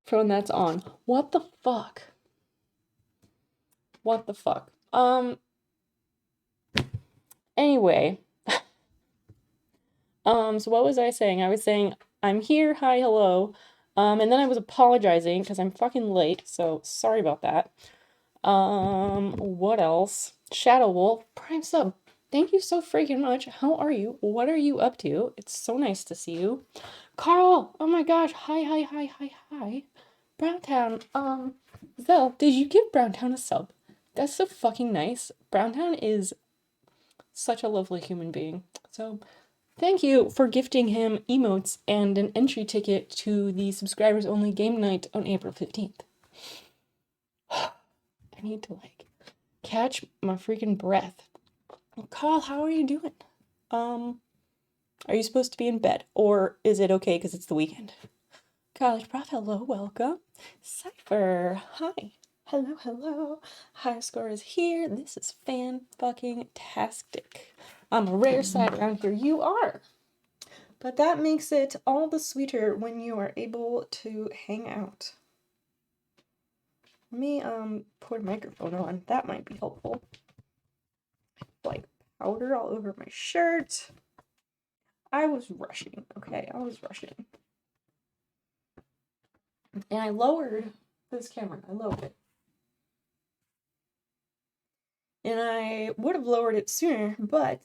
Phone that's on. What the fuck? What the fuck? Anyway. So what was I saying? I was saying, I'm here, hi, hello. And then I was apologizing because I'm fucking late, so sorry about that. What else? Shadow Wolf, Prime sub. Thank you so freaking much. How are you? What are you up to? It's so nice to see you. Carl, oh my gosh, hi. Browntown, Zell, did you give Browntown a sub? That's so fucking nice. Browntown is such a lovely human being. So, thank you for gifting him emotes and an entry ticket to the subscribers only game night on April 15th. I need to, catch my freaking breath. Carl, how are you doing? Are you supposed to be in bed? Or is it okay because it's the weekend? College Prof, hello, welcome. Cypher, hi. Hello. High score is here. This is fan-fucking-tastic. I'm a rare sight around here. You are. But that makes it all the sweeter when you are able to hang out. Let me put a microphone on. That might be helpful. Like powder all over my shirt. I was rushing. Okay, I was rushing. And I lowered this camera. I lowered it. And I would have lowered it sooner, but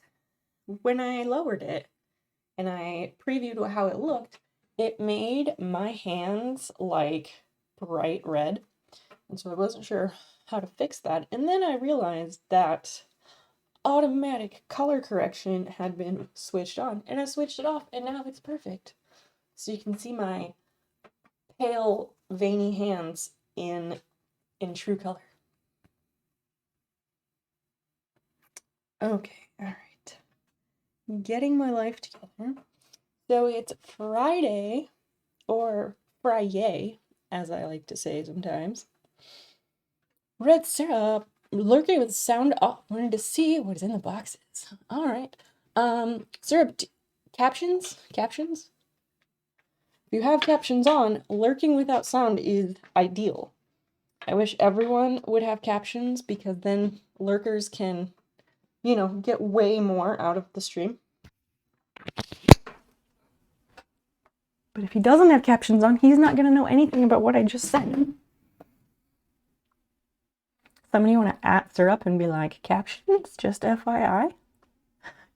when I lowered it and I previewed how it looked, it made my hands like bright red. And so I wasn't sure how to fix that. And then I realized that automatic color correction had been switched on. And I switched it off and now it's perfect. So you can see my pale, veiny hands in true color. Okay, alright. Getting my life together. So it's Friday, or Friday, as I like to say sometimes. Red syrup, lurking with sound off. Wanted to see what is in the boxes. Alright. Syrup, captions? If you have captions on, lurking without sound is ideal. I wish everyone would have captions because then lurkers can, get way more out of the stream. But if he doesn't have captions on, he's not going to know anything about what I just said. Somebody want to at syrup and be like, captions, just FYI.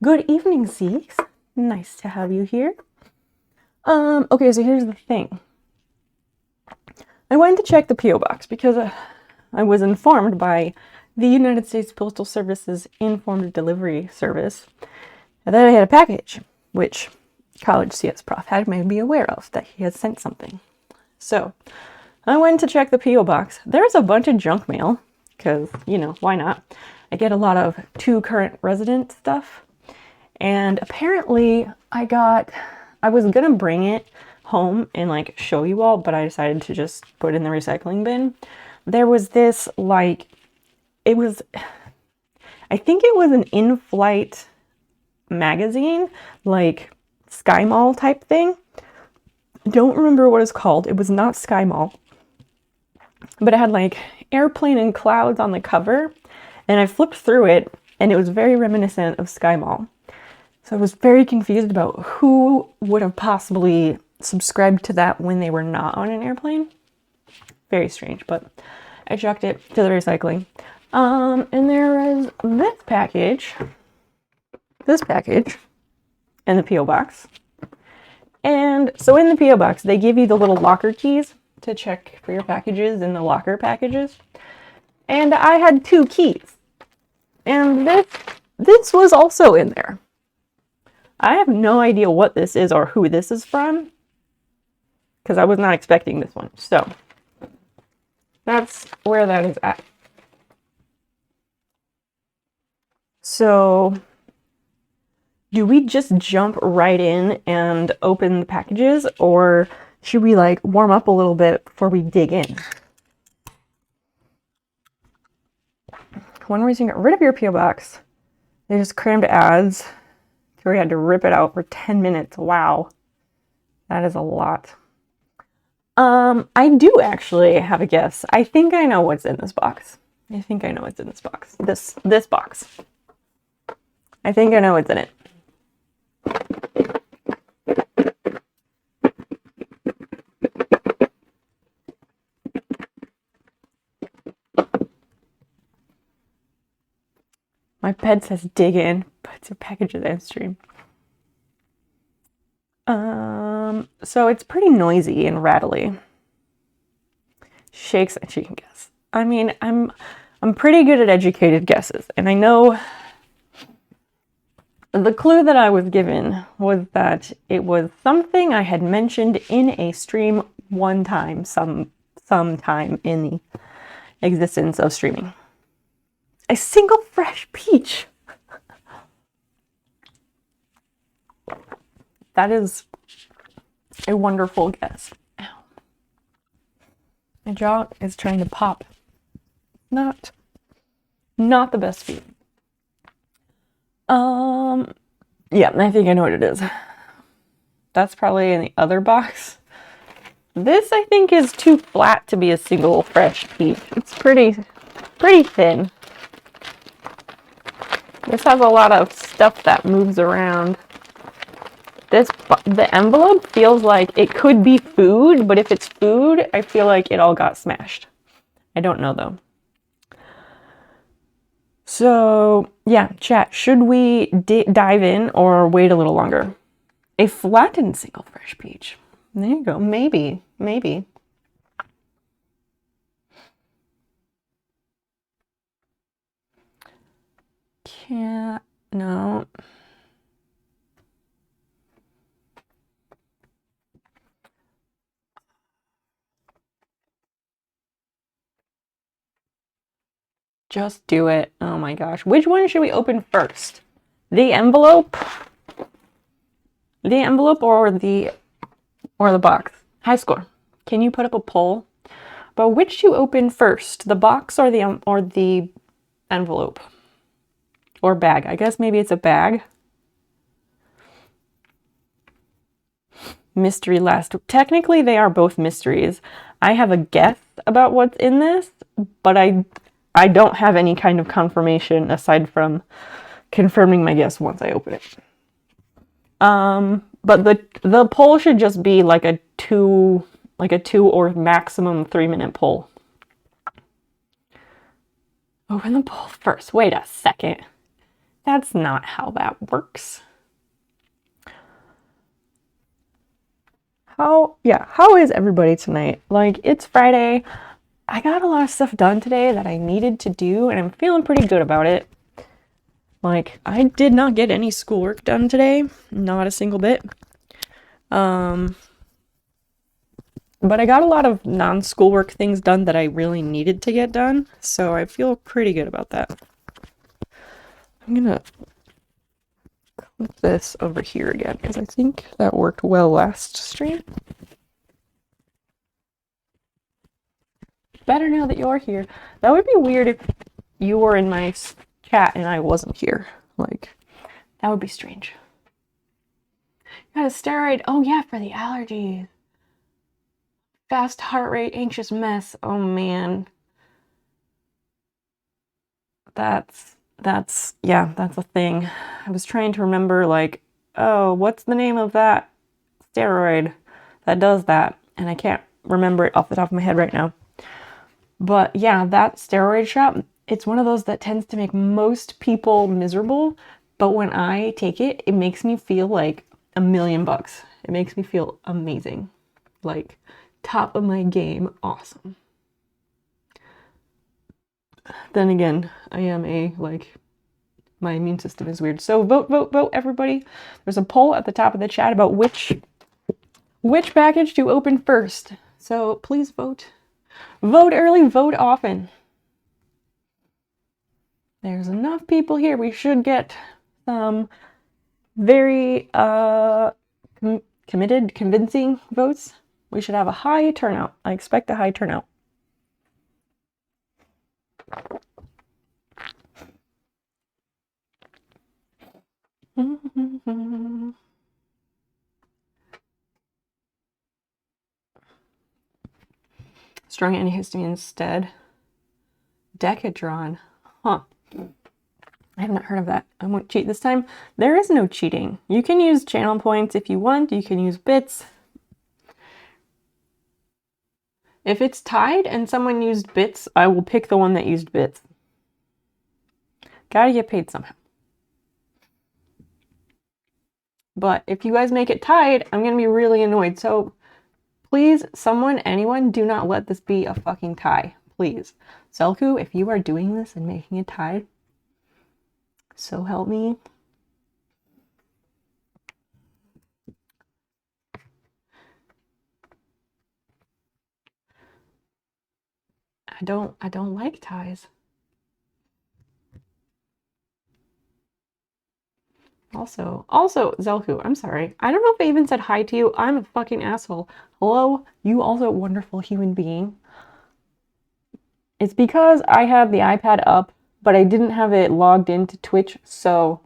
Good evening, Zeeks. Nice to have you here. Okay, so here's the thing. I went to check the P.O. box because I was informed by the United States Postal Service's informed delivery service that I had a package, which college CS prof had made me aware of, that he had sent something. So I went to check the P.O. box. There's a bunch of junk mail, because, why not? I get a lot of to current resident stuff. And apparently I was gonna bring it home and show you all, but I decided to just put it in the recycling bin. There was this I think it was an in-flight magazine, Sky Mall type thing. Don't remember what it's called. It was not Sky Mall, but it had airplane and clouds on the cover, and I flipped through it and it was very reminiscent of Sky Mall. So I was very confused about who would have possibly subscribed to that when they were not on an airplane. Very strange, but I chucked it to the recycling. And there is this package, in the P.O. box. And so in the P.O. box, they give you the little locker keys to check for your packages in the locker packages. And I had 2 keys. And this was also in there. I have no idea what this is or who this is from, because I was not expecting this one. So that's where that is at. So do we just jump right in and open the packages, or should we like warm up a little bit before we dig in? One reason, get rid of your P.O. box. They just crammed ads. We had to rip it out for 10 minutes. Wow. That is a lot. I do actually have a guess. I think I know what's in this box. I think I know what's in this box. This box. I think I know what's in it. My bed says dig in, but it's a packages and stream. So it's pretty noisy and rattly. Shakes and she can guess. I mean, I'm pretty good at educated guesses, and I know the clue that I was given was that it was something I had mentioned in a stream one time, sometime in the existence of streaming. A single fresh peach. That is a wonderful guess. Ow. My jaw is trying to pop. Not the best feeling. Yeah, I think I know what it is. That's probably in the other box. This, I think, is too flat to be a single fresh peach. It's pretty thin. This has a lot of stuff that moves around. The envelope feels like it could be food, but if it's food, I feel like it all got smashed. I don't know though. So yeah, chat, should we dive in or wait a little longer? A flattened single fresh peach. There you go. Maybe. Can't, no. Just do it. Oh my gosh. Which one should we open first? The envelope? The envelope or the box? High score. Can you put up a poll? But which to open first? The box or the envelope? Or bag. I guess maybe it's a bag. Mystery last. Technically, they are both mysteries. I have a guess about what's in this, but I don't have any kind of confirmation aside from confirming my guess once I open it. But the poll should just be like a 2 or maximum 3-minute poll. Open the poll first. Wait a second. That's not how that works. How is everybody tonight? Like, it's Friday. I got a lot of stuff done today that I needed to do, and I'm feeling pretty good about it. Like, I did not get any schoolwork done today. Not a single bit. But I got a lot of non-schoolwork things done that I really needed to get done, so I feel pretty good about that. I'm gonna clip this over here again, because I think that worked well last stream. Better now that you're here. That would be weird if you were in my chat and I wasn't here. Like, that would be strange. You got a steroid. Oh yeah, for the allergies. Fast heart rate, anxious mess. Oh man. That's a thing. I was trying to remember, like, oh, what's the name of that steroid that does that? And I can't remember it off the top of my head right now. But yeah, that steroid shot, it's one of those that tends to make most people miserable. But when I take it, it makes me feel like $1,000,000. It makes me feel amazing. Like, top of my game, awesome. Then again, I am my immune system is weird. So vote, everybody. There's a poll at the top of the chat about which package to open first. So please vote. Vote early, vote often. There's enough people here. We should get some very committed, convincing votes. We should have a high turnout. I expect a high turnout. Strong antihistamine instead. Decadron. Huh. I have not heard of that. I won't cheat this time. There is no cheating. You can use channel points if you want. You can use bits. If it's tied and someone used bits, I will pick the one that used bits. Gotta get paid somehow. But if you guys make it tied, I'm gonna be really annoyed. So please, someone, anyone, do not let this be a fucking tie. Please. Zelku, if you are doing this and making it tied, so help me. I don't like ties. Also, Zelku, I'm sorry. I don't know if I even said hi to you. I'm a fucking asshole. Hello, you also wonderful human being. It's because I had the iPad up, but I didn't have it logged into Twitch, so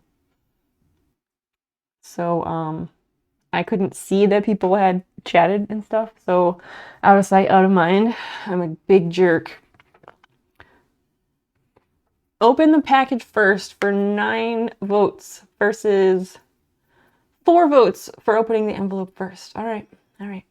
I couldn't see that people had chatted and stuff. So out of sight, out of mind. I'm a big jerk. Open the package first for 9 votes versus 4 votes for opening the envelope first. All right. All right.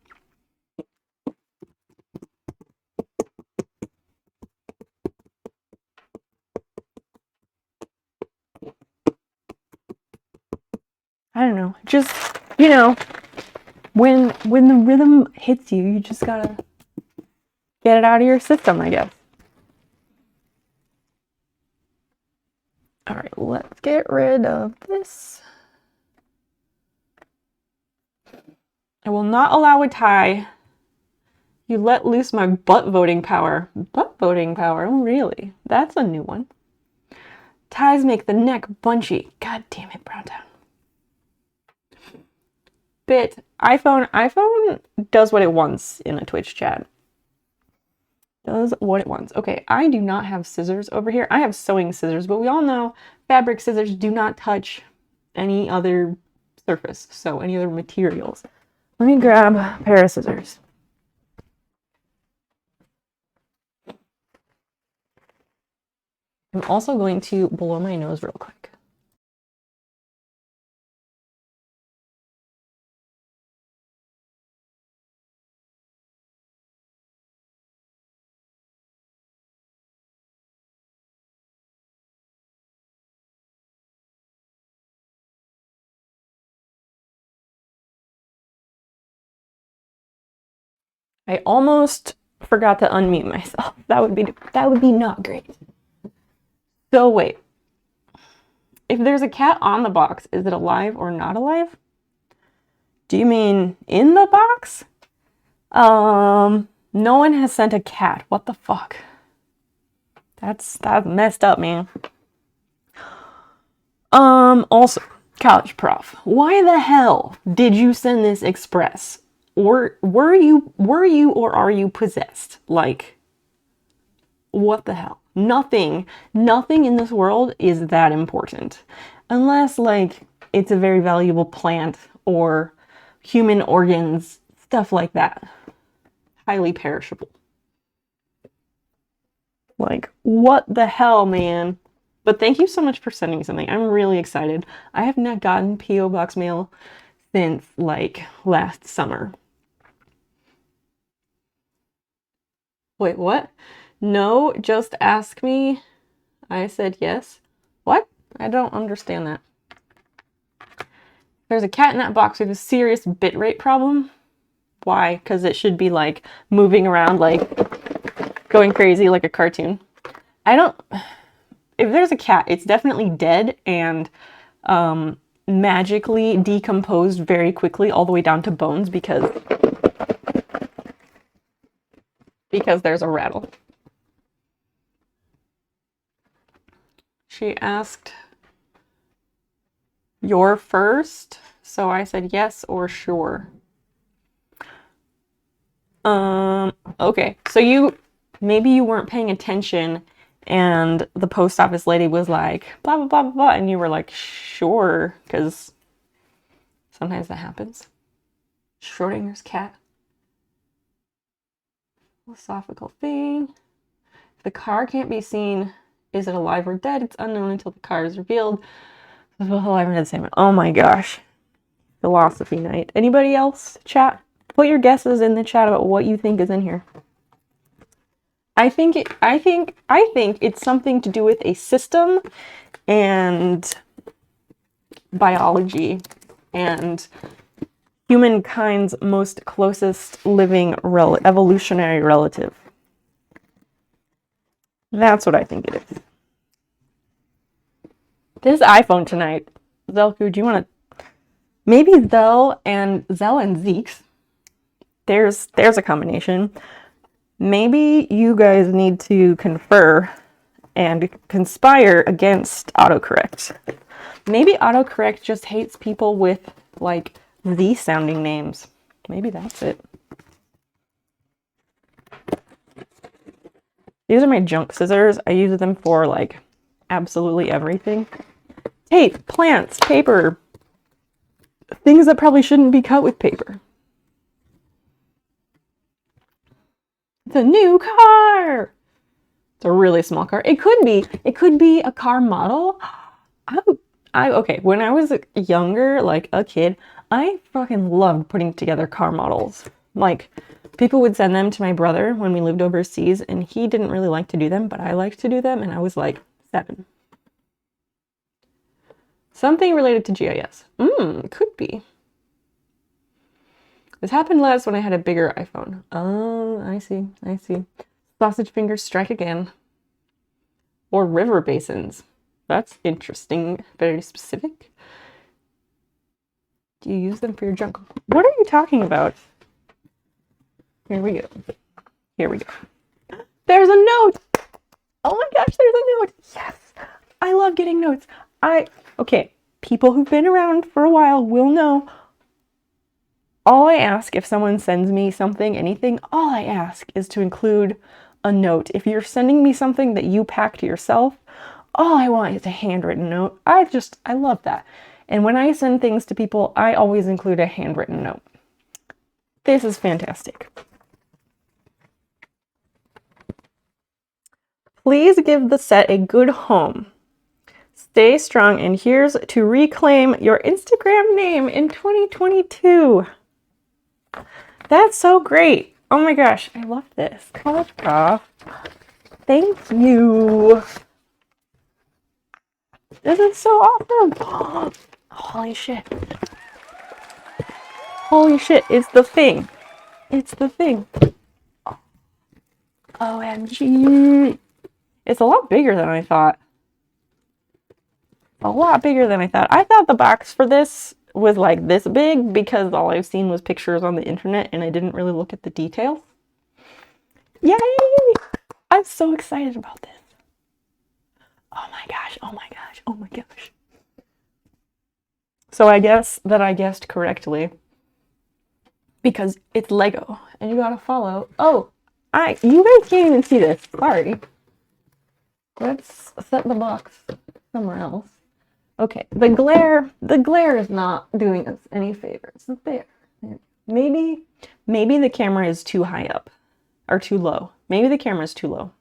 I don't know. Just, you know, when the rhythm hits you, you just gotta get it out of your system, I guess. All right, let's get rid of this. I will not allow a tie. You let loose my butt voting power. Butt voting power? Oh, really? That's a new one. Ties make the neck bunchy. God damn it, Browntown. Bit. iPhone does what it wants in a Twitch chat. Does what it wants. Okay, I do not have scissors over here. I have sewing scissors, but we all know fabric scissors do not touch any other surface, so any other materials. Let me grab a pair of scissors. I'm also going to blow my nose real quick. I almost forgot to unmute myself. That would be not great. So wait. If there's a cat on the box, is it alive or not alive? Do you mean in the box? No one has sent a cat. What the fuck? That's messed up, man. Also, college prof, why the hell did you send this express? Or were you or are you possessed? Like, what the hell? Nothing in this world is that important. Unless, like, it's a very valuable plant or human organs, stuff like that. Highly perishable. Like, what the hell, man? But thank you so much for sending something. I'm really excited. I have not gotten P.O. Box mail since, like, last summer. Wait, what? No, just ask me. I said yes. What? I don't understand that. There's a cat in that box with a serious bitrate problem. Why? Because it should be, like, moving around, like, going crazy like a cartoon. If there's a cat, it's definitely dead and magically decomposed very quickly all the way down to bones because there's a rattle. She asked your first, so I said yes or sure. Okay. So maybe you weren't paying attention and the post office lady was like, blah, blah, blah, blah, blah, and you were like, sure, because sometimes that happens. Schrodinger's cat. Philosophical thing. If the car can't be seen, is it alive or dead? It's unknown until the car is revealed. Oh my gosh. Philosophy night. Anybody else? Chat. Put your guesses in the chat about what you think is in here. I think it's something to do with a system and biology and humankind's most closest living evolutionary relative. That's what I think it is. This iPhone tonight. Zelku, do you want to... Maybe Zell and Zeeks. There's a combination. Maybe you guys need to confer and conspire against autocorrect. Maybe autocorrect just hates people with, like, Z-sounding names. Maybe that's it. These are my junk scissors. I use them for, like, absolutely everything. Tape, plants, paper. Things that probably shouldn't be cut with paper. It's a new car. It's a really small car. It could be a car model. Okay, when I was younger, like a kid, I fucking loved putting together car models. Like, people would send them to my brother when we lived overseas, and he didn't really like to do them, but I liked to do them, and I was like 7. Something related to GIS. It could be. This happened last when I had a bigger iPhone. Oh, I see. Sausage fingers strike again. Or river basins. That's interesting. Very specific. Do you use them for your junk? What are you talking about? Here we go. There's a note! Oh my gosh, there's a note! Yes! I love getting notes. Okay, people who've been around for a while will know. All I ask if someone sends me something, anything, all I ask is to include a note. If you're sending me something that you packed yourself, all I want is a handwritten note. I love that. And when I send things to people, I always include a handwritten note. This is fantastic. Please give the set a good home. Stay strong, and here's to reclaim your Instagram name in 2022. That's so great. Oh my gosh, I love this. College Prof. Thank you. This is so awesome. Holy shit. It's the thing. OMG. It's a lot bigger than I thought. I thought the box for this was like this big because all I've seen was pictures on the internet and I didn't really look at the details. Yay! I'm so excited about this. Oh my gosh. So I guess that I guessed correctly because it's Lego and you gotta follow. Oh, you guys can't even see this. Sorry. Let's set the box somewhere else. Okay, the glare is not doing us any favors. There. Maybe the camera is too high up or too low. Maybe the camera is too low.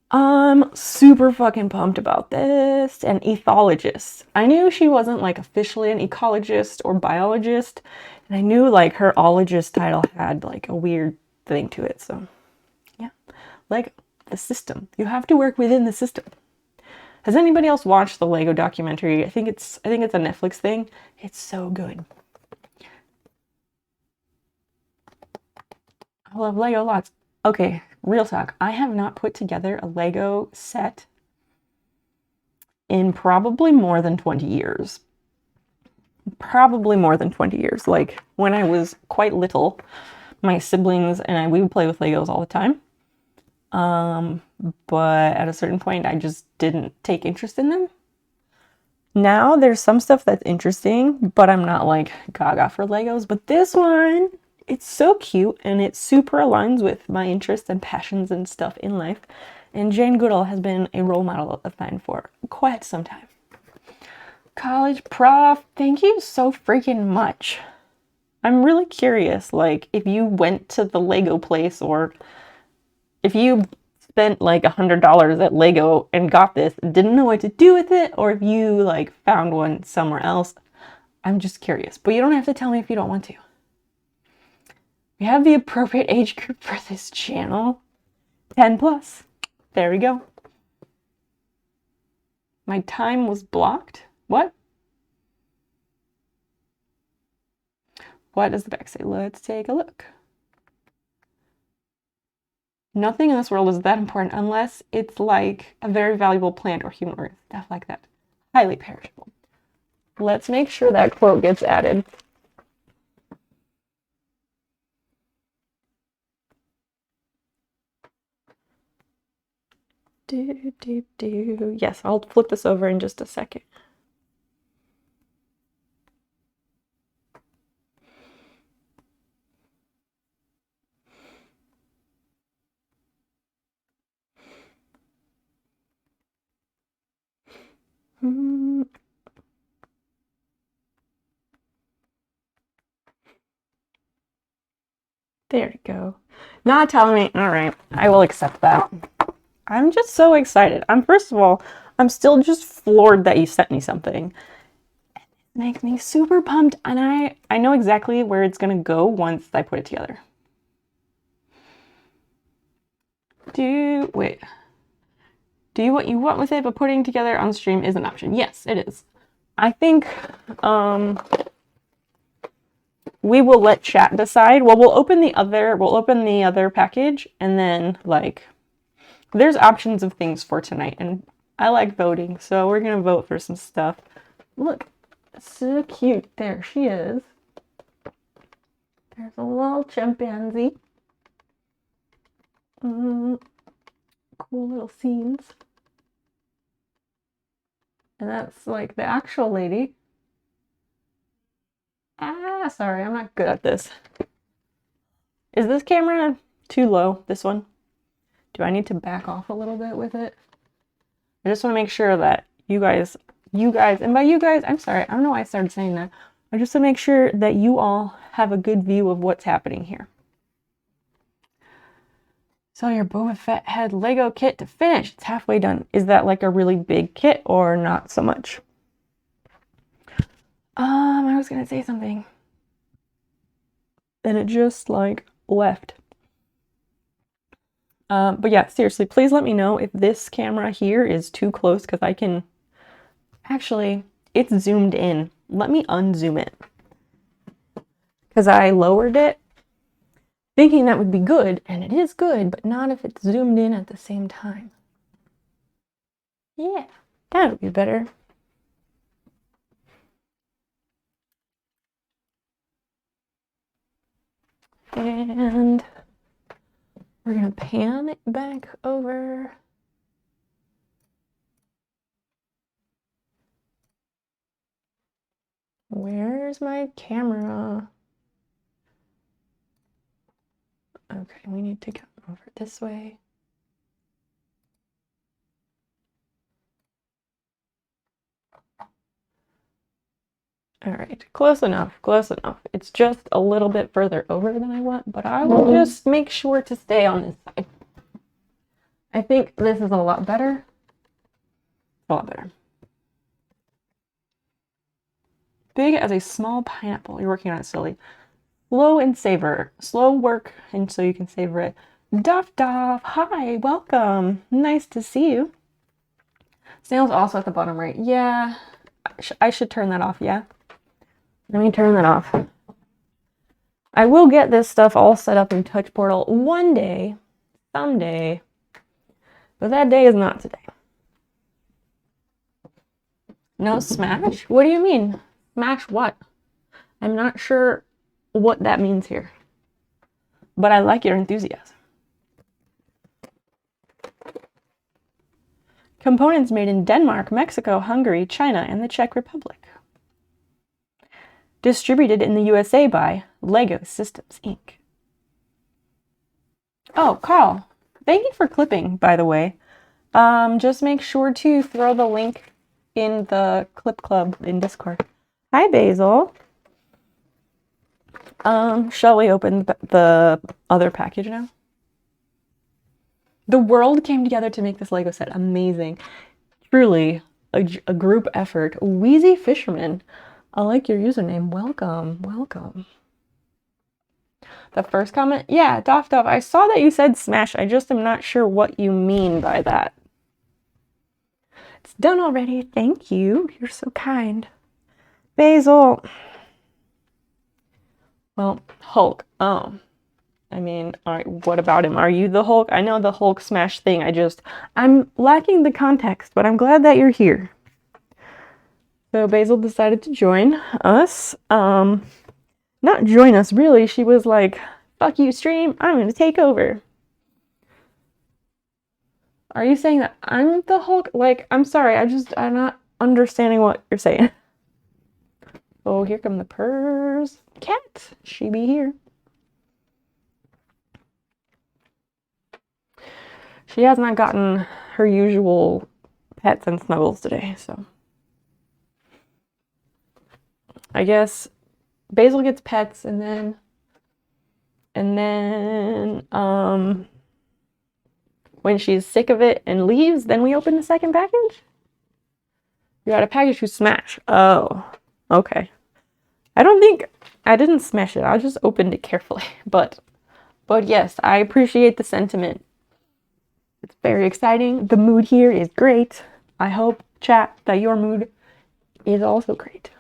I'm super fucking pumped about this. An ethologist. I knew she wasn't like officially an ecologist or biologist, and I knew like her ologist title had like a weird thing to it. So yeah, like the system. You have to work within the system. Has anybody else watched the Lego documentary? I think it's a Netflix thing. It's so good. I love Lego lots. Okay, real talk. I have not put together a Lego set in probably more than 20 years. Like when I was quite little, my siblings and we would play with Legos all the time. But at a certain point, I just didn't take interest in them. Now there's some stuff that's interesting, but I'm not like gaga for Legos. But this one, it's so cute and it super aligns with my interests and passions and stuff in life. And Jane Goodall has been a role model of mine for quite some time. College prof, thank you so freaking much. I'm really curious, like, if you went to the Lego place or if you spent like $100 at Lego and got this and didn't know what to do with it, or if you like found one somewhere else. I'm just curious, but you don't have to tell me if you don't want to. We have the appropriate age group for this channel. 10 plus. There we go. My time was blocked. What? What does the back say? Let's take a look. Nothing in this world is that important unless it's like a very valuable plant or human or stuff like that. Highly perishable. Let's make sure that quote gets added. Yes, I'll flip this over in just a second. There you go. Not telling me. All right, I will accept that. I'm just so excited. First of all, I'm still just floored that you sent me something. It makes me super pumped, and I know exactly where it's gonna go once I put it together. Do what you want with it, but putting together on stream is an option. Yes, it is. I think we will let chat decide. Well, we'll open the other package, and then like there's options of things for tonight, and I like voting, so we're gonna vote for some stuff. Look, so cute. There she is. There's a little chimpanzee. Cool little scenes. And that's like the actual lady. Sorry, I'm not good at this. Is this camera too low, this one? Do I need to back off a little bit with it? I just want to make sure that you guys, and by you guys, I'm sorry, I don't know why I started saying that. I just want to make sure that you all have a good view of what's happening here. So your Boba Fett head Lego kit to finish. It's halfway done. Is that like a really big kit or not so much? I was gonna say something. And it just like left. But yeah, seriously, please let me know if this camera here is too close, because I can actually, it's zoomed in. Let me unzoom it. Because I lowered it thinking that would be good, and it is good, but not if it's zoomed in at the same time. Yeah, that would be better. And we're gonna pan it back over. Where's my camera? Okay, we need to come over this way. All right, close enough, close enough. It's just a little bit further over than I want, but I will just make sure to stay on this side. I think this is a lot better. A lot better. Big as a small pineapple. You're working on it slowly. Slow and savor. Slow work, and so you can savor it. Duff, hi, welcome. Nice to see you. Snail's also at the bottom right. Yeah, I should turn that off, yeah? Let me turn that off. I will get this stuff all set up in Touch Portal one day, someday, but that day is not today. No smash? What do you mean? Smash what? I'm not sure what that means here, but I like your enthusiasm. Components made in Denmark, Mexico, Hungary, China, and the Czech Republic. Distributed in the USA by Lego Systems, Inc. Oh, Carl, thank you for clipping, by the way. Just make sure to throw the link in the Clip Club in Discord. Hi, Basil. Shall we open the other package now? The world came together to make this Lego set. Amazing. Truly a group effort. Wheezy Fisherman. I like your username. Welcome. Welcome. The first comment? Yeah, Doff. I saw that you said smash. I just am not sure what you mean by that. It's done already. Thank you. You're so kind. Basil. Well, Hulk. Oh. I mean, all right, what about him? Are you the Hulk? I know the Hulk smash thing. I'm lacking the context, but I'm glad that you're here. So Basil decided to join us. Not join us, really. She was like, fuck you, stream. I'm going to take over. Are you saying that I'm the Hulk? Like, I'm sorry. I'm not understanding what you're saying. Oh, here come the purrs. Cat. She be here. She has not gotten her usual pets and snuggles today, so. I guess Basil gets pets and then when she's sick of it and leaves, then we open the second package? You got a package to smash. Oh, okay. I didn't smash it. I just opened it carefully. But yes, I appreciate the sentiment. It's very exciting. The mood here is great. I hope, chat, that your mood is also great.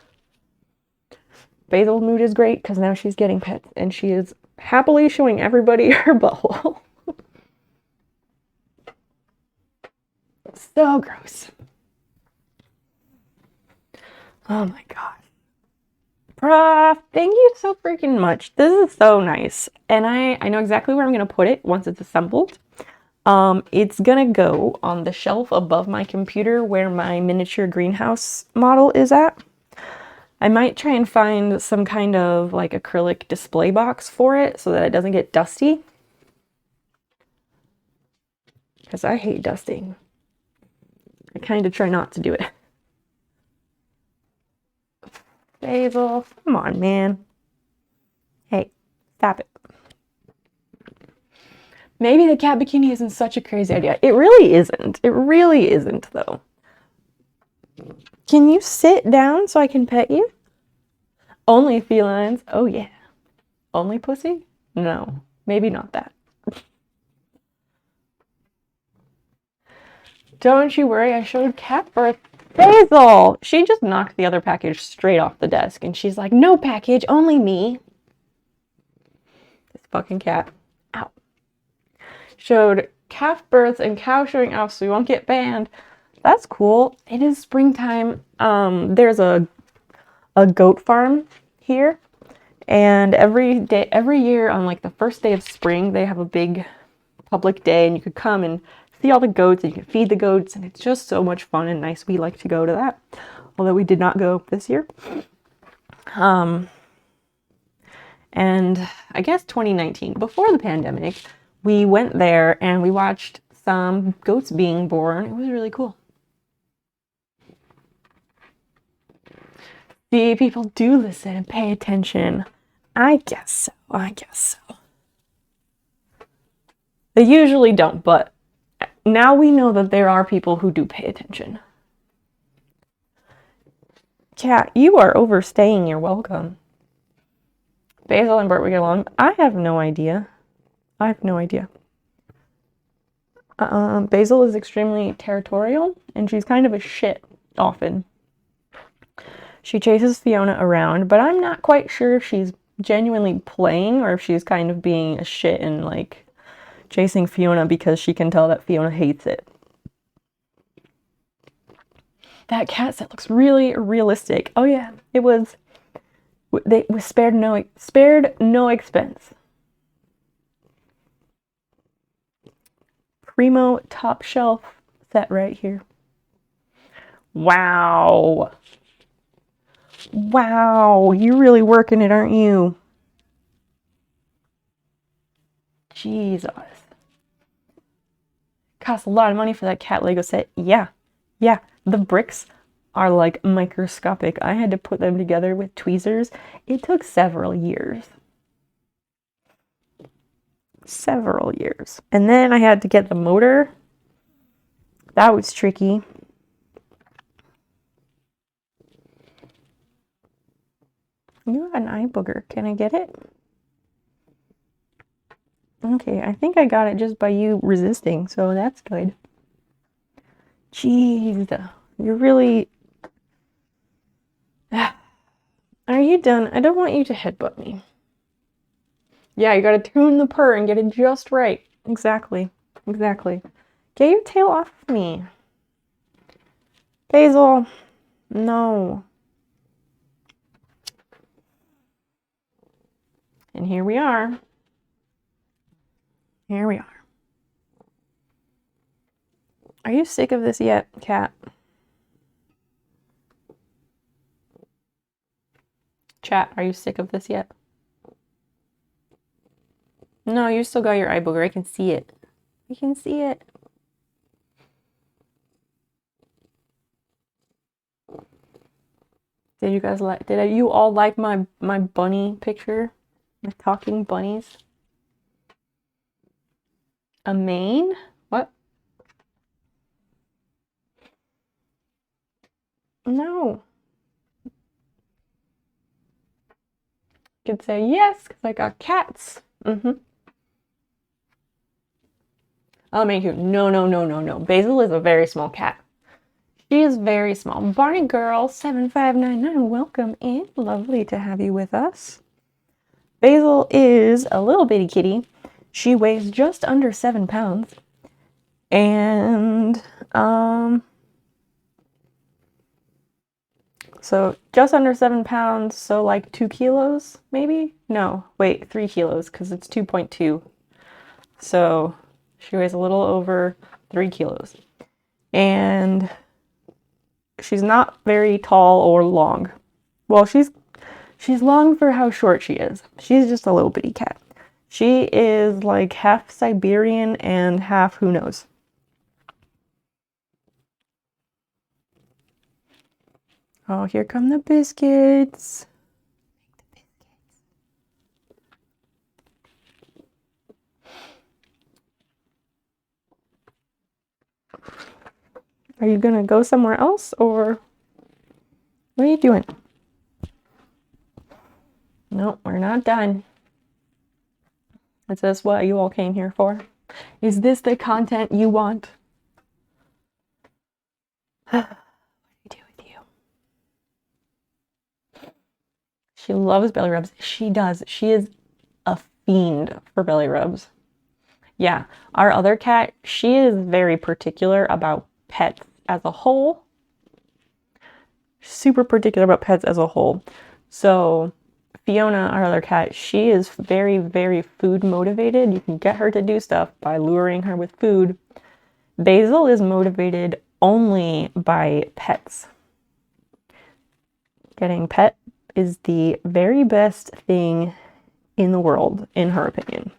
Basil's mood is great because now she's getting pets and she is happily showing everybody her butthole. So gross. Oh my god. Prof, thank you so freaking much. This is so nice. And I know exactly where I'm going to put it once it's assembled. It's gonna go on the shelf above my computer where my miniature greenhouse model is at. I might try and find some kind of like acrylic display box for it so that it doesn't get dusty. Because I hate dusting. I kind of try not to do it. Basil, come on, man. Hey, stop it. Maybe the cat bikini isn't such a crazy idea. It really isn't. It really isn't, though. Can you sit down so I can pet you? Only felines. Oh, yeah. Only pussy? No. Maybe not that. Don't you worry, I showed cat birth. Basil! She just knocked the other package straight off the desk, and she's like, no package, only me. This fucking cat. Ow. Showed calf births and cow showing off so we won't get banned. That's cool. It is springtime. There's a goat farm here, and every year on like the first day of spring they have a big public day and you could come and see all the goats and you can feed the goats and it's just so much fun and nice. We like to go to that, although we did not go this year. And I guess 2019, before the pandemic, we went there and we watched some goats being born. It was really cool. See, people do listen and pay attention. I guess so. I guess so. They usually don't, but now we know that there are people who do pay attention. Cat, you are overstaying your welcome. Basil and Bert, we get along. I have no idea. I have no idea. Basil is extremely territorial, and she's kind of a shit often. She chases Fiona around, but I'm not quite sure if she's genuinely playing or if she's kind of being a shit and like chasing Fiona because she can tell that Fiona hates it. That cat set looks really realistic. Oh yeah, it was. They was spared no expense. Primo top shelf set right here. Wow. Wow, you're really working it, aren't you? Jesus. Cost a lot of money for that cat Lego set. Yeah. Yeah. The bricks are like microscopic. I had to put them together with tweezers. It took several years. Several years. And then I had to get the motor. That was tricky. You have an eye booger. Can I get it? Okay, I think I got it just by you resisting, so that's good. Jeez, you're really... Are you done? I don't want you to headbutt me. Yeah, you gotta tune the purr and get it just right. Exactly. Exactly. Get your tail off of me. Basil. No. And here we are. Here we are. Are you sick of this yet, cat? Chat, are you sick of this yet? No, you still got your eye booger. I can see it. I can see it. Did you guys like, did you all like my bunny picture? My talking bunnies? A mane? What? No. You could say yes, because I got cats. I'll make you. No, no, no, no, no. Basil is a very small cat. She is very small. Barney Girl 7599, welcome in. Lovely to have you with us. Basil is a little bitty kitty. She weighs just under 7 pounds. And so just under 7 pounds, so like 2 kilos, maybe? No, wait, 3 kilos, because it's 2.2. So she weighs a little over 3 kilos. And she's not very tall or long. Well, she's long for how short she is. She's just a little bitty cat. She is like half Siberian and half who knows. Oh, here come the biscuits. Are you gonna go somewhere else, or what are you doing? No, we're not done. Is this what you all came here for? Is this the content you want? What do I do with you? She loves belly rubs. She does. She is a fiend for belly rubs. Yeah, our other cat, she is very particular about pets as a whole. Super particular about pets as a whole. So Fiona, our other cat, she is very, very food motivated. You can get her to do stuff by luring her with food. Basil is motivated only by pets. Getting pet is the very best thing in the world, in her opinion.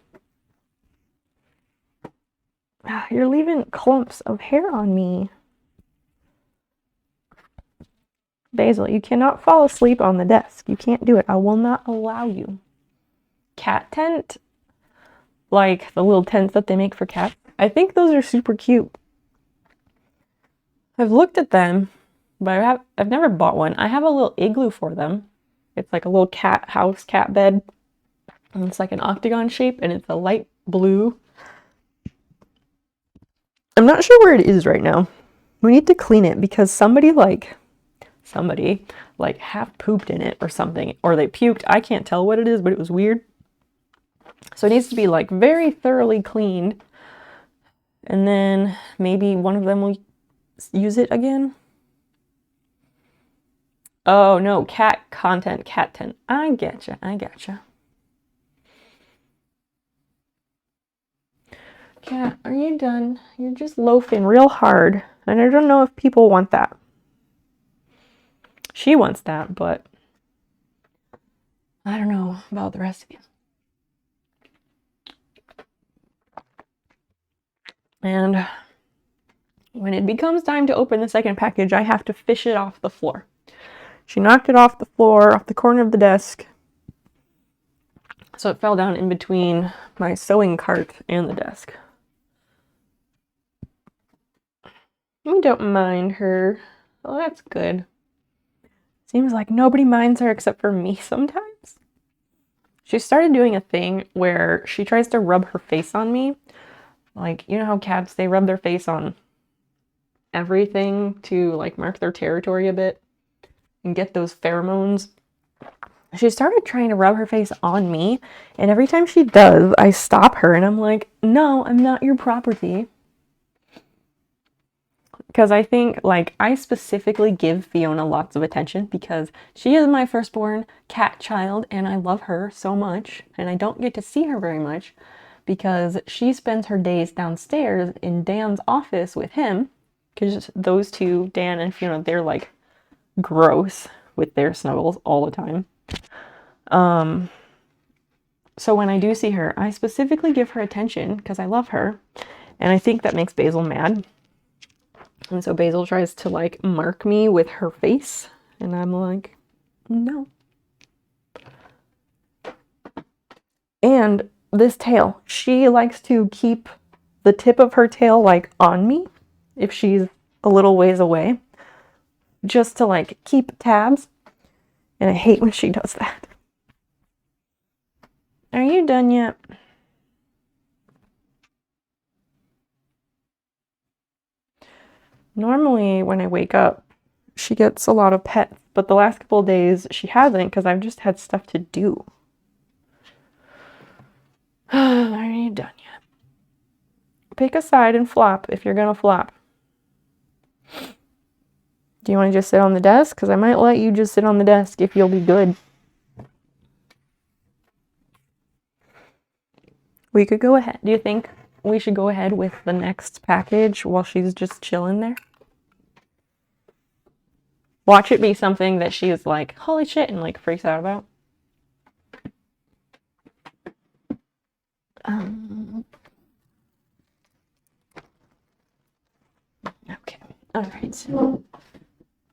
You're leaving clumps of hair on me. Basil, you cannot fall asleep on the desk. You can't do it. I will not allow you. Cat tent, like the little tents that they make for cats. I think those are super cute. I've looked at them, but I've never bought one. I have a little igloo for them. It's like a little cat house, cat bed. And it's like an octagon shape, and it's a light blue. I'm not sure where it is right now. We need to clean it because somebody half pooped in it or something, or they puked. I can't tell what it is, but it was weird. So it needs to be like very thoroughly cleaned, and then maybe one of them will use it again. Oh no, cat content, cat tent. I getcha, I getcha. Cat, are you done? You're just loafing real hard, and I don't know if people want that. She wants that, but I don't know about the rest of you. And when it becomes time to open the second package, I have to fish it off the floor. She knocked it off the floor, off the corner of the desk. So it fell down in between my sewing cart and the desk. We don't mind her. Well, that's good. Seems like nobody minds her except for me sometimes. She started doing a thing where she tries to rub her face on me. Like, you know how cats, they rub their face on everything to like mark their territory a bit and get those pheromones. She started trying to rub her face on me, and every time she does, I stop her and I'm like, no, I'm not your property. Because I think, like, I specifically give Fiona lots of attention because she is my firstborn cat child and I love her so much, and I don't get to see her very much because she spends her days downstairs in Dan's office with him, because those two, Dan and Fiona, they're like gross with their snuggles all the time. So when I do see her, I specifically give her attention because I love her, and I think that makes Basil mad. And so Basil tries to like mark me with her face, and I'm like, no. And this tail, she likes to keep the tip of her tail like on me if she's a little ways away, just to like keep tabs. And I hate when she does that. Are you done yet? Normally when I wake up, she gets a lot of pets, but the last couple of days she hasn't because I've just had stuff to do. Are you done yet? Pick a side and flop if you're gonna flop. Do you want to just sit on the desk? Because I might let you just sit on the desk if you'll be good. We could go ahead. Do you think we should go ahead with the next package while she's just chilling there? Watch it be something that she's like, holy shit, and like freaks out about. Okay.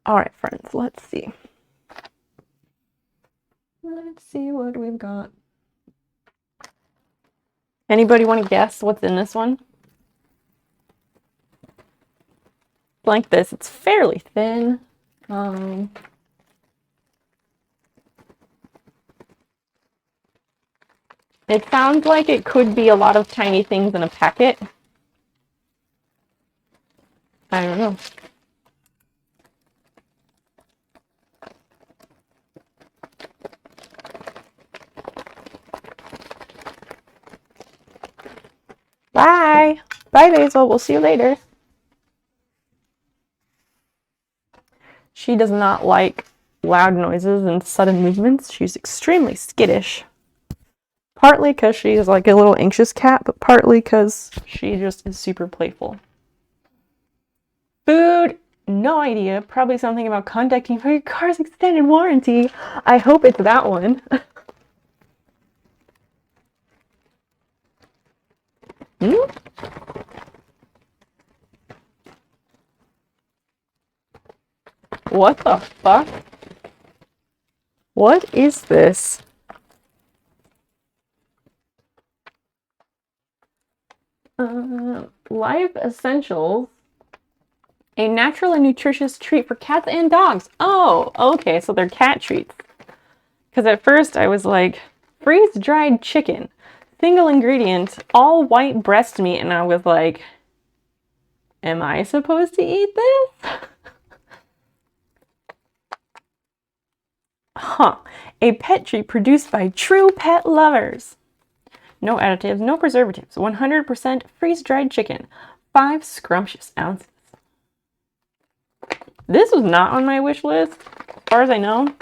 All right, friends, let's see. Let's see what we've got. Anybody want to guess what's in this one? Like this, it's fairly thin. It sounds like it could be a lot of tiny things in a packet. I don't know. Bye. Bye, Basil. We'll see you later. She does not like loud noises and sudden movements. She's extremely skittish. Partly because she's like a little anxious cat, but partly because she just is super playful. Food, no idea. Probably something about contacting for your car's extended warranty. I hope it's that one. What the fuck? What is this? Life Essentials. A natural and nutritious treat for cats and dogs. Oh, okay, so they're cat treats. Because at first I was like, freeze-dried chicken. Single ingredient, all white breast meat. And I was like, am I supposed to eat this? Huh. A pet treat produced by true pet lovers. No additives, no preservatives. 100% freeze-dried chicken. 5 scrumptious ounces. This was not on my wish list, as far as I know.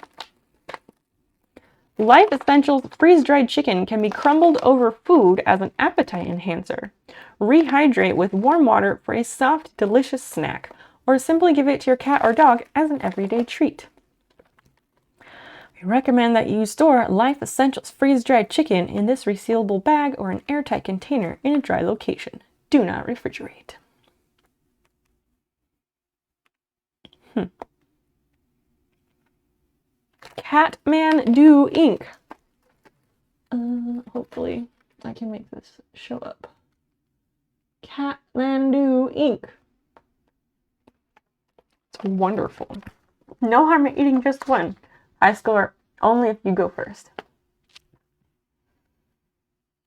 Life Essentials freeze-dried chicken can be crumbled over food as an appetite enhancer. Rehydrate with warm water for a soft, delicious snack, or simply give it to your cat or dog as an everyday treat. We recommend that you store Life Essentials freeze-dried chicken in this resealable bag or an airtight container in a dry location. Do not refrigerate. Kathmandu Inc. Hopefully I can make this show up. Kathmandu Inc. It's wonderful. No harm in eating just one. High score only if you go first.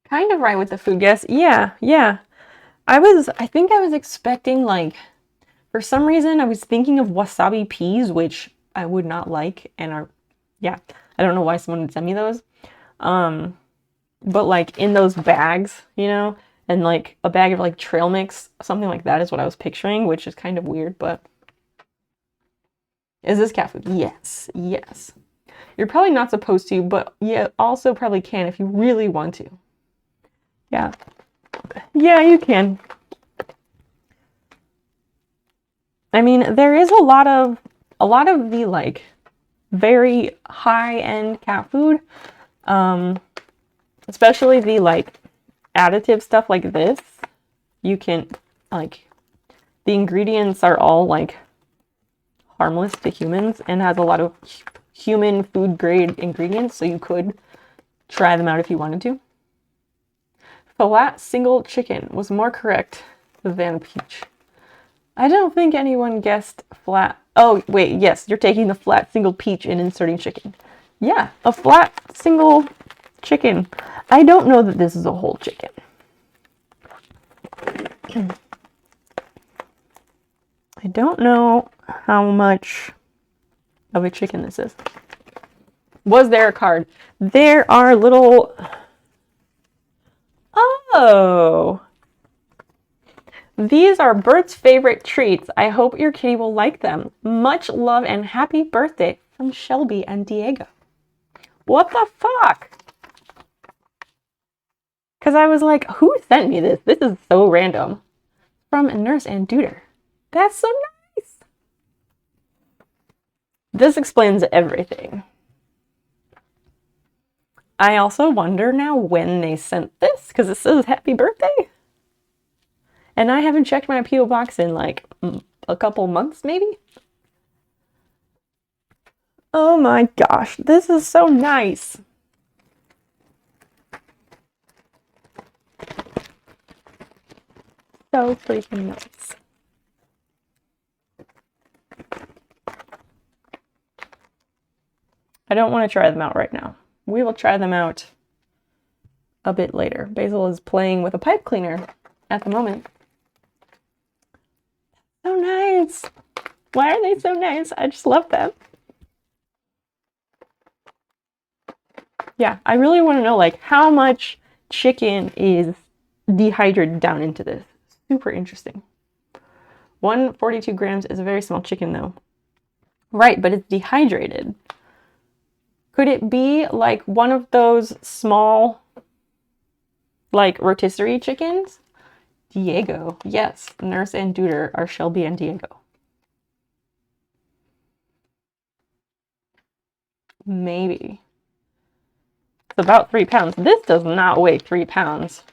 Kind of right with the food guess. Yeah. I think I was expecting, like, for some reason I was thinking of wasabi peas, which I would not like, and are, yeah, I don't know why someone would send me those. But like in those bags, you know, and like a bag of like trail mix, something like that is what I was picturing, which is kind of weird, but is this cat food? Yes. You're probably not supposed to, but you also probably can if you really want to. Yeah, you can. I mean, there is a lot of the like very high-end cat food, especially the like additive stuff like this. You can, like, the ingredients are all like harmless to humans and has a lot of human food grade ingredients, so you could try them out if you wanted to. Flat single chicken was more correct than peach. I don't think anyone guessed flat. Oh, wait, yes, you're taking the flat single peach and inserting chicken. Yeah, a flat single chicken. I don't know that this is a whole chicken. I don't know how much of a chicken this is. Was there a card? There are little... Oh! These are Bert's favorite treats. I hope your kitty will like them. Much love and happy birthday from Shelby and Diego. What the fuck? Because I was like, who sent me this? This is so random. From Nurse and Duder. That's so nice. This explains everything. I also wonder now when they sent this, because it says happy birthday. And I haven't checked my P.O. box in like a couple months, maybe? Oh my gosh, this is so nice. So freaking nice. I don't want to try them out right now. We will try them out a bit later. Basil is playing with a pipe cleaner at the moment. So nice. Why are they so nice? I just love them. Yeah, I really want to know, like, how much chicken is dehydrated down into this. Super interesting. 142 grams is a very small chicken, though. Right, but it's dehydrated. Could it be like one of those small, like, rotisserie chickens? Diego. Yes, Nurse and Duder are Shelby and Diego. Maybe. It's about 3 pounds. This does not weigh 3 pounds.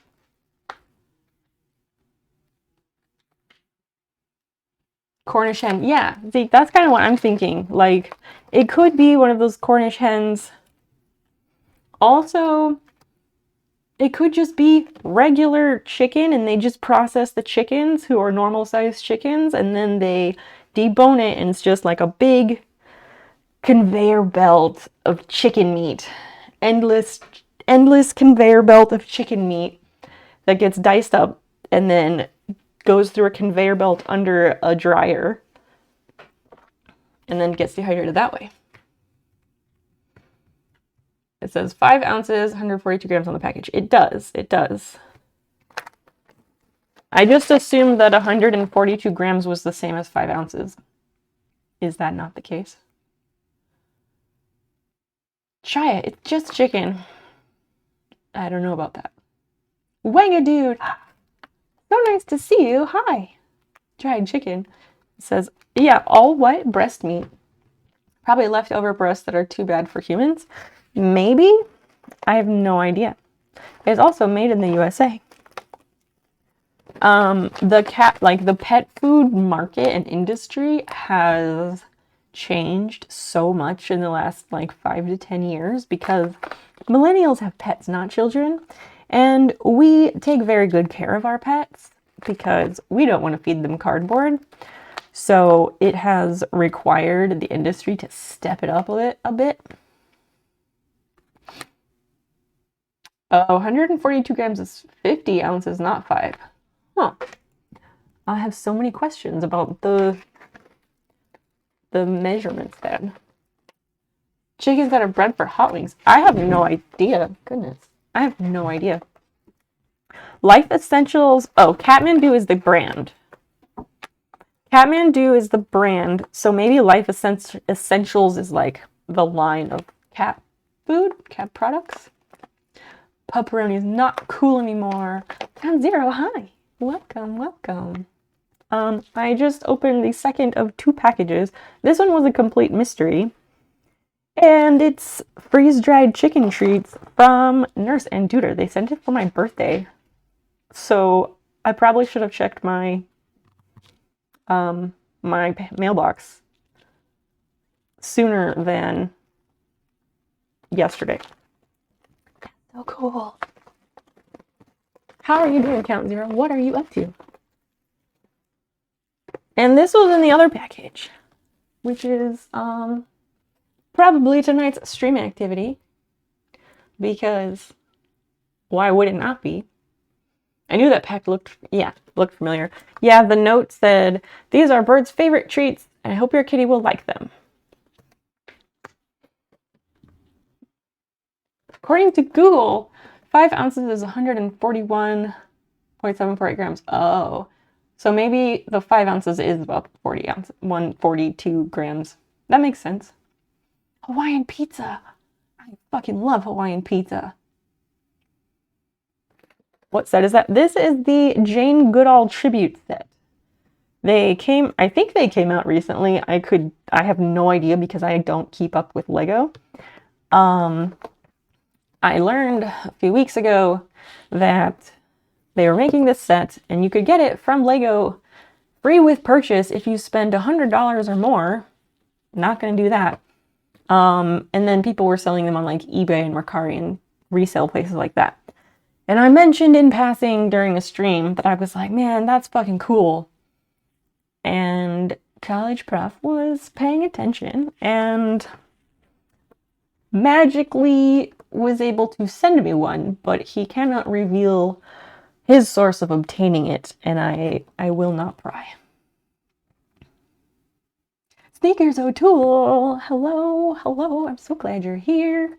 Cornish hen. Yeah, see, that's kind of what I'm thinking. Like, it could be one of those Cornish hens. Also, it could just be regular chicken and they just process the chickens who are normal sized chickens and then they debone it and it's just like a big conveyor belt of chicken meat. Endless conveyor belt of chicken meat that gets diced up and then goes through a conveyor belt under a dryer and then gets dehydrated that way. It says 5 ounces, 142 grams on the package. It does. I just assumed that 142 grams was the same as 5 ounces. Is that not the case? Try it. It's just chicken. I don't know about that. Wanga dude. So nice to see you. Hi. Dried chicken. It says, yeah, all white breast meat. Probably leftover breasts that are too bad for humans. Maybe? I have no idea. It's also made in the USA. The pet food market and industry has changed so much in the last 5 to 10 years because millennials have pets, not children. And we take very good care of our pets because we don't want to feed them cardboard. So it has required the industry to step it up a bit. 142 grams is 50 ounces, not 5. Huh. I have so many questions about the measurements then. Chickens that are bred for hot wings. I have no idea. Goodness. I have no idea. Life Essentials. Oh, Kathmandu is the brand. Kathmandu is the brand. So maybe Life Essentials is like the line of cat food, cat products. Pepperoni is not cool anymore. Ground Zero, hi. Welcome, welcome. I just opened the second of 2 packages. This one was a complete mystery. And it's freeze-dried chicken treats from Nurse and Duder. They sent it for my birthday. So I probably should have checked my my mailbox sooner than yesterday. So cool. How are you doing, Count Zero? What are you up to? And this was in the other package, which is probably tonight's stream activity, because why would it not be? I knew that pack looked familiar. Yeah, the note said, "These are Bird's favorite treats, and I hope your kitty will like them." According to Google, 5 ounces is 141.748 grams. Oh, so maybe the 5 ounces is about 40 ounces, 142 grams. That makes sense. Hawaiian pizza. I fucking love Hawaiian pizza. What set is that? This is the Jane Goodall tribute set. I think they came out recently. I have no idea because I don't keep up with Lego. I learned a few weeks ago that they were making this set and you could get it from Lego free with purchase if you spend $100 or more. Not gonna do that. And then people were selling them on eBay and Mercari and resale places like that. And I mentioned in passing during the stream that I was like, man, that's fucking cool. And College Prof was paying attention and magically was able to send me one, but he cannot reveal his source of obtaining it, and I will not pry. Sneakers O'Toole, hello, I'm so glad you're here.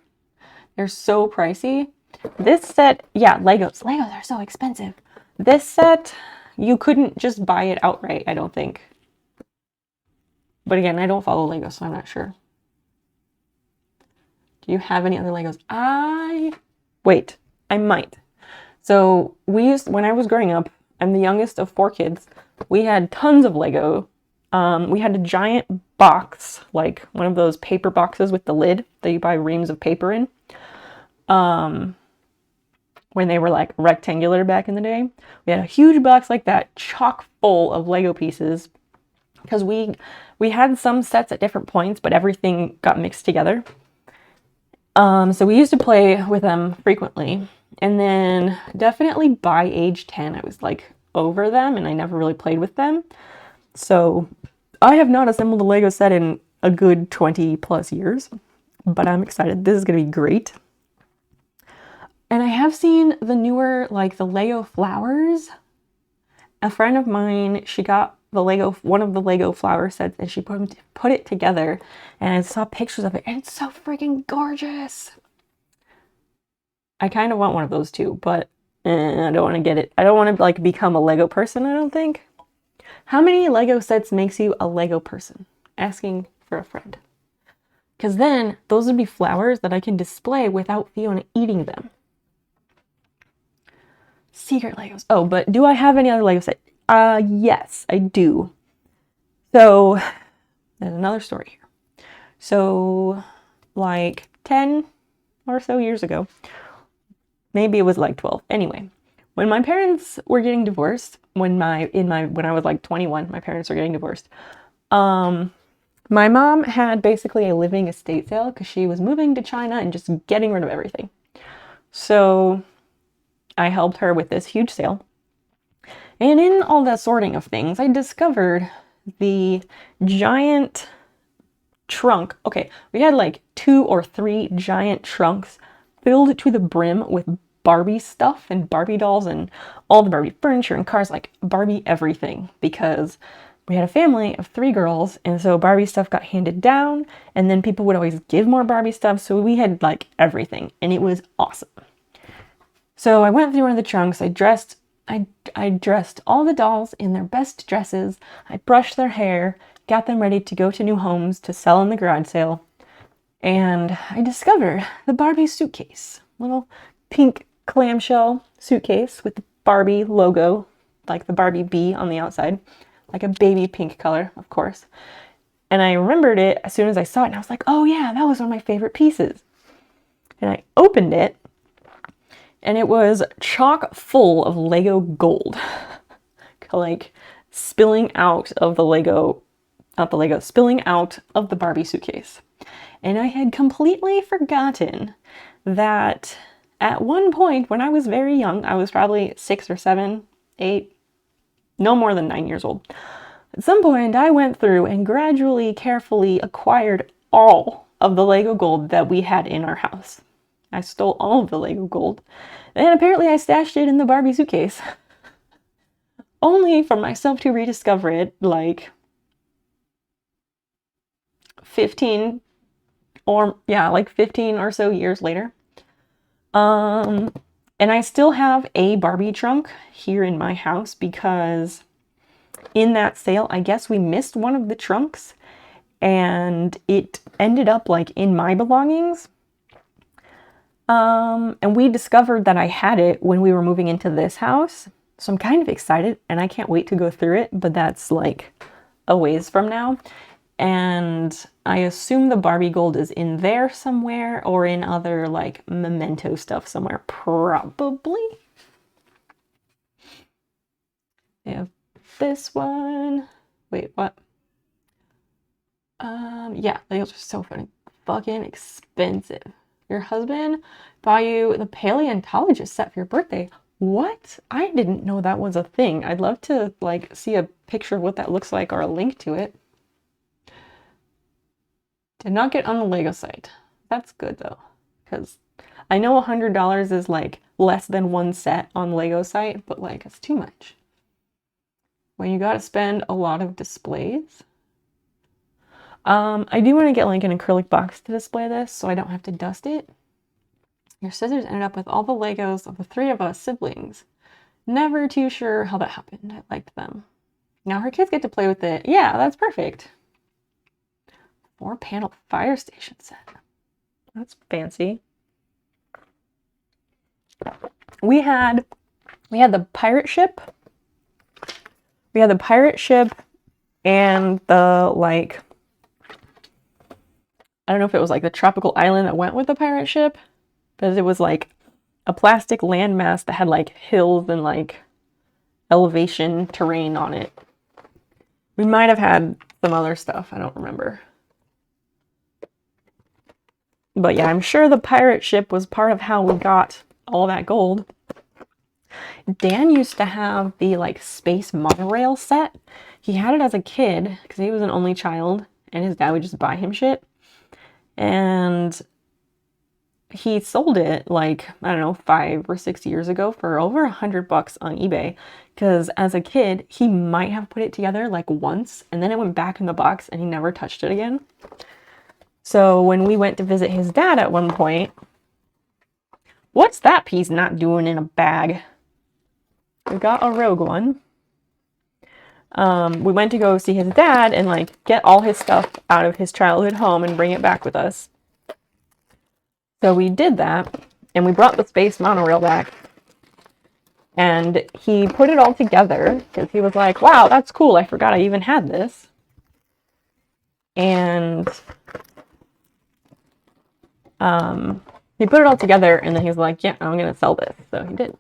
They're so pricey. This set, yeah, Legos are so expensive. This set, you couldn't just buy it outright, I don't think. But again, I don't follow Lego, so I'm not sure. Do you have any other Legos? Wait, I might. So when I was growing up, I'm the youngest of 4 kids. We had tons of Lego. We had a giant box, like one of those paper boxes with the lid that you buy reams of paper in. When they were rectangular back in the day. We had a huge box like that, chock full of Lego pieces, because we had some sets at different points, but everything got mixed together. So we used to play with them frequently. And then definitely by age 10, I was over them and I never really played with them. So I have not assembled a Lego set in a good 20 plus years, but I'm excited. This is going to be great. And I have seen the newer, the Lego flowers. A friend of mine, she got one of the Lego flower sets, and she put it together, and I saw pictures of it, and it's so freaking gorgeous. I kind of want one of those too, but I don't want to get it. I don't want to become a Lego person, I don't think. How many Lego sets makes you a Lego person? Asking for a friend. Because then those would be flowers that I can display without Fiona eating them. Secret Legos. Oh, but do I have any other Lego set? Yes, I do. So, there's another story here. So like 10 or so years ago, maybe it was like 12. Anyway, when my parents were getting divorced, when I was like 21, my parents were getting divorced. My mom had basically a living estate sale because she was moving to China and just getting rid of everything. So I helped her with this huge sale. And in all that sorting of things, I discovered the giant trunk. Okay, we had like 2 or 3 giant trunks filled to the brim with Barbie stuff and Barbie dolls and all the Barbie furniture and cars, like Barbie everything, because we had a family of 3 girls, and so Barbie stuff got handed down, and then people would always give more Barbie stuff, so we had like everything, and it was awesome. So I went through one of the trunks. I dressed all the dolls in their best dresses. I brushed their hair, got them ready to go to new homes to sell in the garage sale. And I discovered the Barbie Suitcase, little pink clamshell suitcase with the Barbie logo, like the Barbie bee on the outside, like a baby pink color, of course. And I remembered it as soon as I saw it, and I was like, oh yeah, that was one of my favorite pieces. And I opened it, and it was chock full of Lego gold, like spilling out of the Lego, not the Lego, spilling out of the Barbie suitcase. And I had completely forgotten that at one point when I was very young, I was probably 6 or 7, 8, no more than 9 years old. At some point, I went through and gradually, carefully acquired all of the Lego gold that we had in our house. I stole all of the Lego gold, and apparently I stashed it in the Barbie suitcase. Only for myself to rediscover it like 15 or so years later. And I still have a Barbie trunk here in my house because in that sale, I guess we missed one of the trunks and it ended up like in my belongings. And we discovered that I had it when we were moving into this house. So I'm kind of excited and I can't wait to go through it, but that's like a ways from now. And I assume the Barbie gold is in there somewhere or in other like memento stuff somewhere, probably. I have this one. Wait, what? Yeah, those are so fucking expensive. Your husband bought you the paleontologist set for your birthday. What? I didn't know that was a thing. I'd love to like see a picture of what that looks like or a link to it. Did not get on the Lego site. That's good though, because I know $100 is like less than one set on Lego site, but like it's too much. When you gotta spend a lot of displays. I do want to get like an acrylic box to display this so I don't have to dust it. Your sisters ended up with all the Legos of the 3 of us siblings. Never too sure how that happened. I liked them. Now her kids get to play with it. Yeah, that's perfect. 4-panel fire station set. That's fancy. We had the pirate ship. We had the pirate ship and the like, I don't know if it was like the tropical island that went with the pirate ship, because it was like a plastic landmass that had like hills and like elevation terrain on it. We might have had some other stuff. I don't remember. But yeah, I'm sure the pirate ship was part of how we got all that gold. Dan used to have the like space monorail set. He had it as a kid because he was an only child and his dad would just buy him shit. And he sold it like, I don't know, 5 or 6 years ago for over $100 on eBay. Because as a kid, he might have put it together like once and then it went back in the box and he never touched it again. So when we went to visit his dad at one point, what's that piece not doing in a bag? We got a rogue one. We went to go see his dad and like get all his stuff out of his childhood home and bring it back with us. So we did that and we brought the space monorail back and he put it all together because he was like, wow, that's cool. I forgot I even had this. And he put it all together and then he's like, yeah, I'm gonna sell this. So he did.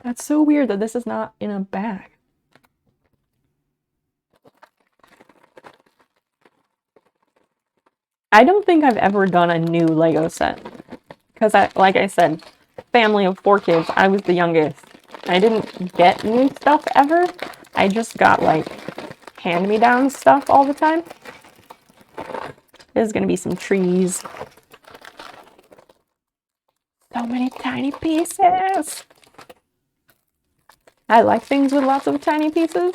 That's so weird that this is not in a bag. I don't think I've ever done a new Lego set. Because like I said, family of 4 kids, I was the youngest. I didn't get new stuff ever. I just got like hand-me-down stuff all the time. There's gonna be some trees. So many tiny pieces. I like things with lots of tiny pieces.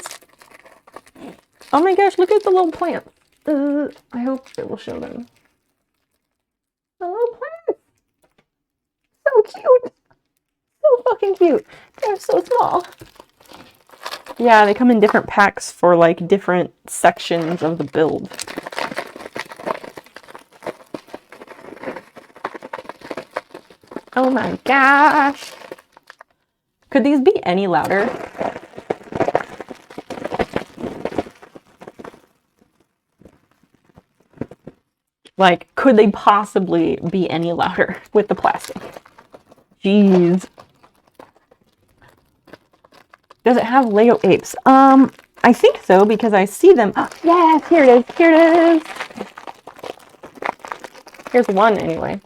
Oh my gosh, look at the little plant. I hope it will show them. The little plants. So cute. So fucking cute. They're so small. Yeah, they come in different packs for like different sections of the build. Oh my gosh. Could these be any louder? Like, could they possibly be any louder with the plastic? Jeez. Does it have Lego apes? I think so because I see them. Oh, yes, here it is. Here it is. Here's one anyway.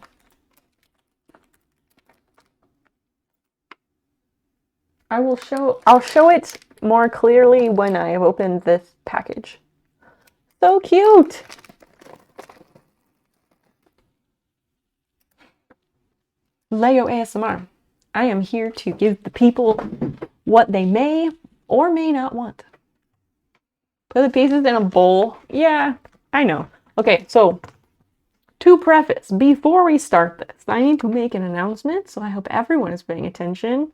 I'll show it more clearly when I have opened this package. So cute. Lego ASMR. I am here to give the people what they may or may not want. Put the pieces in a bowl. Yeah, I know. Okay, so to preface, before we start this, I need to make an announcement, so I hope everyone is paying attention.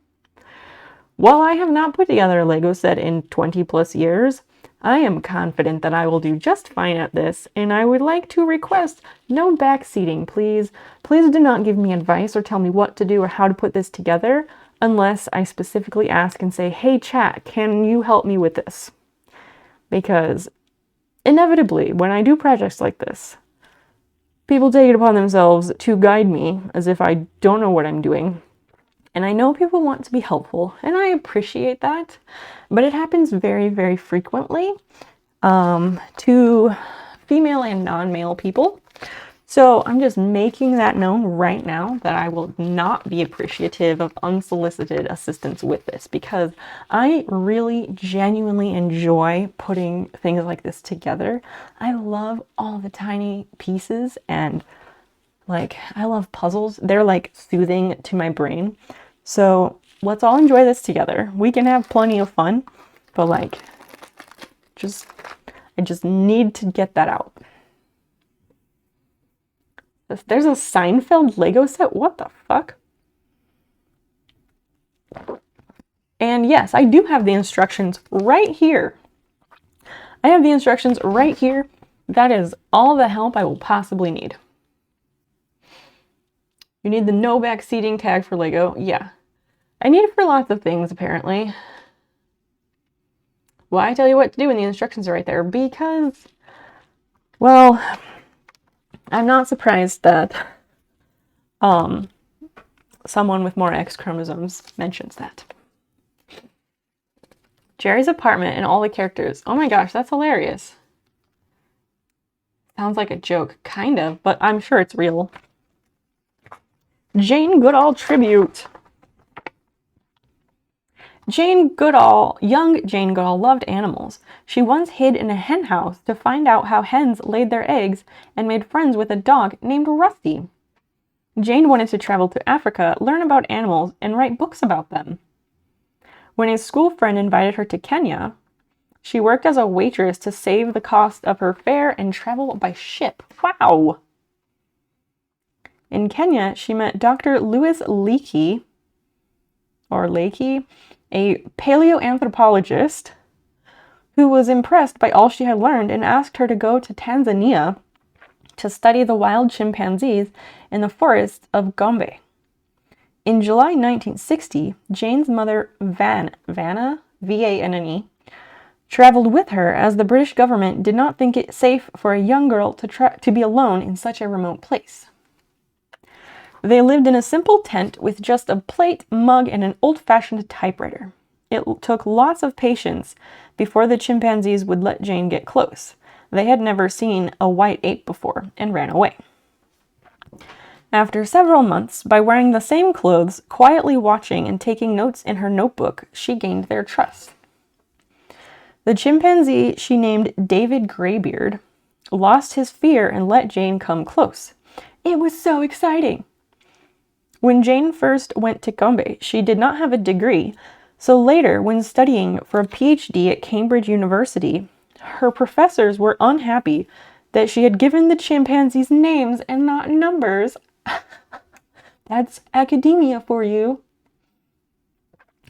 While I have not put together a Lego set in 20 plus years, I am confident that I will do just fine at this, and I would like to request no backseating, please. Please do not give me advice or tell me what to do or how to put this together, unless I specifically ask and say, hey chat, can you help me with this? Because inevitably, when I do projects like this, people take it upon themselves to guide me as if I don't know what I'm doing. And I know people want to be helpful, and I appreciate that, but it happens very, very frequently to female and non-male people. So I'm just making that known right now that I will not be appreciative of unsolicited assistance with this, because I really genuinely enjoy putting things like this together. I love all the tiny pieces, and like, I love puzzles. They're like soothing to my brain. So let's all enjoy this together. We can have plenty of fun, but like, I just need to get that out. There's a Seinfeld Lego set? What the fuck? And yes, I do have the instructions right here. I have the instructions right here. That is all the help I will possibly need. You need the no back seating tag for Lego. Yeah. I need it for lots of things, apparently. Well, I tell you what to do when the instructions are right there, because, well, I'm not surprised that someone with more X chromosomes mentions that. Jerry's apartment and all the characters. Oh my gosh, that's hilarious. Sounds like a joke, kind of, but I'm sure it's real. Jane Goodall tribute. Young Jane Goodall loved animals. She once hid in a hen house to find out how hens laid their eggs and made friends with a dog named Rusty. Jane wanted to travel to Africa, learn about animals, and write books about them. When a school friend invited her to Kenya, she worked as a waitress to save the cost of her fare and travel by ship. Wow! In Kenya, she met Dr. Louis Leakey, a paleoanthropologist who was impressed by all she had learned and asked her to go to Tanzania to study the wild chimpanzees in the forests of Gombe. In July 1960, Jane's mother, Vanna, V-A-N-N-E, traveled with her as the British government did not think it safe for a young girl to be alone in such a remote place. They lived in a simple tent with just a plate, mug, and an old-fashioned typewriter. It took lots of patience before the chimpanzees would let Jane get close. They had never seen a white ape before and ran away. After several months, by wearing the same clothes, quietly watching and taking notes in her notebook, she gained their trust. The chimpanzee she named David Greybeard lost his fear and let Jane come close. It was so exciting. When Jane first went to Gombe, she did not have a degree, so later, when studying for a PhD at Cambridge University, her professors were unhappy that she had given the chimpanzees names and not numbers. That's academia for you.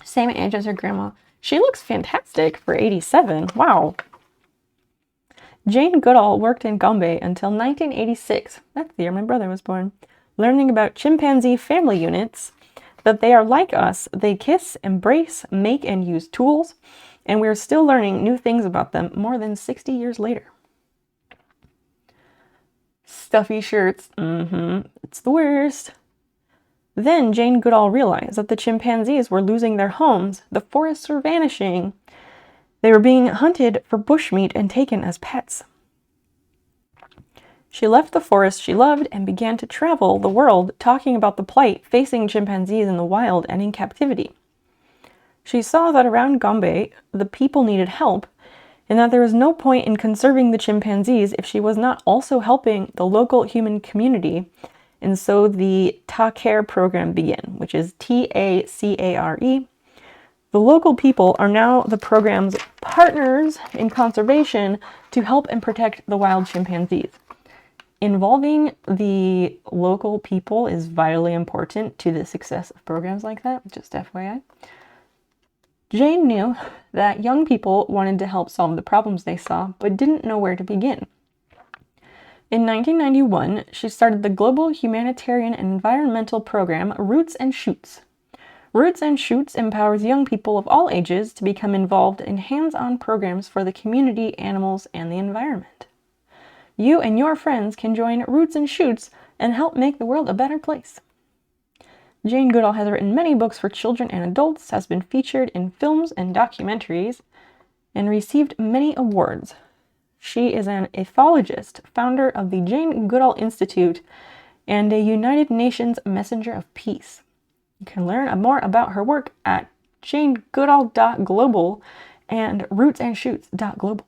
Same age as her grandma. She looks fantastic for 87. Wow. Jane Goodall worked in Gombe until 1986. That's the year my brother was born. Learning about chimpanzee family units, that they are like us. They kiss, embrace, make, and use tools, and we are still learning new things about them more than 60 years later. Stuffy shirts. It's the worst. Then Jane Goodall realized that the chimpanzees were losing their homes, the forests were vanishing. They were being hunted for bushmeat and taken as pets. She left the forest she loved and began to travel the world talking about the plight facing chimpanzees in the wild and in captivity. She saw that around Gombe, the people needed help, and that there was no point in conserving the chimpanzees if she was not also helping the local human community. And so the TACARE program began, which is TACARE. The local people are now the program's partners in conservation to help and protect the wild chimpanzees. Involving the local people is vitally important to the success of programs like that, just FYI. Jane knew that young people wanted to help solve the problems they saw, but didn't know where to begin. In 1991, she started the global humanitarian and environmental program Roots and Shoots. Roots and Shoots empowers young people of all ages to become involved in hands-on programs for the community, animals, and the environment. You and your friends can join Roots and Shoots and help make the world a better place. Jane Goodall has written many books for children and adults, has been featured in films and documentaries, and received many awards. She is an ethologist, founder of the Jane Goodall Institute, and a United Nations Messenger of Peace. You can learn more about her work at janegoodall.global and rootsandshoots.global.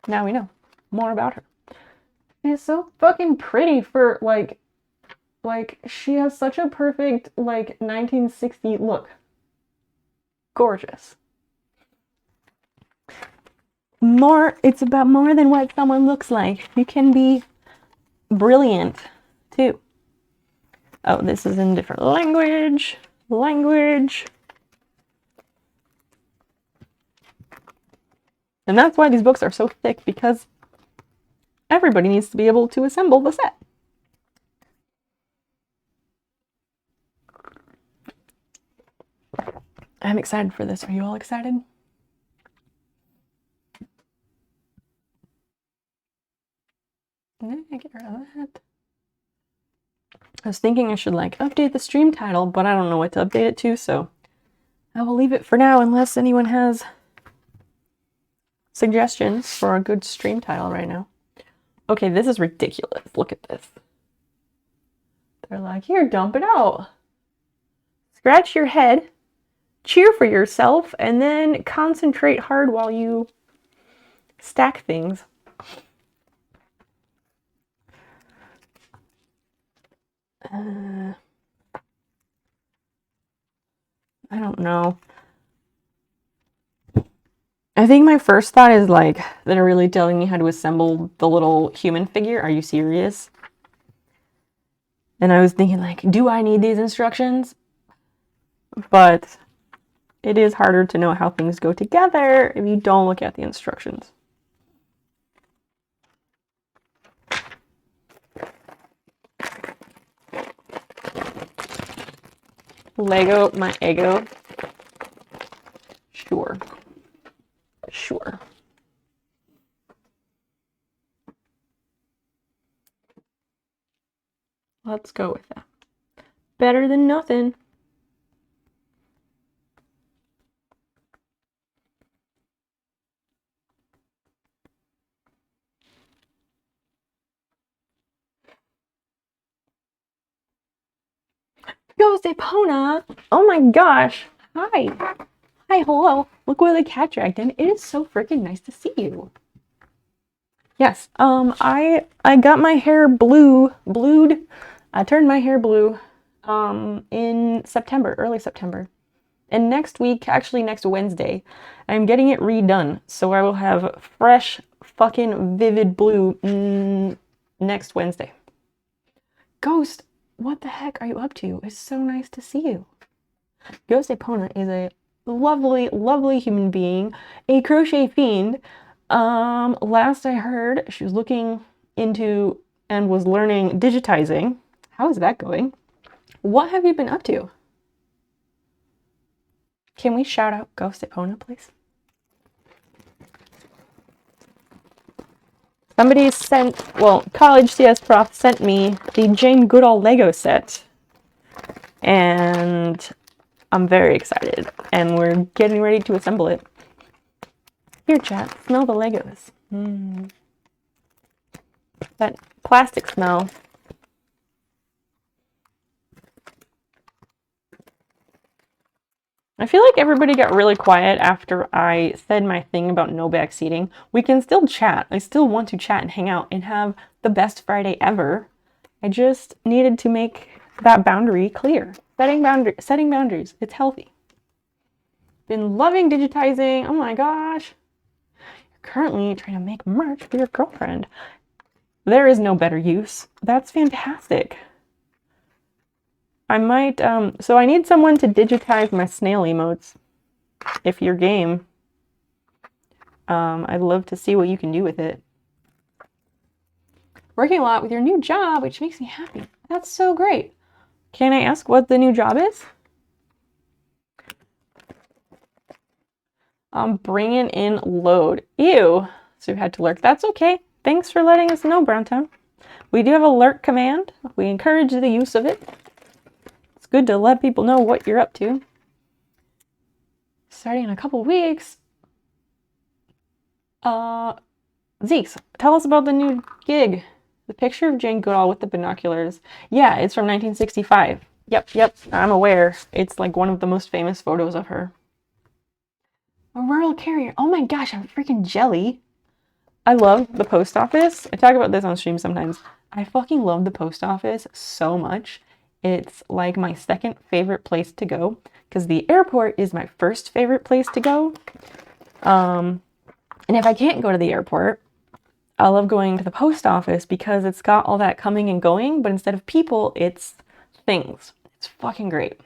Now we know more about her. It's so fucking pretty for, like, she has such a perfect, 1960 look. Gorgeous. It's about more than what someone looks like. You can be brilliant, too. Oh, this is in different language. And that's why these books are so thick, because everybody needs to be able to assemble the set. I'm excited for this. Are you all excited? Get rid of that. I was thinking I should update the stream title, but I don't know what to update it to, so I will leave it for now unless anyone has suggestions for a good stream title right now. Okay, this is ridiculous. Look at this. They're like, here, dump it out. Scratch your head, cheer for yourself, and then concentrate hard while you stack things. I don't know. I think my first thought is they're really telling me how to assemble the little human figure. Are you serious? And I was thinking do I need these instructions? But it is harder to know how things go together if you don't look at the instructions. Lego, my ego. Sure. Sure. Let's go with that. Better than nothing. Yo, Epona! Oh my gosh! Hi! Hi, hello! Look where the cat dragged in. It is so freaking nice to see you. Yes, I got my hair blued. I turned my hair blue, in September, early September. And next week, actually next Wednesday, I'm getting it redone. So I will have fresh, fucking vivid blue next Wednesday. Ghost, what the heck are you up to? It's so nice to see you. Ghost Epona is a lovely, lovely human being, a crochet fiend. Last I heard, she was looking into and was learning digitizing. How is that going? What have you been up to? Can we shout out Ghost Epona, please? Somebody sent, well, College CS Prof sent me the Jane Goodall Lego set. And I'm very excited. And we're getting ready to assemble it. Here, chat, smell the Legos. That plastic smell. I feel like everybody got really quiet after I said my thing about no backseating. We can still chat. I still want to chat and hang out and have the best Friday ever. I just needed to make that boundary clear. Setting boundaries. It's healthy. Been loving digitizing. Oh my gosh. You're currently trying to make merch for your girlfriend. There is no better use. That's fantastic. I might, so I need someone to digitize my snail emotes. If you're game. I'd love to see what you can do with it. Working a lot with your new job, which makes me happy. That's so great. Can I ask what the new job is? Bringing in load. Ew. So you had to lurk. That's okay. Thanks for letting us know, Browntown. We do have a lurk command. We encourage the use of it. It's good to let people know what you're up to. Starting in a couple weeks. Zeeks, tell us about the new gig. The picture of Jane Goodall with the binoculars. Yeah, it's from 1965. Yep, I'm aware. It's like one of the most famous photos of her. A rural carrier. Oh my gosh, I'm freaking jelly. I love the post office. I talk about this on stream sometimes. I fucking love the post office so much. It's like my second favorite place to go because the airport is my first favorite place to go. And if I can't go to the airport, I love going to the post office because it's got all that coming and going, but instead of people, it's things. It's fucking great.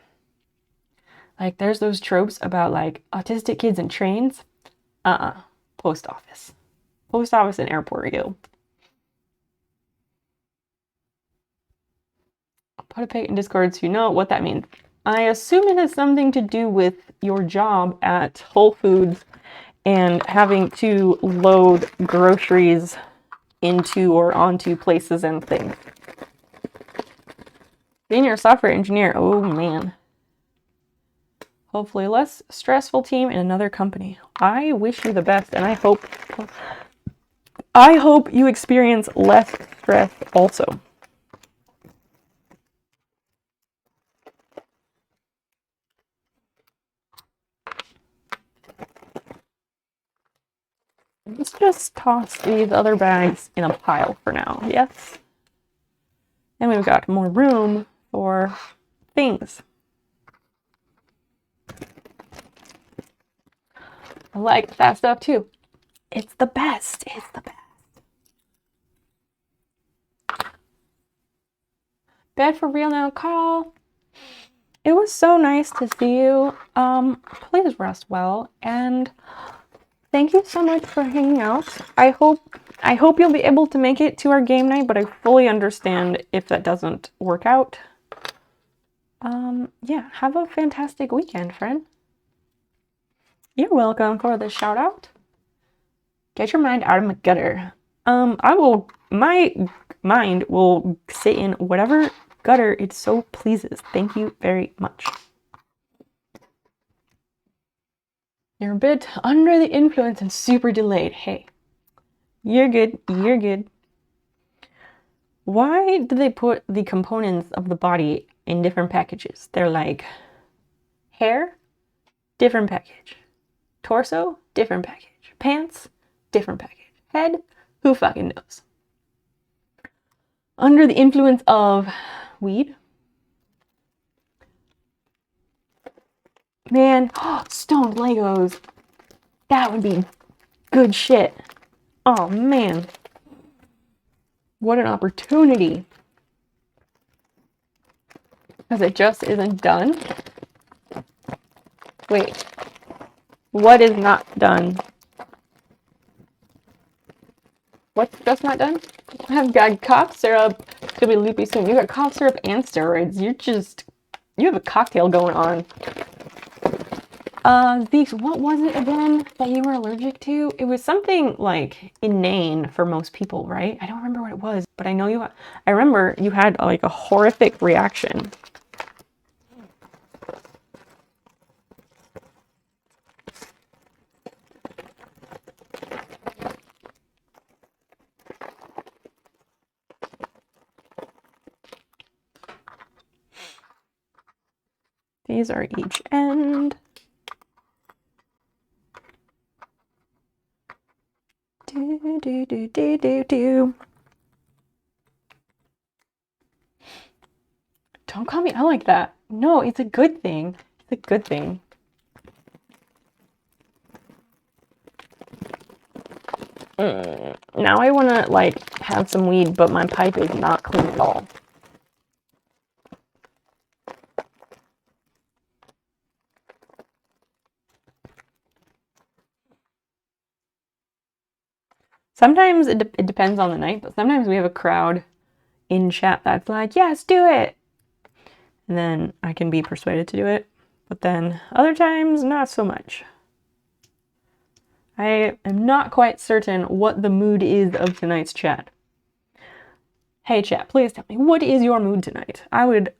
Like, there's those tropes about, like, autistic kids and trains. Post office. Post office and airport, yo. Put a pic in Discord so you know what that means. I assume it has something to do with your job at Whole Foods and having to load groceries into or onto places and things. Senior software engineer, oh man. Hopefully less stressful team in another company. I wish you the best, and I hope you experience less stress also. Let's just toss these other bags in a pile for now, yes? And we've got more room for things. I like that stuff too. It's the best. It's the best. Bed for real now, Carl. It was so nice to see you. Please rest well, and thank you so much for hanging out. I hope you'll be able to make it to our game night, but I fully understand if that doesn't work out. Yeah, have a fantastic weekend, friend. You're welcome for the shout out. Get your mind out of my gutter. My mind will sit in whatever gutter it so pleases. Thank you very much. You're a bit under the influence and super delayed. Hey, you're good. You're good. Why do they put the components of the body in different packages? They're like hair, different package. Torso, different package. Pants, different package. Head, who fucking knows? Under the influence of weed. Man, stoned Legos. That would be good shit. Oh man. What an opportunity. Because it just isn't done. Wait. What is not done? What's just not done? I've got cough syrup. It's gonna be loopy soon. You got cough syrup and steroids. You have a cocktail going on. These, what was it again that you were allergic to? It was something like inane for most people, right? I don't remember what it was, but I know I remember you had like a horrific reaction. These are each end. Do. Don't call me out like that. No, it's a good thing. It's a good thing. Now I want to like have some weed, but my pipe is not clean at all. Sometimes it depends on the night, but sometimes we have a crowd in chat that's like, yes, do it. And then I can be persuaded to do it. But then other times, not so much. I am not quite certain what the mood is of tonight's chat. Hey chat, please tell me, what is your mood tonight? I would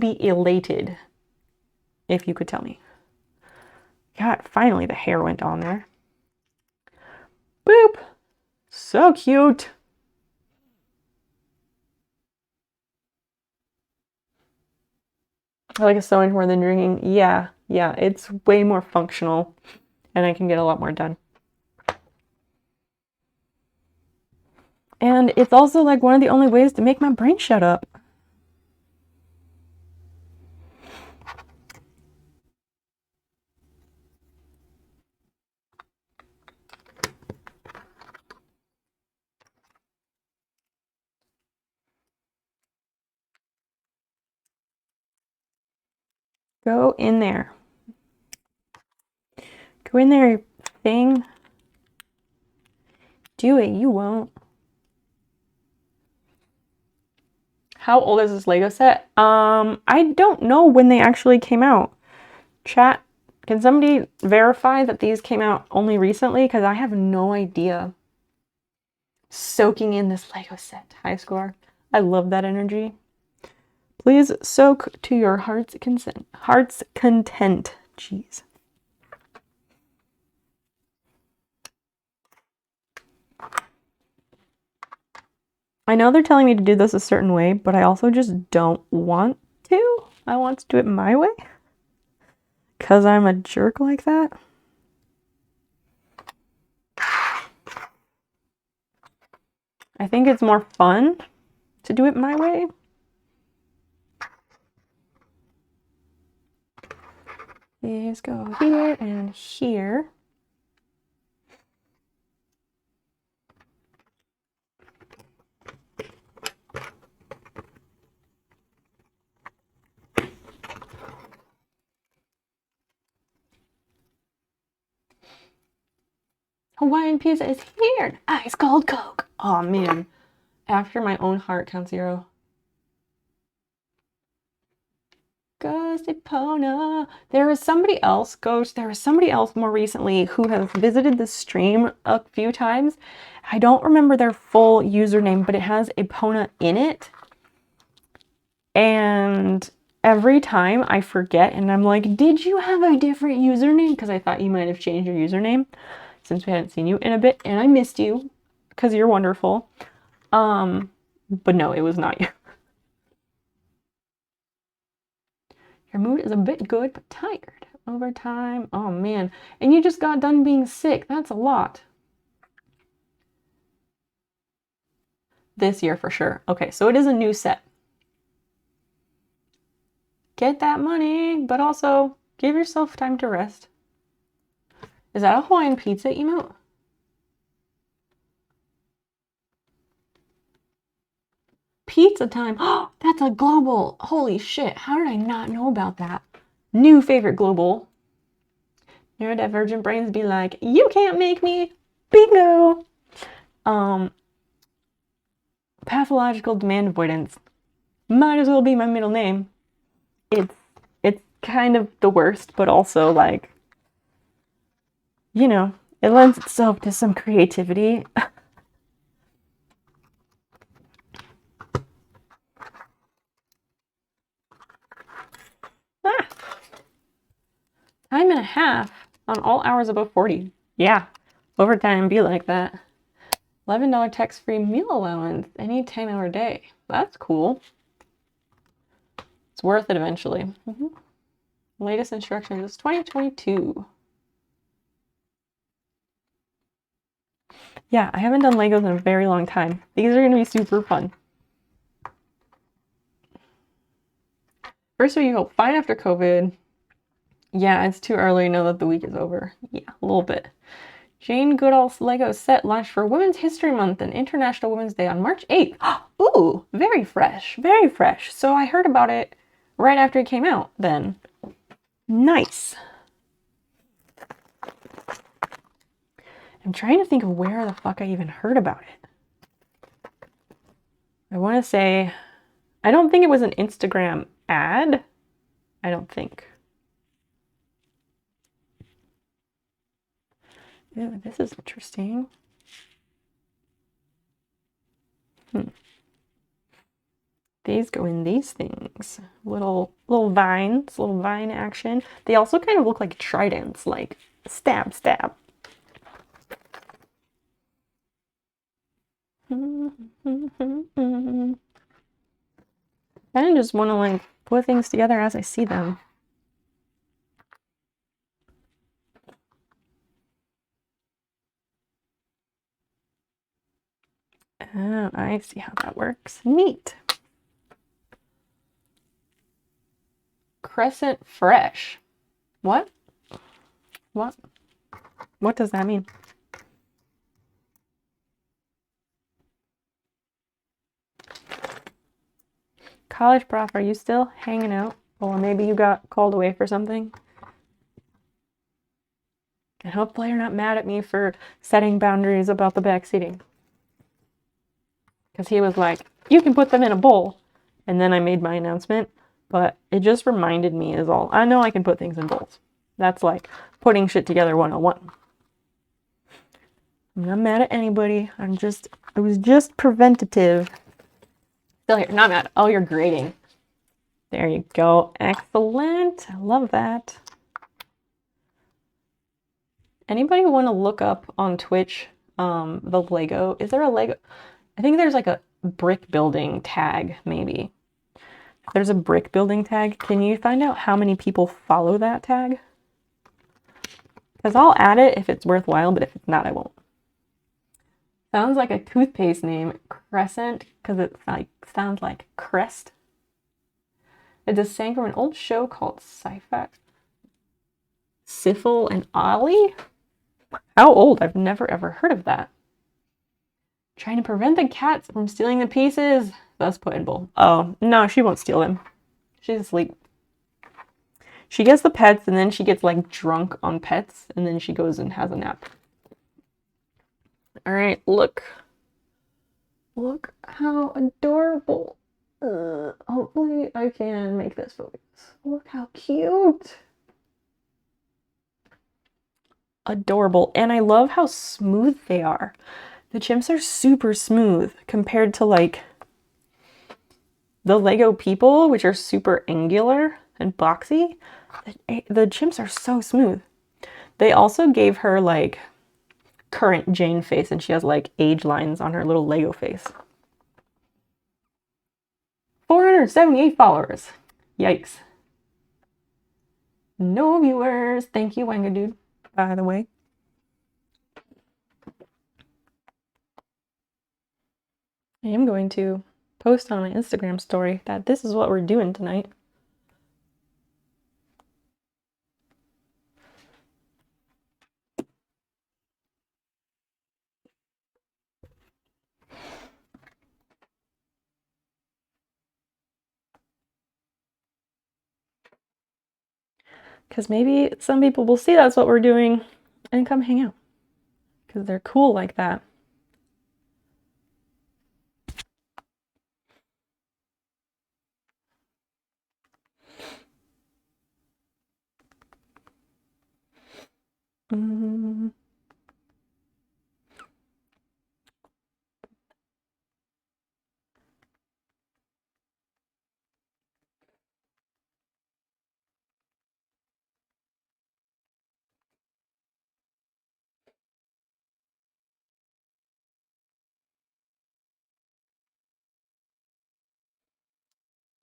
be elated if you could tell me. God, finally the hair went on there. Boop! So cute! I like it so much more than drinking. Yeah, it's way more functional and I can get a lot more done. And it's also like one of the only ways to make my brain shut up. Go in there. Go in there, thing. Do it, you won't. How old is this Lego set? I don't know when they actually came out. Chat, can somebody verify that these came out only recently? Because I have no idea. Soaking in this Lego set. High score. I love that energy. Please soak to your heart's consent. Heart's content. Jeez. I know they're telling me to do this a certain way, but I also just don't want to. I want to do it my way. Because I'm a jerk like that. I think it's more fun to do it my way. These go here and here. Hawaiian pizza is here. Ice cold Coke. Oh man. After my own heart, count zero. Ghost Epona. There was somebody else, Ghost. There was somebody else more recently who has visited the stream a few times. I don't remember their full username, but it has Epona in it. And every time I forget and I'm like, did you have a different username? Because I thought you might have changed your username since we hadn't seen you in a bit. And I missed you because you're wonderful. But no, it was not you. Your mood is a bit good, but tired. Overtime. Oh, man. And you just got done being sick. That's a lot. This year for sure. Okay, so it is a new set. Get that money, but also give yourself time to rest. Is that a Hawaiian pizza emote? Pizza time. Oh, that's a global. Holy shit. How did I not know about that? New favorite global. Neurodivergent brains be like, you can't make me. Bingo. Pathological demand avoidance. Might as well be my middle name. It's kind of the worst, but also like, you know, it lends itself to some creativity. Time and a half on all hours above 40. Yeah, overtime be like that. $11 tax-free meal allowance any 10-hour day. That's cool. It's worth it eventually. Latest instructions is 2022. Yeah, I haven't done Legos in a very long time. These are going to be super fun. First week, you hope fine after COVID. Yeah, it's too early to know that the week is over. Yeah, a little bit. Jane Goodall's Lego set launched for Women's History Month and International Women's Day on March 8th. Ooh, very fresh, very fresh. So I heard about it right after it came out then. Nice. I'm trying to think of where the fuck I even heard about it. I want to say, I don't think it was an Instagram ad. I don't think. Ew, this is interesting. These go in these things. Little vines, little vine action. They also kind of look like tridents, like stab, stab. I just want to like put things together as I see them. Oh, I see how that works. Neat. Crescent fresh. What? What? What does that mean? College prof, are you still hanging out? Or maybe you got called away for something? And hopefully you're not mad at me for setting boundaries about the back seating. Because he was like, you can put them in a bowl. And then I made my announcement. But it just reminded me is all. I know I can put things in bowls. That's like putting shit together 101. I'm not mad at anybody. It was just preventative. Still here, not mad. Oh, you're grading. There you go. Excellent. I love that. Anybody want to look up on Twitch the Lego? Is there a Lego? I think there's like a brick building tag, maybe. If there's a brick building tag, can you find out how many people follow that tag? Because I'll add it if it's worthwhile, but if it's not, I won't. Sounds like a toothpaste name, Crescent, because it like sounds like crest. It just sang from an old show called Sci-Fi. Syphil and Ollie? How old? I've never ever heard of that. Trying to prevent the cats from stealing the pieces. That's put in bowl. Oh, no, she won't steal them. She's asleep. She gets the pets and then she gets like drunk on pets and then she goes and has a nap. All right, look. Look how adorable. Hopefully I can make this focus. Look how cute. Adorable. And I love how smooth they are. The chimps are super smooth compared to like the Lego people, which are super angular and boxy. The chimps are so smooth. They also gave her like current Jane face, and she has like age lines on her little Lego face. 478 followers. Yikes. No viewers. Thank you, Wanga Dude, by the way. I am going to post on my Instagram story that this is what we're doing tonight. Because maybe some people will see that's what we're doing and come hang out. Because they're cool like that.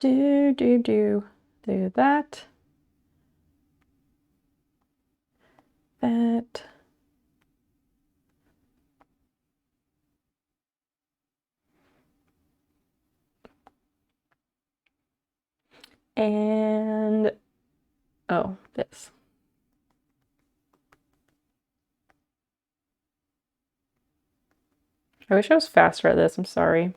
Do that. That. And oh, this. I wish I was faster at this. I'm sorry.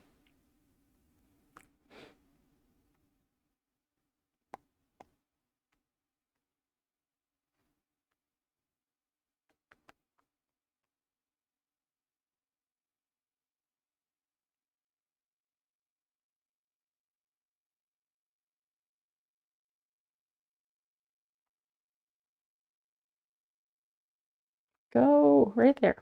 Go right there.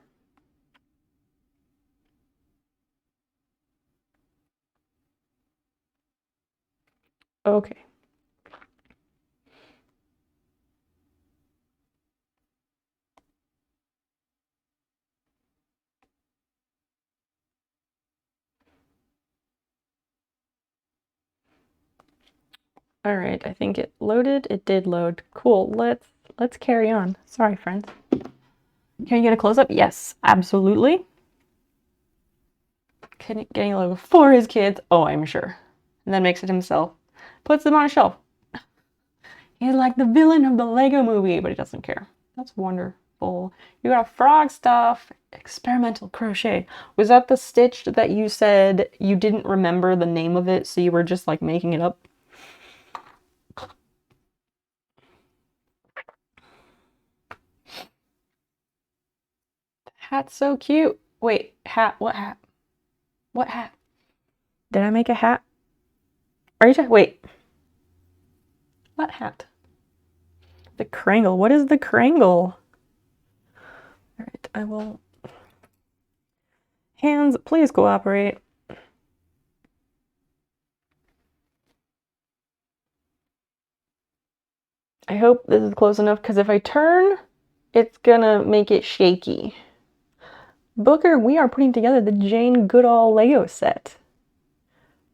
Okay. All right, I think it loaded. It did load. Cool. Let's carry on. Sorry, friends. Can you get a close-up? Yes, absolutely. Getting a logo for his kids. Oh, I'm sure. And then makes it himself. Puts them on a shelf. He's like the villain of the Lego movie, but he doesn't care. That's wonderful. You got frog stuff. Experimental crochet. Was that the stitch that you said you didn't remember the name of it, so you were just like making it up? Hat's so cute. Wait, hat? What hat? What hat? Did I make a hat? Are you wait. What hat? The Krangle. What is the Krangle? Alright, I will... Hands, please cooperate. I hope this is close enough, because if I turn, it's gonna make it shaky. Booker, we are putting together the Jane Goodall Lego set.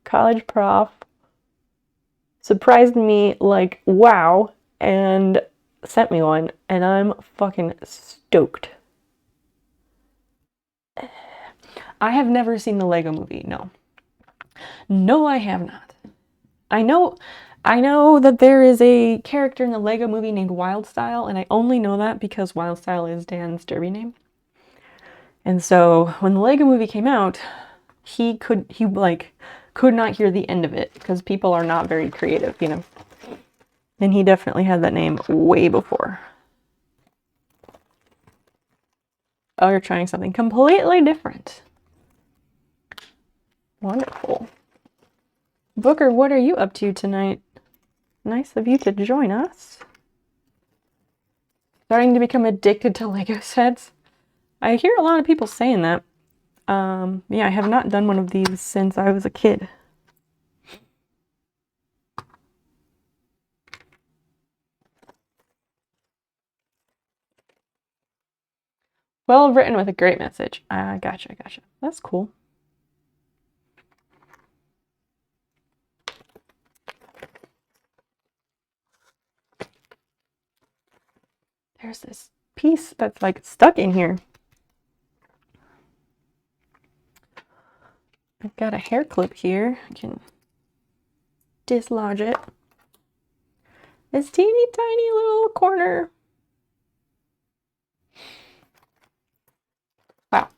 College prof surprised me like, wow, and sent me one, and I'm fucking stoked. I have never seen the Lego movie, no. No, I have not. I know that there is a character in the Lego movie named Wildstyle, and I only know that because Wildstyle is Dan's derby name. And so when the Lego movie came out, he could not hear the end of it because people are not very creative, you know. And he definitely had that name way before. Oh, you're trying something completely different. Wonderful. Booker, what are you up to tonight? Nice of you to join us. Starting to become addicted to Lego sets. I hear a lot of people saying that. Yeah, I have not done one of these since I was a kid. Well written with a great message. Gotcha. That's cool. There's this piece that's like stuck in here. I've got a hair clip here. I can dislodge it. This teeny tiny little corner. Wow.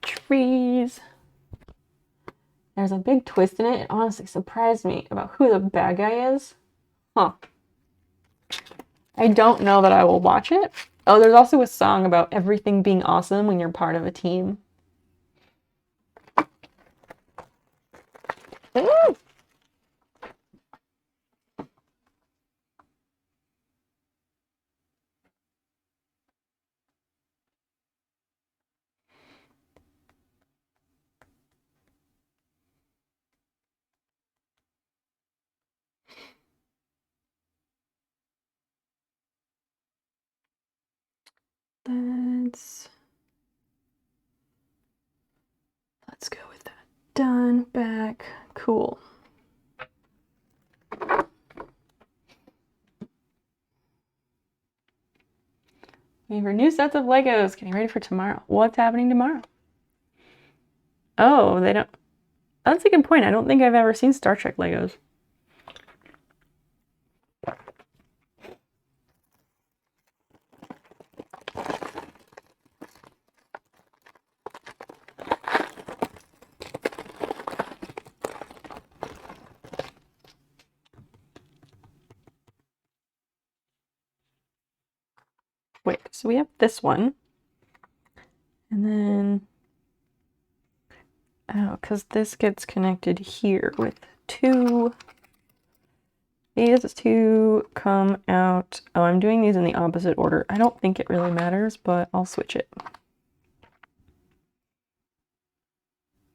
Trees. There's a big twist in it. It honestly surprised me about who the bad guy is. Huh. I don't know that I will watch it. Oh, there's also a song about everything being awesome when you're part of a team. Let's go with that. Done, back, cool. We have our new sets of Legos. Getting ready for tomorrow. What's happening tomorrow? Oh, they don't. That's a good point. I don't think I've ever seen Star Trek Legos. Wait, so we have this one. And then, oh, because this gets connected here with two. These two come out. Oh, I'm doing these in the opposite order. I don't think it really matters, but I'll switch it.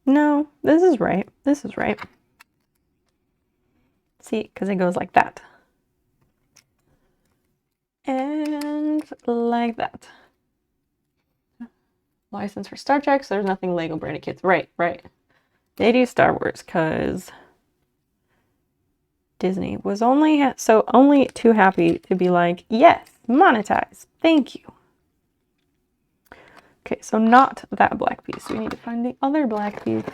No, this is right. This is right. See, because it goes like that. And like that. License for Star Trek, so there's nothing Lego branded kids. Right. They do Star Wars because Disney was only too happy to be like, yes, monetize. Thank you. Okay, so not that black piece. We need to find the other black piece.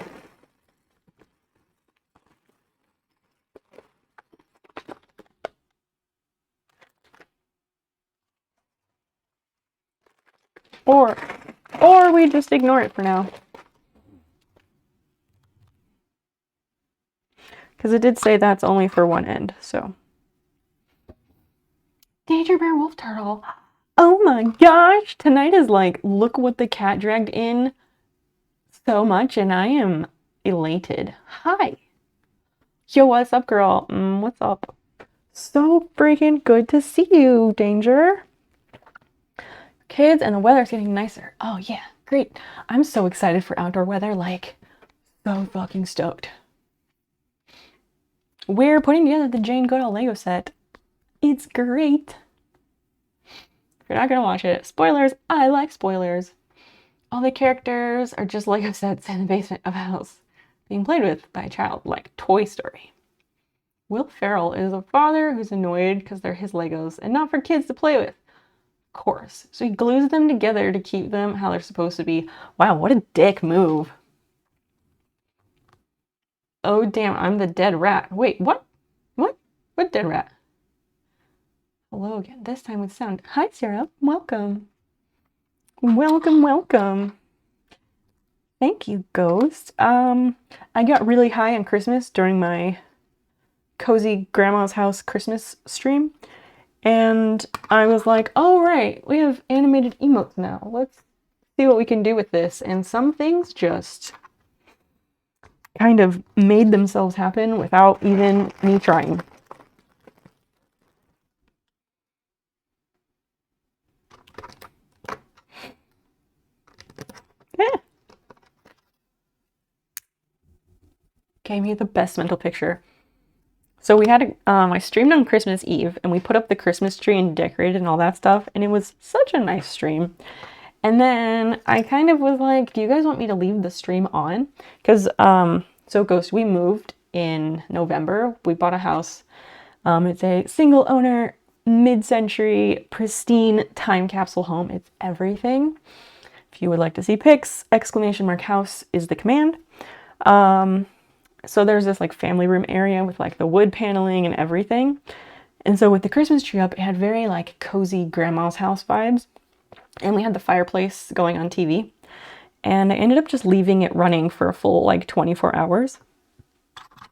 Or we just ignore it for now. Because it did say that's only for one end, so. Danger Bear Wolf Turtle. Oh my gosh! Tonight is like, look what the cat dragged in so much, and I am elated. Hi! Yo, what's up, girl? What's up? So freaking good to see you, Danger. Kids, and the weather's getting nicer. Oh yeah, great. I'm so excited for outdoor weather, like, so fucking stoked. We're putting together the Jane Goodall Lego set. It's great. If you're not gonna watch it, spoilers, I like spoilers. All the characters are just Lego sets in the basement of a house being played with by a child, like Toy Story. Will Ferrell is a father who's annoyed because they're his Legos and not for kids to play with. Of course. So he glues them together to keep them how they're supposed to be. Wow, what a dick move. Oh damn, I'm the dead rat. Wait, what? What dead rat? Hello again, this time with sound. Hi Sarah, welcome. Welcome. Thank you, Ghost. I got really high on Christmas during my cozy grandma's house Christmas stream. And I was like, oh right, we have animated emotes now. Let's see what we can do with this. And some things just kind of made themselves happen without even me trying. Yeah. Gave me the best mental picture. So we had I streamed on Christmas Eve, and we put up the Christmas tree and decorated and all that stuff, and it was such a nice stream. And then I kind of was like, do you guys want me to leave the stream on? Because, so Ghost, we moved in November. We bought a house. It's a single owner, mid-century, pristine time capsule home. It's everything. If you would like to see pics, !house is the command. So there's this like family room area with like the wood paneling and everything. And so with the Christmas tree up, it had very like cozy grandma's house vibes. And we had the fireplace going on TV. And I ended up just leaving it running for a full like 24 hours.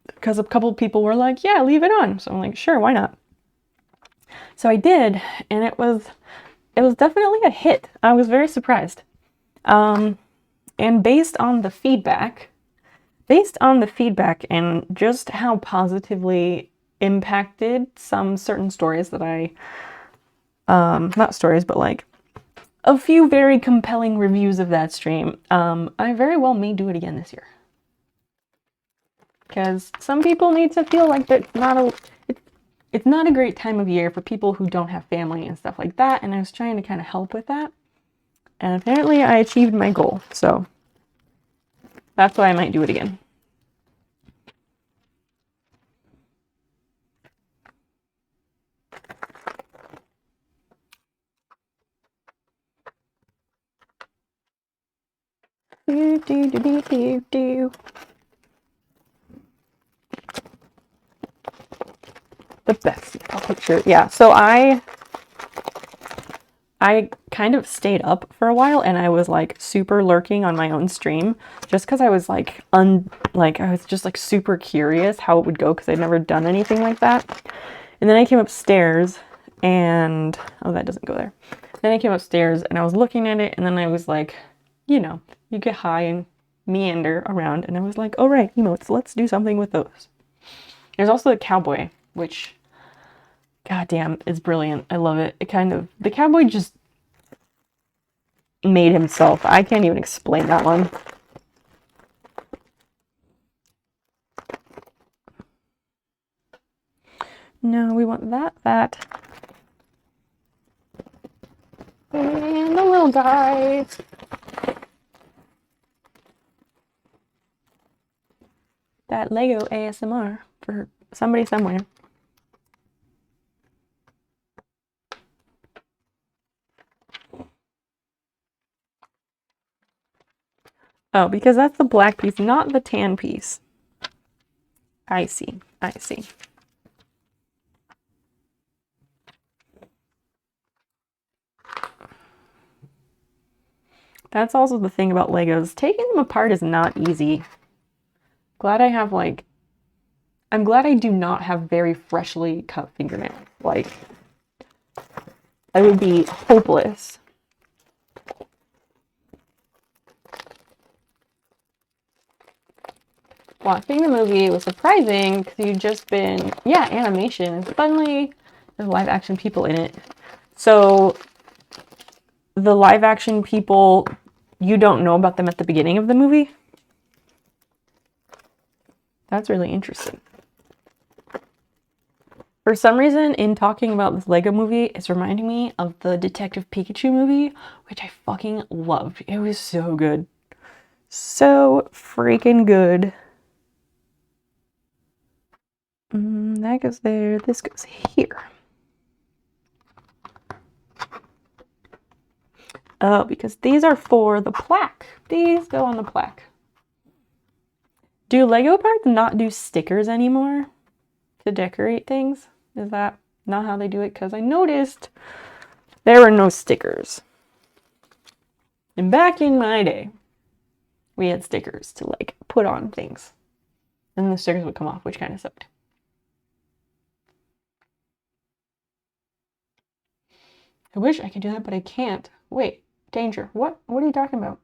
Because a couple of people were like, yeah, leave it on. So I'm like, sure, why not? So I did, and it was definitely a hit. I was very surprised. And based on the feedback and just how positively impacted some certain stories that I, not stories, but like a few very compelling reviews of that stream, I very well may do it again this year. Because some people need to feel like that it's not a great time of year for people who don't have family and stuff like that, and I was trying to kind of help with that. And apparently I achieved my goal, so that's why I might do it again. Do, do, do, do, do, do. The best picture. Yeah, so I kind of stayed up for a while, and I was like super lurking on my own stream just because I was like I was just like super curious how it would go because I'd never done anything like that. And then I came upstairs and oh, that doesn't go there. Then I came upstairs and I was looking at it, and then I was like, you know, you get high and meander around, and I was like, all right, emotes, let's do something with those. There's also the cowboy, which goddamn is brilliant. I love it. The cowboy just made himself. I can't even explain that one. No, we want that. And the little guys. That Lego ASMR for somebody somewhere. Oh, because that's the black piece, not the tan piece. I see. I see. That's also the thing about Legos. Taking them apart is not easy. Glad I have like... I'm glad I do not have very freshly cut fingernails. Like, I would be hopeless. Watching the movie was surprising because you'd just been, yeah, animation, and suddenly there's live action people in it. So the live action people, you don't know about them at the beginning of the movie? That's really interesting. For some reason, in talking about this Lego movie, it's reminding me of the Detective Pikachu movie, which I fucking loved. It was so good. So freaking good. That goes there. This goes here. Oh, because these are for the plaque. These go on the plaque. Do Lego parts not do stickers anymore to decorate things? Is that not how they do it? Because I noticed there were no stickers. And back in my day, we had stickers to like put on things. And the stickers would come off, which kind of sucked. I wish I could do that, but I can't. Wait, Danger. What? What are you talking about?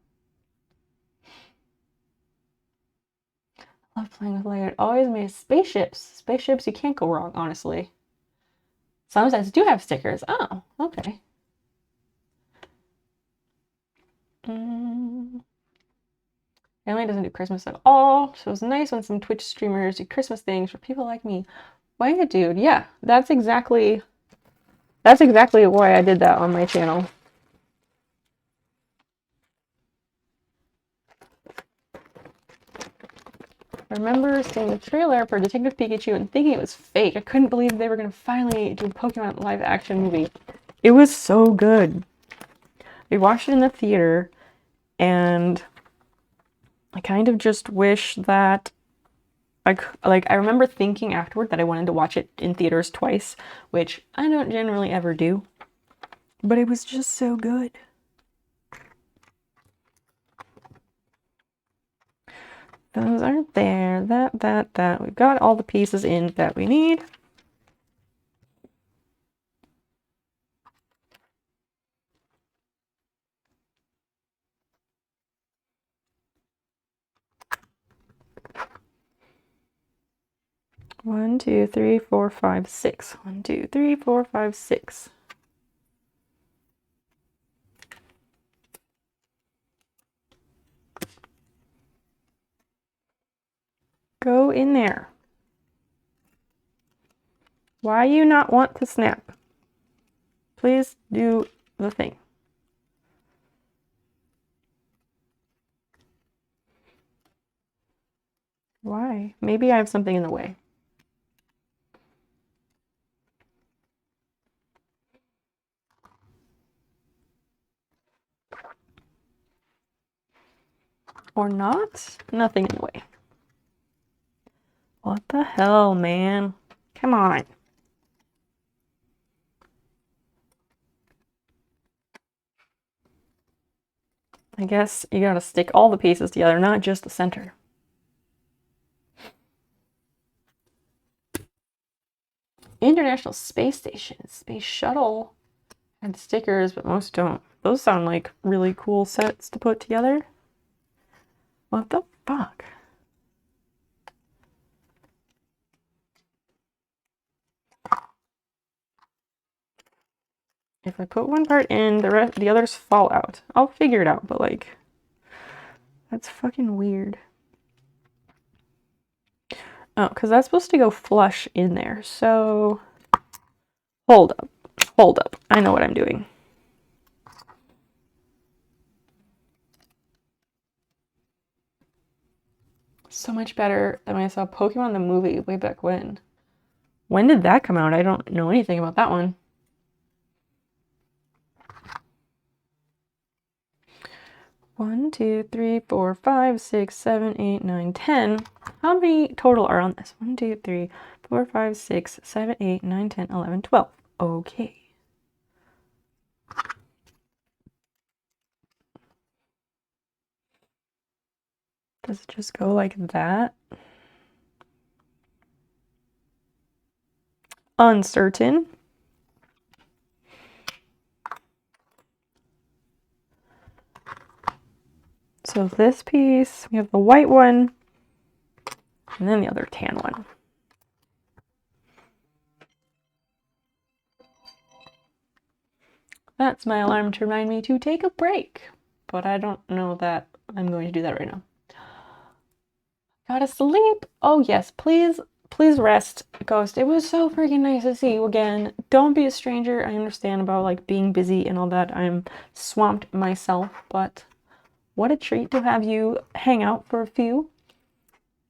Love playing with Lego. It always made spaceships. Spaceships, you can't go wrong, honestly. Some sets do have stickers. Oh, okay. Family doesn't do Christmas at all, so it's nice when some Twitch streamers do Christmas things for people like me. Why a dude? Yeah, that's exactly why I did that on my channel. I remember seeing the trailer for Detective Pikachu and thinking it was fake. I couldn't believe they were going to finally do a Pokemon live action movie. It was so good. We watched it in the theater, and I kind of just wish that I remember thinking afterward that I wanted to watch it in theaters twice, which I don't generally ever do. But it was just so good. Those aren't there. That. We've got all the pieces in that we need. One, two, three, four, five, six. 1, 2, 3, 4, 5, 6. Go in there. Why you not want to snap? Please do the thing. Why? Maybe I have something in the way. Or not? Nothing in the way. What the hell, man? Come on. I guess you gotta stick all the pieces together, not just the center. International Space Station. Space Shuttle had stickers, but most don't. Those sound like really cool sets to put together. What the fuck? If I put one part in, the others fall out. I'll figure it out, but like, that's fucking weird. Oh, because that's supposed to go flush in there. So, hold up. Hold up. I know what I'm doing. So much better than when I saw Pokemon the movie way back when. When did that come out? I don't know anything about that one. 1, 2, 3, 4, 5, 6, 7, 8, 9, 10. How many total are on this? 1, 2, 3, 4, 5, 6, 7, 8, 9, 10, 11, 12. Okay. Does it just go like that? Uncertain. So this piece, we have the white one, and then the other tan one. That's my alarm to remind me to take a break. But I don't know that I'm going to do that right now. Gotta sleep. Oh yes, please rest, Ghost. It was so freaking nice to see you again. Don't be a stranger. I understand about like being busy and all that. I'm swamped myself, but what a treat to have you hang out for a few.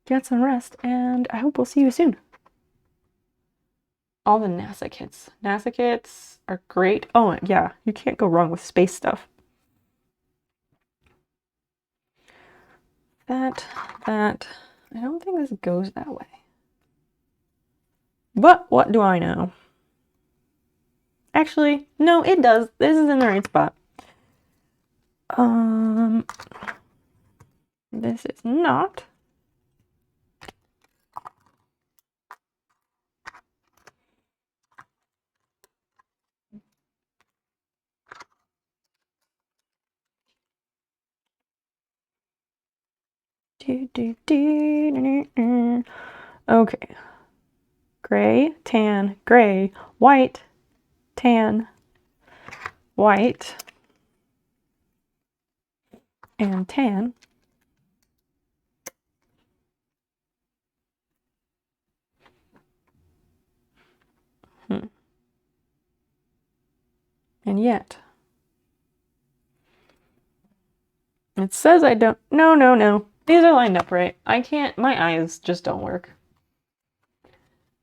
Get some rest, and I hope we'll see you soon. All the NASA kits. NASA kits are great. Oh yeah, you can't go wrong with space stuff. That. I don't think this goes that way. But what do I know? Actually, no, it does. This is in the right spot. This is not. Okay. Gray, tan, gray, white, tan, white, and tan. And yet, it says I don't. No. These are lined up right. I can't. My eyes just don't work.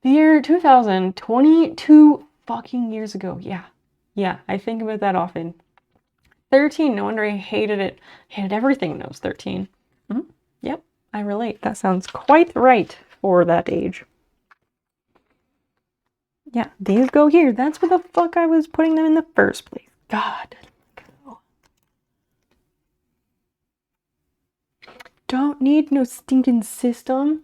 The year 2000, 22 fucking years ago. Yeah, I think about that often. 13, no wonder I hated it. Hated everything when I was 13. Yep, I relate. That sounds quite right for that age. Yeah, these go here. That's where the fuck I was putting them in the first place. God. Don't need no stinking system.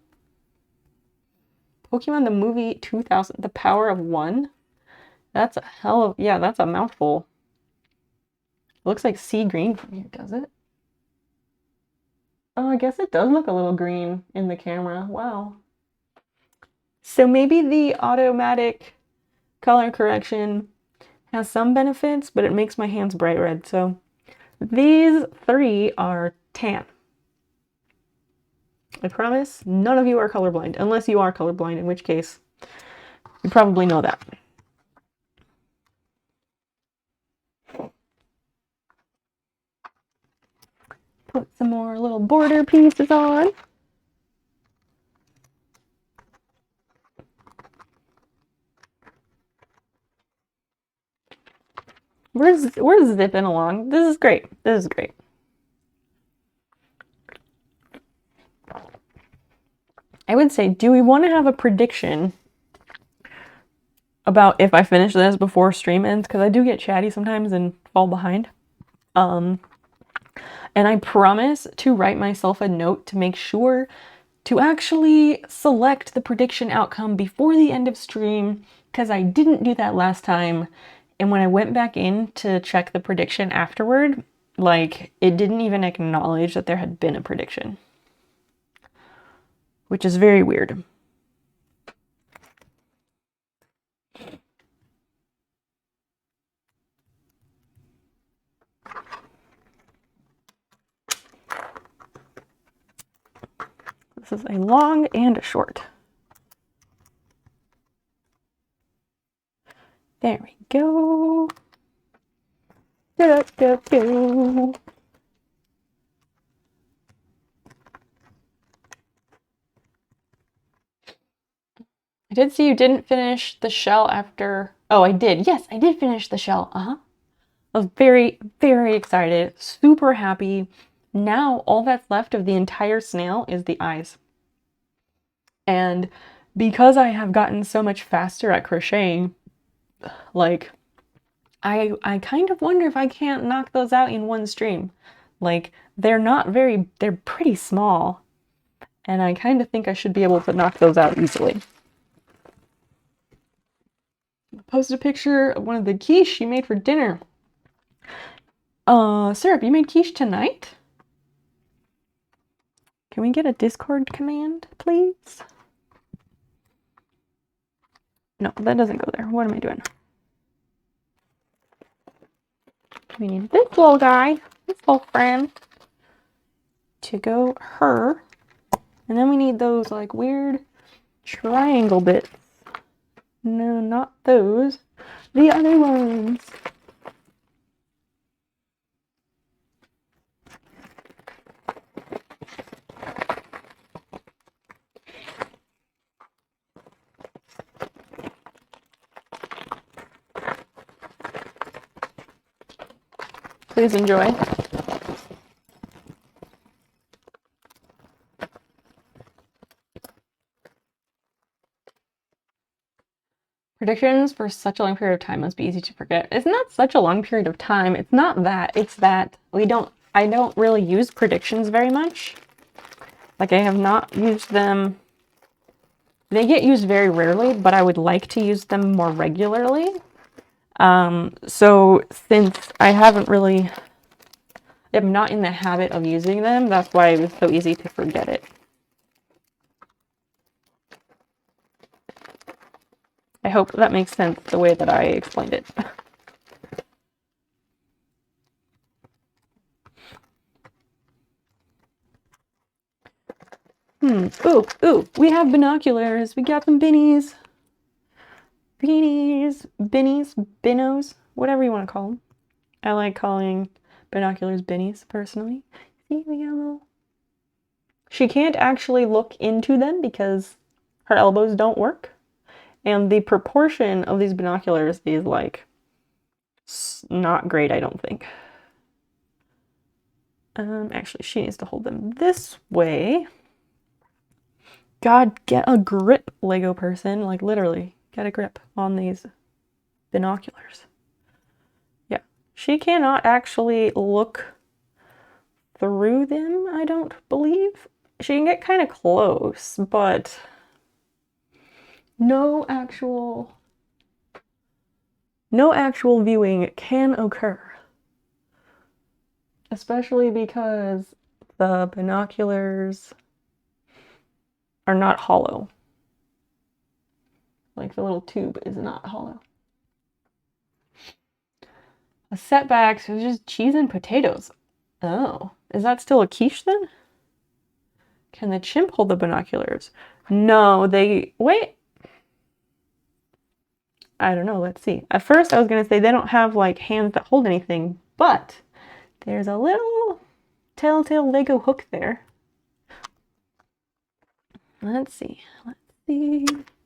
Pokemon the movie 2000, The Power of One. That's a hell of, yeah, that's a mouthful. It looks like sea green from here, does it? Oh, I guess it does look a little green in the camera. Wow. So maybe the automatic color correction has some benefits, but it makes my hands bright red. So these three are tan. I promise none of you are colorblind, unless you are colorblind, in which case you probably know that. Put some more little border pieces on. We're zipping along. This is great. This is great. I would say, do we want to have a prediction about if I finish this before stream ends? Because I do get chatty sometimes and fall behind. And I promise to write myself a note to make sure to actually select the prediction outcome before the end of stream, because I didn't do that last time. And when I went back in to check the prediction afterward, like, it didn't even acknowledge that there had been a prediction, which is very weird. This is a long and a short. There we go. I did see you didn't finish the shell after... Oh, I did. Yes, I did finish the shell. I was very, very excited. Super happy. Now, all that's left of the entire snail is the eyes. And because I have gotten so much faster at crocheting, like, I kind of wonder if I can't knock those out in one stream. Like, they're pretty small. And I kind of think I should be able to knock those out easily. Posted a picture of one of the quiche she made for dinner. Syrup, you made quiche tonight? Can we get a Discord command, please? No, that doesn't go there. What am I doing? We need this little guy, this little friend, to go her. And then we need those, like, weird triangle bits. No, not those. The other ones. Please enjoy. Predictions for such a long period of time must be easy to forget. It's not such a long period of time. It's not that. It's that I don't really use predictions very much. Like, I have not used them. They get used very rarely, but I would like to use them more regularly. So since I haven't really, am not in the habit of using them. That's why it was so easy to forget it. I hope that makes sense the way that I explained it. Ooh, we have binoculars. We got some binnies. Binnos, whatever you want to call them. I like calling binoculars binnies, personally. See, we got a little... She can't actually look into them because her elbows don't work. And the proportion of these binoculars is, like, not great, I don't think. Actually, she needs to hold them this way. God, get a grip, Lego person. Like, literally, get a grip on these binoculars. Yeah, she cannot actually look through them, I don't believe. She can get kind of close, but no actual viewing can occur. Especially because the binoculars are not hollow. Like, the little tube is not hollow. A setback, so it's just cheese and potatoes. Oh, is that still a quiche then? Can the chimp hold the binoculars? No, wait. I don't know, let's see. At first I was gonna say they don't have, like, hands that hold anything, but there's a little telltale Lego hook there. Let's see.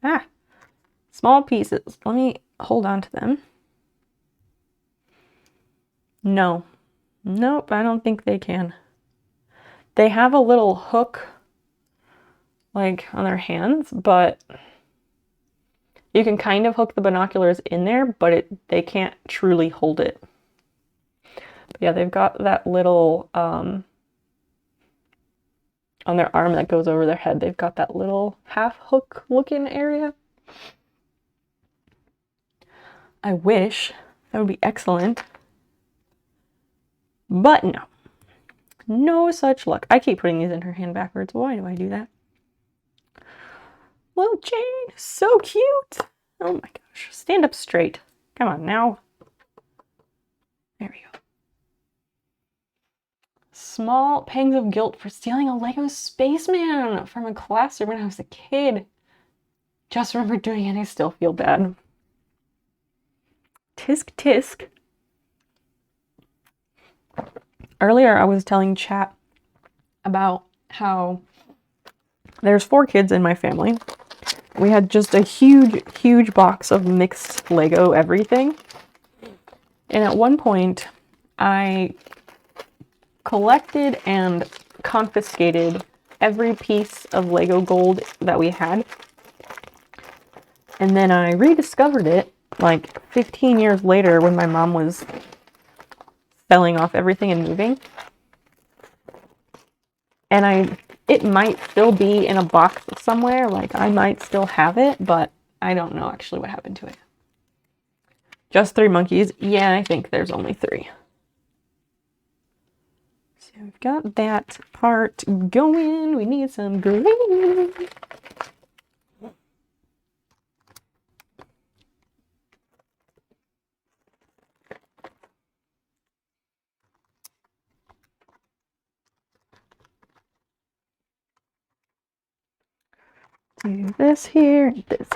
Ah, small pieces. Let me hold on to them. No. Nope, I don't think they can. They have a little hook, like, on their hands, but you can kind of hook the binoculars in there, but they can't truly hold it. But yeah, they've got that little, on their arm that goes over their head, they've got that little half hook looking area. I wish. That would be excellent. But no. No such luck. I keep putting these in her hand backwards. Why do I do that? Little Jane, so cute. Oh my gosh. Stand up straight. Come on now. There we go. Small pangs of guilt for stealing a Lego spaceman from a classroom when I was a kid. Just remember doing it and I still feel bad. Tisk tisk. Earlier I was telling chat about how there's 4 kids in my family. We had just a huge box of mixed Lego everything. And at one point, I collected and confiscated every piece of Lego gold that we had. And then I rediscovered it like 15 years later when my mom was selling off everything and moving. And it might still be in a box somewhere, like I might still have it, but I don't know actually what happened to it. Just 3 monkeys? Yeah, I think there's only 3. So we've got that part going. We need some green. Do this here, this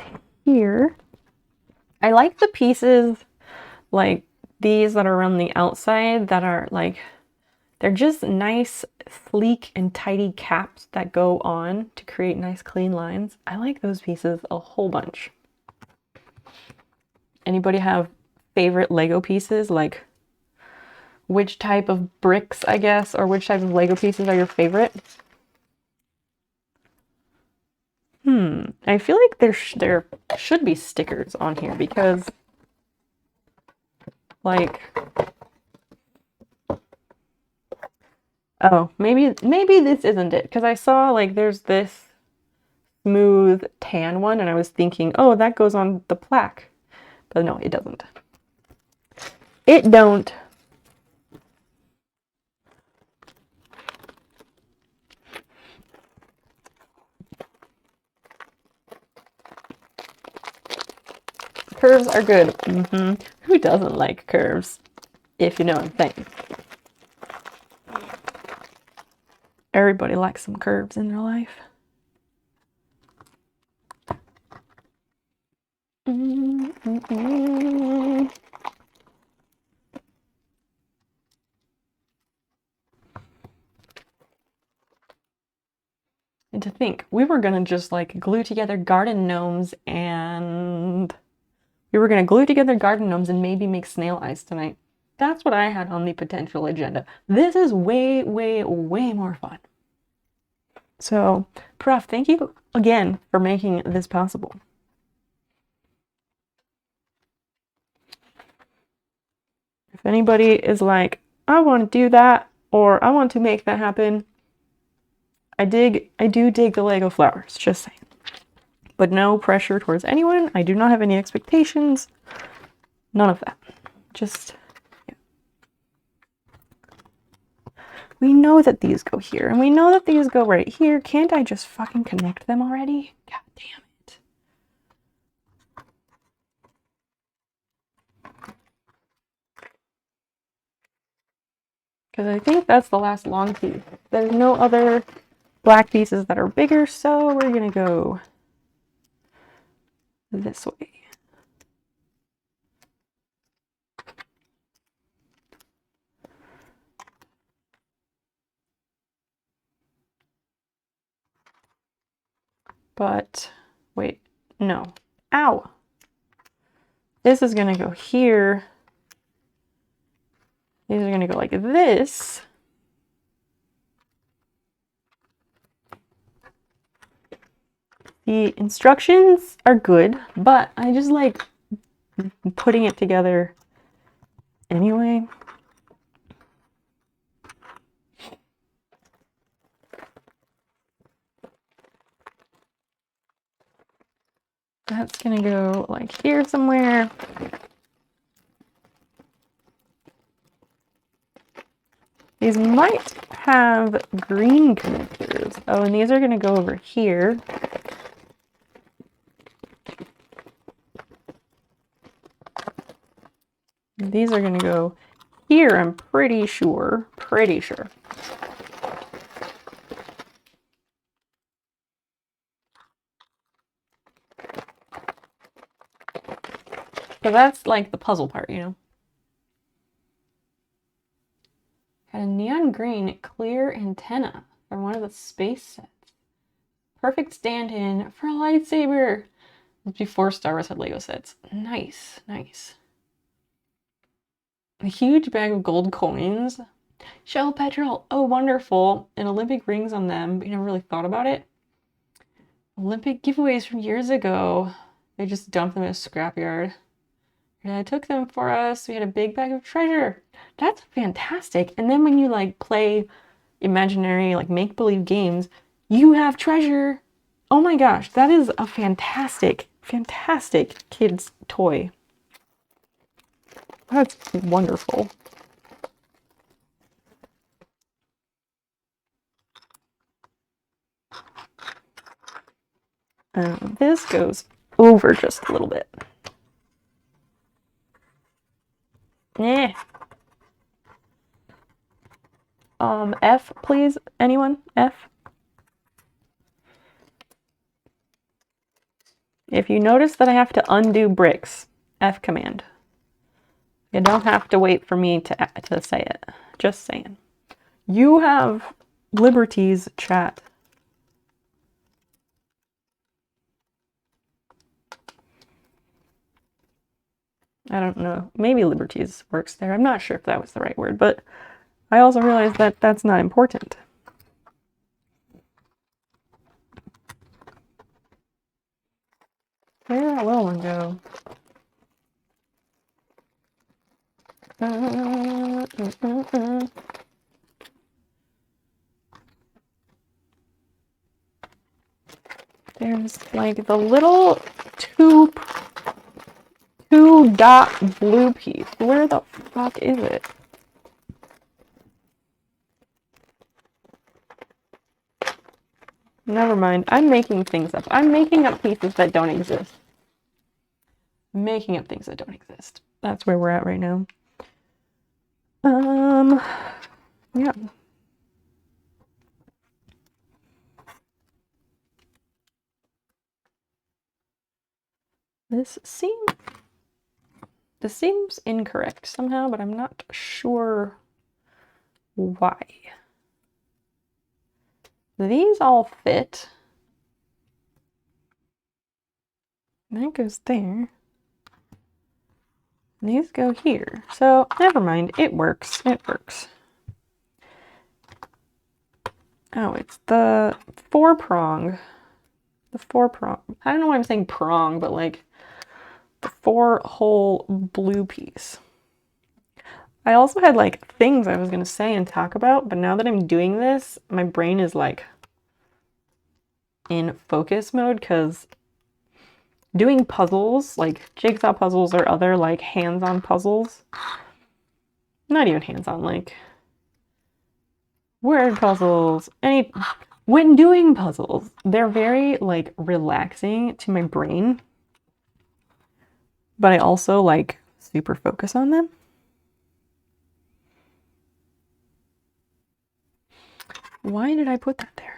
here. I like the pieces like these that are around the outside that are like, they're just nice, sleek and tidy caps that go on to create nice clean lines. I like those pieces a whole bunch. Anybody have favorite Lego pieces? Like which type of bricks, I guess, or which type of Lego pieces are your favorite? I feel like there should be stickers on here because, like, oh, maybe this isn't it, because I saw, like, there's this smooth tan one, and I was thinking, oh, that goes on the plaque. But no, it doesn't. It don't. Curves are good. Who doesn't like curves? If you know what I'm saying. Everybody likes some curves in their life. And to think, we were gonna just like glue together garden gnomes and maybe make snail eyes tonight. That's what I had on the potential agenda. This is way, way, way more fun. So, Prof, thank you again for making this possible. If anybody is like, I want to do that, or I want to make that happen, I do dig the Lego flowers, just saying. But no pressure towards anyone. I do not have any expectations. None of that. Just, yeah. We know that these go here, and we know that these go right here. Can't I just fucking connect them already? God damn it. Because I think that's the last long piece. There's no other black pieces that are bigger, so we're gonna go this way. But, wait, no. Ow! This is gonna go here. These are gonna go like this. The instructions are good, but I just like putting it together anyway. That's gonna go like here somewhere. These might have green connectors. Oh, and these are gonna go over here. These are gonna go here, I'm pretty sure. Pretty sure. So that's like the puzzle part, you know? Had a neon green clear antenna for one of the space sets. Perfect stand-in for a lightsaber. Before Star Wars had Lego sets. Nice, nice. A huge bag of gold coins. Shell petrol. Oh, wonderful. And Olympic rings on them, but you never really thought about it. Olympic giveaways from years ago. They just dumped them in a scrapyard. Dad took them for us. We had a big bag of treasure. That's fantastic. And then when you like play imaginary, like make-believe games, you have treasure. Oh my gosh, that is a fantastic, fantastic kid's toy. That's wonderful. This goes over just a little bit. Eh. F, please. Anyone? F. If you notice that I have to undo bricks, F command. You don't have to wait for me to say it. Just saying. You have liberties, chat. I don't know. Maybe liberties works there. I'm not sure if that was the right word, but I also realized that that's not important. Where did that little one go? There's like the little two dot blue piece. Where the fuck is it? Never mind. I'm making things up. I'm making up pieces that don't exist. making up things that don't exist. That's where we're at right now. Yeah. This seems incorrect somehow, but I'm not sure why. These all fit. That goes there. These go here. So, never mind. It works. It works. Oh, it's the 4-prong. The 4-prong. I don't know why I'm saying prong, but like the 4-hole blue piece. I also had like things I was going to say and talk about, but now that I'm doing this, my brain is like in focus mode because doing puzzles, like jigsaw puzzles or other like hands-on puzzles, not even hands-on, like word puzzles, when doing puzzles, they're very like relaxing to my brain, but I also like super focus on them. Why did I put that there?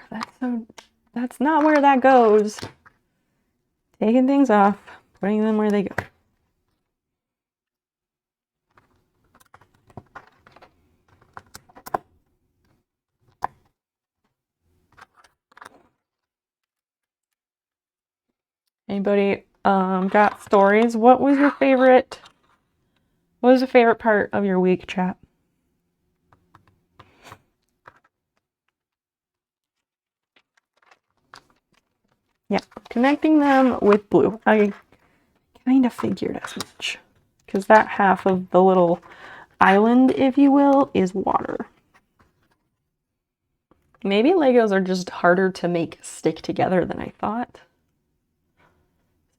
That's not where that goes. Taking things off, putting them where they go. Anybody got stories? What was your favorite part of your week, chat? Yeah, connecting them with blue. I kind of figured as much. Because that half of the little island, if you will, is water. Maybe Legos are just harder to make stick together than I thought.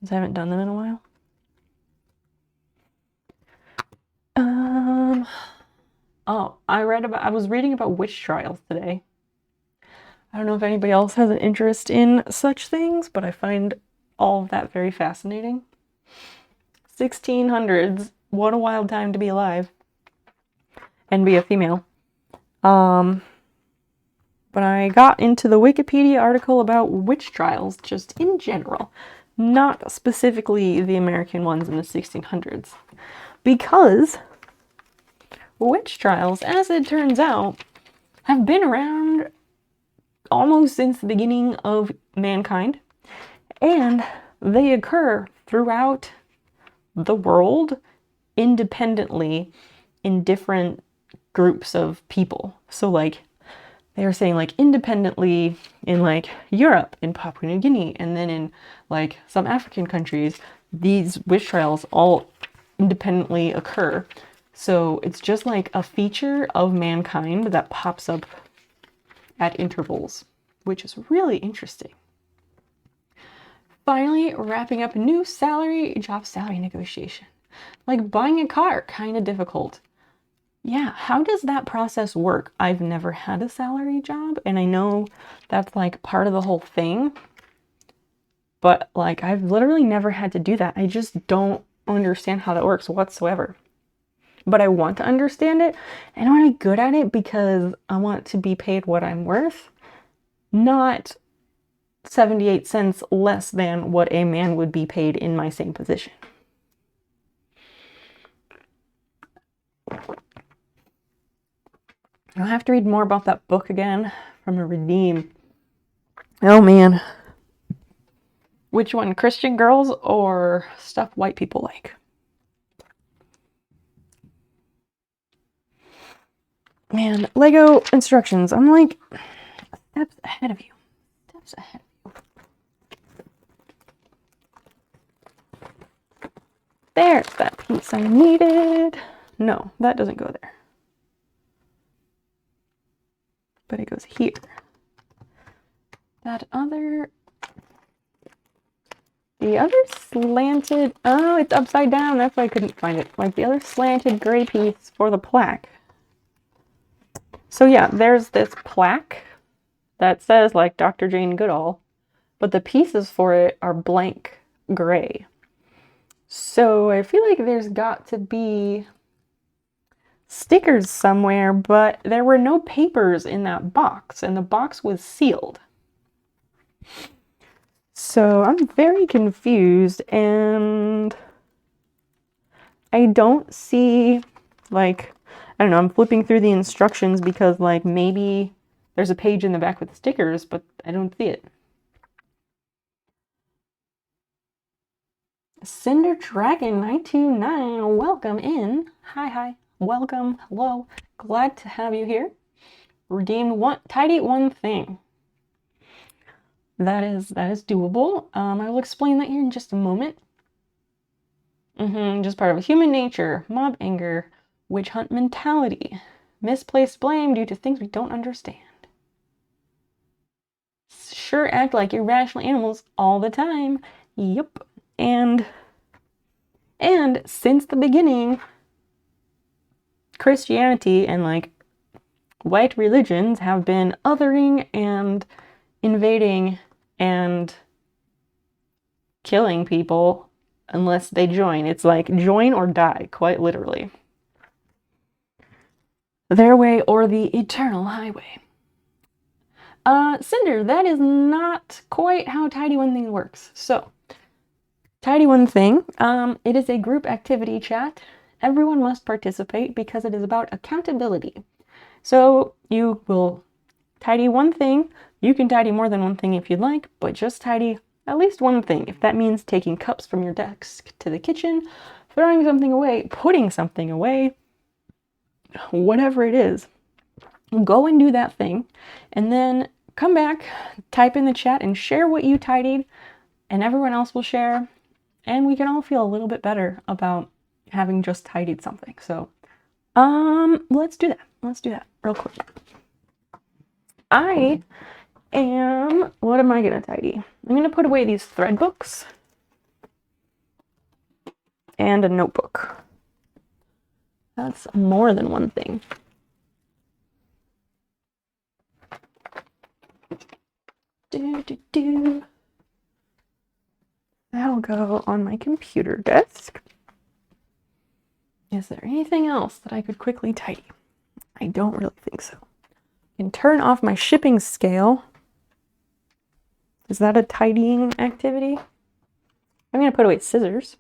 Since I haven't done them in a while. Oh, I was reading about witch trials today. I don't know if anybody else has an interest in such things, but I find all of that very fascinating. 1600s, what a wild time to be alive and be a female. But I got into the Wikipedia article about witch trials just in general, not specifically the American ones in the 1600s, because witch trials, as it turns out, have been around almost since the beginning of mankind, and they occur throughout the world independently in different groups of people. So like they were saying like independently in like Europe, in Papua New Guinea, and then in like some African countries, these witch trials all independently occur. So it's just like a feature of mankind that pops up at intervals, which is really interesting. Finally, wrapping up a new job salary negotiation. Like buying a car, kind of difficult. Yeah, how does that process work? I've never had a salary job, and I know that's like part of the whole thing, but like I've literally never had to do that. I just don't understand how that works whatsoever. But I want to understand it, and I want to be good at it because I want to be paid what I'm worth, not 78 cents less than what a man would be paid in my same position. I'll have to read more about that book again from a Redeem. Oh man. Which one, Christian Girls or Stuff White People Like? Man, Lego instructions. I'm like steps ahead of you. Steps ahead of you. There's that piece I needed. No, that doesn't go there. But it goes here. The other slanted, oh, it's upside down. That's why I couldn't find it. Like the other slanted gray piece for the plaque. So yeah, there's this plaque that says like Dr. Jane Goodall, but the pieces for it are blank gray. So I feel like there's got to be stickers somewhere, but there were no papers in that box, and the box was sealed. So I'm very confused, and I don't see, like, I don't know, I'm flipping through the instructions because, like, maybe there's a page in the back with stickers, but I don't see it. Cinder Dragon 929, welcome in. Hi, welcome, hello. Glad to have you here. Redeemed one, tidy one thing. That is doable. I will explain that here in just a moment. Just part of human nature, mob anger, witch hunt mentality, misplaced blame due to things we don't understand. Sure act like irrational animals all the time. Yep. And since the beginning, Christianity and like white religions have been othering and invading and killing people unless they join. It's like join or die, quite literally. Their way or the eternal highway. Cinder, that is not quite how Tidy One Thing works. So, Tidy One Thing, it is a group activity chat. Everyone must participate because it is about accountability. So, you will tidy one thing. You can tidy more than one thing if you'd like, but just tidy at least one thing. If that means taking cups from your desk to the kitchen, throwing something away, putting something away, whatever it is, go and do that thing, and then come back, type in the chat, and share what you tidied, and everyone else will share, and we can all feel a little bit better about having just tidied something. So, let's do that. Let's do that real quick. What am I gonna tidy? I'm gonna put away these thread books and a notebook. That's more than one thing. That'll go on my computer desk. Is there anything else that I could quickly tidy? I don't really think so. I can turn off my shipping scale. Is that a tidying activity? I'm gonna put away scissors.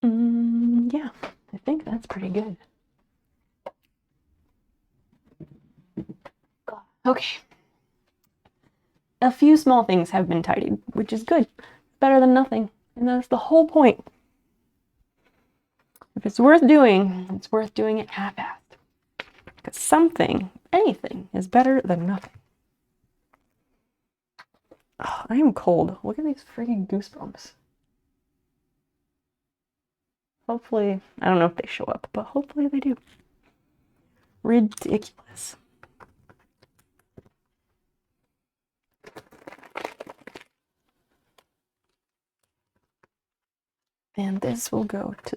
Yeah, I think that's pretty good. Okay. A few small things have been tidied, which is good. Better than nothing. And that's the whole point. If it's worth doing, it's worth doing it half-assed. Because something, anything, is better than nothing. Oh, I am cold. Look at these freaking goosebumps. Hopefully, I don't know if they show up, but hopefully they do. Ridiculous. And this will go to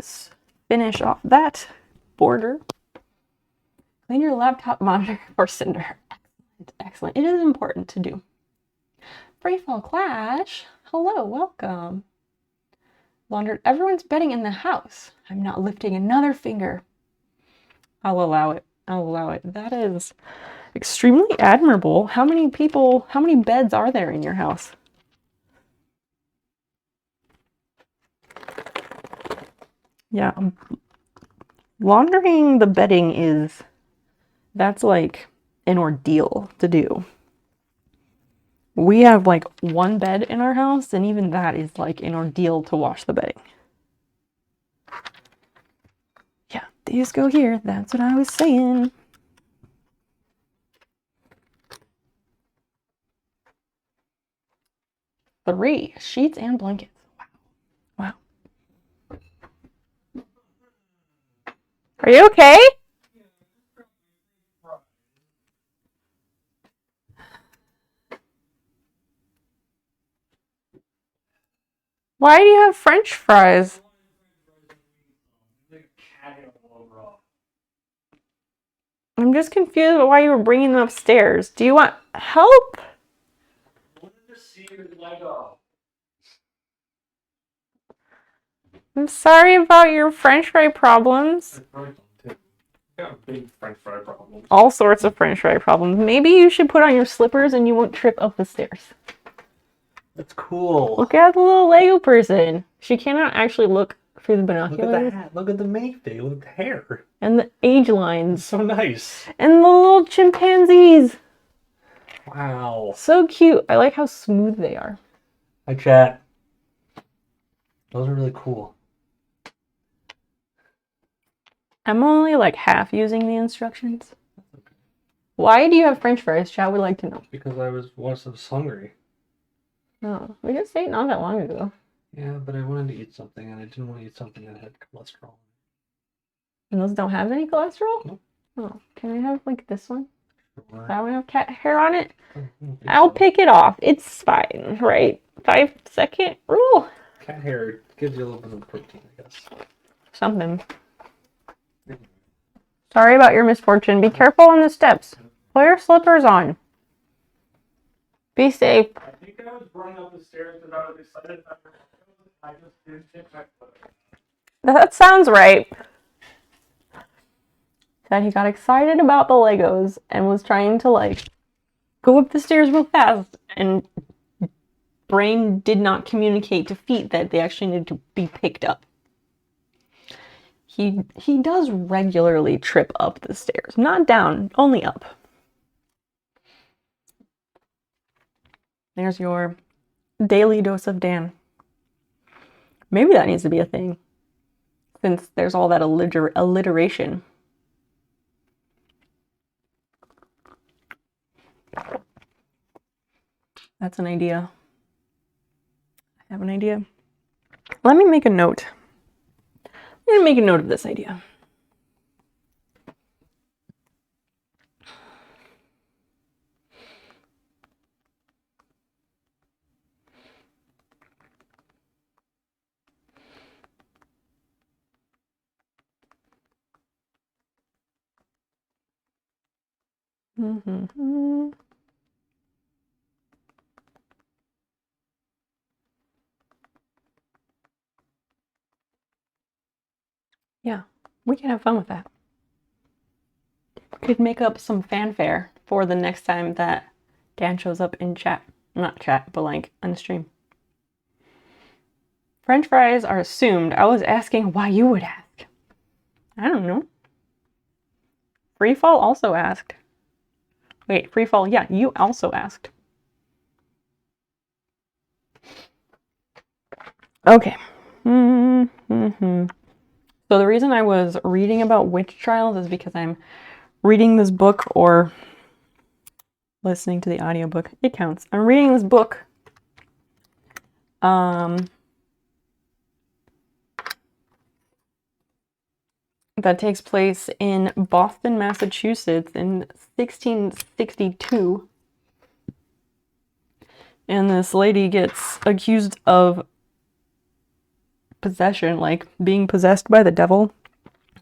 finish off that border. Clean your laptop monitor for Cinder. Excellent, excellent. It is important to do. Freefall Clash. Hello, welcome. Laundered everyone's bedding in the house. I'm not lifting another finger. I'll allow it. I'll allow it. That is extremely admirable. How many beds are there in your house? Yeah. Laundering the bedding that's like an ordeal to do. We have like one bed in our house, and even that is like an ordeal to wash the bedding. Yeah, these go here. That's what I was saying. Three sheets and blankets. Wow. Are you okay? Why do you have French fries? I'm just confused about why you were bringing them upstairs. Do you want help? I'm sorry about your French fry problems. Big French fry problems. All sorts of French fry problems. Maybe you should put on your slippers and you won't trip up the stairs. That's cool. Look at the little Lego person. She cannot actually look through the binoculars. Look at the hat. Look at the make-day. Look at the hair. And the age lines. It's so nice. And the little chimpanzees. Wow. So cute. I like how smooth they are. Hi, chat. Those are really cool. I'm only like half using the instructions. Okay. Why do you have French fries? Chat would like to know. Because I was hungry. Oh, we just ate not that long ago. Yeah, but I wanted to eat something, and I didn't want to eat something that had cholesterol. And those don't have any cholesterol? Nope. Oh, can I have like this one? Sure. That one have cat hair on it? I'll pick it off. It's fine, right? 5-second rule. Cat hair gives you a little bit of protein, I guess. Something. Sorry about your misfortune. Be careful on the steps. Put your slippers on. Be safe. I think I was running up the stairs because I was excited about your photos. I just didn't hit my foot. That sounds right. That he got excited about the Legos and was trying to like go up the stairs real fast, and brain did not communicate to feet that they actually needed to be picked up. He does regularly trip up the stairs. Not down, only up. There's your daily dose of Dan. Maybe that needs to be a thing, since there's all that alliteration. That's an idea. I have an idea. Let me make a note. I'm going to make a note of this idea. Mm-hmm. Yeah, we can have fun with that. We could make up some fanfare for the next time that Dan shows up in chat. Not chat, but like on the stream. French fries are assumed. I was asking why you would ask. I don't know. Freefall also asked. Wait, Freefall, yeah, you also asked. Okay. Mm-hmm. So the reason I was reading about witch trials is because I'm reading this book or listening to the audiobook. It counts. I'm reading this book. That takes place in Boston, Massachusetts in 1662. And this lady gets accused of possession, like being possessed by the devil.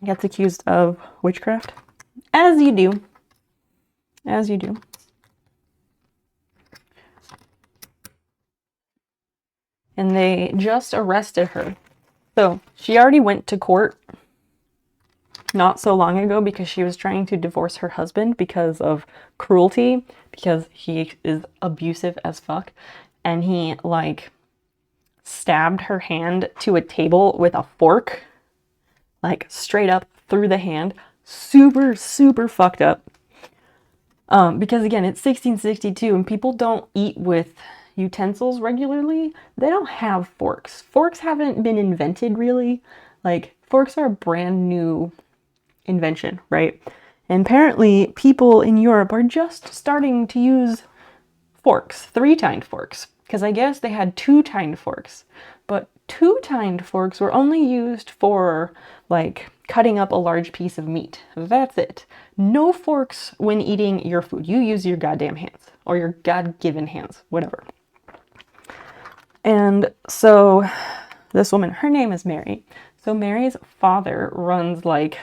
Gets accused of witchcraft. As you do. As you do. And they just arrested her. So she already went to court not so long ago because she was trying to divorce her husband because of cruelty, because he is abusive as fuck, and he like stabbed her hand to a table with a fork, like straight up through the hand. Super fucked up. Because again, it's 1662 and people don't eat with utensils regularly. They don't have forks. Forks haven't been invented really. Like, forks are a brand new invention, right? And apparently people in Europe are just starting to use forks, 3-tined forks, because I guess they had 2-tined forks, but 2-tined forks were only used for like cutting up a large piece of meat. That's it. No forks when eating your food. You use your goddamn hands, or your God-given hands, whatever. And so this woman, her name is Mary. So Mary's father runs like,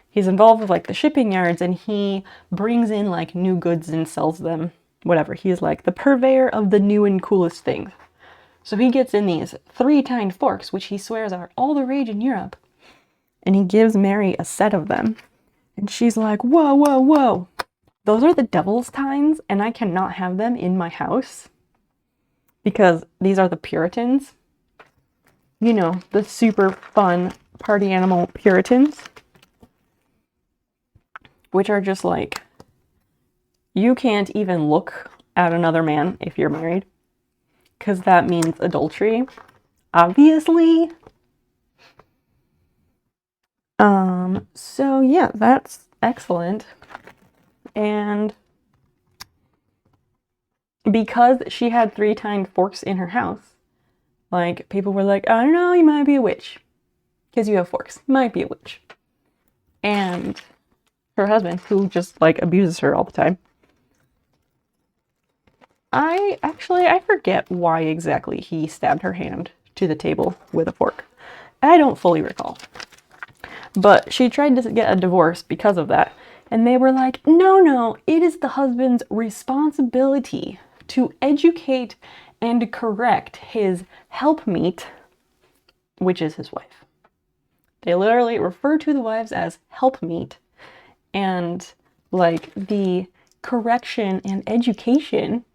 he's involved with like the shipping yards, and he brings in like new goods and sells them whatever. He's like the purveyor of the new and coolest things. So he gets in these 3-tined forks, which he swears are all the rage in Europe. And he gives Mary a set of them. And she's like, whoa, whoa, whoa. Those are the devil's tines, and I cannot have them in my house. Because these are the Puritans. You know, the super fun party animal Puritans. Which are just like, you can't even look at another man if you're married. Because that means adultery. Obviously. So yeah, that's excellent. And because she had 3-tined forks in her house, like, people were like, I don't know, you might be a witch. Because you have forks. You might be a witch. And her husband, who just, like, abuses her all the time. I forget why exactly he stabbed her hand to the table with a fork. I don't fully recall. But she tried to get a divorce because of that. And they were like, no, it is the husband's responsibility to educate and correct his helpmeet, which is his wife. They literally refer to the wives as helpmeet. And, like, the correction and education,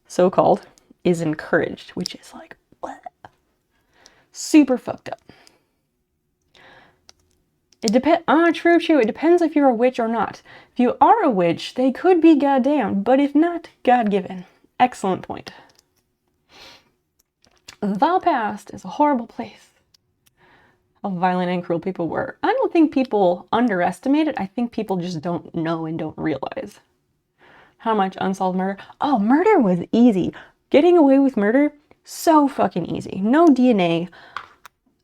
so-called, is encouraged, which is like, what? Super fucked up. It depends. True. It depends if you're a witch or not. If you are a witch, they could be goddamn, but if not, God-given. Excellent point. The past is a horrible place. How violent and cruel people were. I don't think people underestimate it. I think people just don't know and don't realize how much unsolved murder. Oh, murder was easy. Getting away with murder, so fucking easy. No DNA.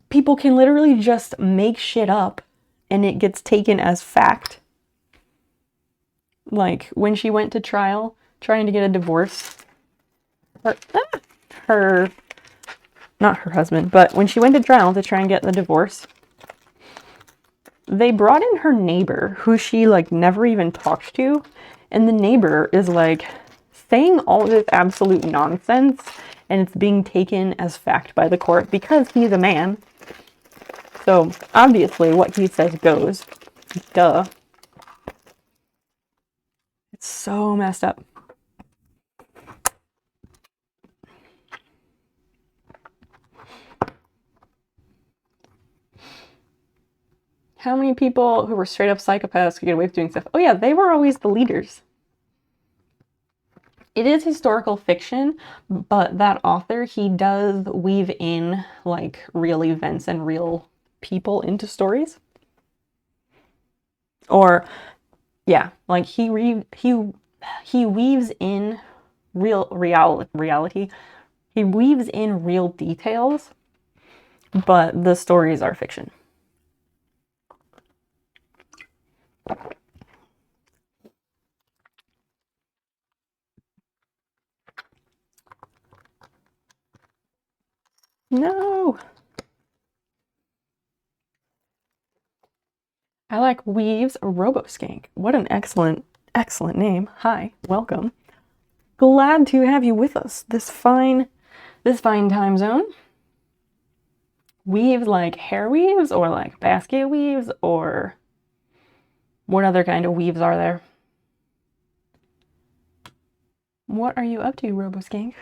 People can literally just make shit up and it gets taken as fact. Like, when she went to trial, trying to get a divorce, not her husband, but when she went to trial to try and get the divorce, they brought in her neighbor, who she, like, never even talked to, and the neighbor is, like, saying all this absolute nonsense, and it's being taken as fact by the court because he's a man. So, obviously, what he says goes. Duh. It's so messed up. How many people who were straight up psychopaths could get away with doing stuff? Oh yeah, they were always the leaders. It is historical fiction, but that author, he does weave in, like, real events and real people into stories. Or, yeah, like, he weaves in reality. He weaves in real details, but the stories are fiction. No! I like Weaves Roboskank. What an excellent name. Hi, welcome. Glad to have you with us this fine time zone. Weaves like hair weaves or like basket weaves, or what other kind of weaves are there? What are you up to, Roboskank?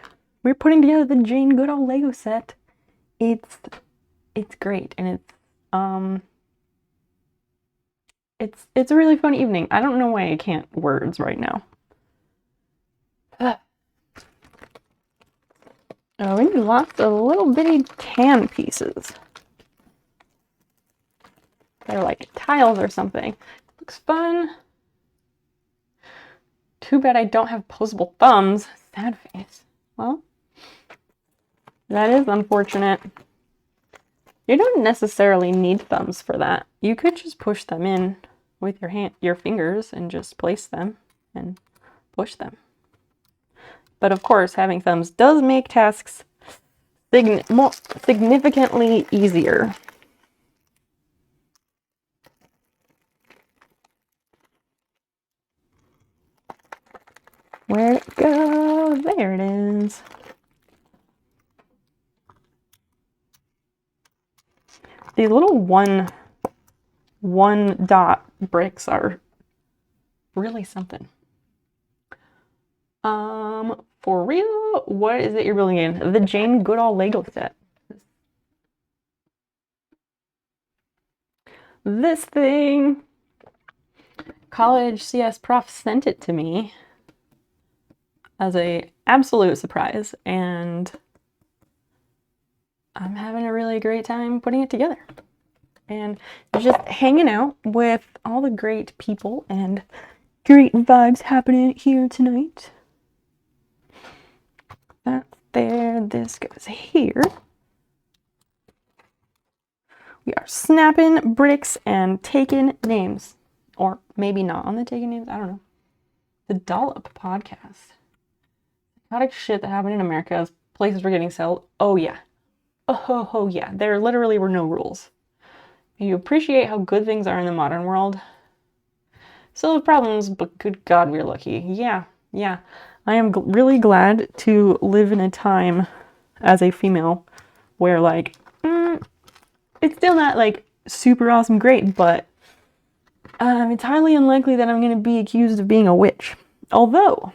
We're putting together the Jane Goodall Lego set. It's great, and it's a really fun evening. I don't know why I can't words right now. Oh, we need lots of little bitty tan pieces. They're like tiles or something. Looks fun. Too bad I don't have posable thumbs. Sad face. Well, that is unfortunate. You don't necessarily need thumbs for that. You could just push them in with your fingers and just place them and push them. But of course, having thumbs does make tasks significantly easier. Where'd it go? There it is. These little one dot bricks are really something. For real, what is it you're building in? The Jane Goodall Lego set. This thing. College CS prof sent it to me as a absolute surprise, and I'm having a really great time putting it together. And just hanging out with all the great people and great vibes happening here tonight. That's there. This goes here. We are snapping bricks and taking names. Or maybe not on the taking names. I don't know. The Dollop podcast. Psychotic shit that happened in America as places were getting sold. Oh, yeah. Oh, yeah. There literally were no rules. You appreciate how good things are in the modern world. Still have problems, but good God, we're lucky. Yeah. I am really glad to live in a time as a female where, like, it's still not, like, super awesome great, but it's highly unlikely that I'm going to be accused of being a witch. Although,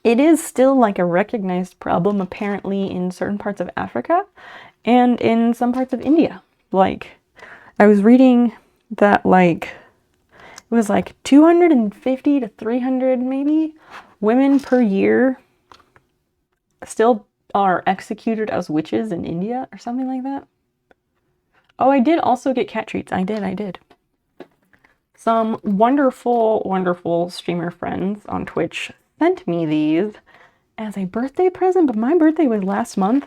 it is still, like, a recognized problem, apparently, in certain parts of Africa and in some parts of India. Like, I was reading that, like, it was like 250 to 300 maybe women per year still are executed as witches in India or something like that. Oh, I did also get cat treats. I did. Some wonderful streamer friends on Twitch sent me these as a birthday present, but my birthday was last month.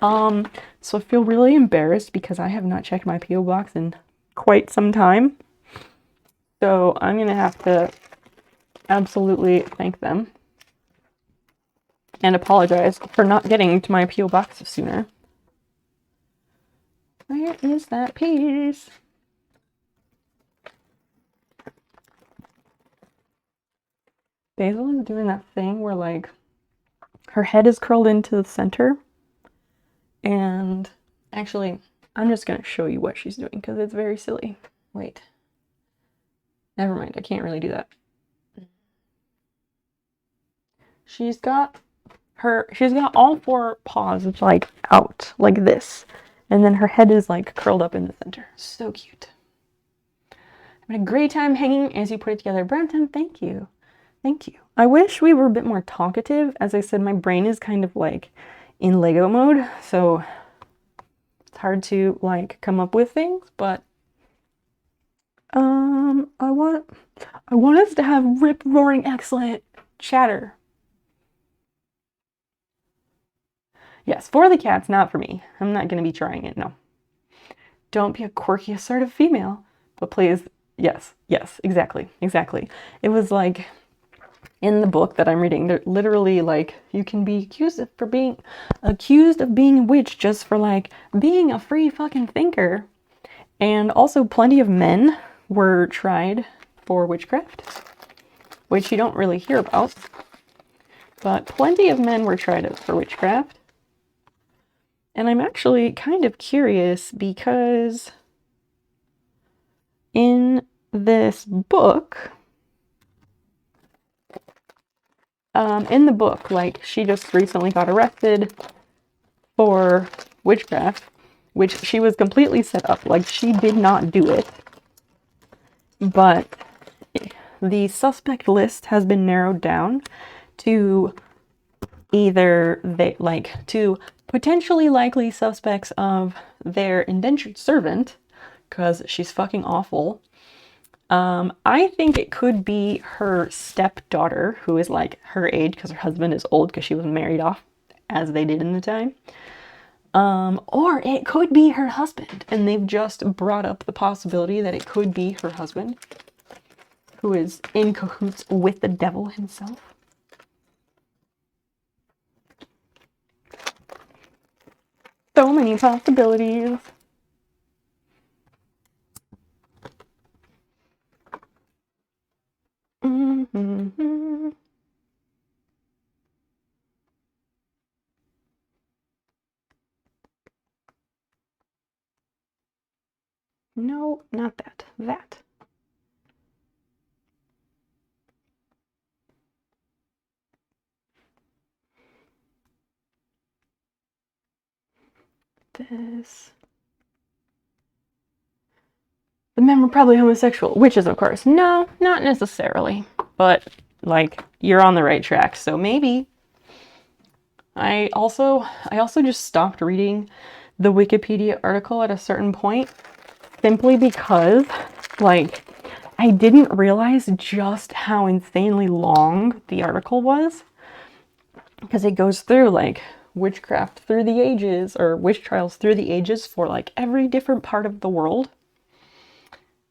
So I feel really embarrassed because I have not checked my P.O. box in quite some time. So I'm gonna have to absolutely thank them and apologize for not getting to my P.O. box sooner. Where is that piece? Basil is doing that thing where, like, her head is curled into the center. And actually, I'm just gonna show you what she's doing because it's very silly. Wait. Never mind, I can't really do that. She's got all four paws, like, out, like this. And then her head is, like, curled up in the center. So cute. I'm having a great time hanging as you put it together. Brampton, thank you. Thank you. I wish we were a bit more talkative. As I said, my brain is kind of, like, in Lego mode, so it's hard to, like, come up with things, but I want us to have rip-roaring excellent chatter. Yes, for the cats, not for me. I'm not going to be trying it, no. Don't be a quirky, assertive female, but please, yes, exactly. It was like, in the book that I'm reading, they're literally like, you can be accused of being a witch just for, like, being a free fucking thinker. And also plenty of men were tried for witchcraft, which you don't really hear about. But plenty of men were tried for witchcraft. And I'm actually kind of curious because in this book, like, she just recently got arrested for witchcraft, which she was completely set up. Like, she did not do it. But the suspect list has been narrowed down to to potentially likely suspects of their indentured servant, because she's fucking awful. I think it could be her stepdaughter, who is, like, her age, because her husband is old, because she was married off, as they did in the time. Or it could be her husband, and they've just brought up the possibility that it could be her husband, who is in cahoots with the devil himself. So many possibilities. No, not that. That. This. The men were probably homosexual, witches, of course. No, not necessarily. But, like, you're on the right track, so maybe. I also just stopped reading the Wikipedia article at a certain point simply because, like, I didn't realize just how insanely long the article was. Because it goes through, like, witchcraft through the ages, or witch trials through the ages for, like, every different part of the world.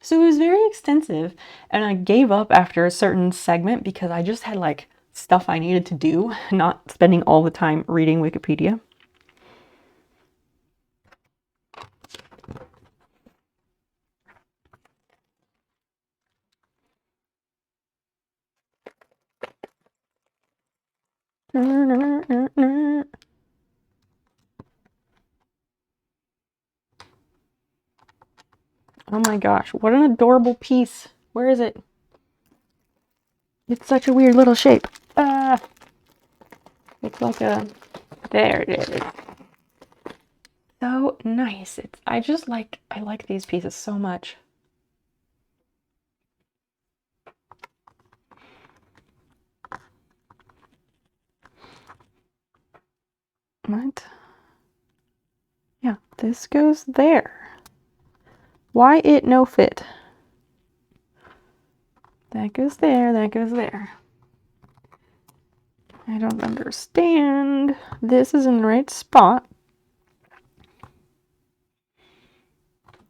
So it was very extensive, and I gave up after a certain segment because I just had, like, stuff I needed to do, not spending all the time reading Wikipedia. Oh my gosh, what an adorable piece. Where is it? It's such a weird little shape. It's like a... There it is. So nice. I like these pieces so much. What? Yeah, this goes there. Why it no fit? That goes there, that goes there. I don't understand. This is in the right spot.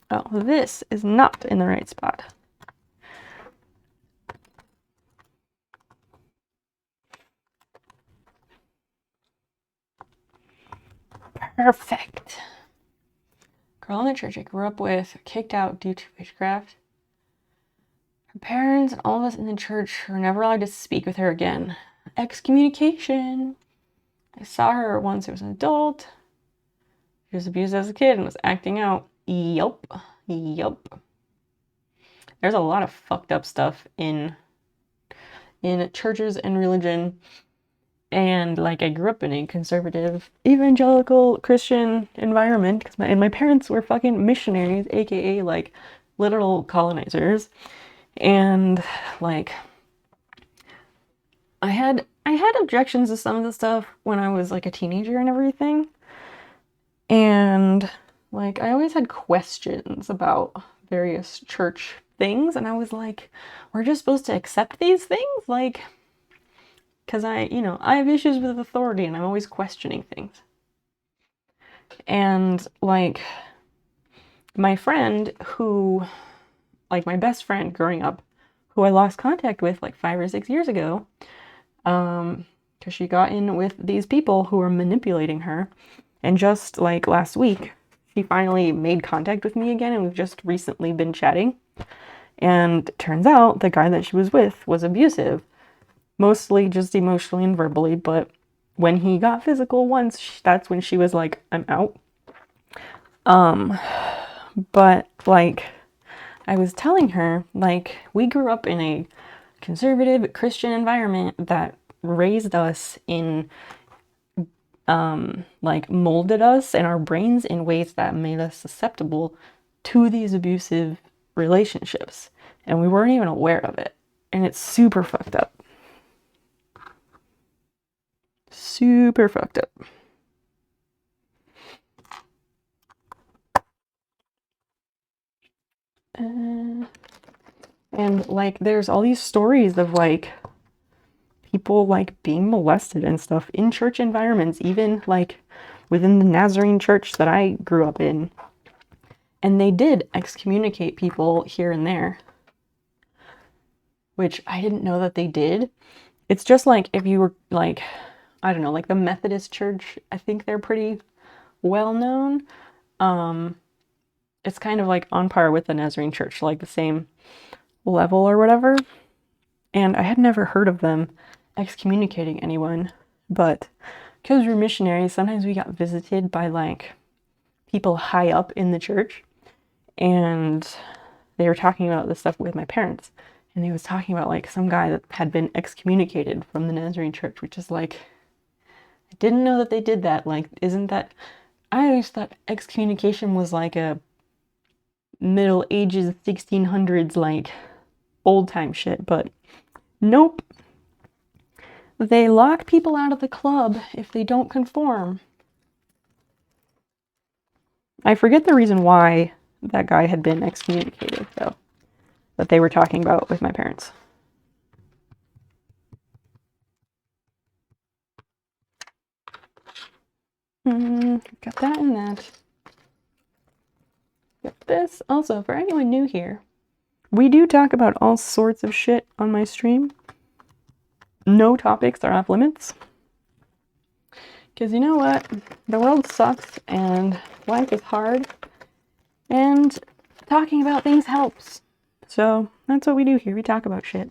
Oh, this is not in the right spot. Perfect. Girl in the church I grew up with, kicked out due to witchcraft. Her parents and all of us in the church were never allowed to speak with her again. Excommunication. I saw her once I was an adult. She was abused as a kid and was acting out. Yup. There's a lot of fucked up stuff in churches and religion. And, like, I grew up in a conservative, evangelical, Christian environment. And my parents were fucking missionaries, aka, like, literal colonizers. And, like, I had objections to some of the stuff when I was, like, a teenager and everything. And, like, I always had questions about various church things. And I was like, we're just supposed to accept these things? Like... Because I have issues with authority and I'm always questioning things. And, like, my friend who, like, my best friend growing up, who I lost contact with, like, 5 or 6 years ago, because she got in with these people who were manipulating her. And just, like, last week, she finally made contact with me again, and we've just recently been chatting. And it turns out the guy that she was with was abusive. Mostly just emotionally and verbally, but when he got physical once, that's when she was like, I'm out. But, like, I was telling her, like, we grew up in a conservative Christian environment that raised us in, like, molded us and our brains in ways that made us susceptible to these abusive relationships. And we weren't even aware of it. And it's super fucked up. Super fucked up. And, like, there's all these stories of, like, people, like, being molested and stuff in church environments, even, like, within the Nazarene church that I grew up in. And they did excommunicate people here and there, which I didn't know that they did. It's just, like, if you were, like, I don't know, like, the Methodist church, I think they're pretty well known. It's kind of, like, on par with the Nazarene church, like, the same level or whatever. And I had never heard of them excommunicating anyone, but because we're missionaries, sometimes we got visited by, like, people high up in the church, and they were talking about this stuff with my parents, and he was talking about like some guy that had been excommunicated from the Nazarene church, which is like, I didn't know that they did that. Like, isn't that, I always thought excommunication was like a Middle Ages 1600s like old time shit, but nope. They lock people out of the club if they don't conform. I forget the reason why that guy had been excommunicated, though, that they were talking about with my parents. Got that and that. Got this. Also, for anyone new here, we do talk about all sorts of shit on my stream. No topics are off limits. Because you know what? The world sucks and life is hard. And talking about things helps. So that's what we do here. We talk about shit.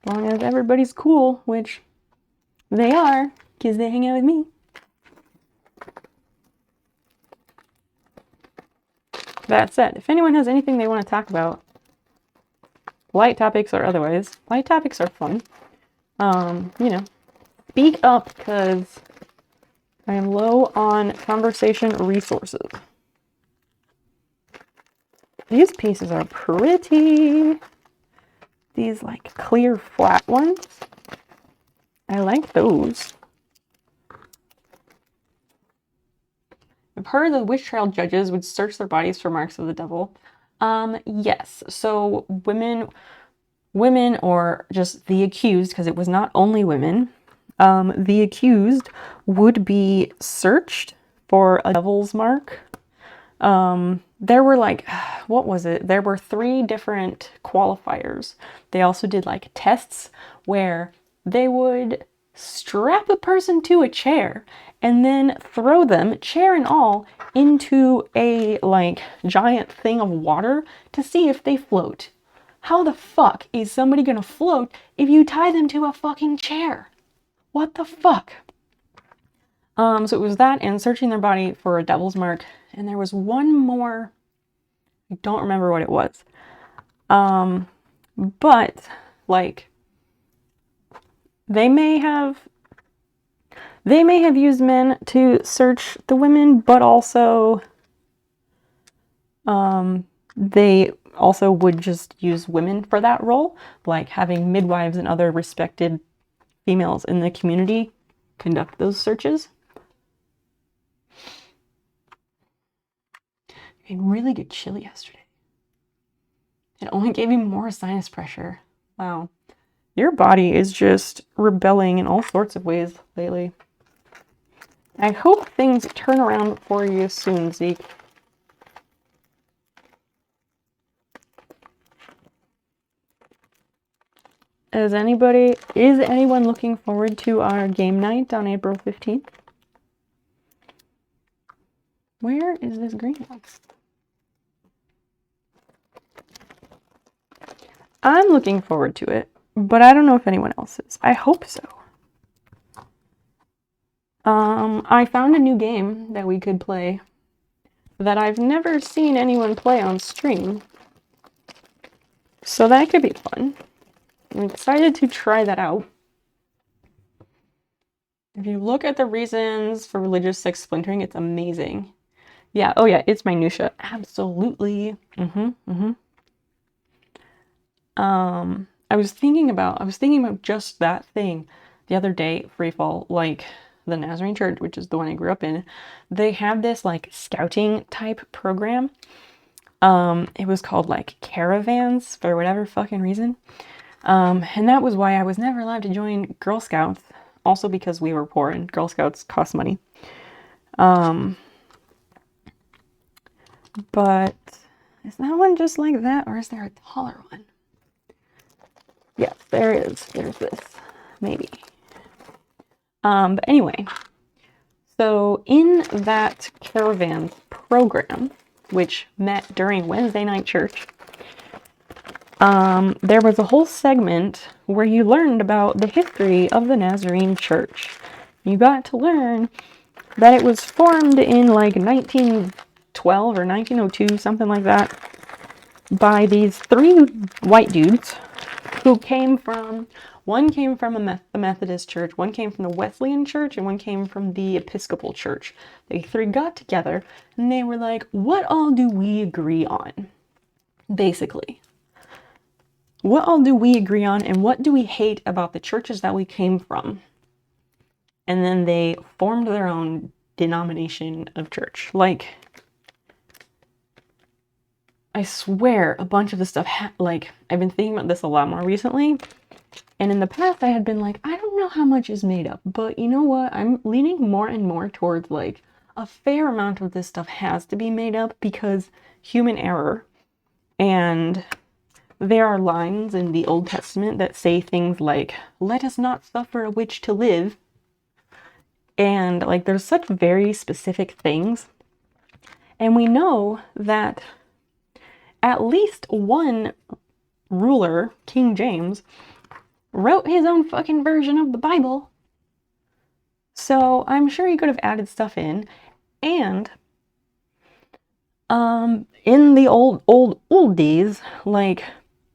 As long as everybody's cool, which they are, because they hang out with me. That said, if anyone has anything they want to talk about, light topics or otherwise, light topics are fun. You know, speak up, because I am low on conversation resources. These pieces are pretty. These like clear flat ones. I like those. I've heard that witch trial judges would search their bodies for marks of the devil. Yes. So women or just the accused, because it was not only women, the accused would be searched for a devil's mark. There were like, what was it? There were 3 different qualifiers. They also did like tests where they would strap a person to a chair and then throw them, chair and all, into a like giant thing of water to see if they float. How the fuck is somebody gonna float if you tie them to a fucking chair? What the fuck? So it was that and searching their body for a devil's mark. And there was one more, I don't remember what it was. But like they may have used men to search the women, but also they also would just use women for that role, like having midwives and other respected females in the community conduct those searches. I had really good chili yesterday. It only gave me more sinus pressure. Wow. Your body is just rebelling in all sorts of ways lately. I hope things turn around for you soon, Zeke. Is anyone looking forward to our game night on April 15th? Where is this green one? I'm looking forward to it, but I don't know if anyone else is. I hope so. I found a new game that we could play that I've never seen anyone play on stream. So that could be fun. I'm excited to try that out. If you look at the reasons for religious sex splintering, it's amazing. Yeah, oh yeah, it's minutia. Absolutely. I was thinking about just that thing the other day, Freefall, like the Nazarene Church, which is the one I grew up in. They have this like scouting type program. It was called like caravans for whatever fucking reason. And that was why I was never allowed to join Girl Scouts. Also because we were poor and Girl Scouts cost money. But is that one just like that, or is there a taller one? Yes, there is. There's this. Maybe. But anyway, so in that caravan program, which met during Wednesday night church, there was a whole segment where you learned about the history of the Nazarene Church. You got to learn that it was formed in like 1912 or 1902, something like that, by these three white dudes who one came from the Methodist Church, one came from the Wesleyan Church, and one came from the Episcopal Church. They three got together and they were like, what all do we agree on? Basically. What all do we agree on, and what do we hate about the churches that we came from? And then they formed their own denomination of church. Like, I swear a bunch of this stuff, like, I've been thinking about this a lot more recently. And in the past, I had been like, I don't know how much is made up. But you know what? I'm leaning more and more towards, like, a fair amount of this stuff has to be made up because human error. And there are lines in the Old Testament that say things like, let us not suffer a witch to live. And, like, there's such very specific things. And we know that at least one ruler, King James, wrote his own fucking version of the Bible. So I'm sure he could have added stuff in. And in the old days, like,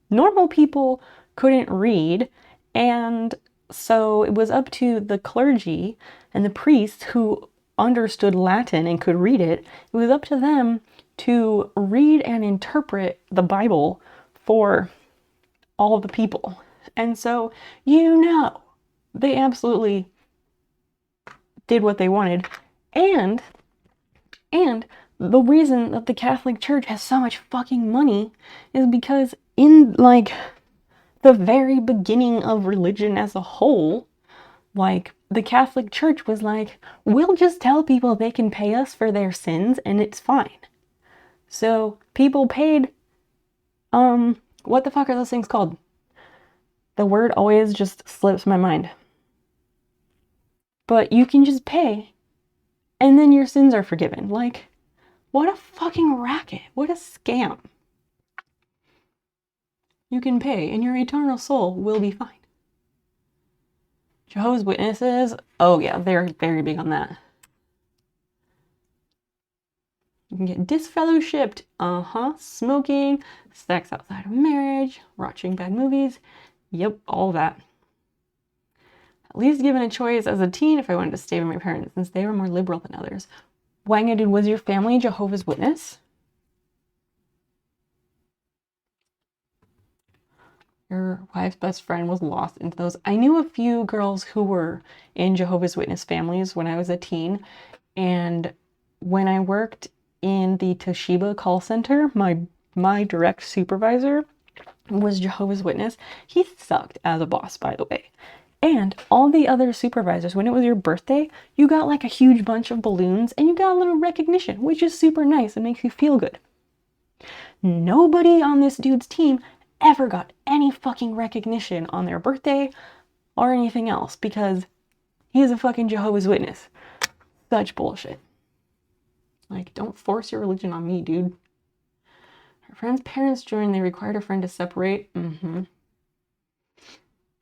normal people couldn't read, and so it was up to the clergy and the priests who understood Latin and could read it. It was up to them to read and interpret the Bible for all the people. And so, you know, they absolutely did what they wanted. And the reason that the Catholic Church has so much fucking money is because in, like, the very beginning of religion as a whole, like, the Catholic Church was like, we'll just tell people they can pay us for their sins and it's fine. So people paid, what the fuck are those things called? The word always just slips my mind. But you can just pay and then your sins are forgiven. Like, what a fucking racket. What a scam. You can pay and your eternal soul will be fine. Jehovah's Witnesses, oh yeah, they're very big on that. You can get disfellowshipped, smoking, sex outside of marriage, watching bad movies, yep, all that. At least given a choice as a teen if I wanted to stay with my parents since they were more liberal than others. Wangadu, was your family Jehovah's Witness? Your wife's best friend was lost into those. I knew a few girls who were in Jehovah's Witness families when I was a teen, and when I worked in the Toshiba call center, my direct supervisor was Jehovah's Witness. He sucked as a boss, by the way. And all the other supervisors, when it was your birthday, you got like a huge bunch of balloons and you got a little recognition, which is super nice and makes you feel good. Nobody on this dude's team ever got any fucking recognition on their birthday or anything else because he's a fucking Jehovah's Witness. Such bullshit. Like, don't force your religion on me, dude. Her friend's parents joined. They required her friend to separate.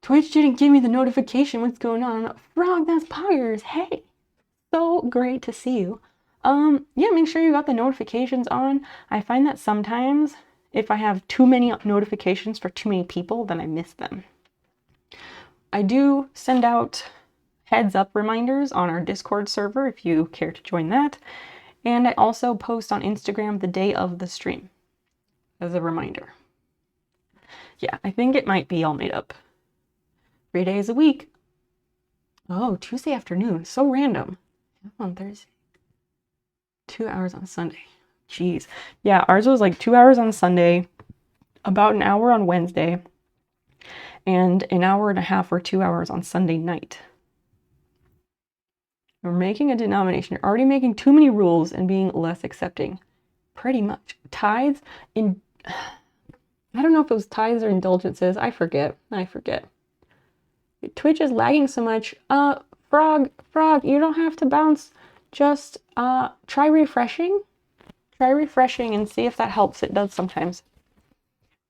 Twitch didn't give me the notification. What's going on? Frog, that's Poggers. Hey. So great to see you. Yeah, make sure you got the notifications on. I find that sometimes if I have too many notifications for too many people, then I miss them. I do send out heads up reminders on our Discord server if you care to join that. And I also post on Instagram the day of the stream as a reminder. Yeah, I think it might be all made up. 3 days a week. Oh, Tuesday afternoon. So random. On Thursday. 2 hours on Sunday. Jeez. Yeah, ours was like 2 hours on Sunday, about an hour on Wednesday, and an hour and a half or 2 hours on Sunday night. We're making a denomination. You're already making too many rules and being less accepting. Pretty much. Tithes in... I don't know if it was tithes or indulgences. I forget. Twitch is lagging so much. Frog, you don't have to bounce. Just try refreshing. Try refreshing and see if that helps. It does sometimes.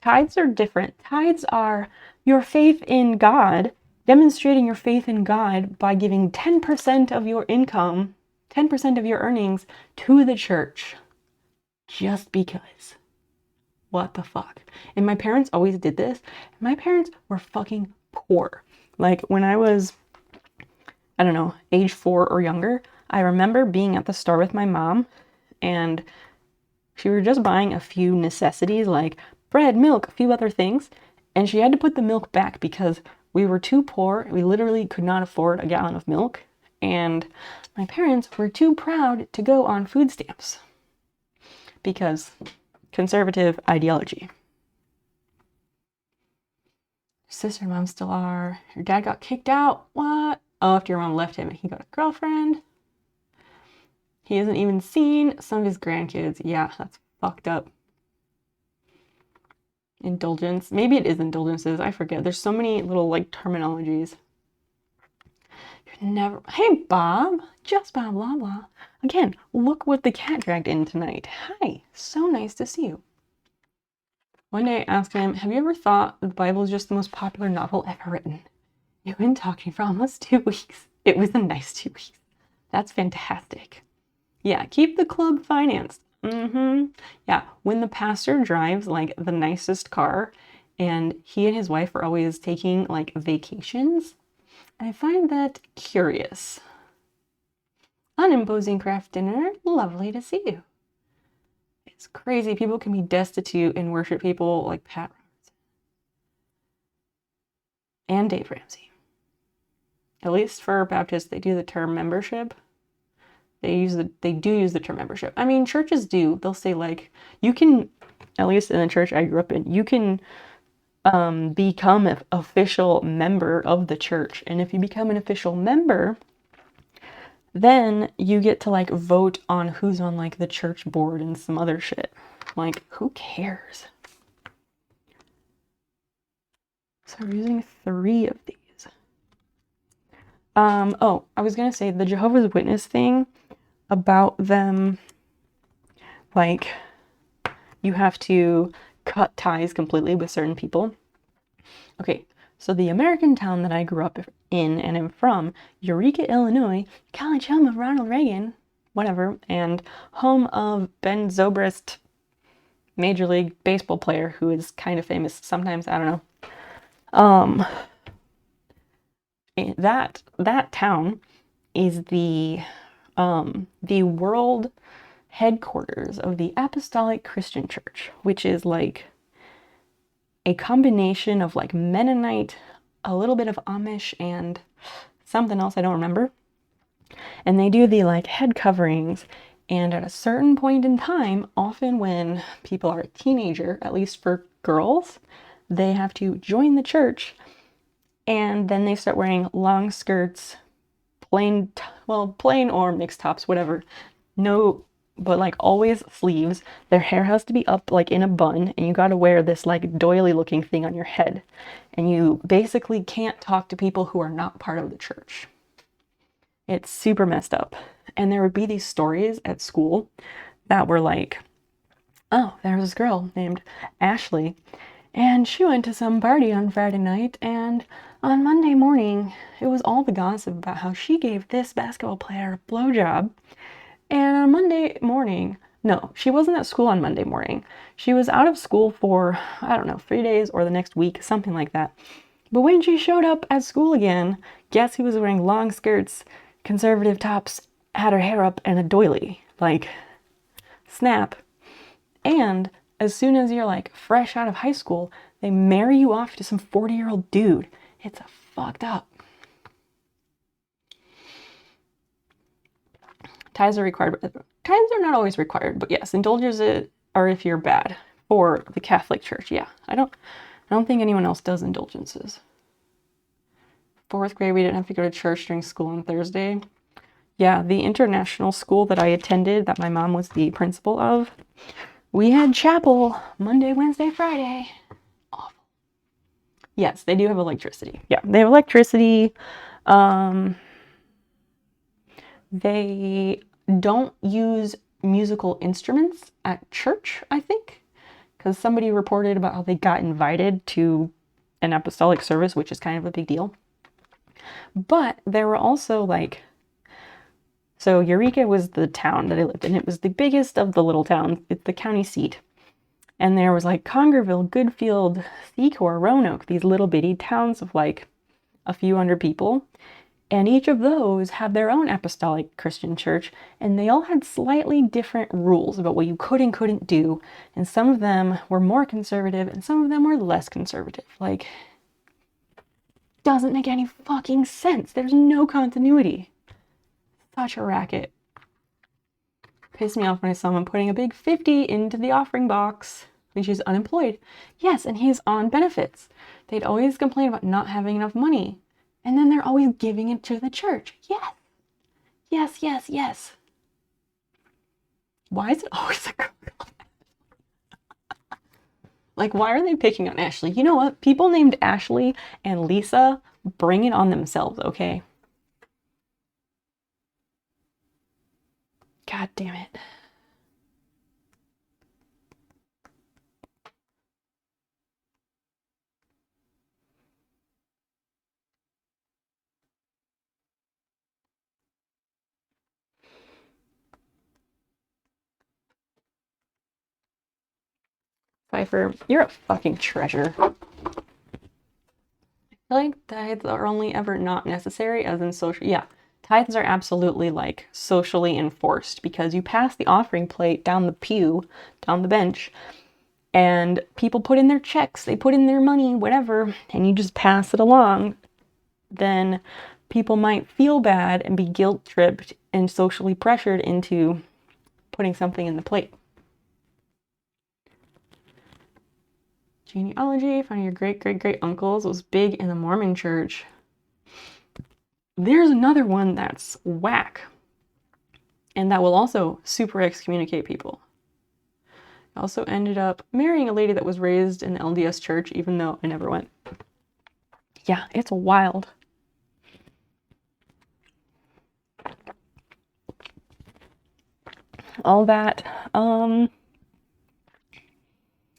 Tithes are different. Tithes are your faith in God, demonstrating your faith in God by giving 10% of your income 10% of your earnings to the church just because. What the fuck? And my parents always did this. My parents were fucking poor. Like when I was, I don't know, age 4 or younger, I remember being at the store with my mom and she were just buying a few necessities like bread, milk, a few other things. And she had to put the milk back because we were too poor. We literally could not afford a gallon of milk. And my parents were too proud to go on food stamps because conservative ideology. Sister and mom still are. Your dad got kicked out. What? Oh, after your mom left him, he got a girlfriend. He hasn't even seen some of his grandkids. Yeah, that's fucked up. Indulgence. Maybe it is indulgences. I forget. There's so many little like terminologies. You're never. Hey, Bob. Just Bob, blah, blah. Again, look what the cat dragged in tonight. Hi. So nice to see you. One day I asked him, have you ever thought the Bible is just the most popular novel ever written? You've been talking for almost 2 weeks. It was a nice 2 weeks. That's fantastic. Yeah, keep the club financed. Yeah, when the pastor drives like the nicest car and he and his wife are always taking like vacations, I find that curious. Unimposing craft dinner, lovely to see you. It's crazy. People can be destitute and worship people like Pat Roberts and Dave Ramsey. At least for Baptists, they do the term membership. They do use the term membership. I mean, churches do. They'll say like, you can, at least in the church I grew up in, you can become an official member of the church. And if you become an official member, then you get to like vote on who's on like the church board and some other shit. Like, who cares? So we're using 3 of these. Oh, I was gonna say the Jehovah's Witness thing about them, like, you have to cut ties completely with certain people. Okay, so the American town that I grew up in and am from, Eureka, Illinois, college home of Ronald Reagan, whatever, and home of Ben Zobrist, Major League Baseball player who is kind of famous sometimes, I don't know. That town is the world headquarters of the Apostolic Christian Church, which is like a combination of like Mennonite, a little bit of Amish, and something else I don't remember. And they do the like head coverings, and at a certain point in time, often when people are a teenager, at least for girls, they have to join the church, and then they start wearing long skirts, plain or mixed tops, whatever. No, but like always sleeves. Their hair has to be up like in a bun, and you got to wear this like doily looking thing on your head. And you basically can't talk to people who are not part of the church. It's super messed up. And there would be these stories at school that were like, oh, there was this girl named Ashley, and she went to some party on Friday night, and on Monday morning, it was all the gossip about how she gave this basketball player a blowjob. And on Monday morning, no, she wasn't at school on Monday morning. She was out of school for, I don't know, 3 days or the next week, something like that. But when she showed up at school again, guess who was wearing long skirts, conservative tops, had her hair up, and a doily? Like, snap. And as soon as you're like fresh out of high school, they marry you off to some 40-year-old dude. It's fucked up. Ties are required. Ties are not always required, but yes, indulgences are if you're bad for the Catholic Church. Yeah, I don't think anyone else does indulgences. 4th grade, we didn't have to go to church during school on Thursday. Yeah, the international school that I attended, that my mom was the principal of, we had chapel Monday, Wednesday, Friday. Awful. Yes, they do have electricity. Yeah, they have electricity. They don't use musical instruments at church, I think, because somebody reported about how they got invited to an apostolic service, which is kind of a big deal. But there were also like So Eureka was the town that I lived in. It was the biggest of the little towns. It's the county seat. And there was like Congerville, Goodfield, Secor, Roanoke, these little bitty towns of like a few hundred people. And each of those had their own apostolic Christian church, and they all had slightly different rules about what you could and couldn't do. And some of them were more conservative, and some of them were less conservative. Like, doesn't make any fucking sense. There's no continuity. Such a racket. Pissed me off when I saw him putting a big 50 into the offering box when she's unemployed. Yes, and he's on benefits. They'd always complain about not having enough money. And then they're always giving it to the church. Yes. Yes, yes, yes. Why is it always a girl? Like, why are they picking on Ashley? You know what? People named Ashley and Lisa, bring it on themselves, okay? God damn it. Pfeiffer, you're a fucking treasure. I feel like tithes are only ever not necessary, as in social. Yeah, tithes are absolutely like socially enforced because you pass the offering plate down the pew, down the bench, and people put in their checks, they put in their money, whatever, and you just pass it along. Then people might feel bad and be guilt tripped and socially pressured into putting something in the plate. Genealogy, finding your great uncles was big in the Mormon church. There's another one that's whack, and that will also super excommunicate people. I also ended up marrying a lady that was raised in the LDS church, even though I never went. Yeah, it's wild. All that,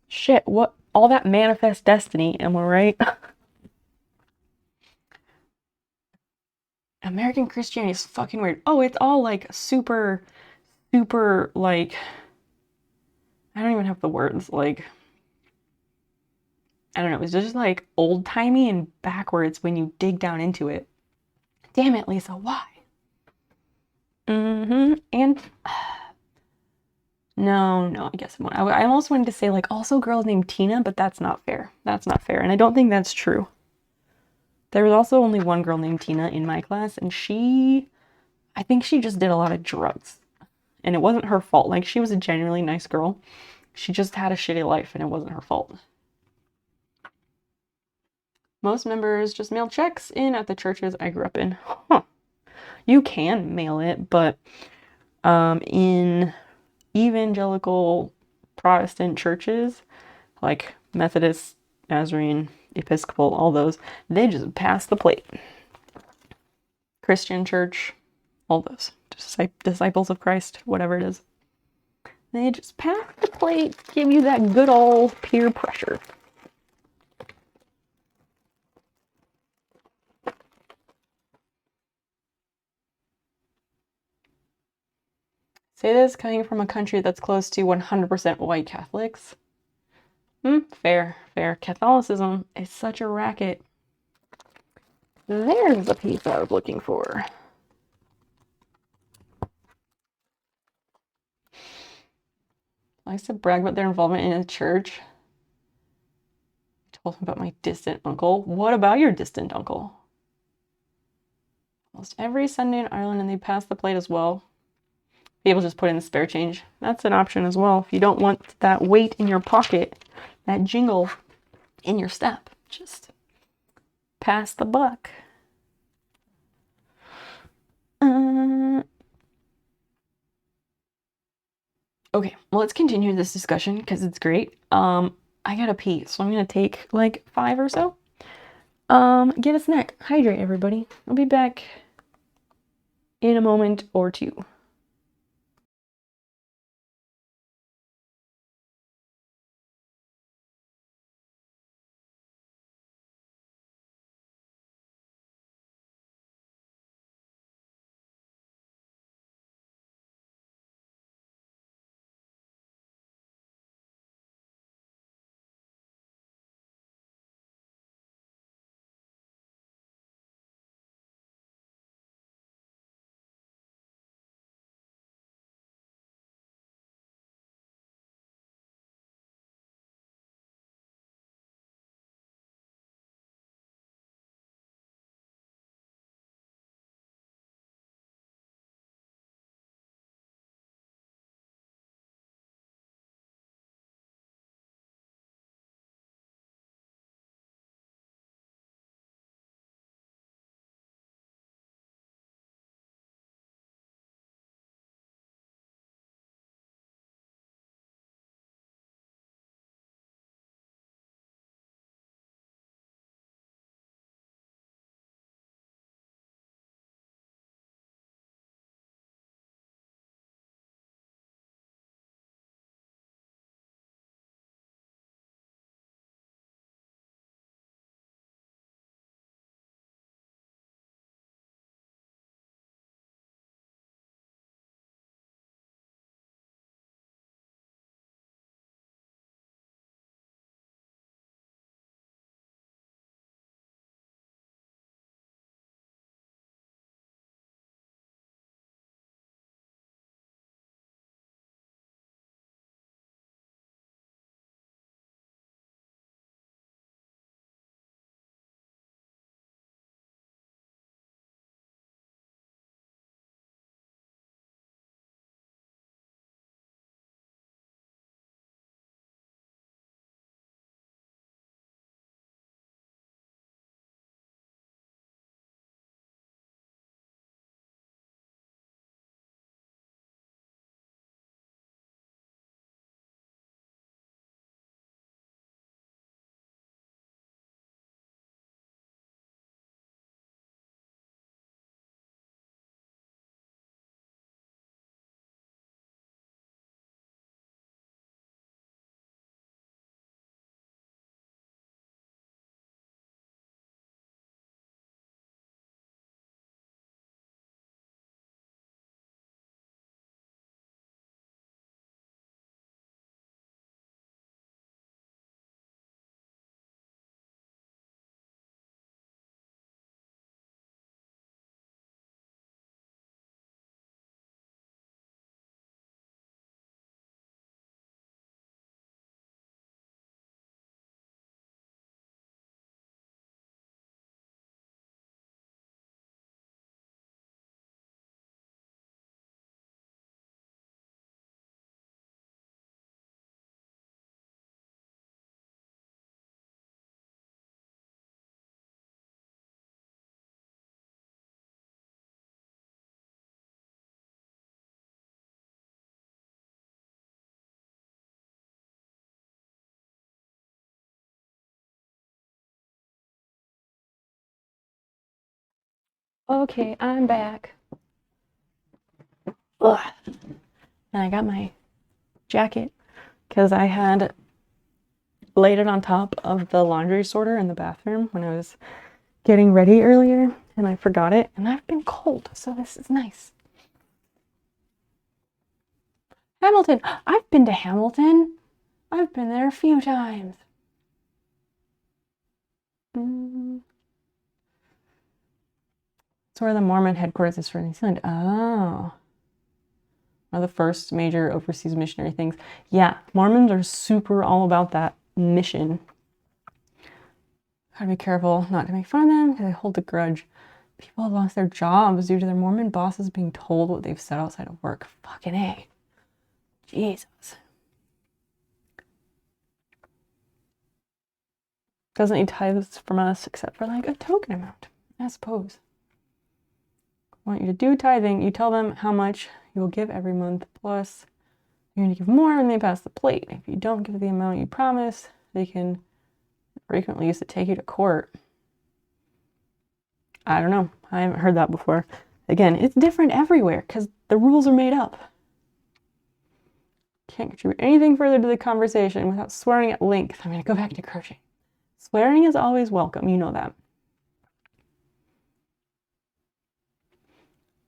shit, what, all that manifest destiny, am I right? American Christianity is fucking weird. Oh, it's all like super, like, I don't even have the words, like, I don't know, it's just like old-timey and backwards when you dig down into it. Damn it, Lisa, why? And no, I guess I won't. I almost wanted to say like also girls named Tina, but that's not fair. That's not fair, and I don't think that's true. There was also only one girl named Tina in my class, and I think she just did a lot of drugs. And it wasn't her fault. Like, she was a genuinely nice girl. She just had a shitty life, and it wasn't her fault. Most members just mail checks in at the churches I grew up in. Huh. You can mail it, but in evangelical Protestant churches, like Methodist, Nazarene, Episcopal, all those, they just pass the plate. Christian church, all those. Disciples of Christ, whatever it is. They just pass the plate, give you that good old peer pressure. Say this coming from a country that's close to 100% white Catholics. Fair. Catholicism is such a racket. There's the piece I was looking for. I used to brag about their involvement in a church. I told them about my distant uncle. What about your distant uncle? Almost every Sunday in Ireland, and they pass the plate as well. People just put in the spare change. That's an option as well. If you don't want that weight in your pocket, that jingle in your step, just pass the buck. Okay, well, let's continue this discussion because it's great. I gotta pee, so I'm gonna take like 5 or so. Get a snack. Hydrate, everybody. I'll be back in a moment or two. Okay, I'm back. Ugh. And I got my jacket because I had laid it on top of the laundry sorter in the bathroom when I was getting ready earlier, and I forgot it, and I've been cold, so this is nice. Hamilton! I've been to Hamilton! I've been there a few times. It's where the Mormon headquarters is for New Zealand. Oh. One of the first major overseas missionary things. Yeah, Mormons are super all about that mission. Gotta be careful not to make fun of them because they hold a grudge. People have lost their jobs due to their Mormon bosses being told what they've said outside of work. Fucking A. Jesus. Doesn't need tithes from us except for like a token amount, I suppose. Want you to do tithing, you tell them how much you will give every month, plus you're going to give more when they pass the plate. If you don't give the amount you promise, they can frequently use to take you to court. I don't know. I haven't heard that before. Again, it's different everywhere because the rules are made up. Can't contribute anything further to the conversation without swearing at length. I'm going to go back to crochet. Swearing is always welcome. You know that.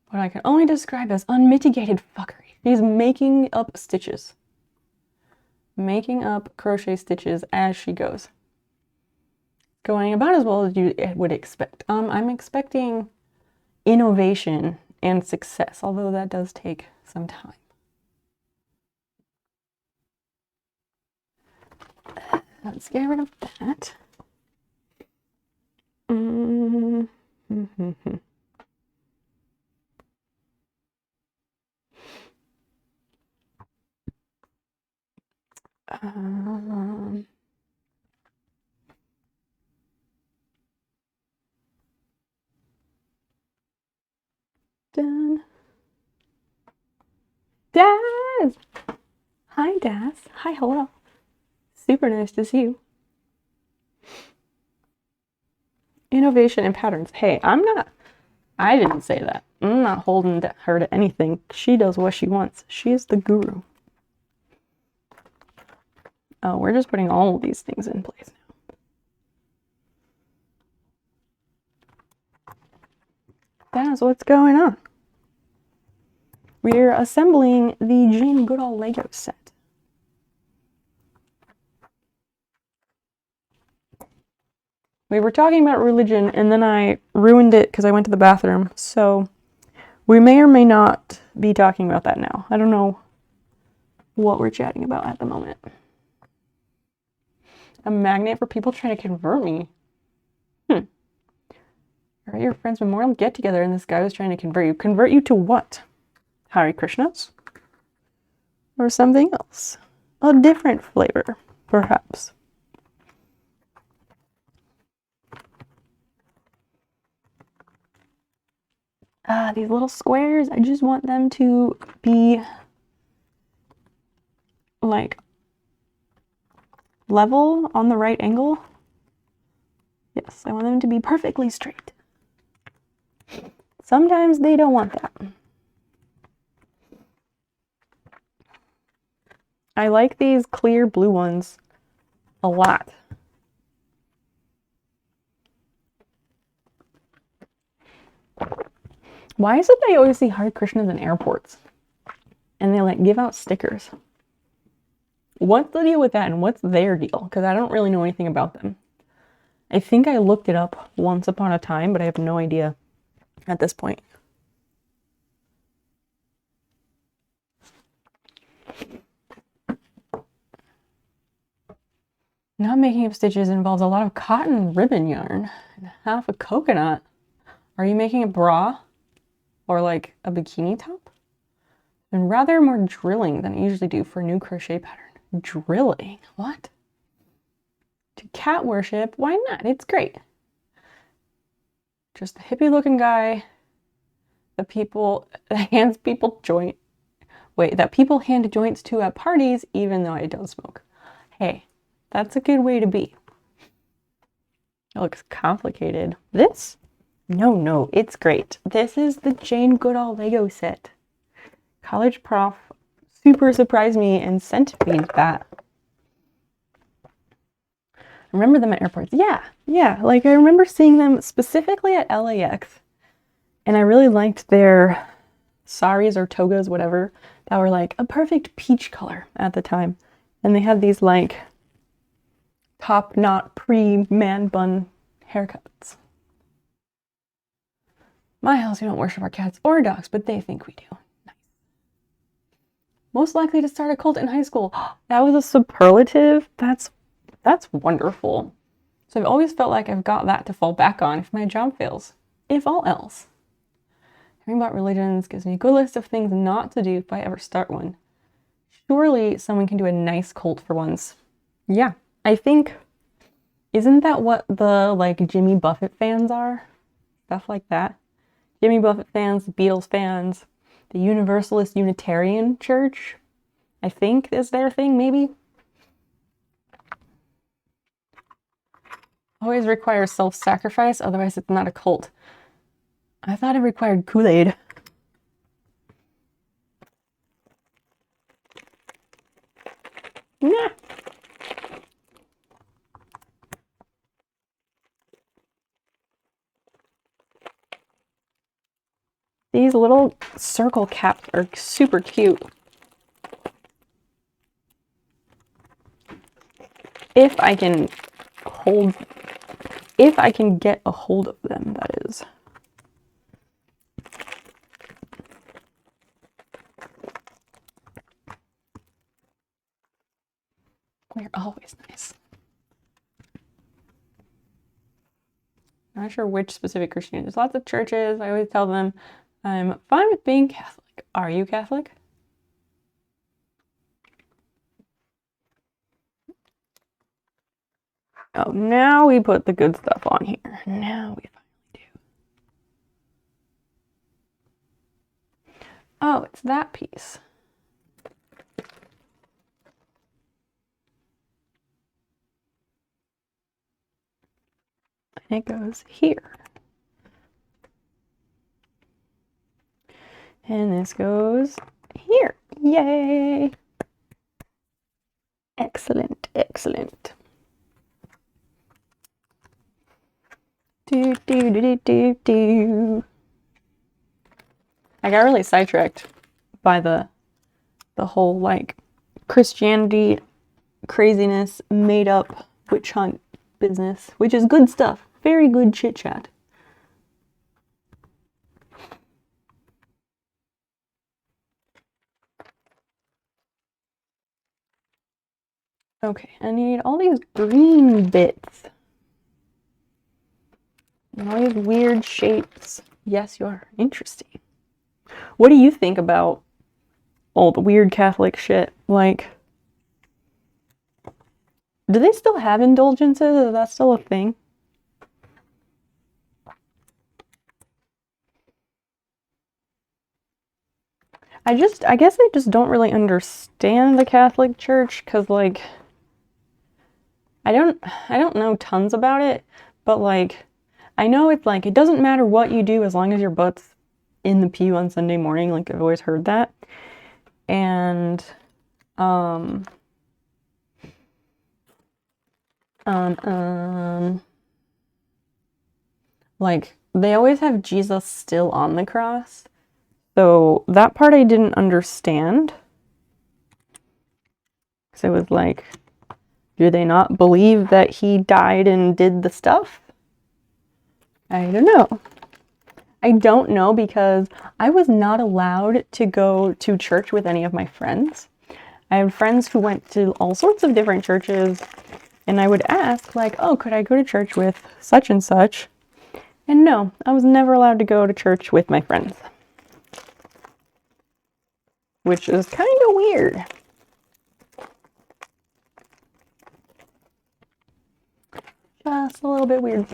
What I can only describe as unmitigated fuckery. She's making up stitches. Making up crochet stitches as she goes. Going about as well as you would expect. I'm expecting innovation and success, although that does take some time. Let's get rid of that. Done. Daz! Hi, Daz. Hi, hello. Super nice to see you. Innovation and patterns. Hey, I didn't say that. I'm not holding her to anything. She does what she wants. She is the guru. Oh, we're just putting all of these things in place now. That's what's going on. We're assembling the Jane Goodall Lego set. We were talking about religion, and then I ruined it because I went to the bathroom. So we may or may not be talking about that now. I don't know what we're chatting about at the moment. A magnet for people trying to convert me. Or your friend's memorial get-together, and this guy was trying to convert you. Convert you to what? Hare Krishnas? Or something else? A different flavor, perhaps. These little squares, I just want them to be like level on the right angle. Yes, I want them to be perfectly straight. Sometimes they don't want that. I like these clear blue ones a lot. Why is it that I always see Hare Krishnas in airports? And they like give out stickers. What's the deal with that and what's their deal? Because I don't really know anything about them. I think I looked it up once upon a time, but I have no idea at this point. Not making up stitches involves a lot of cotton ribbon yarn and half a coconut. Are you making a bra? Or like a bikini top? And rather more drilling than I usually do for a new crochet pattern. Drilling? What? To cat worship? Why not? It's great. Just a hippie looking guy that people hand joints to at parties even though I don't smoke. Hey, that's a good way to be. It looks complicated. This No, it's great. This is the Jane Goodall Lego set. College prof super surprised me and sent me that. I remember them at airports. Yeah, like I remember seeing them specifically at LAX. And I really liked their saris or togas, whatever, that were like a perfect peach color at the time. And they had these like top knot pre-man bun haircuts. My house, we don't worship our cats or dogs, but they think we do. Nice. Most likely to start a cult in high school. That was a superlative. That's wonderful. So I've always felt like I've got that to fall back on if my job fails, if all else. Hearing about religions gives me a good list of things not to do if I ever start one. Surely someone can do a nice cult for once. Yeah, I think, isn't that what the like Jimmy Buffett fans are? Stuff like that. Jimmy Buffett fans, the Beatles fans, the Universalist Unitarian Church, I think is their thing, maybe. Always requires self-sacrifice, otherwise it's not a cult. I thought it required Kool-Aid. Nah. These little circle caps are super cute. If I can get a hold of them, that is. They're always nice. Not sure which specific Christianity. There's lots of churches. I always tell them I'm fine with being Catholic. Are you Catholic? Oh, now we put the good stuff on here. Now we finally do. Oh, it's that piece. And it goes here. And this goes here. Yay! Excellent, excellent. Do. I got really sidetracked by the whole like Christianity craziness, made up witch hunt business, which is good stuff. Very good chit chat. Okay, I need all these green bits. And all these weird shapes. Yes, you are. Interesting. What do you think about all the weird Catholic shit? Like, do they still have indulgences? Is that still a thing? I guess I just don't really understand the Catholic Church, because like I don't know tons about it, but like I know it's like it doesn't matter what you do as long as your butt's in the pew on Sunday morning. Like I've always heard that. And like they always have Jesus still on the cross. So that part I didn't understand. So it was like, do they not believe that he died and did the stuff? I don't know. I don't know because I was not allowed to go to church with any of my friends. I have friends who went to all sorts of different churches, and I would ask like, oh, could I go to church with such and such? And no, I was never allowed to go to church with my friends. Which is kind of weird. Just a little bit weird.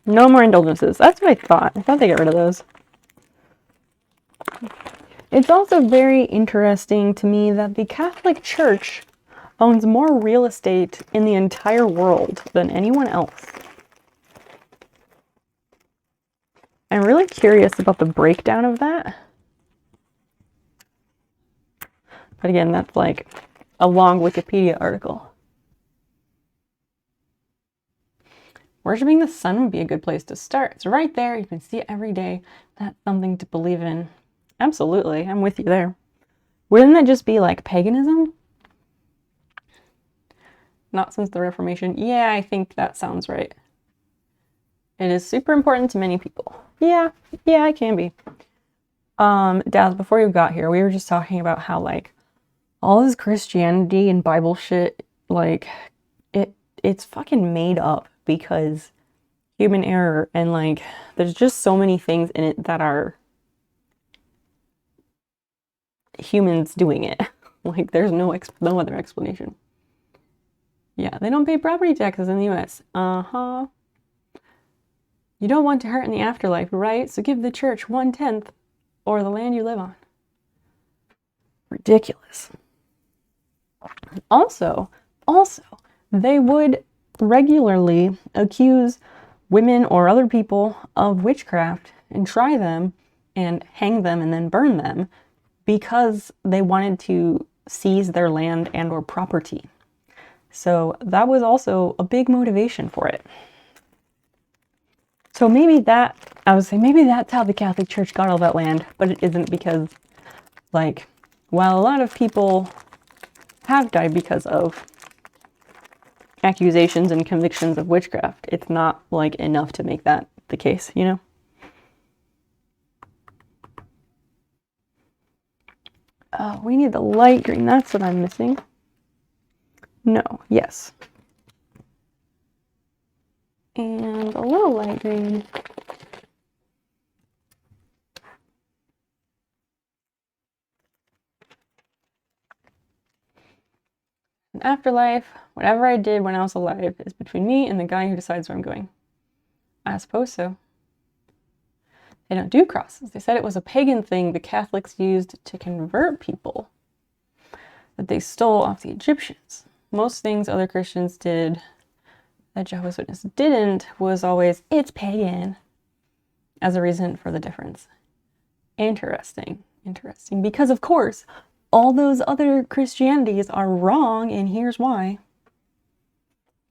No more indulgences. That's what I thought. I thought they got rid of those. It's also very interesting to me that the Catholic Church owns more real estate in the entire world than anyone else. I'm really curious about the breakdown of that. But again, that's like a long Wikipedia article. Worshipping the sun would be a good place to start. It's right there. You can see it every day. That's something to believe in. Absolutely. I'm with you there. Wouldn't that just be like paganism? Not since the Reformation. Yeah, I think that sounds right. It is super important to many people. Yeah, it can be. Daz, before you got here, we were just talking about how like all this Christianity and Bible shit, like it's fucking made up because human error, and like there's just so many things in it that are humans doing it. Like there's no other explanation. Yeah, they don't pay property taxes in the US. Uh-huh. You don't want to hurt in the afterlife, right? So give the church 1/10 or the land you live on. Ridiculous. Also, they would regularly accuse women or other people of witchcraft and try them and hang them and then burn them because they wanted to seize their land and or property. So that was also a big motivation for it. So maybe that's how the Catholic Church got all that land, but it isn't, because like, while a lot of people have died because of accusations and convictions of witchcraft, it's not like enough to make that the case, you know? We need the light green. That's what I'm missing. No, yes. And a little light green. An afterlife, whatever I did when I was alive is between me and the guy who decides where I'm going. I suppose so. They don't do crosses. They said it was a pagan thing the Catholics used to convert people that they stole off the Egyptians. Most things other Christians did that Jehovah's Witnesses didn't was always, it's pagan, as a reason for the difference. Interesting. Because of course, all those other Christianities are wrong, and here's why.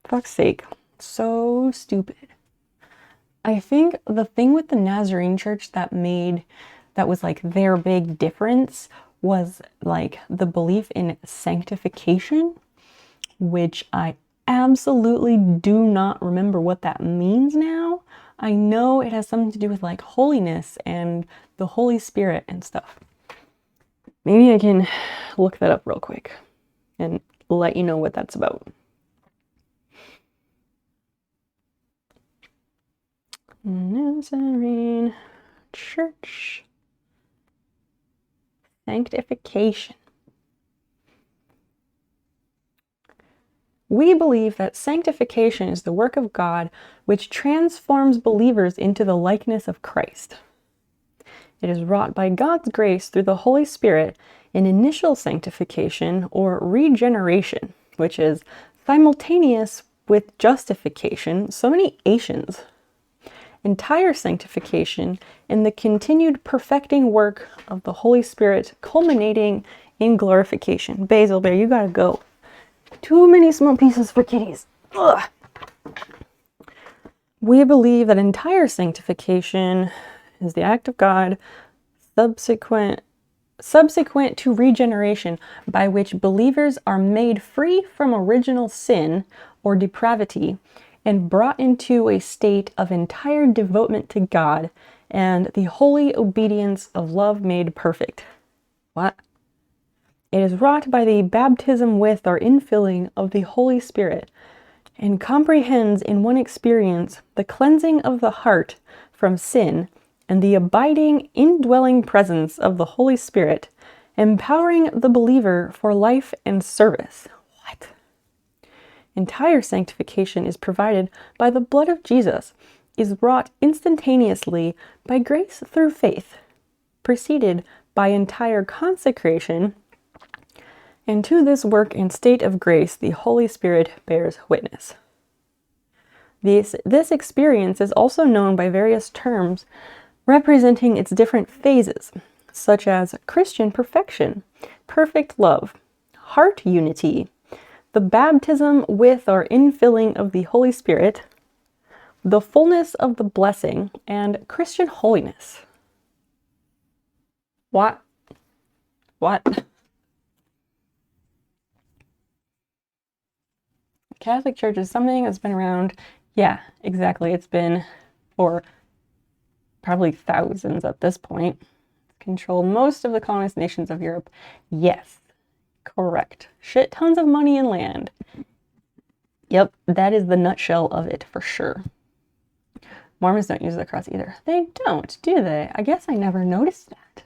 Fuck's sake. So stupid. I think the thing with the Nazarene Church that was like their big difference was like the belief in sanctification, which I absolutely do not remember what that means now. I know it has something to do with like holiness and the Holy Spirit and stuff. Maybe I can look that up real quick and let you know what that's about. Nazarene Church sanctification. We believe that sanctification is the work of God which transforms believers into the likeness of Christ. It is wrought by God's grace through the Holy Spirit in initial sanctification or regeneration, which is simultaneous with justification. So many Asians. Entire sanctification and the continued perfecting work of the Holy Spirit, culminating in glorification. Basil Bear, you gotta go. Too many small pieces for kitties. Ugh. We believe that entire sanctification is the act of God subsequent to regeneration, by which believers are made free from original sin or depravity and brought into a state of entire devotement to God and the holy obedience of love made perfect. What? It is wrought by the baptism with or infilling of the Holy Spirit and comprehends in one experience the cleansing of the heart from sin and the abiding, indwelling presence of the Holy Spirit, empowering the believer for life and service. What? Entire sanctification is provided by the blood of Jesus, is wrought instantaneously by grace through faith, preceded by entire consecration, and to this work and state of grace the Holy Spirit bears witness. This experience is also known by various terms, representing its different phases, such as Christian perfection, perfect love, heart unity, the baptism with or infilling of the Holy Spirit, the fullness of the blessing, and Christian holiness. What? What? Catholic Church is something that's been around. Yeah, exactly. It's been for probably thousands at this point. It's controlled most of the colonist nations of Europe. Yes, correct. Shit tons of money and land. Yep, that is the nutshell of it for sure. Mormons don't use the cross either. They don't, do they? I guess I never noticed that.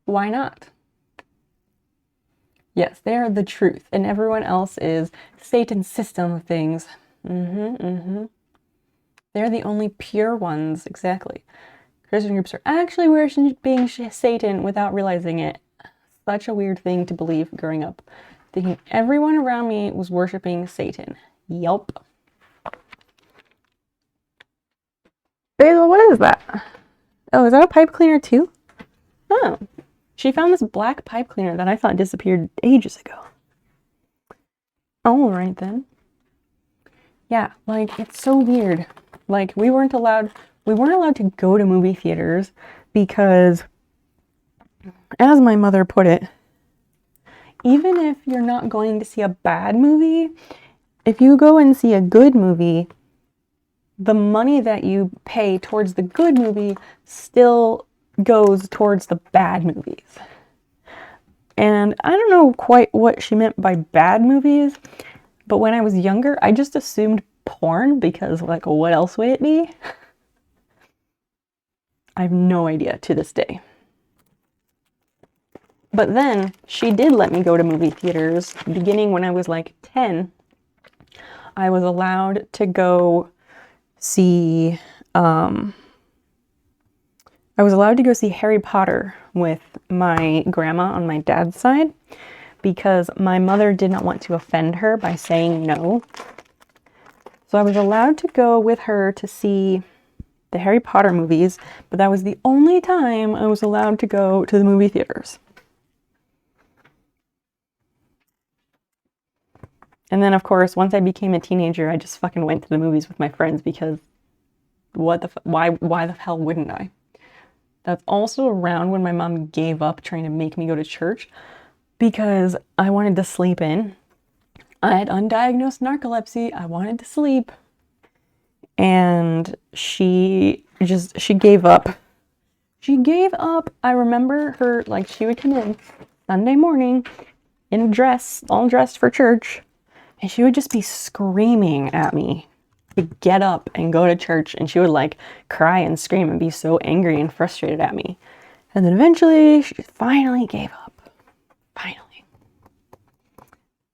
Why not? Yes, they are the truth, and everyone else is Satan's system of things. They're the only pure ones, exactly. Christian groups are actually worshiping Satan without realizing it. Such a weird thing to believe growing up. Thinking everyone around me was worshiping Satan. Yup. Basil, what is that? Oh, is that a pipe cleaner too? Oh. She found this black pipe cleaner that I thought disappeared ages ago. All right then. Yeah, like it's so weird. Like we weren't allowed to go to movie theaters because, as my mother put it, even if you're not going to see a bad movie, if you go and see a good movie, the money that you pay towards the good movie still goes towards the bad movies. And I don't know quite what she meant by bad movies, but when I was younger, I just assumed porn because, like, what else would it be? I have no idea to this day. But then she did let me go to movie theaters beginning when I was like 10. I was allowed to go see Harry Potter with my grandma on my dad's side because my mother did not want to offend her by saying no. So I was allowed to go with her to see the Harry Potter movies, but that was the only time I was allowed to go to the movie theaters. And then, of course, once I became a teenager, I just fucking went to the movies with my friends because why the hell wouldn't I? That's also around when my mom gave up trying to make me go to church because I wanted to sleep in. I had undiagnosed narcolepsy. I wanted to sleep. And she gave up. She gave up. I remember her, like, she would come in Sunday morning in a dress, all dressed for church, and she would just be screaming at me to get up and go to church, and she would, like, cry and scream and be so angry and frustrated at me. And then eventually, she finally gave up. Finally.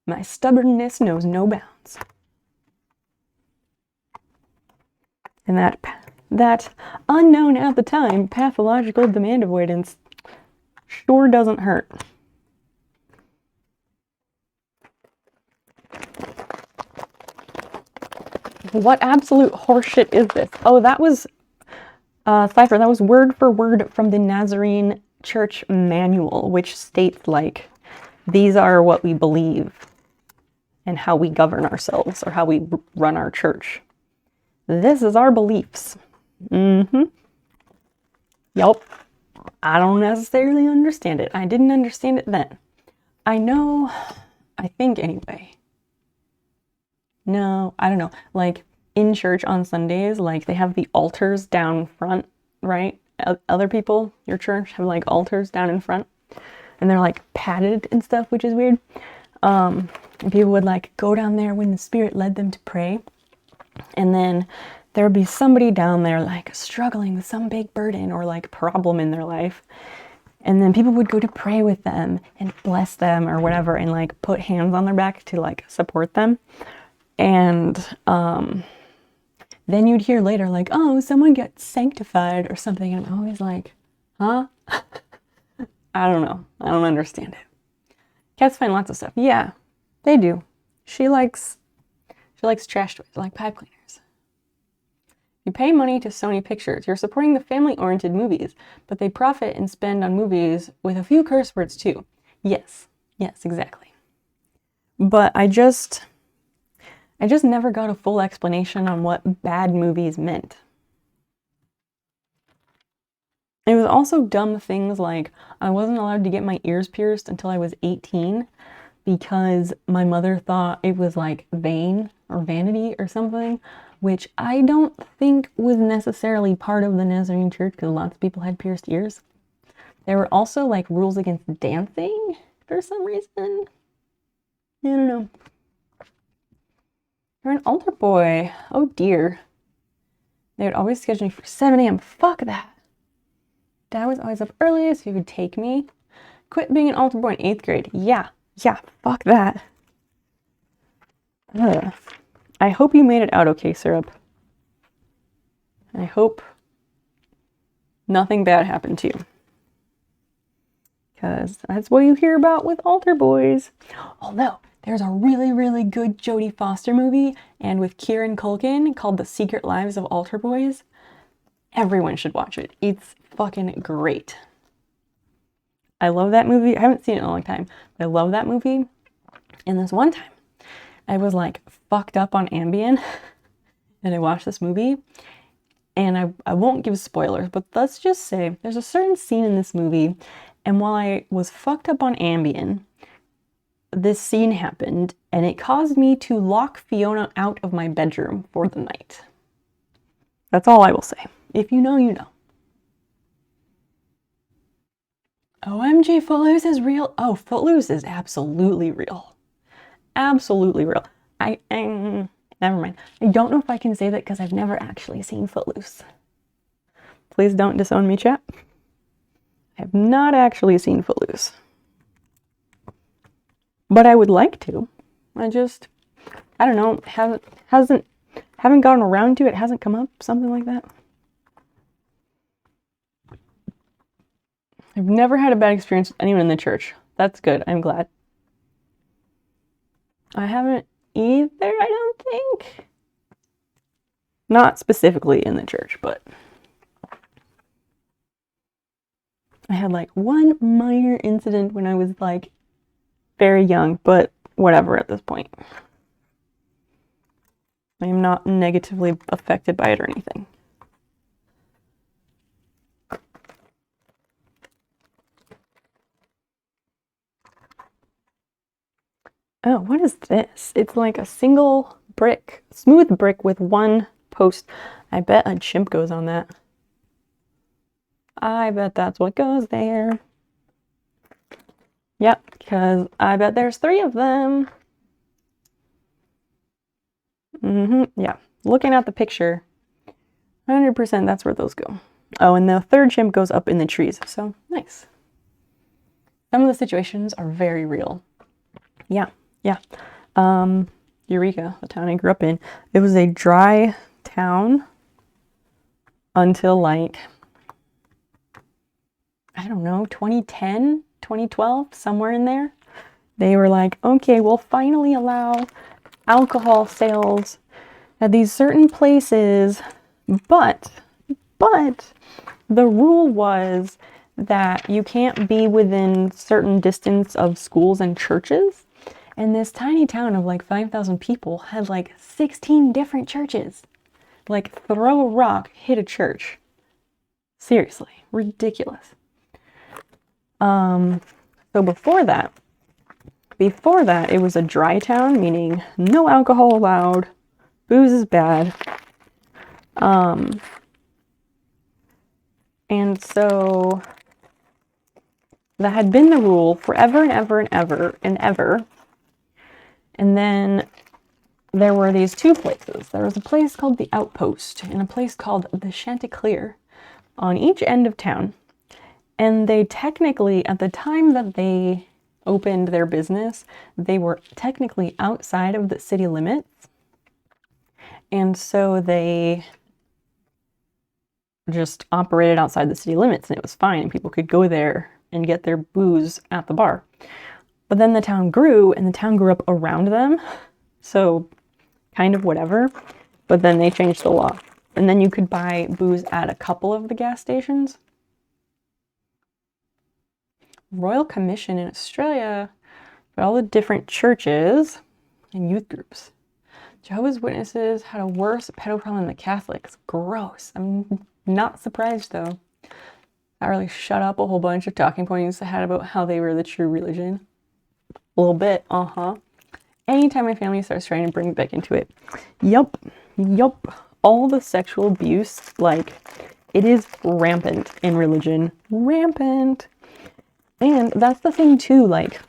My stubbornness knows no bounds. And that unknown at the time pathological demand avoidance sure doesn't hurt. What absolute horseshit is this? Oh, that was Cypher. That was word for word from the Nazarene Church Manual, which states, like, these are what we believe and how we govern ourselves or how we run our church. This is our beliefs. Yup. I don't necessarily understand it. I didn't understand it then. I think anyway. No, I don't know. Like, in church on Sundays, like, they have the altars down front, right? Other people, your church, have, like, altars down in front. And they're, like, padded and stuff, which is weird. And people would, like, go down there when the Spirit led them to pray. And then there would be somebody down there, like, struggling with some big burden or, like, problem in their life. And then people would go to pray with them and bless them or whatever and, like, put hands on their back to, like, support them. And then you'd hear later, like, oh, someone gets sanctified or something. And I'm always like, huh? I don't know. I don't understand it. Cats find lots of stuff. Yeah, they do. She likes trash toys, like pipe cleaners. You pay money to Sony Pictures. You're supporting the family-oriented movies, but they profit and spend on movies with a few curse words too. Yes, exactly. But I just never got a full explanation on what bad movies meant. It was also dumb things like I wasn't allowed to get my ears pierced until I was 18 because my mother thought it was like vain or vanity or something, which I don't think was necessarily part of the Nazarene church because lots of people had pierced ears. There were also like rules against dancing for some reason. I don't know. You're an altar boy. Oh dear. They would always schedule me for 7 a.m. Fuck that. Dad was always up early so he would take me. Quit being an altar boy in 8th grade. Yeah, fuck that. Ugh. I hope you made it out okay, Syrup. I hope nothing bad happened to you. Because that's what you hear about with altar boys. Although, there's a really, really good Jodie Foster movie, and with Kieran Culkin, called The Secret Lives of Altar Boys. Everyone should watch it. It's fucking great. I love that movie. I haven't seen it in a long time, but I love that movie. And this one time, I was like fucked up on Ambien, and I watched this movie, and I won't give spoilers, but let's just say there's a certain scene in this movie, and while I was fucked up on Ambien, this scene happened, and it caused me to lock Fiona out of my bedroom for the night. That's all I will say. If you know, you know. OMG, Footloose is real. Oh, Footloose is absolutely real. Absolutely real. Never mind. I don't know if I can say that because I've never actually seen Footloose. Please don't disown me, chat. I have not actually seen Footloose. But I would like to. I don't know, haven't gotten around to it, hasn't come up, something like that. I've never had a bad experience with anyone in the church. That's good, I'm glad. I haven't either, I don't think. Not specifically in the church, but I had like one minor incident when I was like very young, but whatever at this point. I am not negatively affected by it or anything. Oh, what is this? It's like a single brick, smooth brick with one post. I bet a chimp goes on that. I bet that's what goes there. Yep, because I bet there's 3 of them. Yeah. Looking at the picture, 100% that's where those go. Oh, and the 3rd chimp goes up in the trees, so nice. Some of the situations are very real. Yeah. Eureka, the town I grew up in. It was a dry town until like, I don't know, 2010, 2012, somewhere in there. They were like, okay, we'll finally allow alcohol sales at these certain places, but the rule was that you can't be within certain distance of schools and churches. And this tiny town of like 5,000 people had like 16 different churches. Like, throw a rock, hit a church. Seriously, ridiculous. So before that, it was a dry town, meaning no alcohol allowed, booze is bad. And so that had been the rule forever and ever and ever and ever. And then there were these 2 places. There was a place called the Outpost and a place called the Chanticleer on each end of town. And they technically, at the time that they opened their business, they were technically outside of the city limits. And so they just operated outside the city limits and it was fine. And people could go there and get their booze at the bar. But then the town grew and the town grew up around them. So kind of whatever. But then they changed the law And then you could buy booze at a couple of the gas stations. Royal Commission in Australia for all the different churches and youth groups. Jehovah's Witnesses had a worse pedo problem than the Catholics. Gross. I'm not surprised though. That really shut up a whole bunch of talking points I had about how they were the true religion. A little bit, Anytime my family starts trying to bring me back into it. Yup. All the sexual abuse, like, it is rampant in religion. Rampant. And that's the thing too, like,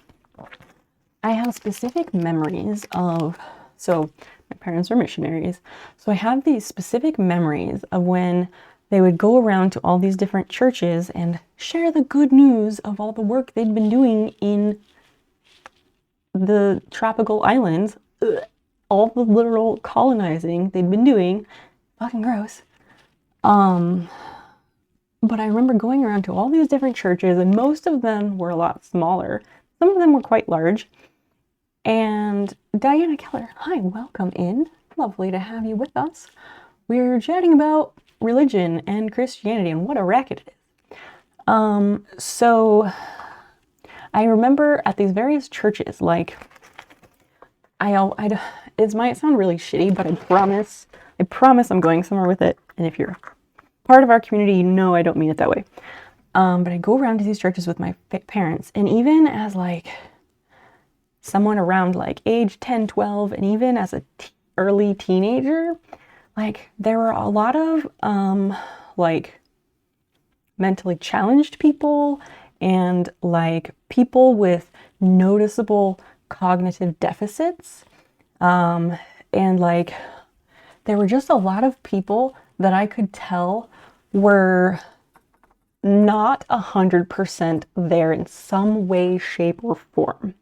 I have specific memories of, so my parents were missionaries, so I have these specific memories of when they would go around to all these different churches and share the good news of all the work they'd been doing in the tropical islands. Ugh. All the literal colonizing they'd been doing. Fucking gross. But I remember going around to all these different churches, and most of them were a lot smaller. Some of them were quite large. And Diana Keller, hi, welcome in. Lovely to have you with us. We're chatting about religion and Christianity and what a racket it is. So I remember at these various churches, like, it might sound really shitty, but I promise I'm going somewhere with it. And if you're part of our community, you know I don't mean it that way. But I go around to these churches with my parents, and even as like someone around like age 10, 12, and even as a early teenager, like there were a lot of like mentally challenged people and like people with noticeable cognitive deficits. And like there were just a lot of people that I could tell were not 100% there in some way, shape, or form.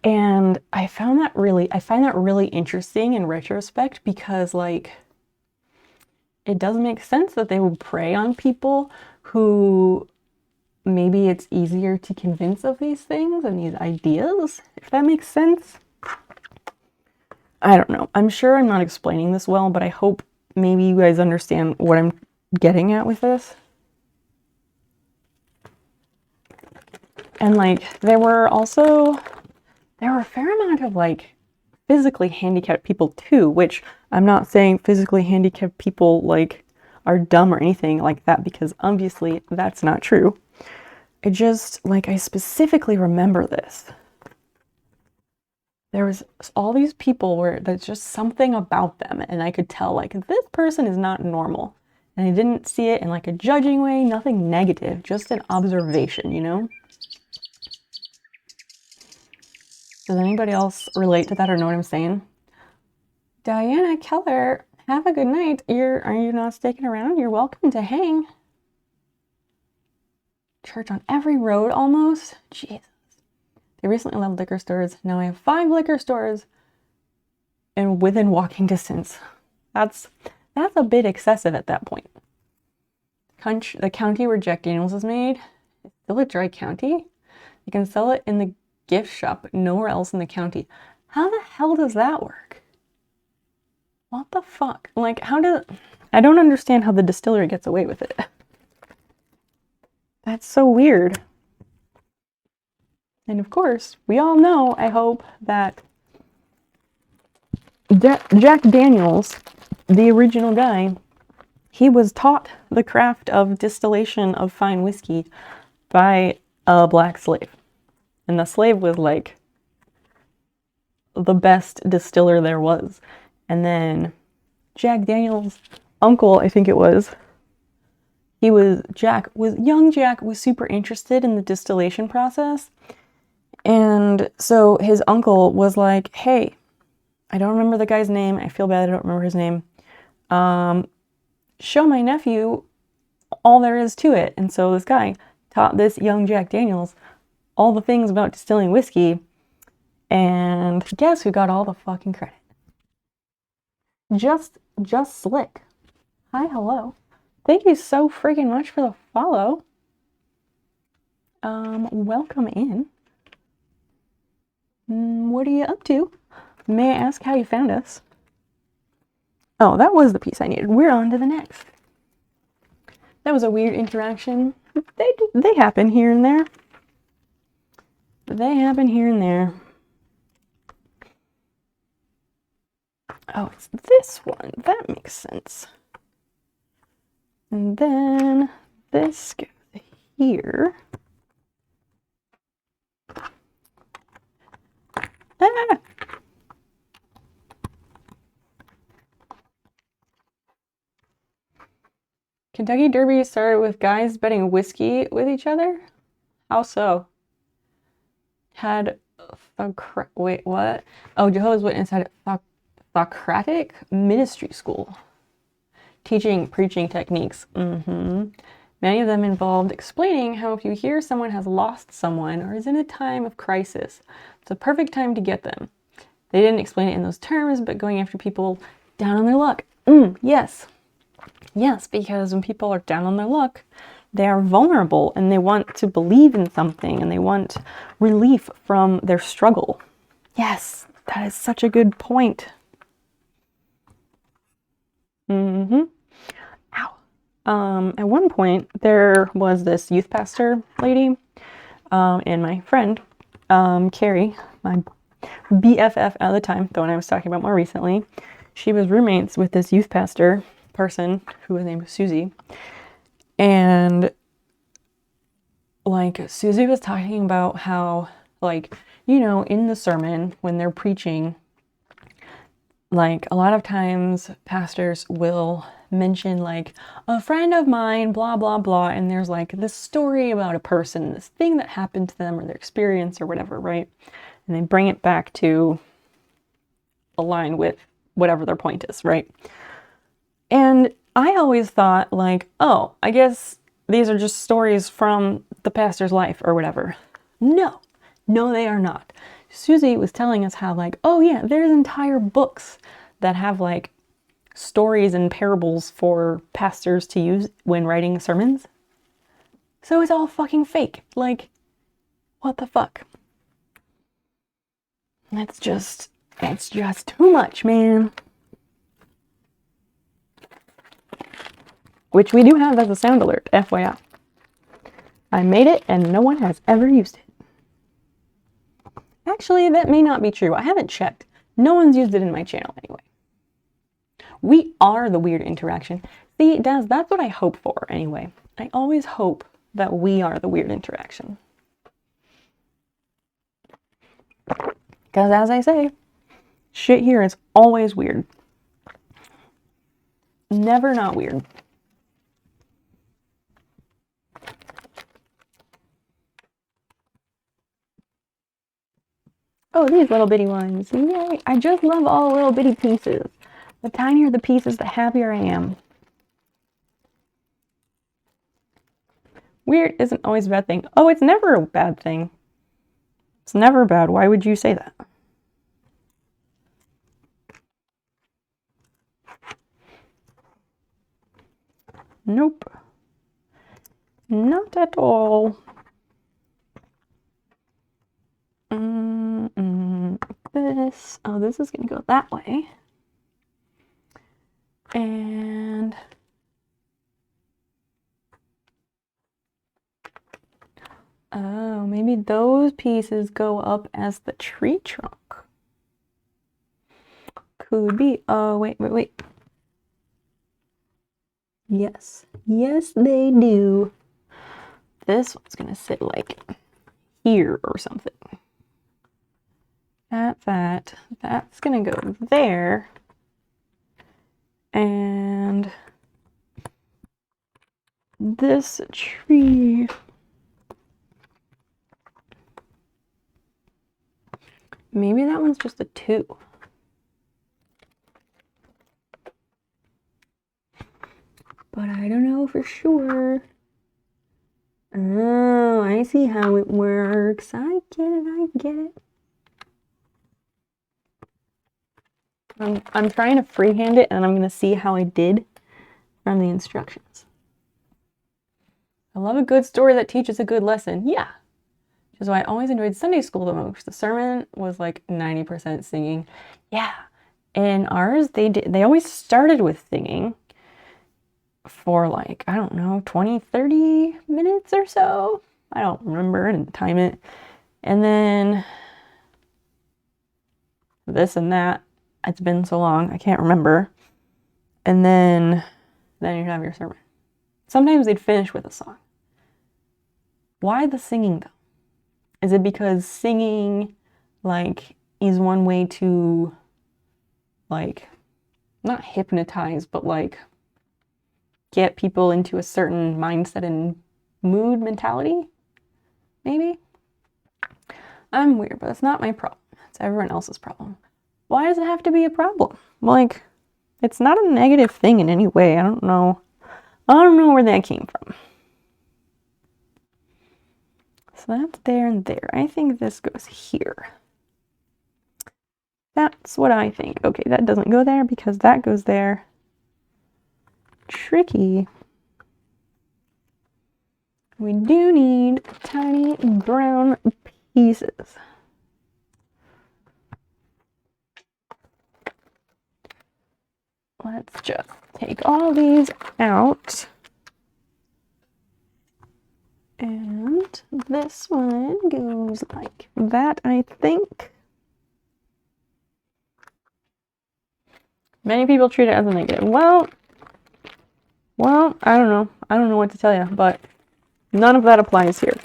And I find that really interesting in retrospect, because like it does make sense that they would prey on people who maybe it's easier to convince of these things and these ideas, if that makes sense. I don't know. I'm sure I'm not explaining this well, but I hope maybe you guys understand what I'm getting at with this. And like there were a fair amount of like physically handicapped people too, which I'm not saying physically handicapped people like are dumb or anything like that, because obviously that's not true. It just, like, I specifically remember this. There was all these people where there's just something about them, and I could tell, like, this person is not normal. And I didn't see it in, like, a judging way, nothing negative, just an observation, you know? Does anybody else relate to that or know what I'm saying? Diana Keller, have a good night. Are you not sticking around? You're welcome to hang. Church on every road almost. Jesus. They recently allowed liquor stores. Now I have 5 liquor stores and within walking distance. That's a bit excessive at that point. The county where Jack Daniels is made is still a dry county. You can sell it in the gift shop, but nowhere else in the county. How the hell does that work? What the fuck? Like, I don't understand how the distillery gets away with it. That's so weird. And of course, we all know, I hope, that Jack Daniels, the original guy, he was taught the craft of distillation of fine whiskey by a black slave. And the slave was like the best distiller there was. And then Jack Daniels' uncle, I think it was, young Jack was super interested in the distillation process. And so his uncle was like, hey, I don't remember the guy's name. I feel bad I don't remember his name. Show my nephew all there is to it. And so this guy taught this young Jack Daniels all the things about distilling whiskey. And guess who got all the fucking credit? Just Slick. Hi, hello. Thank you so freaking much for the follow. Welcome in. What are you up to? May I ask how you found us? Oh, that was the piece I needed. We're on to the next. That was a weird interaction. They happen here and there. They happen here and there. Oh, it's this one. That makes sense. And then this goes here. Ah! Kentucky Derby started with guys betting whiskey with each other? How so? Had wait, what? Oh, Jehovah's Witness had Socratic ministry school. Teaching preaching techniques. Many of them involved explaining how if you hear someone has lost someone or is in a time of crisis, it's a perfect time to get them. They didn't explain it in those terms, but going after people down on their luck. Yes. Yes, because when people are down on their luck, they are vulnerable and they want to believe in something and they want relief from their struggle. Yes, that is such a good point. Ow. At one point, there was this youth pastor lady, and my friend, Carrie, my BFF at the time, the one I was talking about more recently, she was roommates with this youth pastor person who was named Susie. And like Susie was talking about how, like, you know, in the sermon when they're preaching, like a lot of times pastors will mention like a friend of mine, blah, blah, blah. And there's like this story about a person, this thing that happened to them or their experience or whatever, right? And they bring it back to align with whatever their point is, right? And I always thought like, oh, I guess these are just stories from the pastor's life or whatever. No, they are not. Susie was telling us how like, oh yeah, there's entire books that have like stories and parables for pastors to use when writing sermons. So it's all fucking fake. Like, what the fuck? That's just too much, man. Which we do have as a sound alert, FYI. I made it and no one has ever used it. Actually, that may not be true. I haven't checked. No one's used it in my channel anyway. We are the weird interaction. See, Daz, that's what I hope for anyway. I always hope that we are the weird interaction. Because as I say, shit here is always weird. Never not weird. Oh, these little bitty ones. Yay. I just love all the little bitty pieces. The tinier the pieces, the happier I am. Weird isn't always a bad thing. Oh, it's never a bad thing. It's never bad. Why would you say that? Nope. Not at all. This. Oh, this is going to go that way. And oh, maybe those pieces go up as the tree trunk. Could be. Oh, wait. Yes, they do. This one's gonna sit like here or something. That's gonna go there. And this tree, maybe that one's just a 2. But I don't know for sure. Oh, I see how it works. I get it. I'm trying to freehand it and I'm gonna see how I did from the instructions. I love a good story that teaches a good lesson. Yeah. Which is why I always enjoyed Sunday school the most. The sermon was like 90% singing. Yeah. In ours, they always started with singing for like, I don't know, 20, 30 minutes or so. I don't remember, and time it. And then this and that. It's been so long, I can't remember. And then you'd have your sermon. Sometimes they'd finish with a song. Why the singing though? Is it because singing like is one way to like not hypnotize, but like get people into a certain mindset and mood mentality? Maybe? I'm weird, but it's not my problem. It's everyone else's problem. Why does it have to be a problem? Like, it's not a negative thing in any way. I don't know where that came from. So that's there and there. I think this goes here. That's what I think. Okay, that doesn't go there because that goes there. Tricky. We do need tiny brown pieces. Let's just take all these out. And this one goes like that, I think. Many people treat it as a negative. Well, I don't know. I don't know what to tell you, but none of that applies here.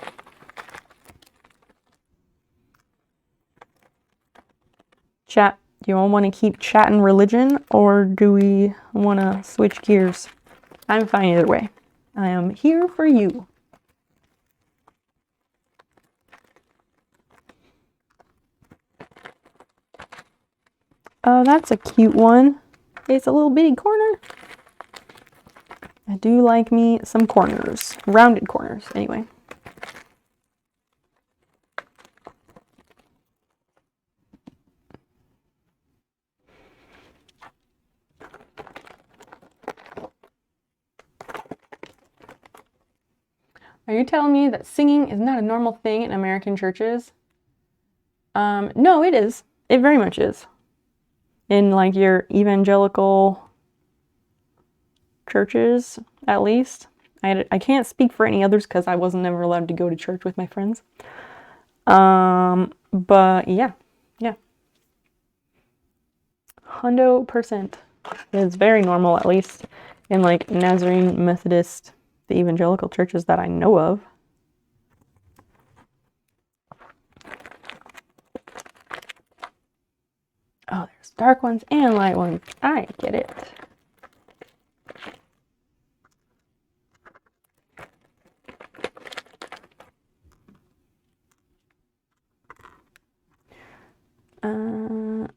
Chat, do you all want to keep chatting religion, or do we want to switch gears? I'm fine either way. I am here for you. Oh, that's a cute one. It's a little bitty corner. I do like me some corners. Rounded corners, anyway. Are you telling me that singing is not a normal thing in American churches? No, it is. It very much is. In like your evangelical churches, at least. I can't speak for any others because I wasn't ever allowed to go to church with my friends. But yeah. 100%. It's very normal, at least in like Nazarene, Methodist, the evangelical churches that I know of. Oh, there's dark ones and light ones. I get it.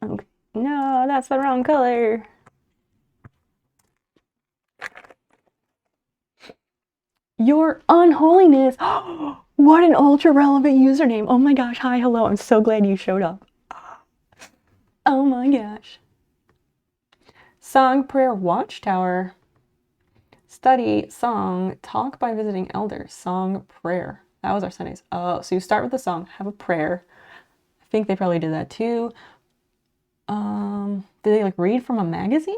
Okay. No, that's the wrong color. Your unholiness. What an ultra relevant username. Oh my gosh. Hi, hello. I'm so glad you showed up. Oh my gosh. Song, prayer, watchtower. Study, song, talk by visiting elders. Song, prayer. That was our Sundays. Oh, so you start with the song, have a prayer. I think they probably did that too. Did they like read from a magazine?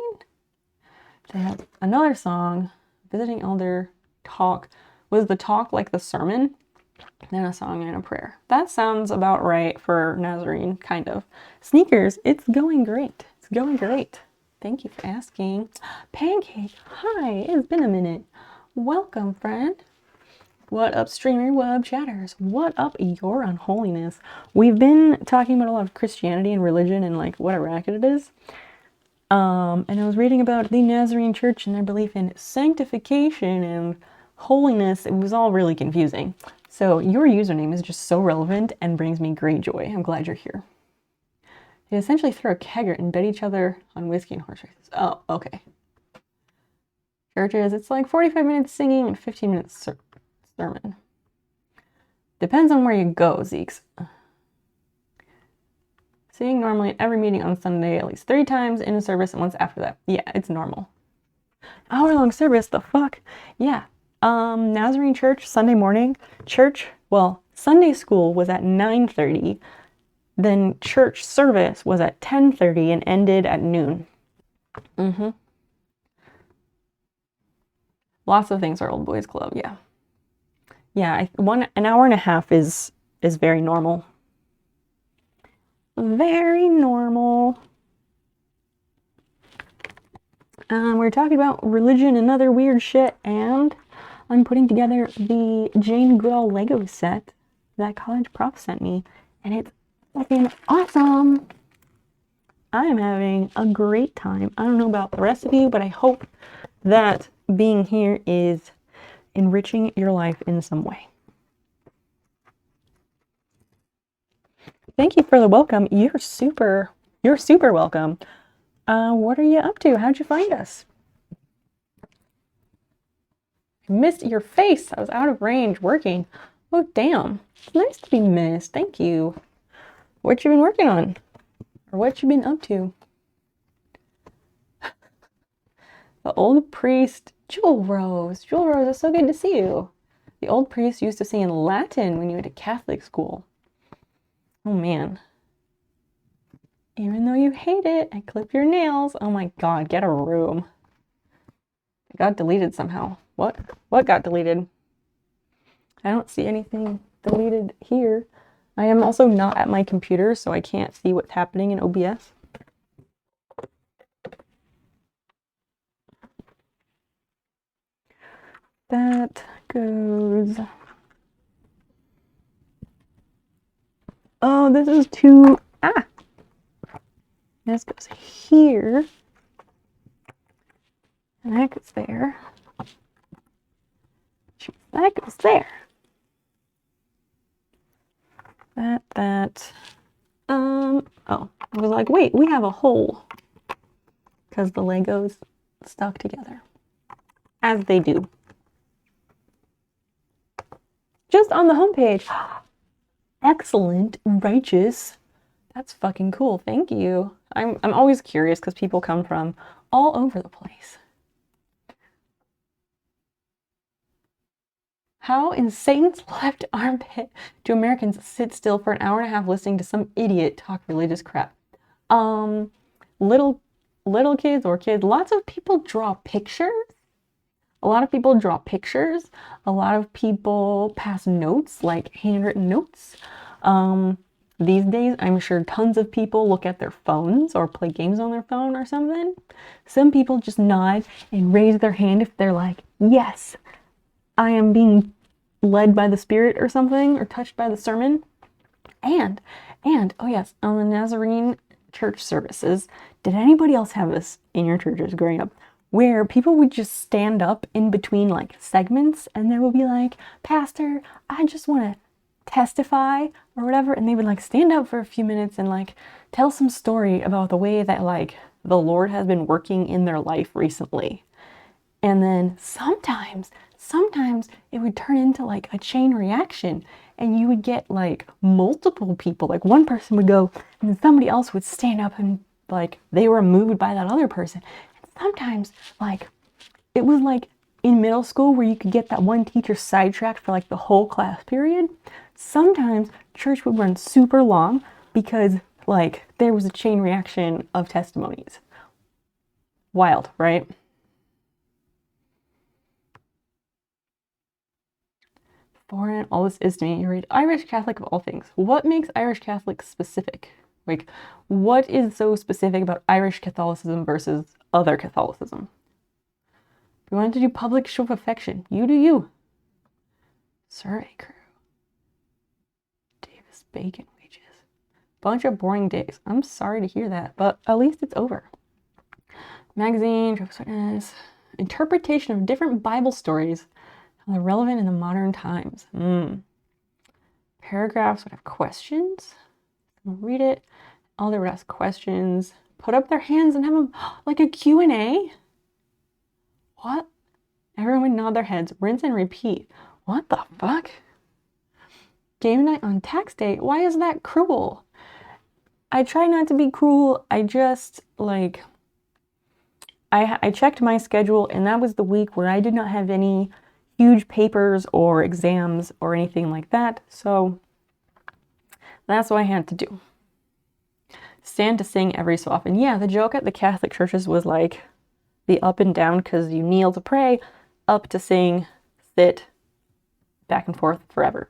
They had another song, visiting elder, talk. Was the talk like the sermon? Then a song and a prayer. That sounds about right for Nazarene, kind of. Sneakers, it's going great. It's going great. Thank you for asking. Pancake, hi, it's been a minute. Welcome, friend. What up, streamer? What up, chatters? What up, your unholiness? We've been talking about a lot of Christianity and religion and like what a racket it is. And I was reading about the Nazarene Church and their belief in sanctification and holiness. It was all really confusing. So your username is just so relevant and brings me great joy. I'm glad you're here. They essentially throw a kegger and bet each other on whiskey and horse races. Oh, okay. Churches, it's like 45 minutes singing and 15 minutes sermon. Depends on where you go, Zeeks. Sing normally at every meeting on Sunday at least 3 times in a service and once after that. Yeah, it's normal. Hour-long service, the fuck? Yeah. Nazarene Church, Sunday morning. Church, well, Sunday school was at 9:30. Then church service was at 10:30 and ended at noon. Lots of things are old boys club, yeah. Yeah, an hour and a half is very normal. Very normal. We're talking about religion and other weird shit, and I'm putting together the Jane Goodall Lego set that college prof sent me, and it's fucking awesome. I am having a great time. I don't know about the rest of you, but I hope that being here is enriching your life in some way. Thank you for the welcome. You're super welcome. What are you up to? How'd you find us? I missed your face. I was out of range working. Oh, damn. It's nice to be missed. Thank you. What you been working on? Or what you been up to? The old priest, Jewel Rose. Jewel Rose, it's so good to see you. The old priest used to sing in Latin when you went to Catholic school. Oh, man. Even though you hate it, I clip your nails. Oh my god, get a room. It got deleted somehow. What got deleted? I don't see anything deleted here. I am also not at my computer, so I can't see what's happening in OBS. That goes... Oh, this is too... This goes here. And that goes there. That goes there. That. Oh, I was like, wait, we have a hole. Because the Legos stuck together. As they do. Just on the homepage. Excellent, righteous. That's fucking cool. Thank you. I'm always curious because people come from all over the place. How in Satan's left armpit do Americans sit still for an hour and a half listening to some idiot talk religious crap? Little kids or kids, lots of people draw pictures. A lot of people draw pictures. A lot of people pass notes, like handwritten notes. These days, I'm sure tons of people look at their phones or play games on their phone or something. Some people just nod and raise their hand if they're like, yes, I am being led by the Spirit or something, or touched by the sermon. And, oh yes, on the Nazarene church services, did anybody else have this in your churches growing up? Where people would just stand up in between like segments and they would be like, Pastor, I just want to testify or whatever, and they would like stand up for a few minutes and like tell some story about the way that like the Lord has been working in their life recently. And then sometimes it would turn into like a chain reaction and you would get like multiple people, like one person would go and then somebody else would stand up and like they were moved by that other person. And sometimes like it was like in middle school where you could get that one teacher sidetracked for like the whole class period. Sometimes church would run super long because like there was a chain reaction of testimonies. Wild, right? Foreign, all this is to me. You read Irish Catholic of all things. What makes Irish Catholic specific? Like, what is so specific about Irish Catholicism versus other Catholicism? If you wanted to do public show of affection, you do you. Survey crew. Davis Bacon wages. Bunch of boring days. I'm sorry to hear that, but at least it's over. Magazine, witness, interpretation of different Bible stories. They're relevant in the modern times. Paragraphs would have questions. Read it. All they would ask questions. Put up their hands and have them like a Q&A. What? Everyone would nod their heads. Rinse and repeat. What the fuck? Game night on tax day. Why is that cruel? I try not to be cruel. I just like I checked my schedule and that was the week where I did not have any huge papers or exams or anything like that. So that's what I had to do. stand to sing every so often. Yeah, the joke at the Catholic churches was like the up and down, because you kneel to pray, up to sing, sit, back and forth forever.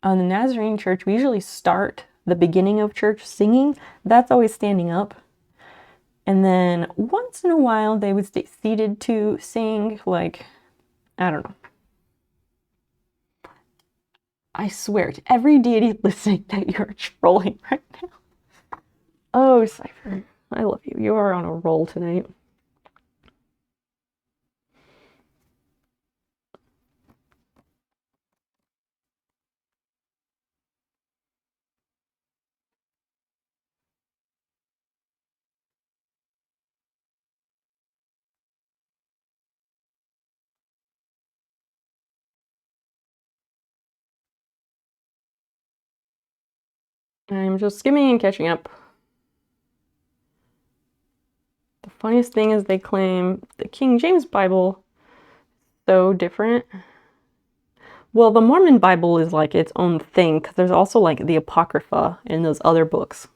On the Nazarene church, we usually start the beginning of church singing. That's always standing up. And then once in a while, they would stay seated to sing, like, I don't know. I swear to every deity listening that you're trolling right now. Oh, Cypher, I love you. You are on a roll tonight. I'm just skimming and catching up. The funniest thing is they claim the King James Bible is so different. Well, the Mormon Bible is like its own thing, because there's also like the Apocrypha in those other books.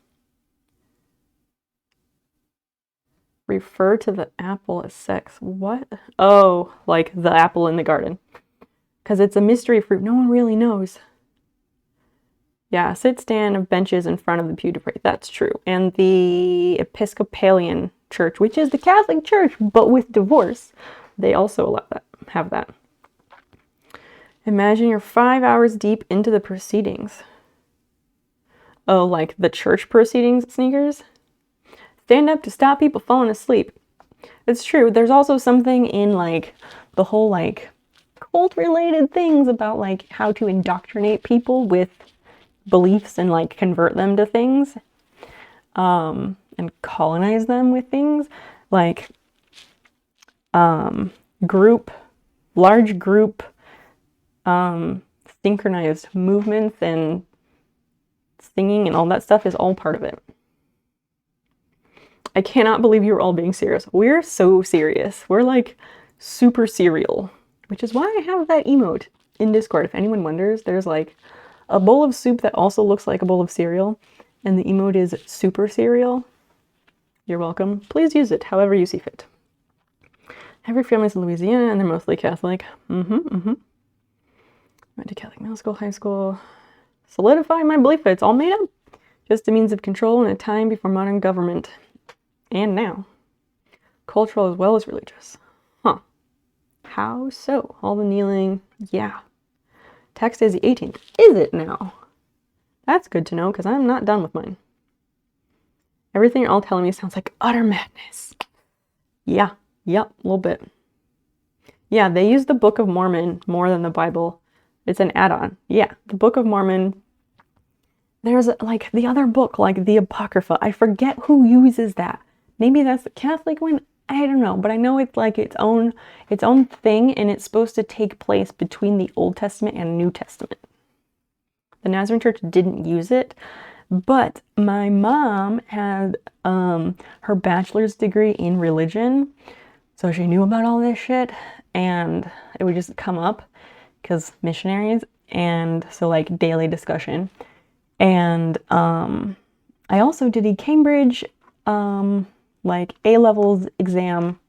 Refer to the apple as sex. What? Oh, like the apple in the garden. Because it's a mystery fruit. No one really knows. Yeah, sit stand of benches in front of the pew to pray. That's true. And the Episcopalian Church, which is the Catholic Church, but with divorce, they also allow that, have that. Imagine you're 5 hours deep into the proceedings. Oh, like the church proceedings, sneakers? Stand up to stop people falling asleep. It's true. There's also something in like the whole like cult-related things about like how to indoctrinate people with beliefs and like convert them to things, and colonize them with things like large group synchronized movements and singing and all that stuff is all part of it. I cannot believe you're all being serious. We're so serious. We're like super serial, which is why I have that emote in Discord. If anyone wonders, there's like a bowl of soup that also looks like a bowl of cereal, and the emote is super cereal. You're welcome. Please use it however you see fit. Every family's in Louisiana, and they're mostly Catholic. Went to Catholic middle school, high school. Solidify my belief that it's all made up. Just a means of control in a time before modern government. And now. Cultural as well as religious. Huh. How so? All the kneeling. Yeah. Tax day is the 18th. Is it now? That's good to know, because I'm not done with mine. Everything you're all telling me sounds like utter madness. Yeah. Yep. A little bit. Yeah, they use the Book of Mormon more than the Bible. It's an add-on. Yeah, the Book of Mormon. There's like the other book, like the Apocrypha. I forget who uses that. Maybe that's the Catholic one. I don't know, but I know it's like its own thing, and it's supposed to take place between the Old Testament and New Testament. The Nazarene Church didn't use it, but my mom had her bachelor's degree in religion, so she knew about all this shit, and it would just come up because missionaries, and so like daily discussion. And I also did a Cambridge like A-levels exam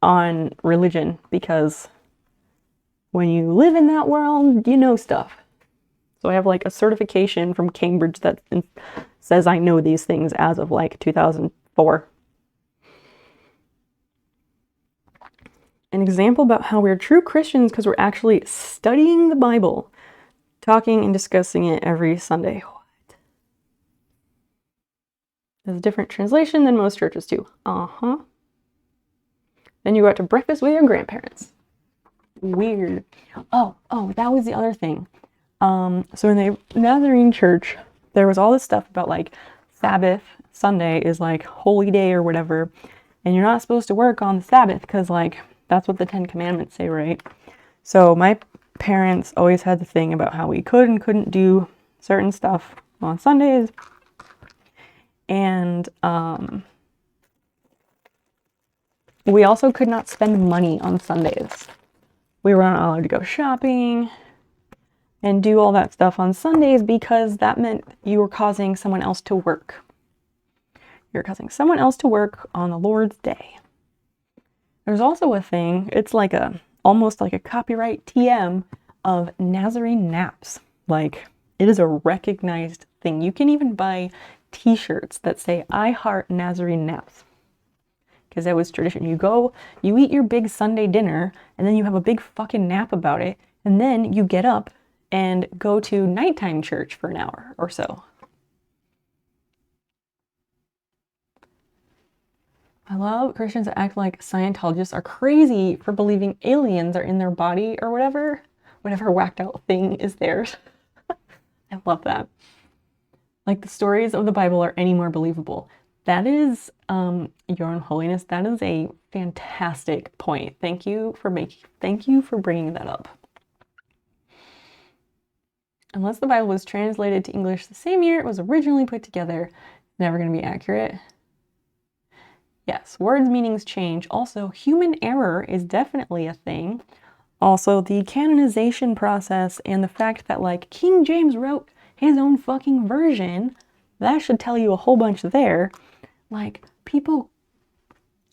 on religion, because when you live in that world, you know stuff. So I have like a certification from Cambridge that says I know these things as of like 2004. An example about how we're true Christians because we're actually studying the Bible, talking and discussing it every Sunday. What? There's a different translation than most churches do. Then you go out to breakfast with your grandparents. Weird. Oh, that was the other thing. So in the Nazarene church, there was all this stuff about like Sabbath. Sunday is like holy day or whatever, and you're not supposed to work on the Sabbath because like that's what the 10 Commandments say, right? So my parents always had the thing about how we could and couldn't do certain stuff on Sundays. And we also could not spend money on Sundays. We were not allowed to go shopping. and do all that stuff on Sundays because that meant you were causing someone else to work. You're causing someone else to work on the Lord's day. There's also a thing, it's like almost like a copyright TM of Nazarene naps. Like, it is a recognized thing. You can even buy t-shirts that say, I heart Nazarene naps. Because that was tradition. You eat your big Sunday dinner, and then you have a big fucking nap about it, and then you get up and go to nighttime church for an hour or so. I love Christians that act like Scientologists are crazy for believing aliens are in their body or whatever whacked out thing is theirs. I love that. Like, the stories of the Bible are any more believable. That is, Your Own Holiness, that is a fantastic point. Thank you for bringing that up. Unless the Bible was translated to English the same year it was originally put together, it's never going to be accurate. Yes, words' meanings change. Also, human error is definitely a thing. Also, the canonization process and the fact that, like, King James wrote his own fucking version, that should tell you a whole bunch there. Like, people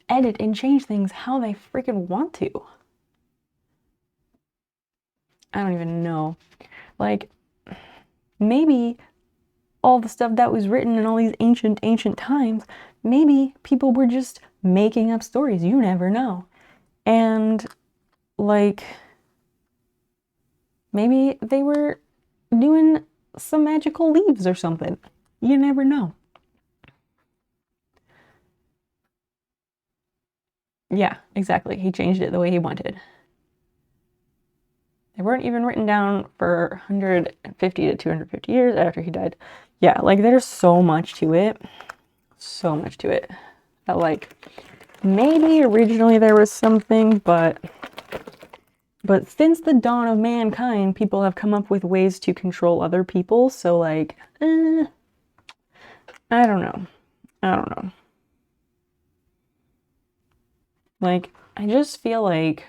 edit and change things how they freaking want to. I don't even know. Like, maybe all the stuff that was written in all these ancient times, maybe people were just making up stories. You never know. And, like, maybe they were doing some magical leaves or something. You never know. Yeah, exactly. He changed it the way he wanted. They weren't even written down for 150 to 250 years after he died. Yeah, like, there's so much to it. So much to it. That, like, maybe originally there was something, but since the dawn of mankind, people have come up with ways to control other people. So, like, I don't know. Like, I just feel like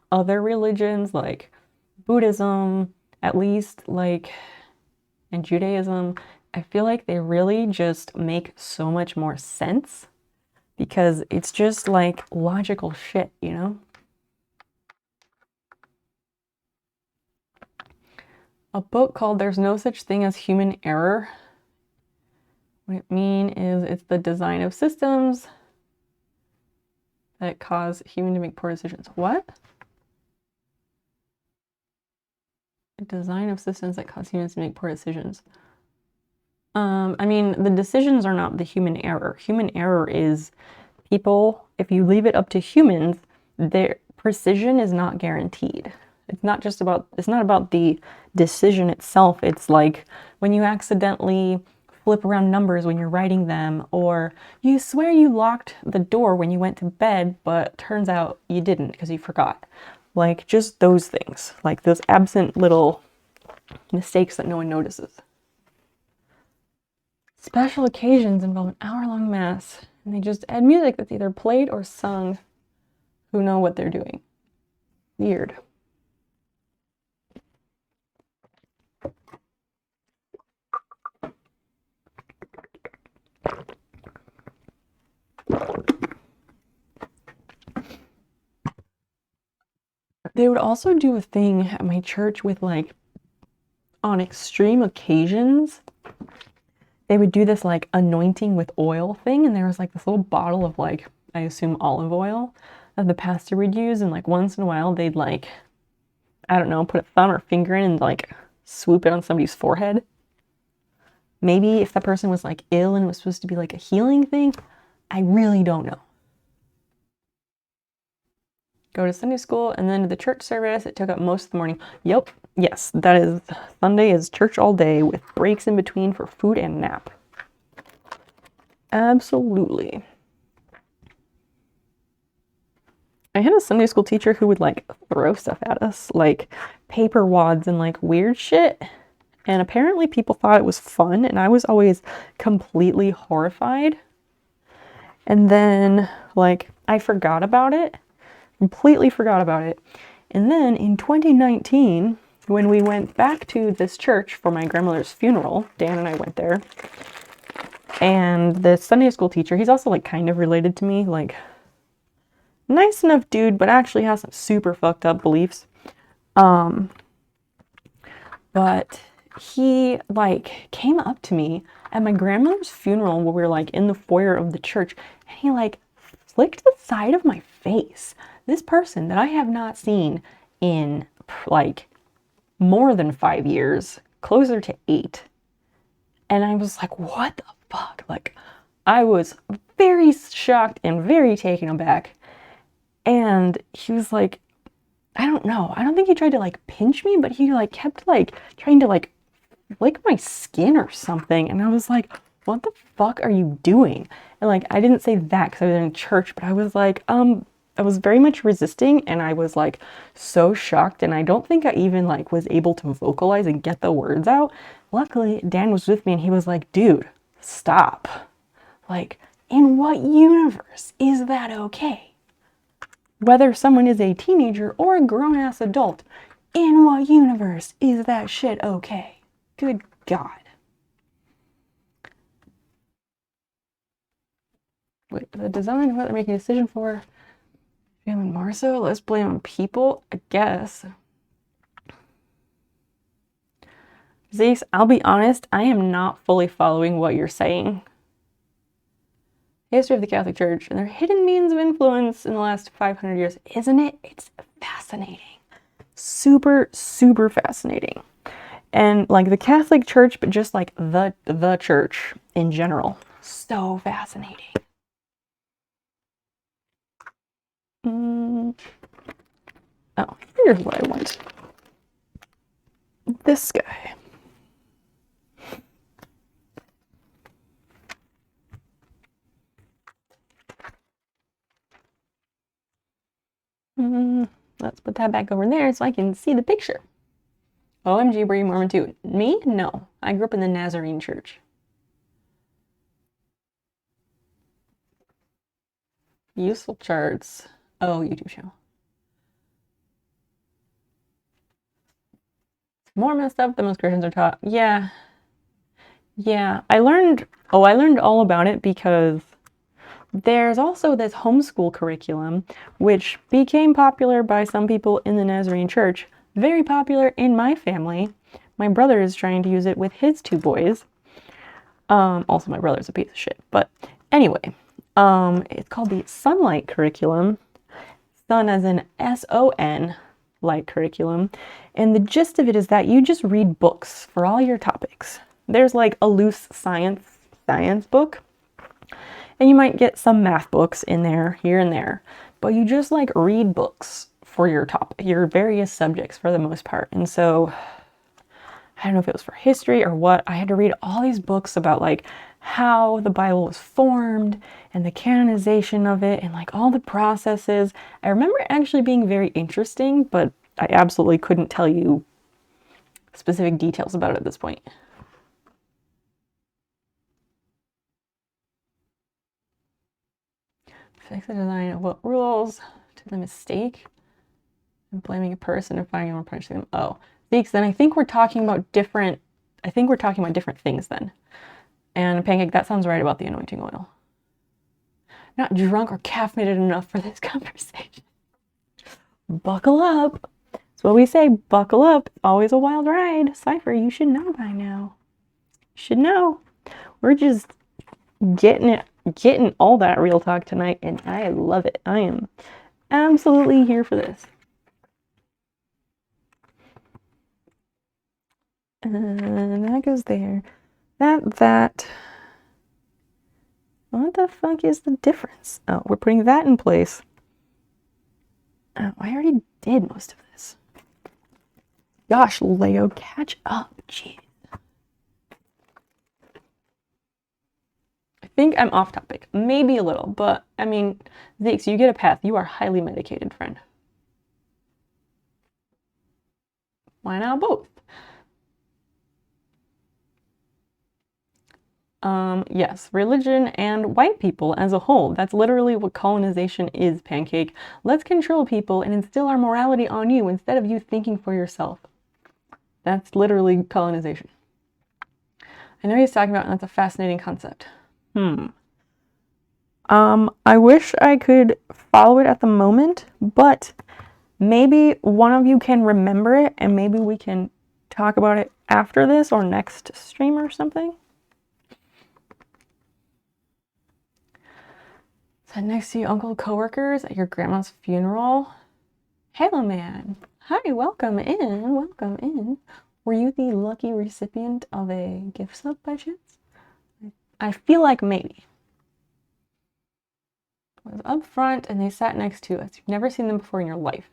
other religions, like Buddhism, at least, like, and Judaism, I feel like they really just make so much more sense because it's just like logical shit, you know? A book called There's No Such Thing as Human Error. What it means is it's the design of systems that cause humans to make poor decisions. What? The design of systems that cause humans to make poor decisions. I mean, the decisions are not the human error. Human error is people, if you leave it up to humans, their precision is not guaranteed. It's not about the decision itself. It's like when you accidentally flip around numbers when you're writing them, or you swear you locked the door when you went to bed, but turns out you didn't because you forgot. Like, just those things. Like, those absent little mistakes that no one notices. Special occasions involve an hour-long mass, and they just add music that's either played or sung. Who know what they're doing? Weird. They would also do a thing at my church with, like, on extreme occasions, they would do this, like, anointing with oil thing, and there was, like, this little bottle of, like, I assume olive oil that the pastor would use, and, like, once in a while they'd, like, I don't know, put a thumb or finger in and, like, swoop it on somebody's forehead. Maybe if that person was, like, ill and it was supposed to be, like, a healing thing. I really don't know. Go to Sunday school and then to the church service. It took up most of the morning. Yep. Yes, that is, Sunday is church all day with breaks in between for food and nap. Absolutely. I had a Sunday school teacher who would, like, throw stuff at us, like paper wads and, like, weird shit. And apparently people thought it was fun, and I was always completely horrified. And then, like, I forgot about it. Completely forgot about it. And then in 2019, when we went back to this church for my grandmother's funeral, Dan and I went there, and the Sunday school teacher, he's also like kind of related to me, like nice enough dude, but actually has some super fucked up beliefs. But he like came up to me at my grandmother's funeral where we were like in the foyer of the church, and he like flicked the side of my face. This person that I have not seen in like more than 5 years, closer to 8. And I was like, what the fuck? Like, I was very shocked and very taken aback. And he was like, I don't know. I don't think he tried to like pinch me, but he like kept like trying to like flick my skin or something. And I was like, what the fuck are you doing? And like, I didn't say that because I was in church, but I was like, I was very much resisting, and I was like so shocked, and I don't think I even like was able to vocalize and get the words out. Luckily, Dan was with me, and he was like, dude, stop. Like, in what universe is that okay? Whether someone is a teenager or a grown-ass adult, in what universe is that shit okay? Good God. Wait, the design of what they're making a decision for. Feeling more so? Let's blame on people, I guess. Zeus, I'll be honest, I am not fully following what you're saying. History of the Catholic Church and their hidden means of influence in the last 500 years, isn't it? It's fascinating. Super, super fascinating. And like the Catholic Church, but just like the church in general. So fascinating. Oh, here's what I want. This guy. Let's put that back over there so I can see the picture. OMG, were you Mormon too? Me? No. I grew up in the Nazarene church. Useful charts. Oh, YouTube channel. Mormon stuff that most Christians are taught. Yeah. Yeah. I learned all about it because there's also this homeschool curriculum, which became popular by some people in the Nazarene church. Very popular in my family. My brother is trying to use it with his 2 boys. Also, my brother's a piece of shit. But anyway, it's called the Sunlight curriculum. Sun as in S-O-N, light curriculum. And the gist of it is that you just read books for all your topics. There's like a loose science book. And you might get some math books in there, here and there. But you just like read books for your various subjects for the most part. And so, I don't know if it was for history or what, I had to read all these books about like how the Bible was formed and the canonization of it and like all the processes. I remember it actually being very interesting, but I absolutely couldn't tell you specific details about it at this point. Fix the design of what rules to the mistake and blaming a person and finding them punishing them. Oh, thanks. Then I think we're talking about different things then. And Pancake, that sounds right about the anointing oil. Not drunk or caffeinated enough for this conversation. Buckle up. That's what we say. Buckle up. It's always a wild ride. Cypher, you should know by now. You should know. We're just getting all that real talk tonight, and I love it. I am absolutely here for this. And that goes there. That. What the fuck is the difference? Oh, we're putting that in place. Oh, I already did most of this. Gosh, Leo, catch up. Jeez. I think I'm off topic. Maybe a little, but I mean, Zix, you get a pass. You are highly medicated, friend. Why not both? Yes, religion and white people as a whole. That's literally what colonization is, Pancake. Let's control people and instill our morality on you instead of you thinking for yourself. That's literally colonization. I know he's talking about, and that's a fascinating concept. I wish I could follow it at the moment, but maybe one of you can remember it, and maybe we can talk about it after this or next stream or something. Sat next to your uncle coworkers at your grandma's funeral. Hello, man. Hi, welcome in. Welcome in. Were you the lucky recipient of a gift sub by chance? I feel like maybe. I was up front and they sat next to us. You've never seen them before in your life.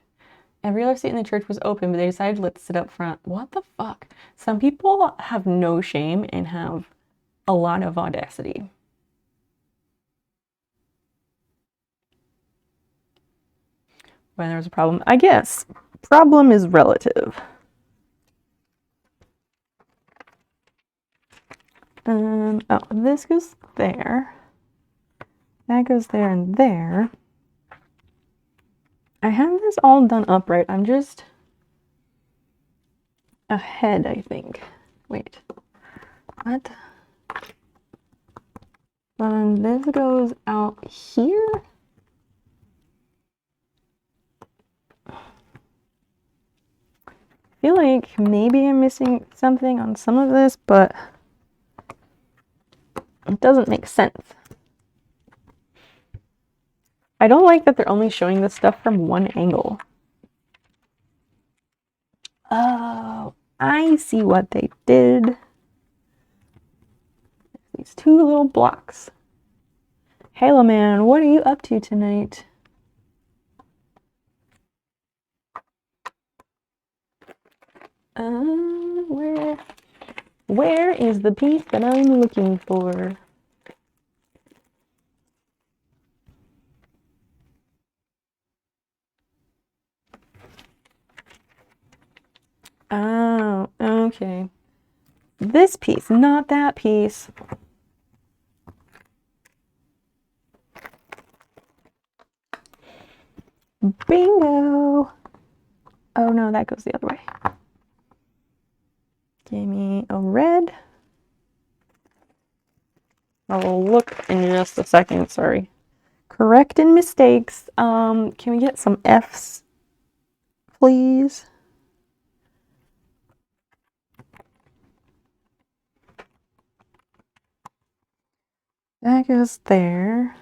Every other seat in the church was open, but they decided to let us sit up front. What the fuck? Some people have no shame and have a lot of audacity. When there's a problem, I guess. Problem is relative. Oh, this goes there. That goes there and there. I have this all done upright. I'm just ahead, I think. Wait. What? This goes out here. I feel like maybe I'm missing something on some of this, but it doesn't make sense. I don't like that they're only showing this stuff from one angle. Oh, I see what they did. These two little blocks. Halo man, what are you up to tonight? Where is the piece that I'm looking for? Oh, okay. This piece, not that piece. Bingo! Oh no, that goes the other way. Give me a red. I'll look in just a second, sorry. Correcting mistakes. Can we get some Fs, please? That goes there.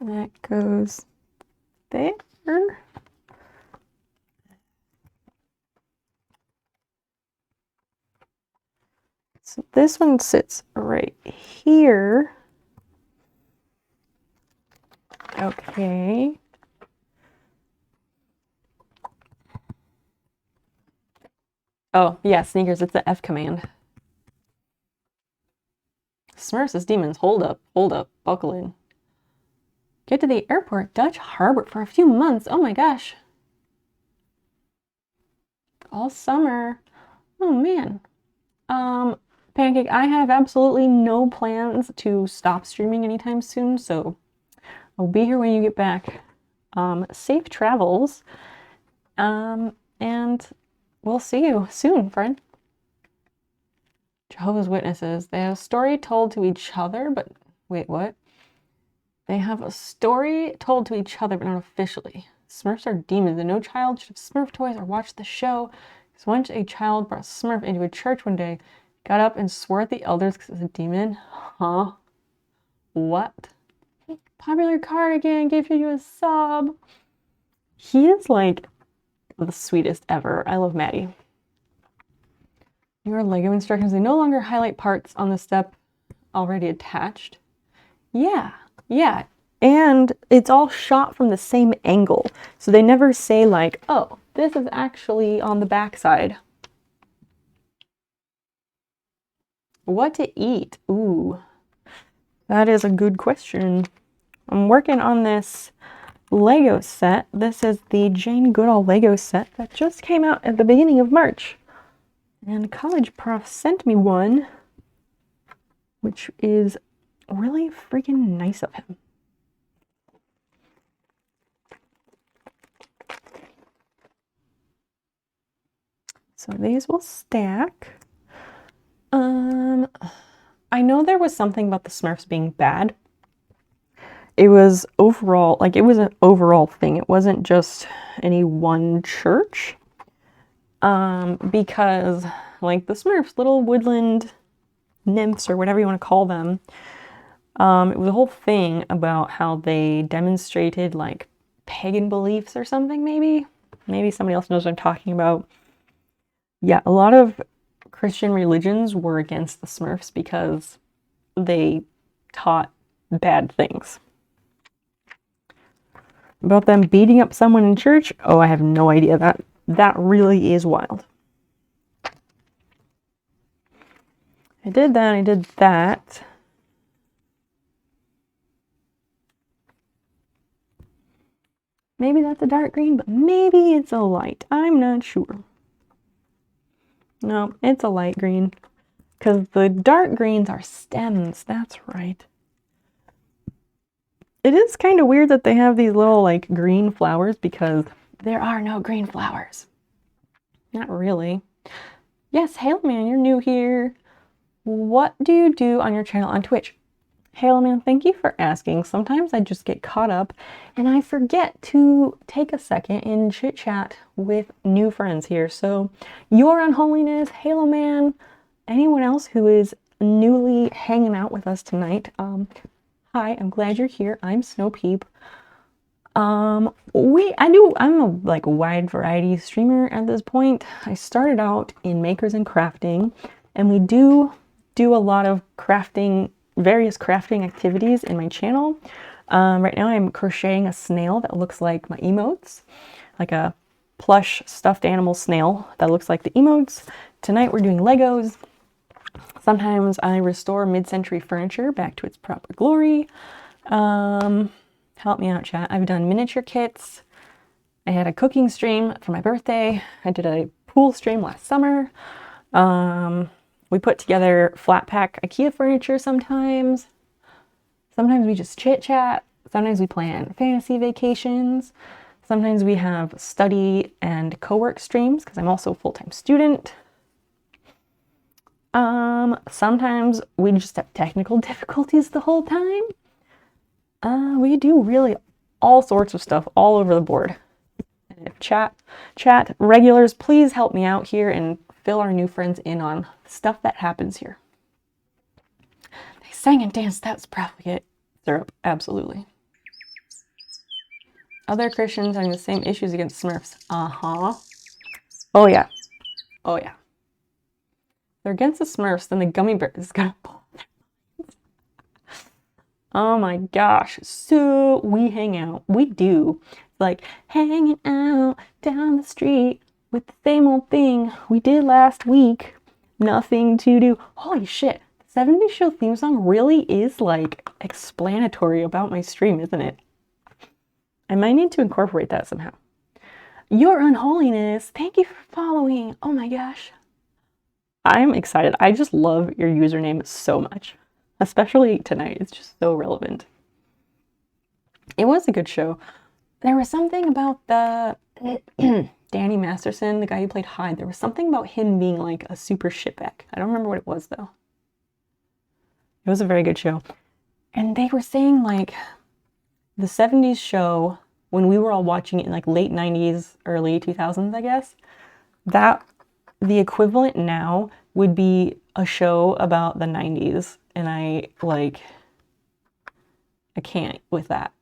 That goes there. So this one sits right here. Okay. Oh, yeah, sneakers, it's the F command. Smurfs as demons, hold up, buckle in. Get to the airport, Dutch Harbor for a few months, oh my gosh. All summer, oh man. Pancake, I have absolutely no plans to stop streaming anytime soon, so I'll be here when you get back. Safe travels, and we'll see you soon, friend. Jehovah's Witnesses, they have a story told to each other, but wait, what? They have a story told to each other, but not officially. Smurfs are demons, and no child should have Smurf toys or watch the show. Because once a child brought Smurf into a church one day, got up and swore at the elders because it was a demon. Huh? What? Popular cardigan gave you a sub. He is like the sweetest ever. I love Maddie. Your Lego instructions, they no longer highlight parts on the step already attached. Yeah. And it's all shot from the same angle. So they never say like, oh, this is actually on the backside. What to eat? Ooh, that is a good question. I'm working on this Lego set. This is the Jane Goodall Lego set that just came out at the beginning of March. And college prof sent me one, which is really freaking nice of him. So these will stack. I know there was something about the Smurfs being bad. It was overall, like it was an overall thing. It wasn't just any one church. Because like the Smurfs, little woodland nymphs or whatever you want to call them, it was a whole thing about how they demonstrated like pagan beliefs or something, maybe. Maybe somebody else knows what I'm talking about. Yeah, a lot of Christian religions were against the Smurfs because they taught bad things. About them beating up someone in church? Oh, I have no idea. That really is wild. I did that, I did that. Maybe that's a dark green, but maybe it's a light. I'm not sure. No, it's a light green. Because the dark greens are stems, that's right. It is kind of weird that they have these little like green flowers because there are no green flowers. Not really. Yes, Hail Man, you're new here. What do you do on your channel on Twitch? Hail Man, thank you for asking. Sometimes I just get caught up and I forget to take a second and chit chat with new friends here. So Your Unholiness, Halo Man, anyone else who is newly hanging out with us tonight, hi, I'm glad you're here. I'm Snow Peep. I'm a like wide variety streamer at this point. I started out in makers and crafting, and we do a lot of crafting, various crafting activities in my channel. Right now I'm crocheting a snail that looks like my emotes, like a plush stuffed animal snail that looks like the emotes. Tonight we're doing Legos. Sometimes I restore mid-century furniture back to its proper glory. Help me out, chat. I've done miniature kits. I had a cooking stream for my birthday. I did a pool stream last summer. We put together flat pack IKEA furniture sometimes. Sometimes we just chit chat. Sometimes we plan fantasy vacations. Sometimes we have study and co-work streams because I'm also a full-time student. Sometimes we just have technical difficulties the whole time. We do really all sorts of stuff all over the board. And if chat regulars, please help me out here and fill our new friends in on stuff that happens here. They sang and danced, that's probably it. Syrup, absolutely. Other Christians having the same issues against Smurfs. Uh-huh. Oh yeah. Oh yeah. If they're against the Smurfs, then the gummy bear is gonna pull their minds. Oh my gosh. So we hang out. We do. Like hanging out down the street with the same old thing we did last week. Nothing to do. Holy shit. The 70s Show theme song really is like explanatory about my stream, isn't it? I might need to incorporate that somehow. Your Unholiness, thank you for following. Oh my gosh. I'm excited. I just love your username so much. Especially tonight. It's just so relevant. It was a good show. There was something about the Danny Masterson, the guy who played Hyde. There was something about him being like a super shitbag. I don't remember what it was though. It was a very good show. And they were saying like the 70s show, when we were all watching it in like late 90s, early 2000s, I guess, that the equivalent now would be a show about the 90s. And I can't with that.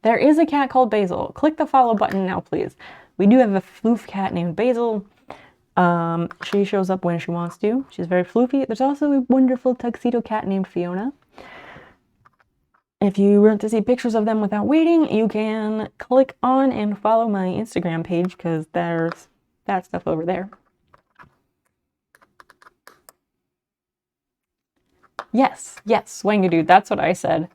There is a cat called Basil. Click the follow button now, please. We do have a floof cat named Basil. She shows up when she wants to. She's very floofy. There's also a wonderful tuxedo cat named Fiona. If you want to see pictures of them without waiting, you can click on and follow my Instagram page because there's that stuff over there. Yes, Swangadoo, that's what I said.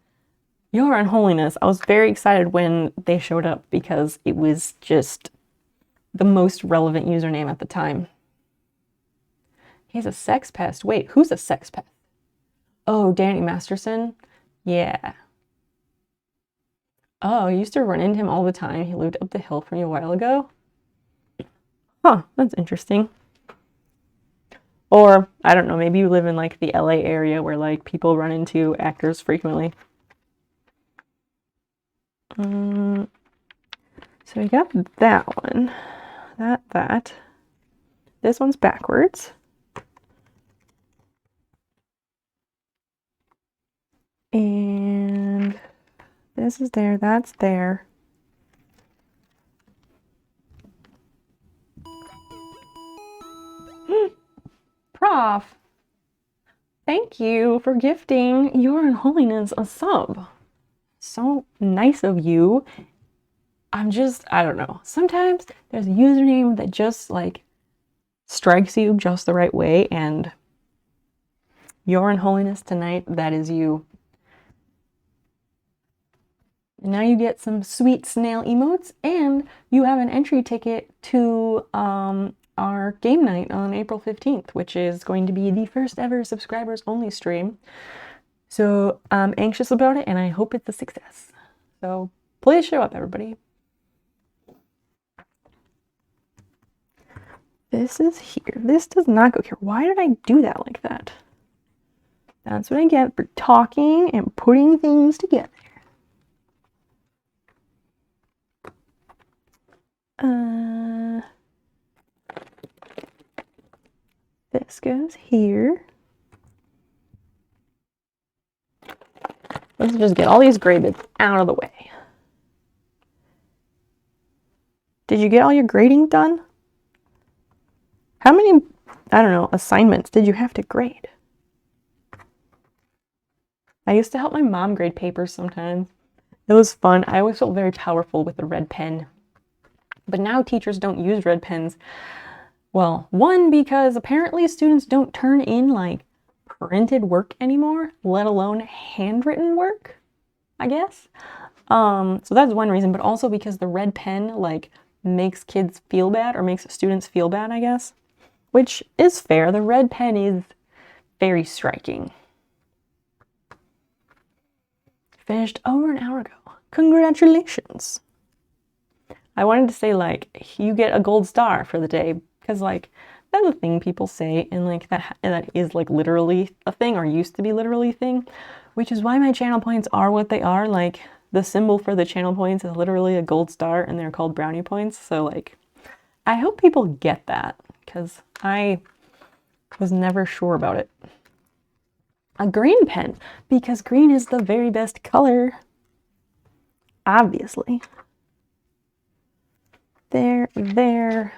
Your Unholiness. I was very excited when they showed up because it was just the most relevant username at the time. He's a sex pest. Wait, who's a sex pest? Oh, Danny Masterson? Yeah. Oh, I used to run into him all the time. He lived up the hill from me a while ago. Huh, that's interesting. Or, I don't know, maybe you live in like the LA area where like people run into actors frequently. So we got that one. That. This one's backwards. And this is there, that's there. Prof, thank you for gifting Your Holiness a sub. So nice of you. I don't know. Sometimes there's a username that just like strikes you just the right way, and Your Holiness tonight, that is you. And now you get some sweet snail emotes, and you have an entry ticket to our game night on April 15th, which is going to be the first ever subscribers only stream. So I'm anxious about it, and I hope it's a success. So please show up, everybody. This is here. This does not go here. Why did I do that like that? That's what I get for talking and putting things together. This goes here. Let's just get all these gray bits out of the way. Did you get all your grading done? How many, I don't know, assignments did you have to grade? I used to help my mom grade papers sometimes. It was fun. I always felt very powerful with the red pen. But now teachers don't use red pens. Well, one, because apparently students don't turn in like printed work anymore, let alone handwritten work, I guess. So that's one reason, but also because the red pen like makes kids feel bad or makes students feel bad, I guess, which is fair. The red pen is very striking. Finished over an hour ago. Congratulations. I wanted to say like you get a gold star for the day because like that's a thing people say, and like that is like literally a thing, or used to be literally a thing, which is why my channel points are what they are. Like the symbol for the channel points is literally a gold star, and they're called brownie points. So like I hope people get that, because I was never sure about it. A green pen, because green is the very best color, obviously. There.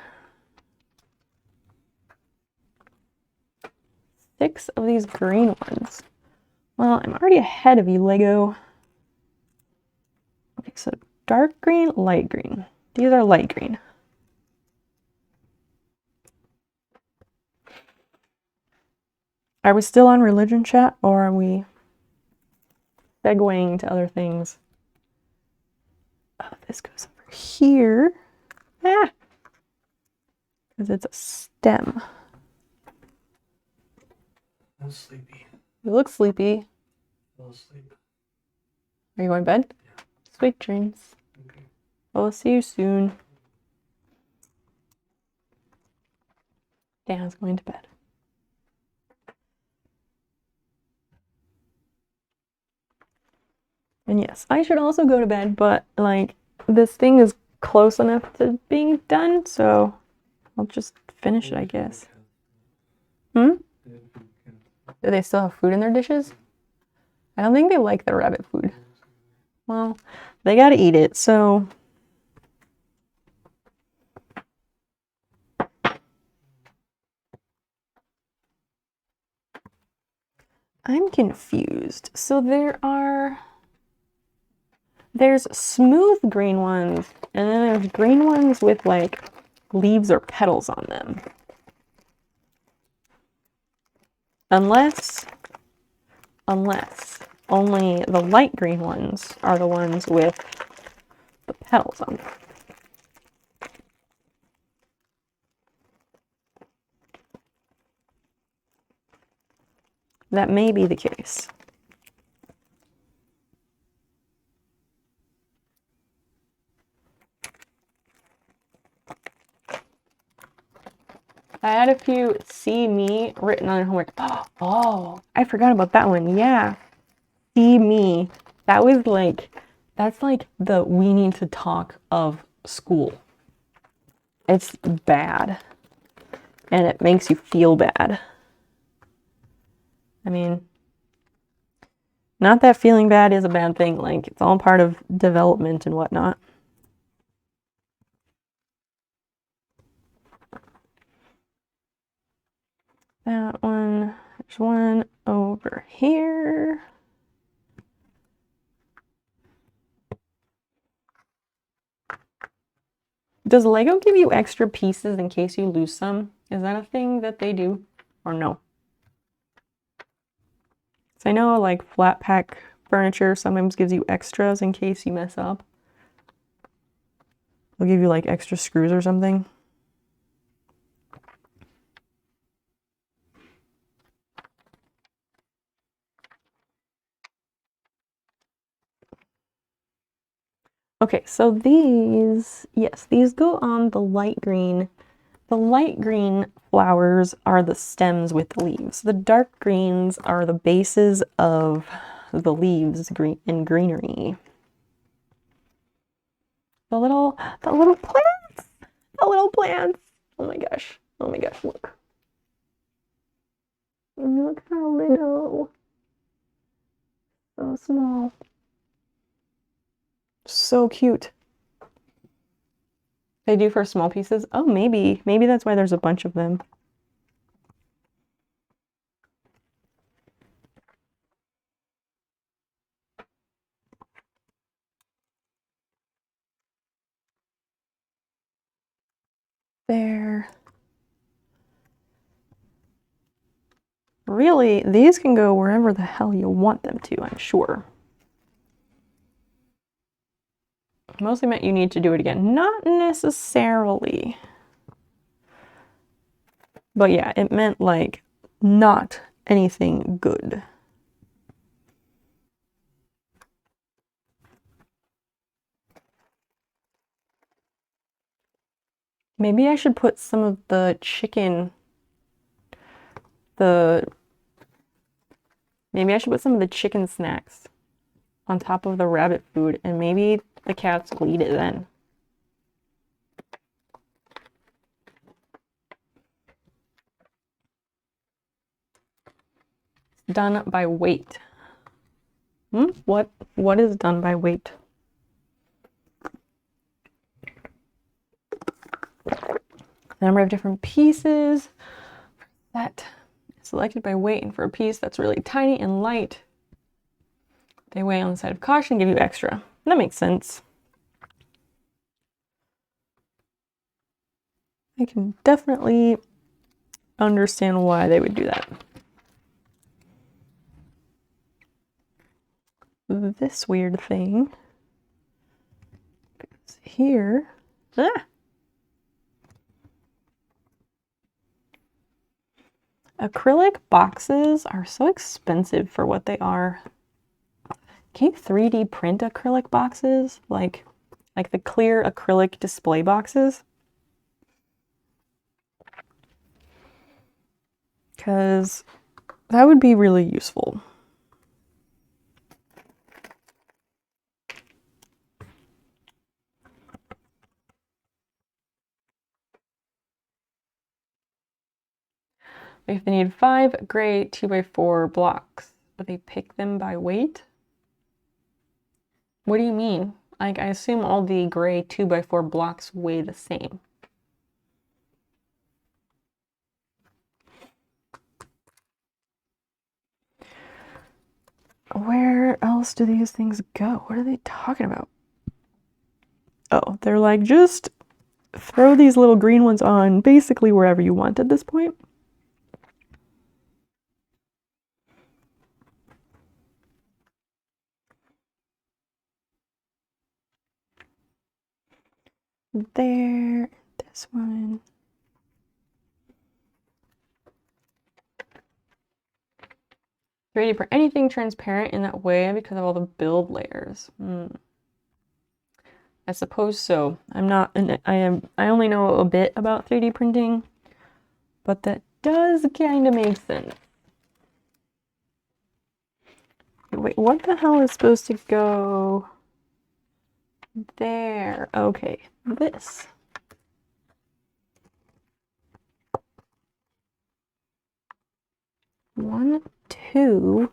6 of these green ones. Well, I'm already ahead of you, Lego. Okay, so dark green, light green. These are light green. Are we still on religion chat, or are we segueing to other things? Oh, this goes over here. Ah! Because it's a stem. I'm sleepy. You look sleepy. I'll sleep. Are you going to bed? Yeah. Sweet dreams. Okay. I'll see you soon. Dan's going to bed. And yes, I should also go to bed, but like this thing is close enough to being done, so I'll just finish it, I guess. Do they still have food in their dishes? I don't think they like the rabbit food. Well, they gotta eat it, so. I'm confused. So there's smooth green ones, and then there's green ones with like leaves or petals on them. Unless only the light green ones are the ones with the petals on them. That may be the case. had a few see me written on your homework. Oh, I forgot about that one. Yeah. See me. That was like, that's like the we need to talk of school. It's bad. And it makes you feel bad. I mean, not that feeling bad is a bad thing. Like, it's all part of development and whatnot. That one, there's one over here. Does Lego give you extra pieces in case you lose some? Is that a thing that they do or no? So I know like flat pack furniture sometimes gives you extras in case you mess up. They'll give you like extra screws or something. Okay, so these, yes, these go on the light green. The light green flowers are the stems with the leaves. The dark greens are the bases of the leaves and greenery. The little plants! The little plants! Oh my gosh. Oh my gosh, look. Look how little. So small. So cute. They do for small pieces? Oh, maybe. Maybe that's why there's a bunch of them. There. Really, these can go wherever the hell you want them to, I'm sure. Mostly meant you need to do it again. Not necessarily. But yeah, it meant like not anything good. Maybe I should put some of the chicken, maybe I should put some of the chicken snacks on top of the rabbit food, and maybe the cats will eat it then. Done by weight. What is done by weight? The number of different pieces that is selected by weight, and for a piece that's really tiny and light, they weigh on the side of caution and give you extra. That makes sense. I can definitely understand why they would do that. This weird thing goes here. Ah! Acrylic boxes are so expensive for what they are. Can you 3D print acrylic boxes? Like the clear acrylic display boxes? Because that would be really useful. If they need 5 gray 2x4 blocks, but they pick them by weight? What do you mean? Like, I assume all the gray 2x4 blocks weigh the same. Where else do these things go? What are they talking about? Oh, they're like, just throw these little green ones on basically wherever you want at this point. There, this one. Ready for anything transparent in that way because of all the build layers. I suppose so. I only know a bit about 3D printing. but that does kind of make sense. Wait, what the hell is supposed to go there? Okay, this. One, two.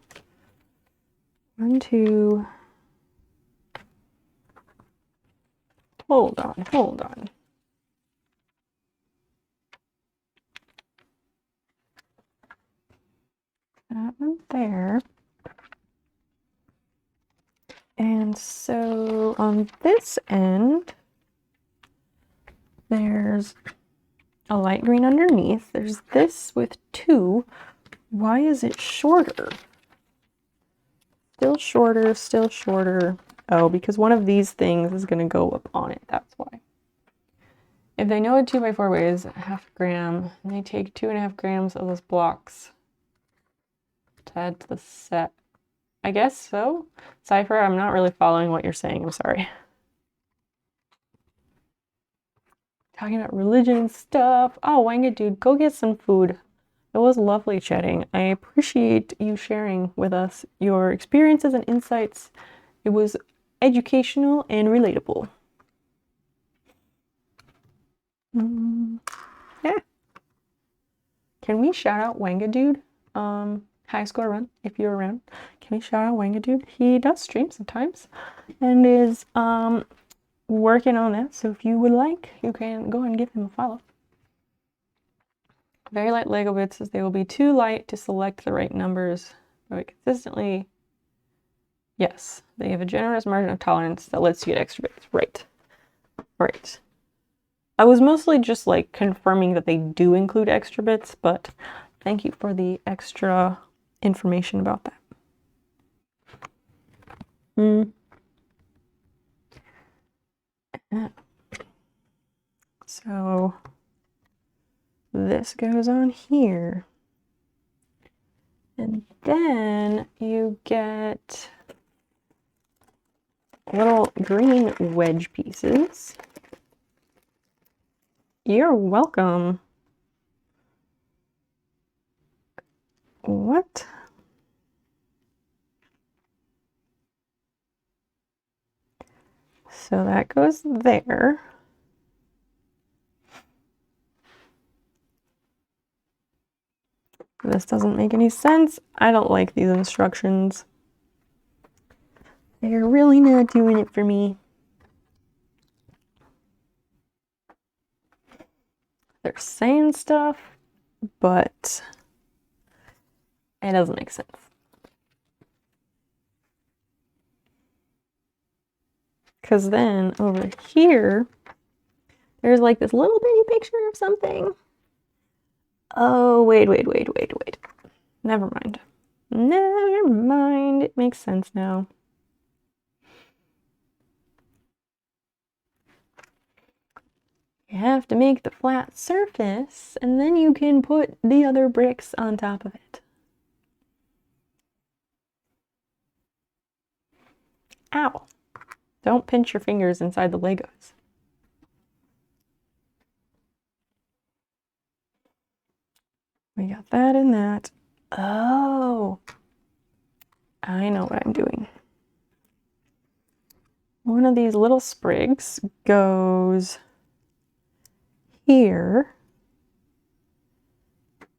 Hold on. That one there. And so on this end, there's a light green underneath. There's this with two. Why is it shorter? Still shorter. Oh, because one of these things is going to go up on it. That's why. If they know a 2x4 weighs half a gram, and they take 2.5 grams of those blocks to add to the set. I guess so. Cypher, I'm not really following what you're saying. I'm sorry. Talking about religion and stuff. Oh, Wanga dude, go get some food. It was lovely chatting. I appreciate you sharing with us your experiences and insights. It was educational and relatable. Yeah. Can we shout out Wanga dude? High score run, if you're around. Can we shout out Wanga dude? He does stream sometimes and is working on that. So if you would like, you can go and give him a follow. Very light Lego bits, as they will be too light to select the right numbers very consistently. Yes, they have a generous margin of tolerance that lets you get extra bits. Right. I was mostly just like confirming that they do include extra bits, but thank you for the extra information about that. So this goes on here. And then you get little green wedge pieces. You're welcome. What? So that goes there. This doesn't make any sense. I don't like these instructions. They're really not doing it for me. They're saying stuff, but it doesn't make sense. Because then over here, there's like this little bitty picture of something. Oh, wait. Never mind. It makes sense now. You have to make the flat surface, and then you can put the other bricks on top of it. Ow. Don't pinch your fingers inside the Legos. We got that and that. Oh. I know what I'm doing. One of these little sprigs goes here.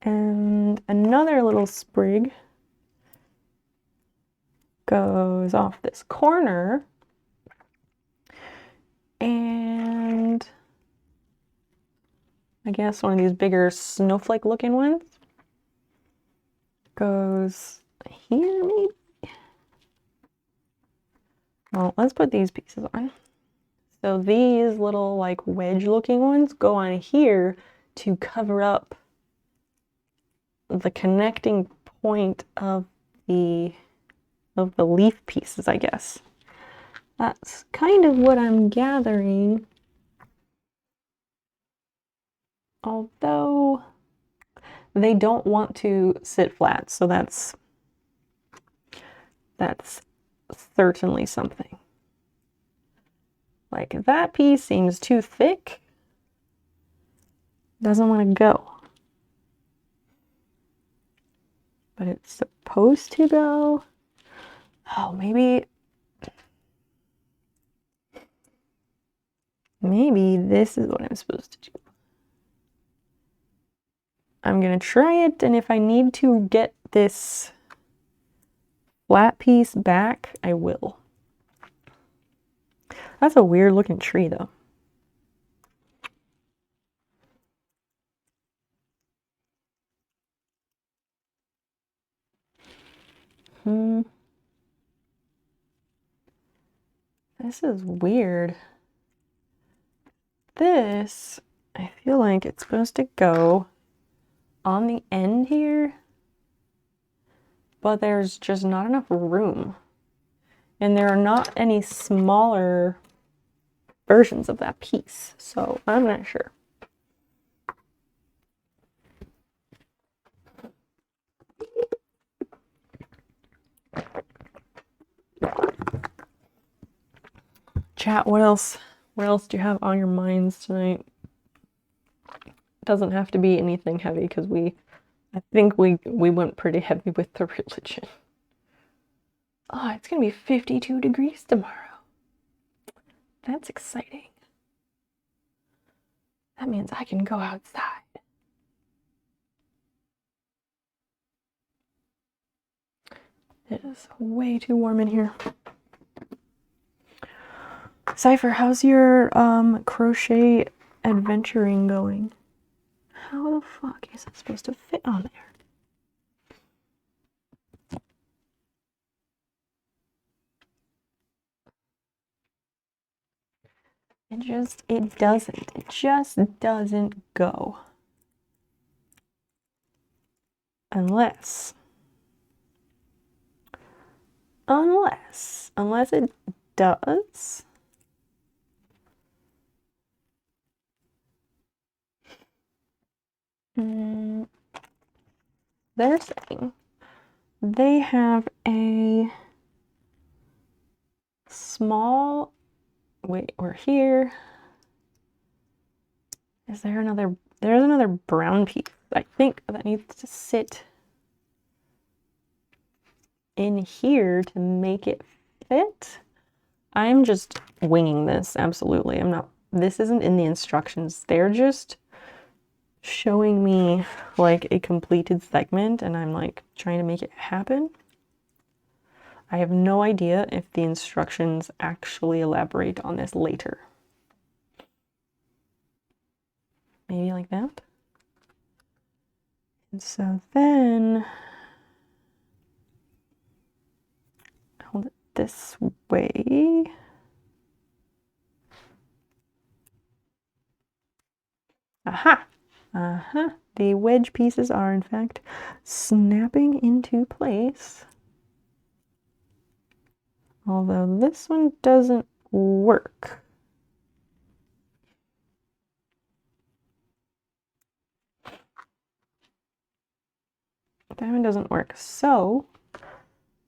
And another little sprig goes off this corner. And I guess one of these bigger snowflake looking ones goes here maybe. Well, let's put these pieces on. So these little like wedge looking ones go on here to cover up the connecting point of the leaf pieces, I guess. That's kind of what I'm gathering. Although they don't want to sit flat, so that's certainly something. Like that piece seems too thick. Doesn't want to go. but it's supposed to go. Oh, maybe this is what I'm supposed to do. I'm gonna try it, and if I need to get this flat piece back, I will. That's a weird looking tree though. This is weird. This, I feel like it's supposed to go on the end here, but there's just not enough room. And there are not any smaller versions of that piece, so I'm not sure. Chat, what else? What else do you have on your minds tonight? It doesn't have to be anything heavy because I think we went pretty heavy with the religion. Oh, it's gonna be 52 degrees tomorrow. That's exciting. That means I can go outside. It is way too warm in here. Cypher, how's your crochet adventuring going? How the fuck is it supposed to fit on there? It just doesn't go. Unless it does. They're saying they have a small, wait, we're here. There's another brown piece, I think, that needs to sit in here to make it fit. I'm just winging this, absolutely. This isn't in the instructions. They're just showing me like a completed segment and I'm like trying to make it happen. I have no idea if the instructions actually elaborate on this later. Maybe like that. And so then hold it this way. Aha! The wedge pieces are in fact snapping into place. Although this one doesn't work. That one doesn't work. So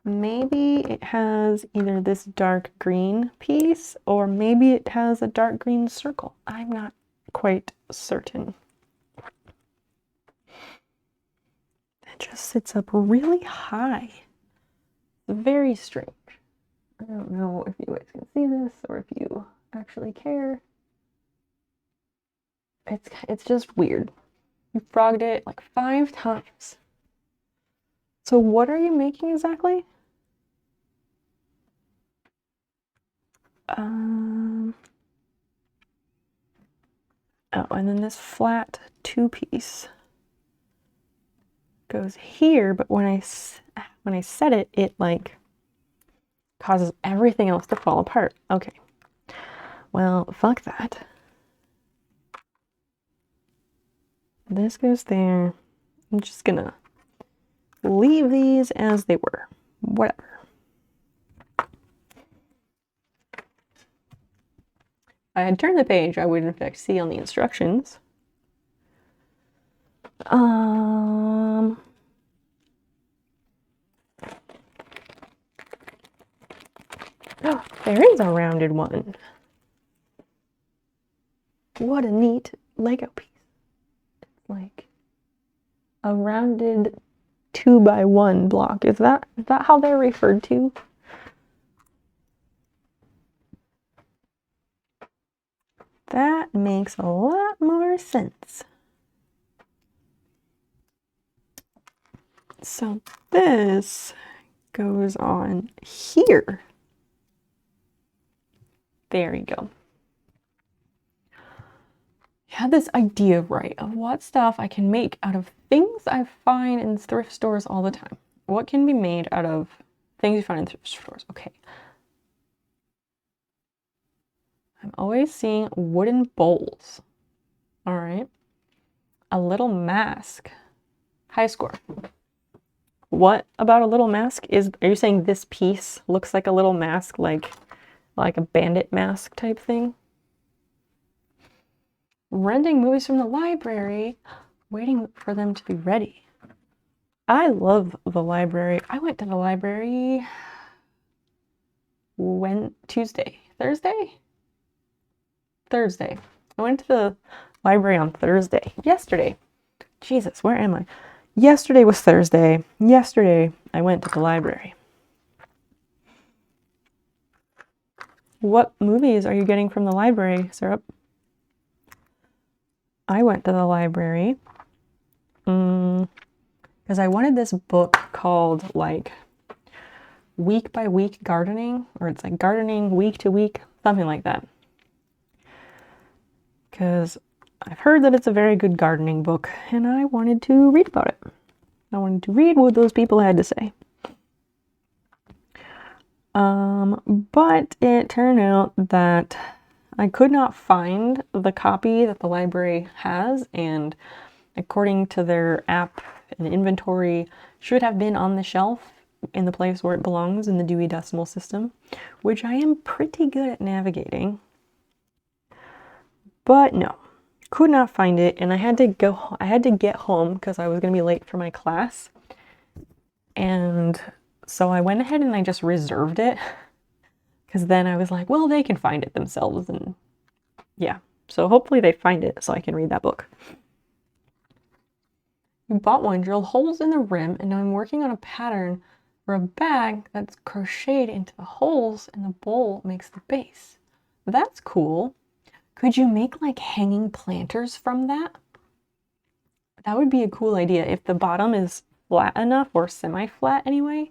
maybe it has either this dark green piece or maybe it has a dark green circle. I'm not quite certain. It just sits up really high. Very strange. I don't know if you guys can see this or if you actually care. It's just weird. You frogged it like 5 times. So what are you making exactly? Oh, and then this flat 2-piece goes here, but when I set it, it like causes everything else to fall apart. Okay. Well, fuck that. This goes there. I'm just gonna leave these as they were. Whatever. If I had turned the page, I would in fact see on the instructions. Oh, there is a rounded one. What a neat Lego piece. It's like a rounded 2x1 block. Is that how they're referred to? That makes a lot more sense. So this goes on here. There you go. I had this idea, right, of what stuff I can make out of things I find in thrift stores all the time. What can be made out of things you find in thrift stores? Okay. I'm always seeing wooden bowls. All right. A little mask. High score. What about a little mask? Are you saying this piece looks like a little mask, like a bandit mask type thing? Renting movies from the library, waiting for them to be ready. I love the library. I went to the library Thursday. I went to the library on Thursday. Yesterday. Jesus, where am I? Yesterday was Thursday. Yesterday, I went to the library. What movies are you getting from the library, Syrup? I went to the library because I wanted this book called like Week by Week Gardening, or it's like gardening week to week, something like that. Because I've heard that it's a very good gardening book, and I wanted to read about it. I wanted to read what those people had to say. But it turned out that I could not find the copy that the library has, and according to their app and inventory, should have been on the shelf in the place where it belongs in the Dewey Decimal System, which I am pretty good at navigating. But no, could not find it, and I had to get home because I was going to be late for my class. And so I went ahead and I just reserved it, because then I was like, well, they can find it themselves, and yeah. So hopefully they find it so I can read that book. We bought one, drilled holes in the rim, and now I'm working on a pattern for a bag that's crocheted into the holes, and the bowl makes the base. That's cool. Could you make like hanging planters from that? That would be a cool idea. If the bottom is flat enough, or semi-flat anyway,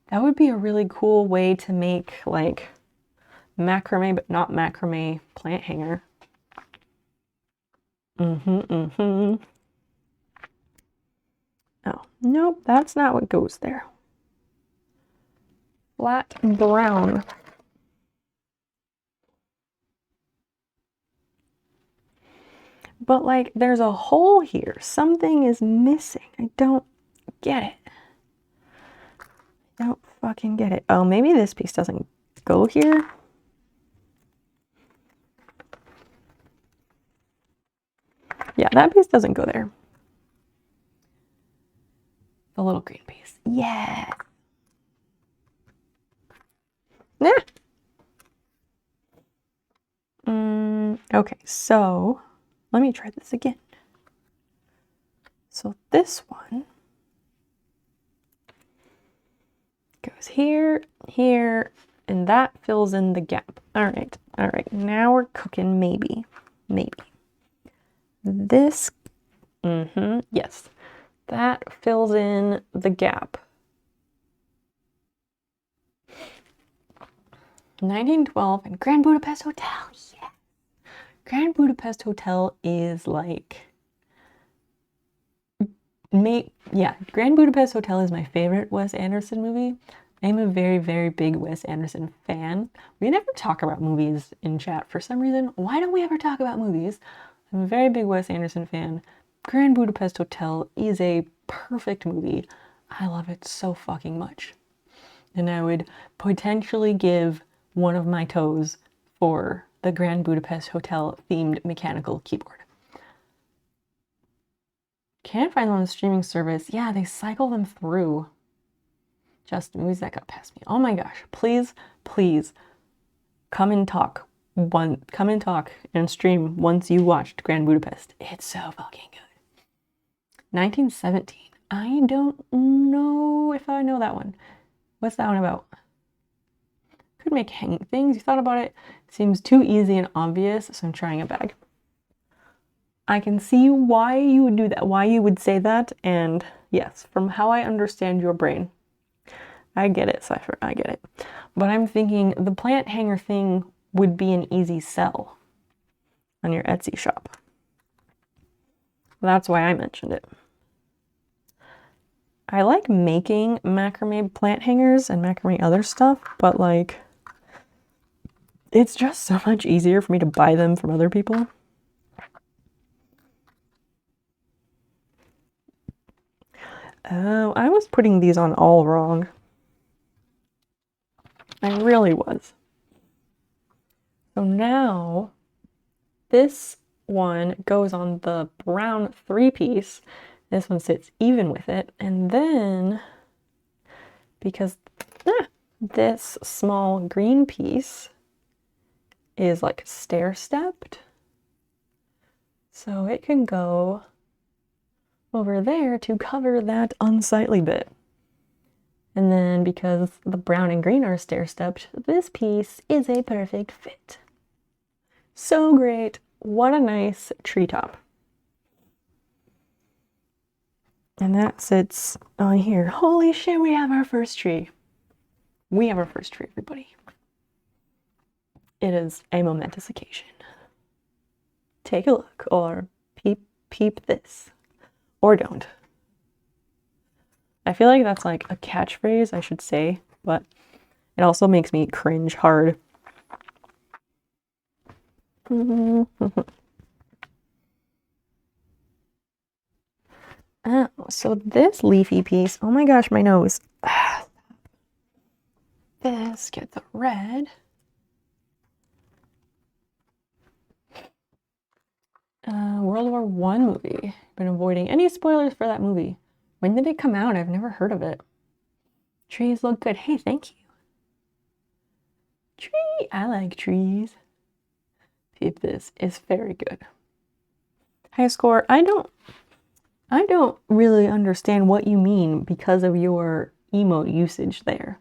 that would be a really cool way to make like macrame, but not macrame plant hanger. Oh, nope, that's not what goes there. Flat brown. But like, there's a hole here. Something is missing. I don't get it. I don't fucking get it. Oh, maybe this piece doesn't go here. Yeah, that piece doesn't go there. The little green piece. Yeah. Nah. Okay, so let me try this again. So this one goes here, here, and that fills in the gap. All right, now we're cooking, maybe. This, yes, that fills in the gap. 1912 and Grand Budapest Hotel, yeah. Grand Budapest Hotel is like, Grand Budapest Hotel is my favorite Wes Anderson movie. I'm a very, very big Wes Anderson fan. We never talk about movies in chat for some reason. Why don't we ever talk about movies? I'm a very big Wes Anderson fan. Grand Budapest Hotel is a perfect movie. I love it so fucking much. And I would potentially give one of my toes for the Grand Budapest Hotel themed mechanical keyboard. Can't find them on the streaming service. Yeah, they cycle them through. Just movies that got past me. Oh my gosh, please come and talk. Come and talk and stream once you watched Grand Budapest. It's so fucking good. 1917. I don't know if I know that one. What's that one about? Could make hanging things. You thought about it. Seems too easy and obvious, so I'm trying a bag. I can see why you would do that, why you would say that, and yes, from how I understand your brain, I get it, Cypher, I get it. But I'm thinking the plant hanger thing would be an easy sell on your Etsy shop. That's why I mentioned it. I like making macrame plant hangers and macrame other stuff, but like, it's just so much easier for me to buy them from other people. Oh, I was putting these on all wrong. I really was. So now this one goes on the brown 3-piece. This one sits even with it. And then, because this small green piece is like stair-stepped, so it can go over there to cover that unsightly bit. And then because the brown and green are stair-stepped, this piece is a perfect fit. So great. What a nice treetop. And that sits on here. Holy shit, we have our first tree. We have our first tree, everybody. It is a momentous occasion. Take a look, or peep this. Or don't. I feel like that's like a catchphrase I should say, but it also makes me cringe hard. Oh, so this leafy piece, oh my gosh, my nose. This, get the red. World War I movie. Been avoiding any spoilers for that movie. When did it come out? I've never heard of it. Trees look good. Hey, thank you. Tree, I like trees. Peep this, is very good. High score, I don't really understand what you mean because of your emote usage there.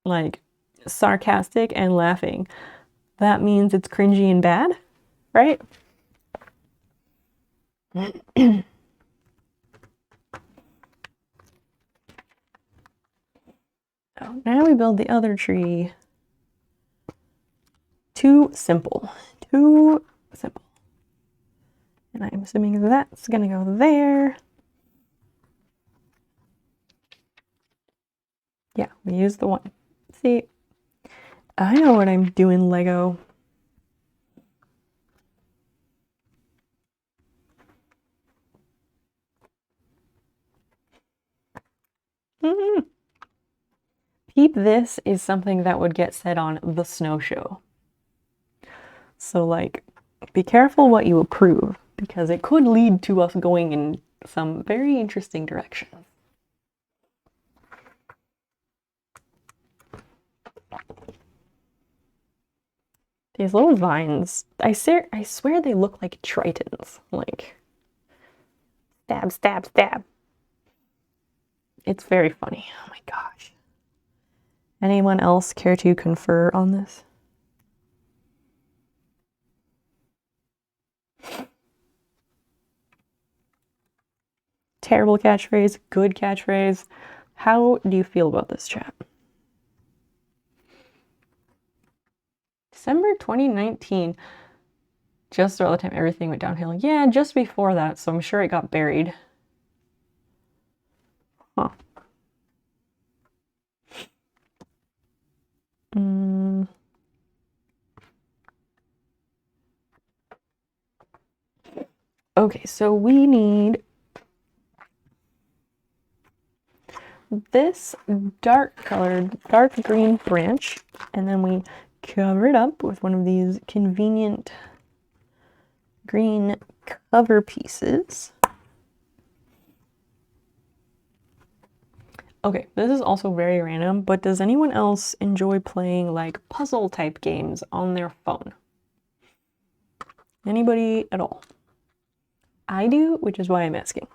Like, sarcastic and laughing. That means it's cringy and bad, right? Oh, now we build the other tree. Too simple. Too simple. And I'm assuming that's gonna go there. Yeah, we use the one. See, I know what I'm doing, Lego. Peep this is something that would get said on the snow show. So like, be careful what you approve, because it could lead to us going in some very interesting directions. These little vines, I swear they look like tritons. Like, stab, stab, stab. It's very funny. Oh my gosh. Anyone else care to confer on this? Terrible catchphrase, good catchphrase. How do you feel about this, chat? December 2019. Just around the time everything went downhill. Yeah, just before that, so I'm sure it got buried. Huh. Okay, so we need this dark green branch, and then we cover it up with one of these convenient green cover pieces. Okay, this is also very random, but does anyone else enjoy playing like puzzle type games on their phone? Anybody at all? I do, which is why I'm asking.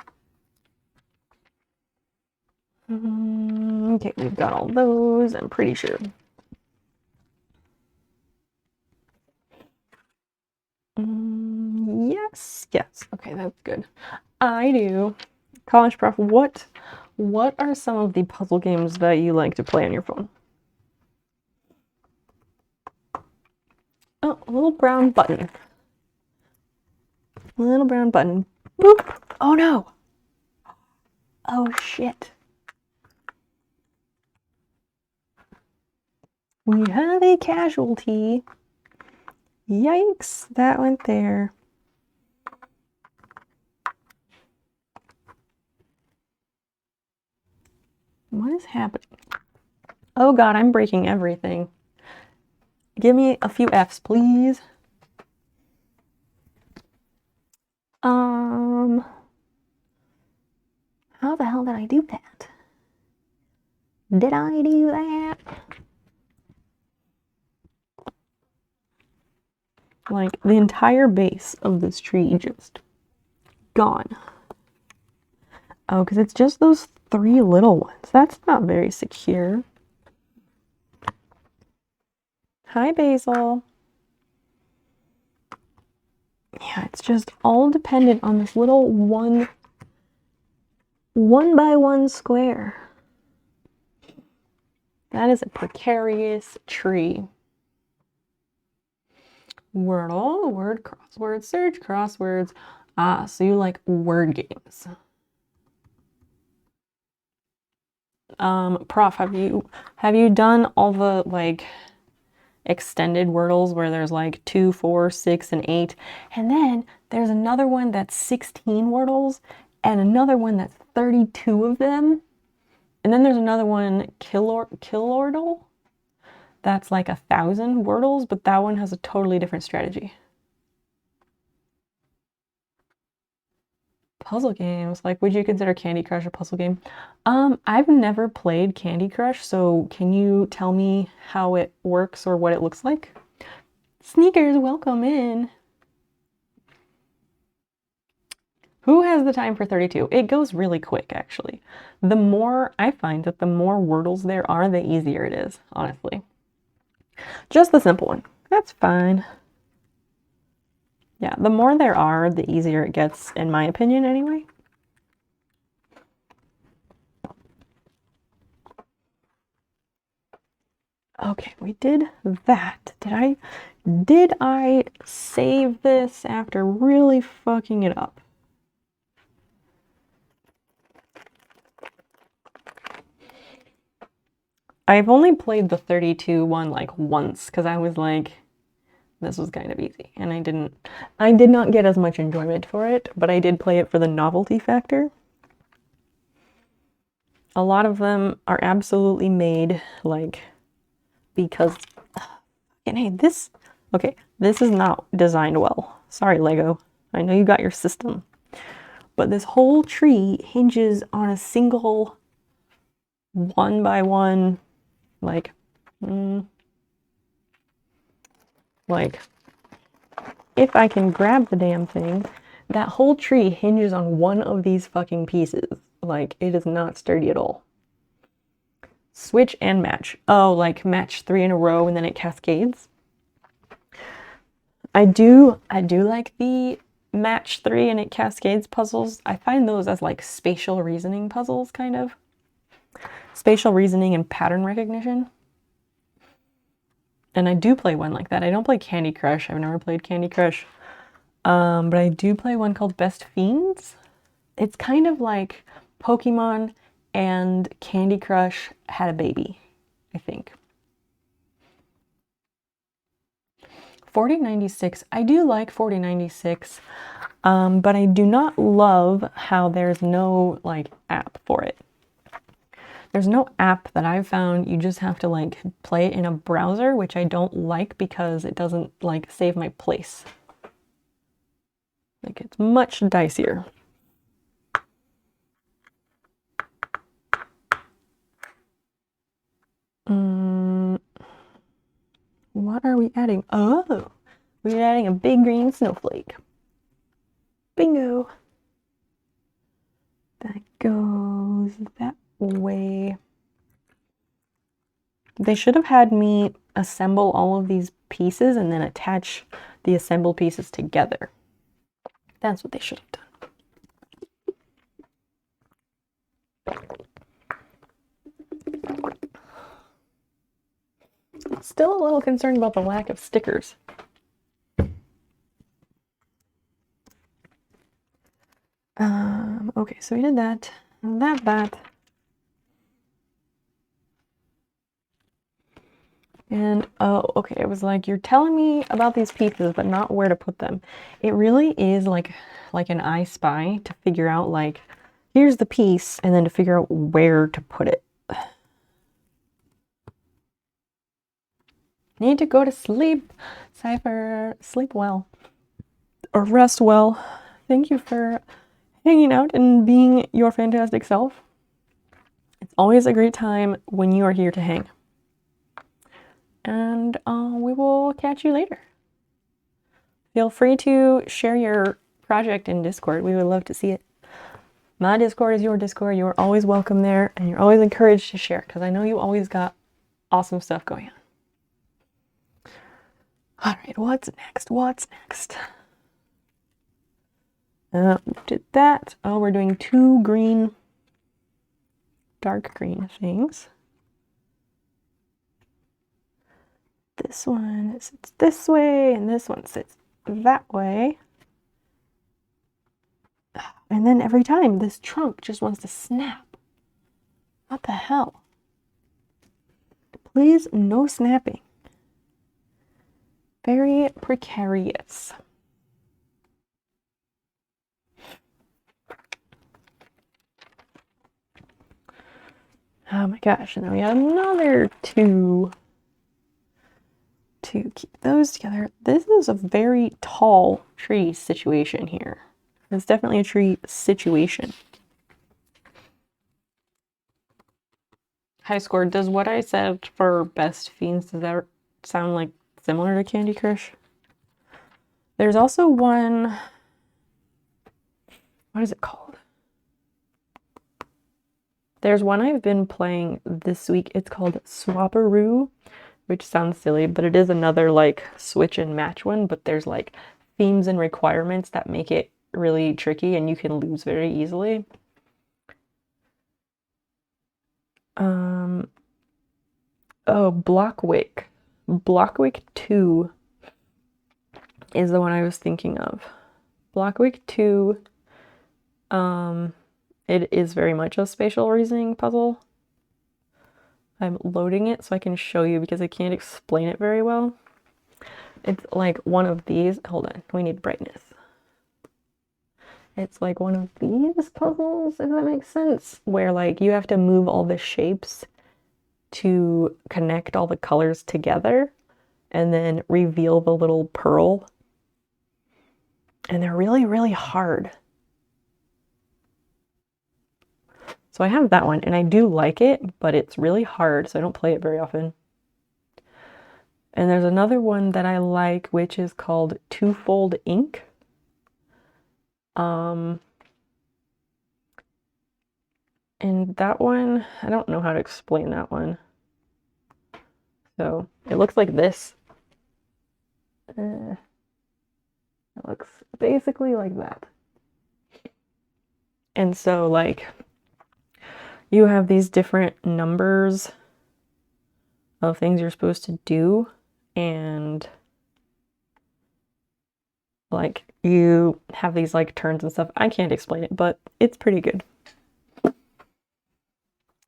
Okay, we've got all those, I'm pretty sure. Yes, yes. Okay, that's good. I do. College Prof, what are some of the puzzle games that you like to play on your phone? Oh, a little brown button. A little brown button. Boop! Oh no! Oh shit. We have a casualty. Yikes, that went there. What is happening? Oh god, I'm breaking everything. Give me a few Fs, please. How the hell did I do that? Did I do that? Like, the entire base of this tree just gone. Oh, because it's just those 3 little ones. That's not very secure. Hi, Basil. Yeah, it's just all dependent on this little one by one square. That is a precarious tree. Wordle, word, crossword, search, crosswords. Ah, so you like word games. Prof, have you done all the like extended Wordles where there's like 2, 4, 6, and 8, and then there's another one that's 16 Wordles, and another one that's 32 of them, and then there's another one, Killordle, that's like 1,000 Wordles, but that one has a totally different strategy. Puzzle games, like, would you consider Candy Crush a puzzle game? I've never played Candy Crush, so can you tell me how it works or what it looks like? Sneakers, welcome in. Who has the time for 32? It goes really quick, actually. The more, I find that the more Wordles there are, the easier it is, honestly. Just the simple one. That's fine. Yeah, the more there are, the easier it gets, in my opinion, anyway. Okay, we did that. Did I save this after really fucking it up? I've only played the 32 one like once because I was like, this was kind of easy, and I did not get as much enjoyment for it, but I did play it for the novelty factor. A lot of them are absolutely made like because, and hey, this is not designed well. Sorry, Lego. I know you got your system, but this whole tree hinges on a single 1 by 1, like, like, if I can grab the damn thing, that whole tree hinges on one of these fucking pieces. Like, it is not sturdy at all. Switch and match. Oh, like match 3 in a row and then it cascades. I do like the match 3 and it cascades puzzles. I find those as like spatial reasoning puzzles, kind of. Spatial reasoning and pattern recognition. And I do play one like that. I don't play Candy Crush. I've never played Candy Crush. But I do play one called Best Fiends. It's kind of like Pokemon and Candy Crush had a baby, I think. 4096. I do like 4096, but I do not love how there's no like app for it. There's no app that I've found. You just have to like play it in a browser, which I don't like because it doesn't like save my place. Like, it's much dicier. What are we adding? Oh, we're adding a big green snowflake. Bingo. That goes that way. They should have had me assemble all of these pieces and then attach the assembled pieces together. That's what they should have done. Still a little concerned about the lack of stickers. Okay, so we did that, that. And, oh, okay, it was like, you're telling me about these pieces, but not where to put them. It really is like an I Spy to figure out, like, here's the piece, and then to figure out where to put it. Need to go to sleep. Cypher, sleep well. Or rest well. Thank you for hanging out and being your fantastic self. It's always a great time when you are here to hang. And we will catch you later. Feel free to share your project in Discord. We would love to see it. My Discord is your Discord. You're always welcome there, and you're always encouraged to share because I know you always got awesome stuff going on. All right, what's next? What's next? Did that. Oh, we're doing 2 green, dark green things. This one sits this way, and this one sits that way. And then every time, this trunk just wants to snap. What the hell? Please, no snapping. Very precarious. Oh my gosh, and then we have another 2 to keep those together. This is a very tall tree situation here. It's definitely a tree situation. High score. Does what I said for best fiends, does that sound like similar to Candy Crush? There's also one, what is it called? There's one I've been playing this week. It's called Swapperoo, which sounds silly, but it is another like switch and match one, but there's like themes and requirements that make it really tricky and you can lose very easily. Oh, Blockwick. Blockwick 2 is the one I was thinking of. Blockwick 2, it is very much a spatial reasoning puzzle. I'm loading it so I can show you because I can't explain it very well. It's like one of these. Hold on, we need brightness. It's like one of these puzzles, if that makes sense, where like you have to move all the shapes to connect all the colors together and then reveal the little pearl. And they're really, really hard. So I have that one and I do like it, but it's really hard, so I don't play it very often. And there's another one that I like, which is called Twofold Ink. And that one, I don't know how to explain that one. So it looks like this. It looks basically like that. And so like you have these different numbers of things you're supposed to do, and like you have these like turns and stuff. I can't explain it, but it's pretty good.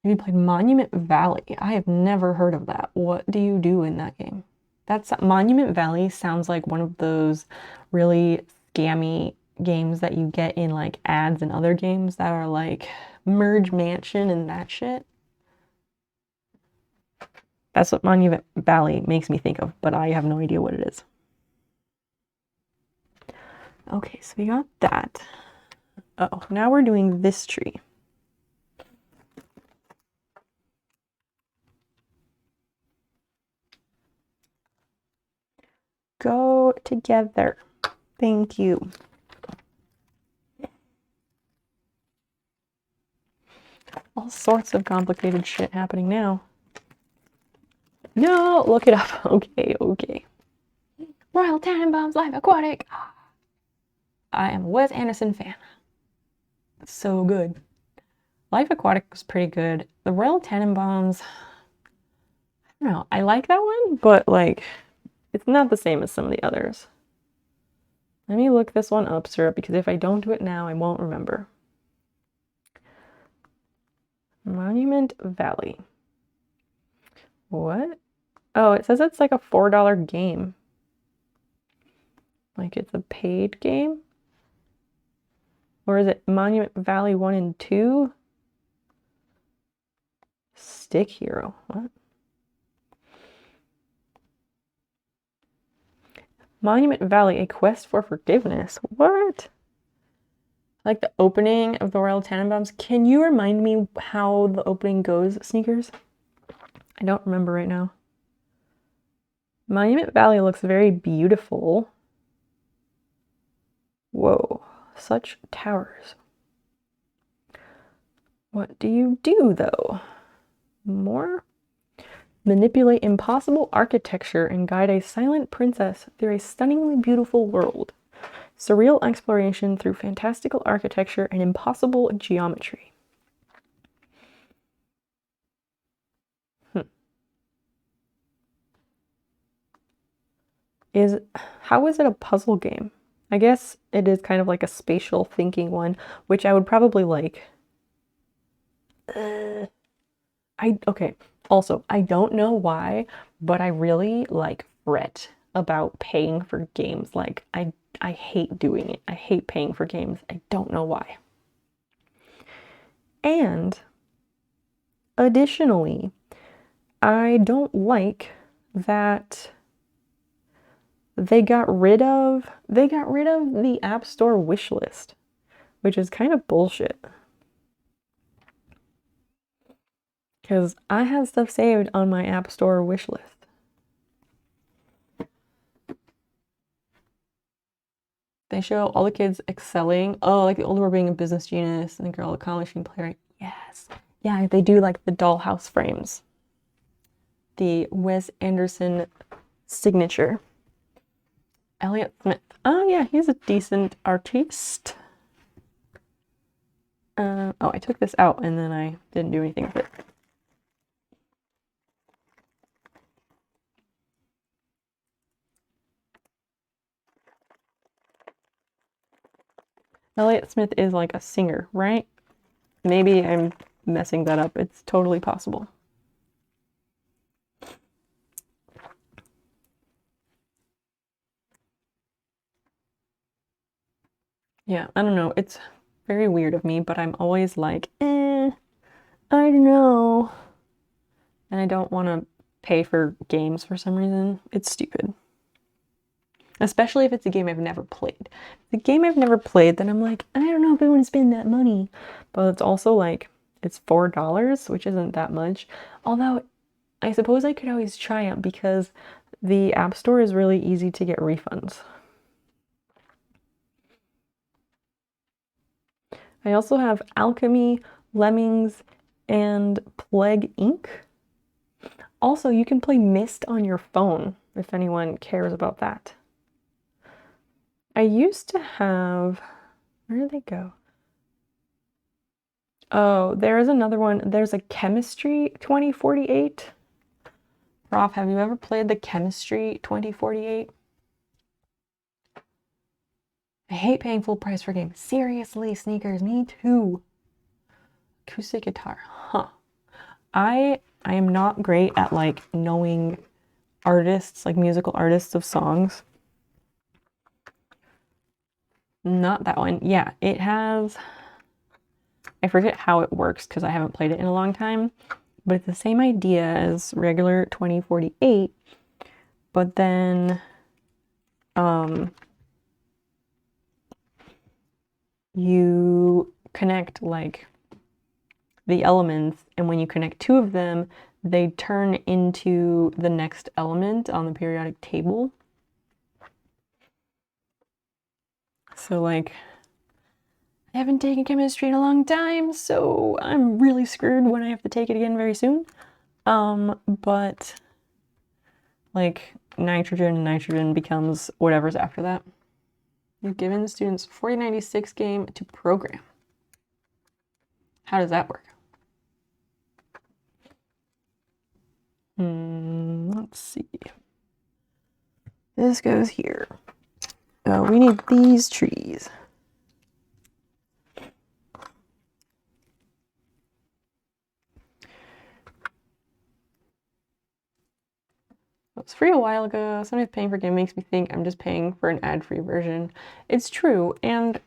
You played Monument Valley. I have never heard of that. What do you do in that game? That's Monument Valley sounds like one of those really scammy games that you get in like ads and other games that are like Merge Mansion and that shit. That's what Monument Valley makes me think of, but I have no idea what it is. Okay, so we got that. Oh, now we're doing this tree. Go together. Thank you. sorts of complicated shit happening now. No, look it up. Okay, okay. Royal Tenenbaums Life Aquatic. I am a Wes Anderson fan. So good. Life Aquatic was pretty good. The Royal Tenenbaums, I don't know. I like that one, but like, it's not the same as some of the others. Let me look this one up, Syrup, because if I don't do it now, I won't remember. Monument Valley. What? Oh, it says it's like a $4 game. Like it's a paid game? Or is it Monument Valley 1 and 2? Stick Hero. What? Monument Valley, a quest for forgiveness. What? Like the opening of the Royal Tenenbaums. Can you remind me how the opening goes, Sneakers? I don't remember right now. Monument Valley looks very beautiful. Whoa, such towers. What do you do, though? More? Manipulate impossible architecture and guide a silent princess through a stunningly beautiful world. Surreal exploration through fantastical architecture and impossible geometry. How is it a puzzle game? I guess it is kind of like a spatial thinking one, which I would probably like. Okay. Also, I don't know why, but I really like fret about paying for games. Like I hate doing it. I hate paying for games. I don't know why. And additionally, I don't like that they got rid of the App Store wish list, which is kind of bullshit. Because I have stuff saved on my App Store wish list. They show all the kids excelling. Oh, like the older one being a business genius and the girl accomplishing playwright. Yes. Yeah, they do like the dollhouse frames. The Wes Anderson signature. Elliott Smith. Oh yeah, he's a decent artiste. Oh, I took this out and then I didn't do anything with it. Elliott Smith is like a singer, right? Maybe I'm messing that up. It's totally possible. Yeah, I don't know. It's very weird of me, but I'm always like, I don't know. And I don't want to pay for games for some reason. It's stupid. Especially if it's a game I've never played. If it's a game I've never played, then I'm like, I don't know if I want to spend that money. But it's also like, it's $4, which isn't that much. Although, I suppose I could always try it because the App Store is really easy to get refunds. I also have Alchemy, Lemmings, and Plague Inc. Also, you can play Myst on your phone, if anyone cares about that. I used to have... Where did they go? Oh, there is another one. There's a Chemistry 2048. Roth, have you ever played the Chemistry 2048? I hate paying full price for games. Seriously, Sneakers, me too. Acoustic guitar, huh. I am not great at like knowing artists, like musical artists of songs. Not that one. Yeah, it has, I forget how it works because I haven't played it in a long time, but it's the same idea as regular 2048, but then you connect like the elements, and when you connect two of them, they turn into the next element on the periodic table. So like, I haven't taken chemistry in a long time, so I'm really screwed when I have to take it again very soon. But like nitrogen becomes whatever's after that. You've given the students 4096 game to program. How does that work? Let's see. This goes here. Oh, we need these trees. It was free a while ago. Somebody's paying for game makes me think I'm just paying for an ad-free version. It's true, and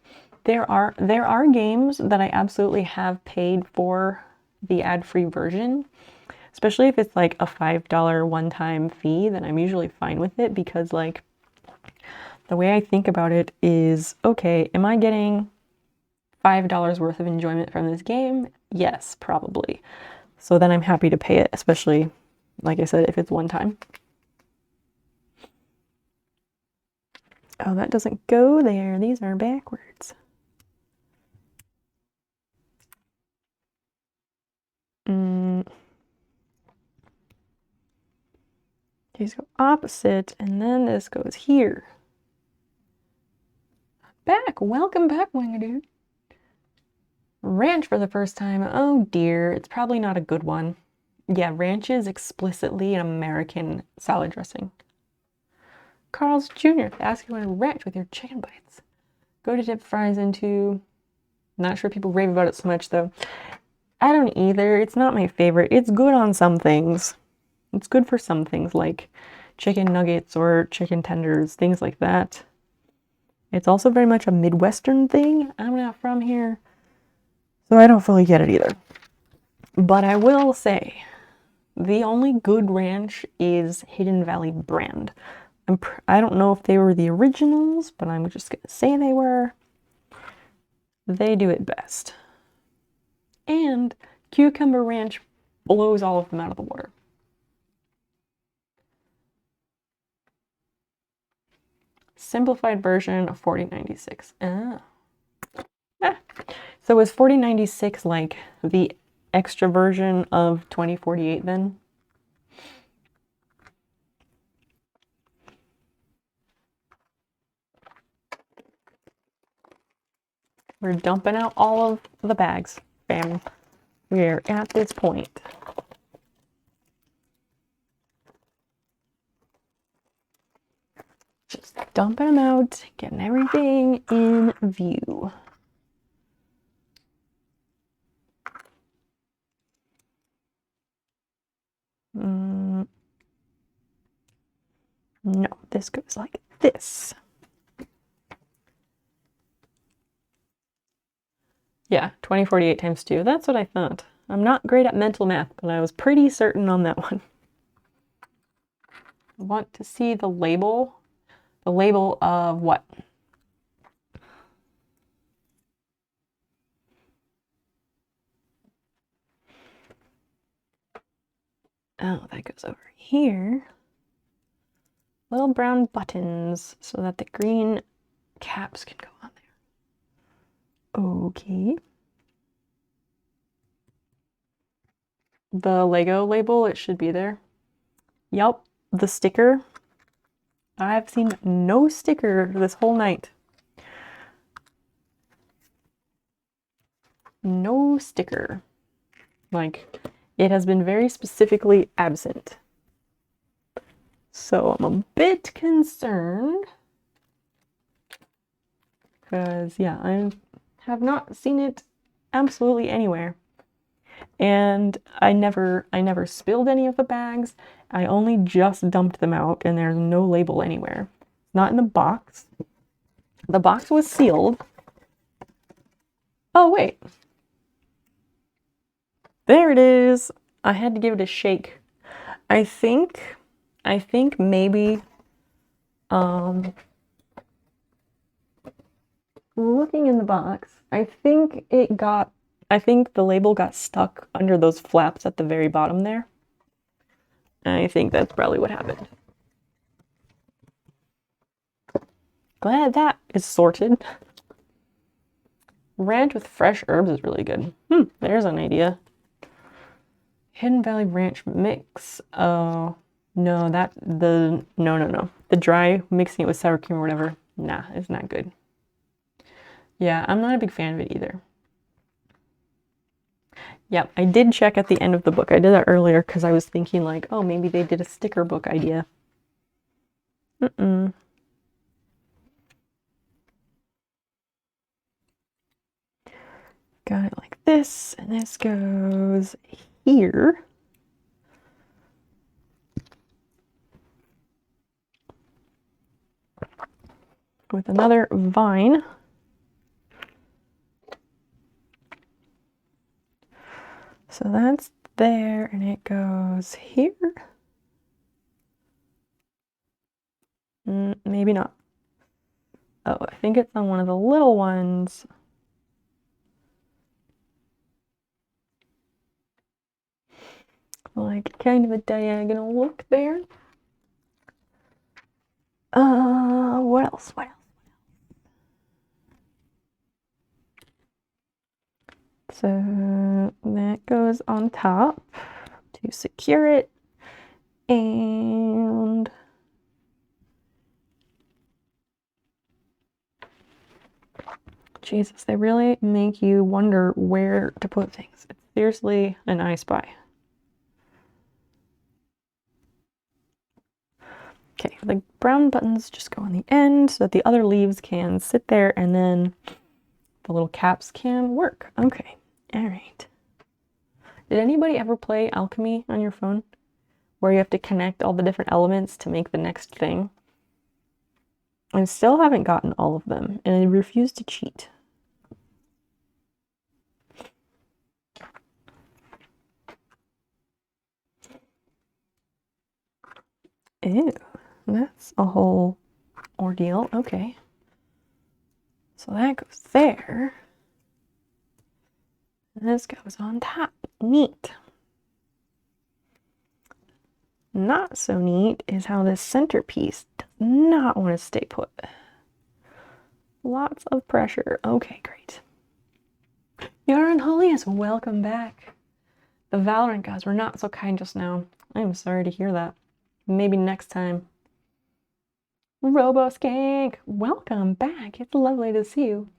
there are games that I absolutely have paid for the ad-free version, especially if it's like a $5 one-time fee, then I'm usually fine with it because like the way I think about it is, okay, am I getting $5 worth of enjoyment from this game? Yes, probably. So then I'm happy to pay it, especially like I said, if it's one time. Oh, that doesn't go there. These are backwards. These go opposite, and then this goes here. Back! Welcome back, Wingadude. Ranch for the first time. Oh dear, it's probably not a good one. Yeah, ranch is explicitly an American salad dressing. Carl's Jr. Ask you want to ranch with your chicken bites. Go to dip fries into... Not sure people rave about it so much though. I don't either. It's not my favorite. It's good on some things. It's good for some things like chicken nuggets or chicken tenders, things like that. It's also very much a Midwestern thing. I'm not from here, so I don't fully get it either. But I will say, the only good ranch is Hidden Valley brand. I don't know if they were the originals, but I'm just gonna say they were. They do it best. And Cucumber Ranch blows all of them out of the water. Simplified version of 4096. So is 4096 like the extra version of 2048 then? We're dumping out all of the bags, fam. We're at this point. Just dumping them out, getting everything in view. No, this goes like this. Yeah, 2048 times 2. That's what I thought. I'm not great at mental math, but I was pretty certain on that one. I want to see the label. The label of what? Oh, that goes over here. Little brown buttons so that the green caps can go on there. Okay. The Lego label, it should be there. Yep, the sticker. I've seen no sticker this whole night. No sticker. Like, it has been very specifically absent. So I'm a bit concerned. Because, yeah, I have not seen it absolutely anywhere. And I never spilled any of the bags. I only just dumped them out and there's no label anywhere. Not in the box. The box was sealed. Oh, wait. There it is. I had to give it a shake. I think maybe looking in the box, I think the label got stuck under those flaps at the very bottom there. I think that's probably what happened. Glad that is sorted. Ranch with fresh herbs is really good. There's an idea. Hidden Valley Ranch mix. Oh, no, no. The dry, mixing it with sour cream or whatever. Nah, it's not good. Yeah, I'm not a big fan of it either. Yep, I did check at the end of the book. I did that earlier because I was thinking like, oh, maybe they did a sticker book idea. Got it like this, and this goes here. With another vine. So that's there, and it goes here. Maybe not. Oh, I think it's on one of the little ones. Like kind of a diagonal look there. What else? What else? So that goes on top to secure it. And Jesus, they really make you wonder where to put things. It's seriously an I Spy. Okay, the brown buttons just go on the end so that the other leaves can sit there and then the little caps can work. Okay, all right. Did anybody ever play Alchemy on your phone? Where you have to connect all the different elements to make the next thing? I still haven't gotten all of them, and I refuse to cheat. Ew, that's a whole ordeal. Okay. So that goes there. And this goes on top. Neat. Not so neat is how this centerpiece does not want to stay put. Lots of pressure. Okay, great. Yaron Holius, welcome back. The Valorant gods were not so kind just now. I am sorry to hear that. Maybe next time. RoboSkank, welcome back. It's lovely to see you.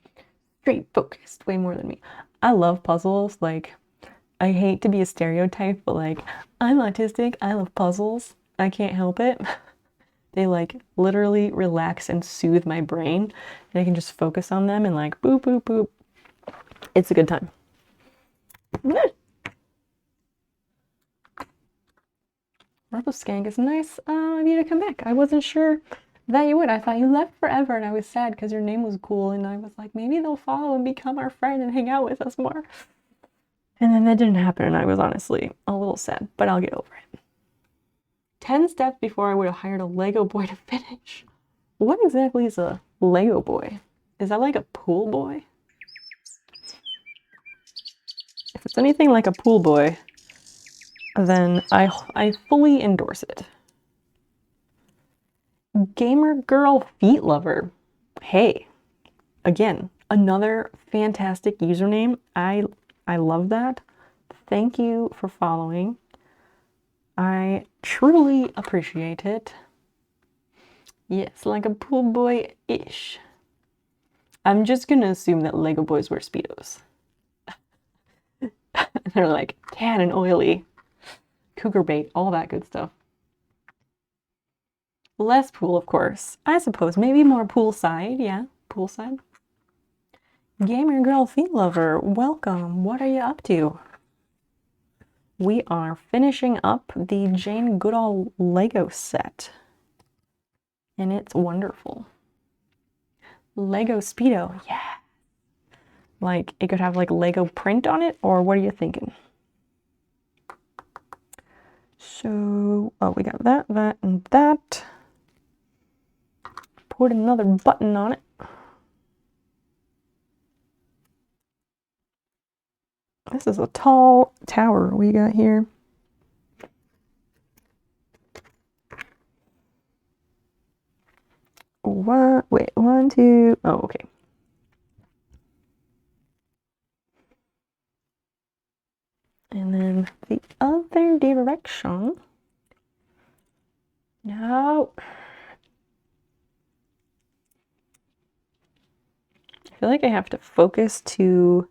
Straight focused, way more than me. I love puzzles. Like, I hate to be a stereotype, but like, I'm autistic. I love puzzles. I can't help it. They like literally relax and soothe my brain, and I can just focus on them and like boop, boop, boop. It's a good time. RoboSkank, it's nice of you to come back. I wasn't sure that you would. I thought you left forever, and I was sad because your name was cool, and I was like, maybe they'll follow and become our friend and hang out with us more. And then that didn't happen, and I was honestly a little sad, but I'll get over it. 10 steps before I would have hired a Lego boy to finish. What exactly is a Lego boy? Is that like a pool boy? If it's anything like a pool boy, then I fully endorse it. Gamer Girl Feet Lover. Hey, again, another fantastic username. I love that. Thank you for following. I truly appreciate it. Yes, like a pool boy-ish. I'm just gonna assume that Lego boys wear Speedos. They're like tan and oily, cougar bait, all that good stuff. Less pool, of course. I suppose maybe more poolside. Yeah, poolside. Gamer Girl Feet Lover, welcome. What are you up to? We are finishing up the Jane Goodall Lego set. And it's wonderful. Lego Speedo, yeah. Like, it could have like Lego print on it, or what are you thinking? So, oh, we got that, that, and that. Put another button on it. This is a tall tower we got here. One, two, oh, okay. direction. No. I feel like I have to focus to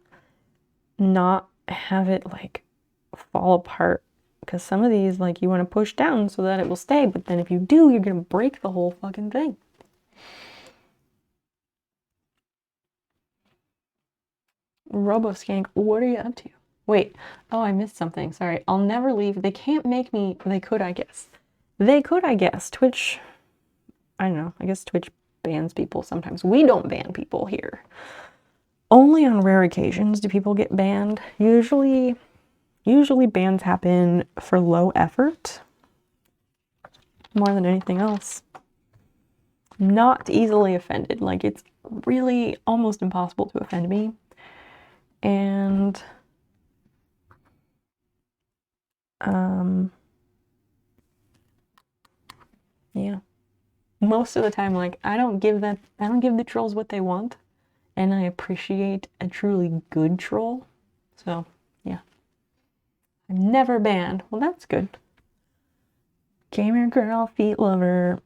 not have it like fall apart, because some of these like you want to push down so that it will stay, but then if you do, you're gonna break the whole fucking thing. RoboSkank, what are you up to? Wait, oh, I missed something. Sorry. I'll never leave. They can't make me. They could, I guess. They could, I guess. Twitch, I don't know. I guess Twitch bans people sometimes. We don't ban people here. Only on rare occasions do people get banned. Usually bans happen for low effort more than anything else. Not easily offended. Like, it's really almost impossible to offend me. And yeah. Most of the time, like, I don't give the trolls what they want, and I appreciate a truly good troll. So, yeah. I'm never banned. Well, that's good. Gamer girl, feet lover.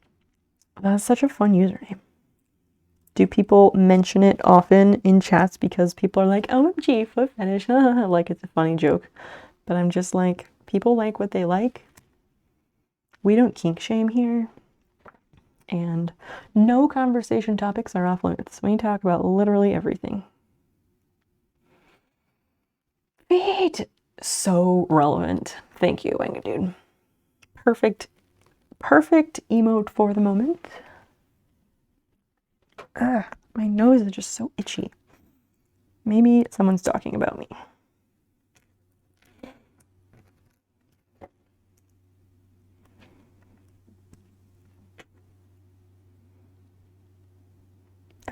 That's such a fun username. Do people mention it often in chats because people are like, OMG, foot fetish, like it's a funny joke. But I'm just like, people like what they like. We don't kink shame here. And no conversation topics are off limits. We talk about literally everything. Feet! So relevant. Thank you, Wanga Dude. Perfect emote for the moment. Ugh, my nose is just so itchy. Maybe someone's talking about me.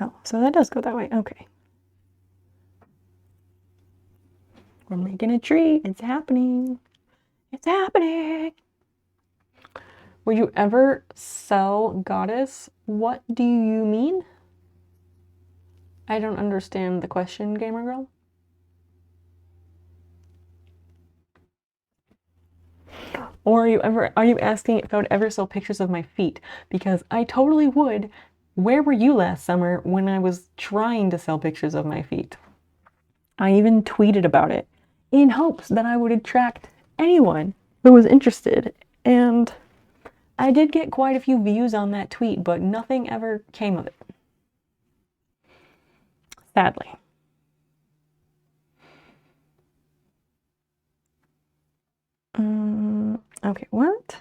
Oh, so that does go that way. Okay. We're making a tree. It's happening. It's happening. Would you ever sell Goddess? What do you mean? I don't understand the question, gamer girl. Or are you asking if I would ever sell pictures of my feet? Because I totally would. Where were you last summer when I was trying to sell pictures of my feet? I even tweeted about it in hopes that I would attract anyone who was interested. And I did get quite a few views on that tweet, but nothing ever came of it. Sadly. Okay, what?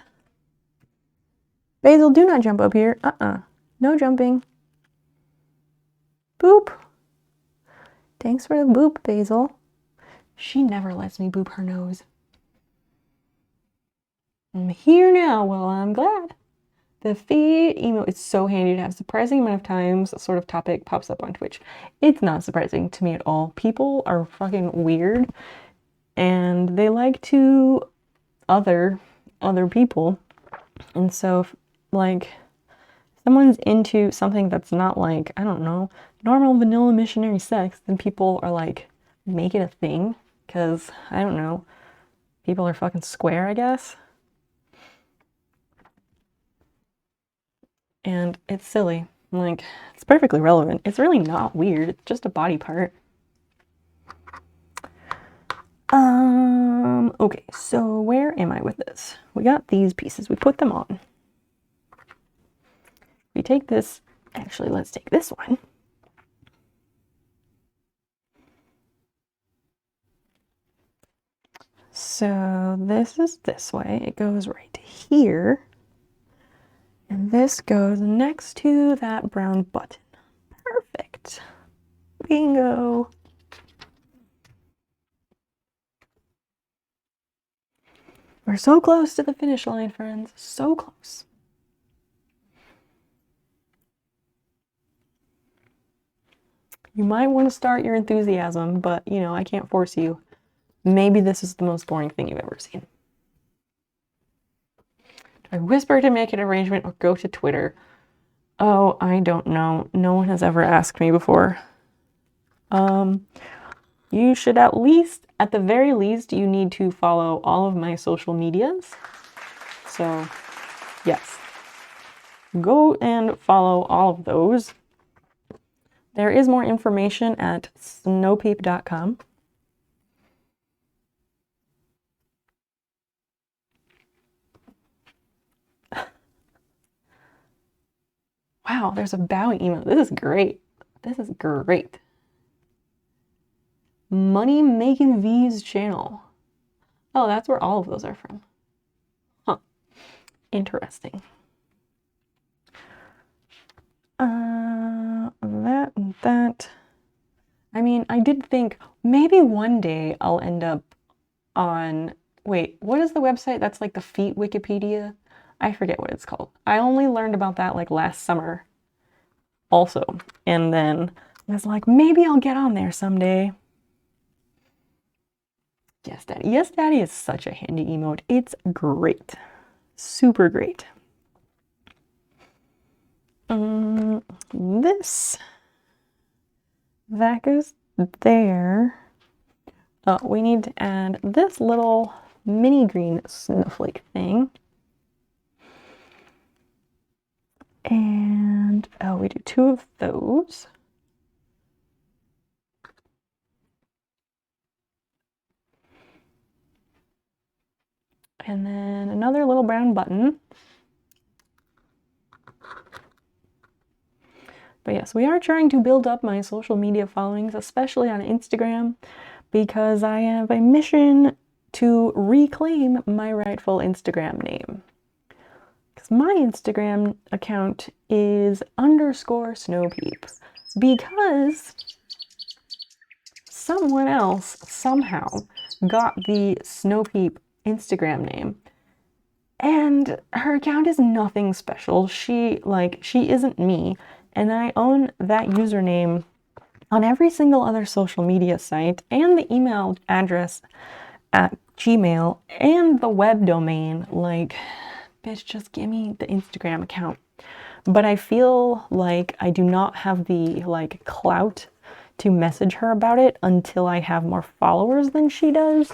Basil, do not jump up here. No jumping. Boop. Thanks for the boop, Basil. She never lets me boop her nose. I'm here now. Well, I'm glad. The feed emote is so handy to have. Surprising amount of times a sort of topic pops up on Twitch. It's not surprising to me at all. People are fucking weird, and they like to other people. And so if, like, someone's into something that's not like, I don't know, normal vanilla missionary sex, then people are like, make it a thing, because, I don't know, people are fucking square, I guess. And it's silly. Like, it's perfectly relevant. It's really not weird. It's just a body part. Okay, so where am I with this? We got these pieces. We put them on. We take this. Actually, let's take this one. So this is this way. It goes right here. And this goes next to that brown button. Perfect. Bingo. We're so close to the finish line, friends. So close. You might want to start your enthusiasm, but, you know, I can't force you. Maybe this is the most boring thing you've ever seen. Do I whisper to make an arrangement or go to Twitter? Oh, I don't know. No one has ever asked me before. You should at least at the very least, you need to follow all of my social medias. So, yes. Go and follow all of those. There is more information at snowpeep.com. Wow, there's a bowing emote. This is great. This is great. Money Making V's channel. Oh, that's where all of those are from. Huh. Interesting. That and that. I mean, I did think maybe one day I'll end up on, wait, what is the website that's like the feet Wikipedia? I forget what it's called. I only learned about that like last summer also. And then I was like, maybe I'll get on there someday. Yes, Daddy. Yes, Daddy is such a handy emote. It's great. Super great. This. That goes there. Oh, we need to add this little mini green snowflake thing. And, oh, we do 2 of those. And then another little brown button. But yes, we are trying to build up my social media followings, especially on Instagram, because I have a mission to reclaim my rightful Instagram name. Because my Instagram account is _snowpeep. Because someone else somehow got the Snowpeep Instagram name. And her account is nothing special. She isn't me. And I own that username on every single other social media site and the email address at Gmail and the web domain. Like, bitch, just give me the Instagram account. But I feel like I do not have the clout to message her about it until I have more followers than she does.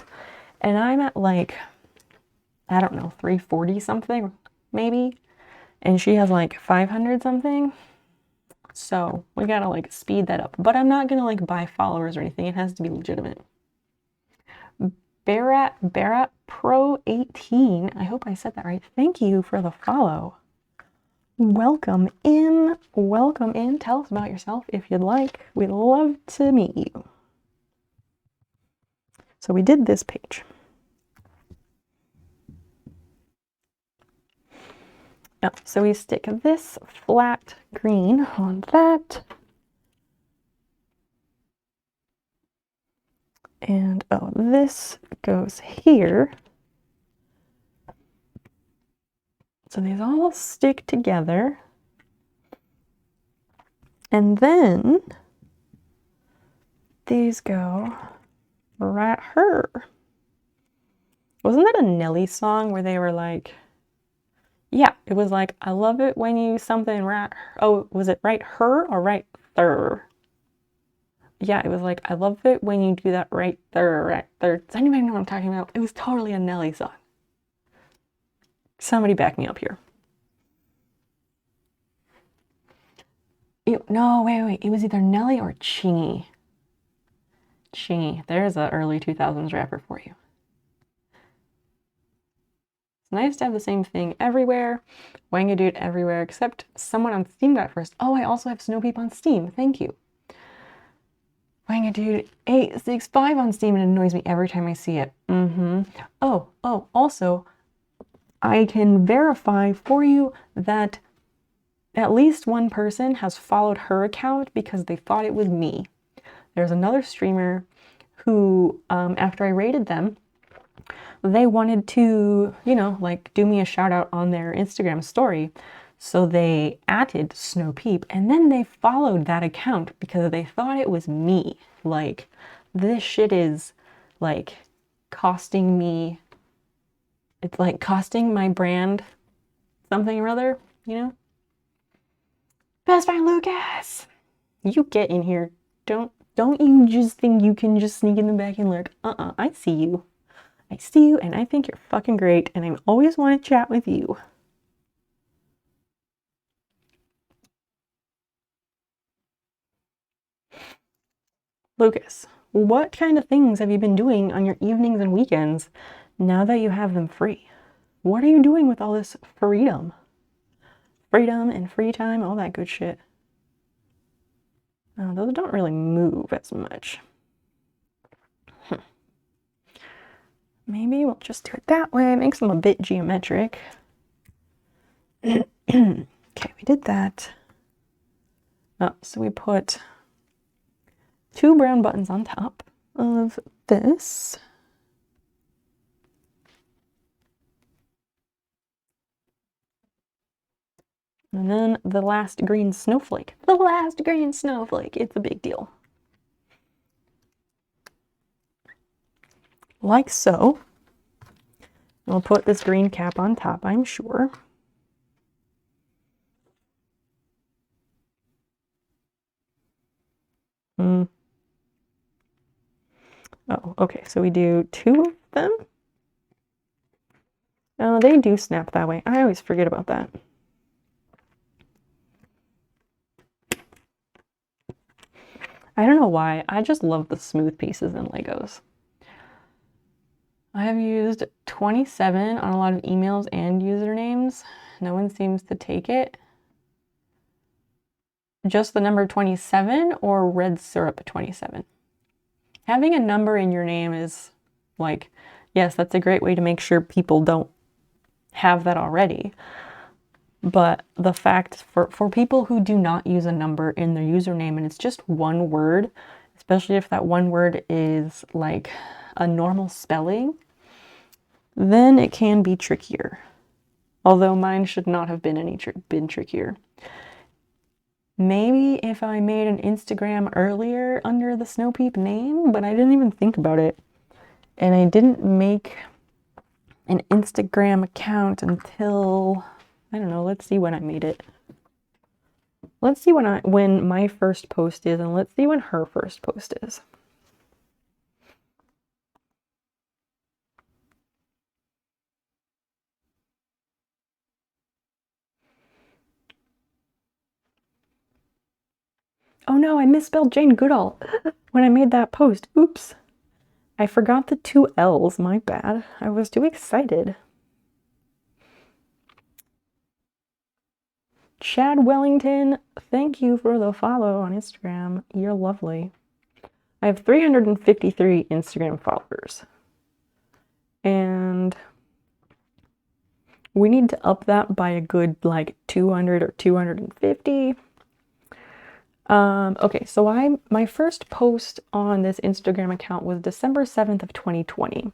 And I'm at I don't know, 340 something, maybe. And she has 500 something. So we gotta speed that up. But I'm not gonna buy followers or anything. It has to be legitimate. Barat Pro 18. I hope I said that right. Thank you for the follow. Welcome in. Welcome in. Tell us about yourself if you'd like. We'd love to meet you. So we did this page. Oh, so we stick this flat green on that. And oh, this goes here. So these all stick together. And then these go right her. Wasn't that a Nelly song where they were like, yeah, it was like, I love it when you something right. Oh, was it right her or right there? Yeah, it was like, I love it when you do that right there, right there. Does anybody know what I'm talking about? It was totally a Nelly song. Somebody back me up here. No, wait. It was either Nelly or Chingy. Chingy. There's an early 2000s rapper for you. It's nice to have the same thing everywhere. Wangadude everywhere, except someone on Steam got it first. Oh, I also have Snowpeep on Steam. Thank you. Wangadude 865 on Steam, and it annoys me every time I see it. Oh, also, I can verify for you that at least one person has followed her account because they thought it was me. There's another streamer who, after I rated them, they wanted to, do me a shout out on their Instagram story. So they added Snowpeep and then they followed that account because they thought it was me. This shit is costing me, it's costing my brand something or other, Best friend Lucas, you get in here. Don't Don't you just think you can just sneak in the back and lurk? I see you. I see you, and I think you're fucking great, and I always want to chat with you. Lucas, what kind of things have you been doing on your evenings and weekends now that you have them free? What are you doing with all this freedom? Freedom and free time, all that good shit. Those don't really move as much. Maybe we'll just do it that way. It makes them a bit geometric. Okay, we did that. Oh, so we put 2 brown buttons on top of this. And then the last green snowflake. The last green snowflake. It's a big deal. Like so. We'll put this green cap on top, I'm sure. Oh, okay, so we do 2 of them. Oh, they do snap that way. I always forget about that. I don't know why. I just love the smooth pieces in Legos. I have used 27 on a lot of emails and usernames. No one seems to take it. Just the number 27 or red syrup 27? Having a number in your name is like, yes, that's a great way to make sure people don't have that already. But the fact for people who do not use a number in their username and it's just one word, especially if that one word is like a normal spelling, then it can be trickier. Although mine should not have been been trickier. Maybe if I made an Instagram earlier under the Snow Peep name, but I didn't even think about it. And I didn't make an Instagram account until, I don't know, let's see when I made it. Let's see when my first post is, and let's see when her first post is. Oh no, I misspelled Jane Goodall when I made that post. Oops. I forgot the 2 L's, my bad. I was too excited. Chad Wellington, thank you for the follow on Instagram. You're lovely. I have 353 Instagram followers. And we need to up that by a good like 200 or 250. Okay, so my first post on this Instagram account was December 7th of 2020.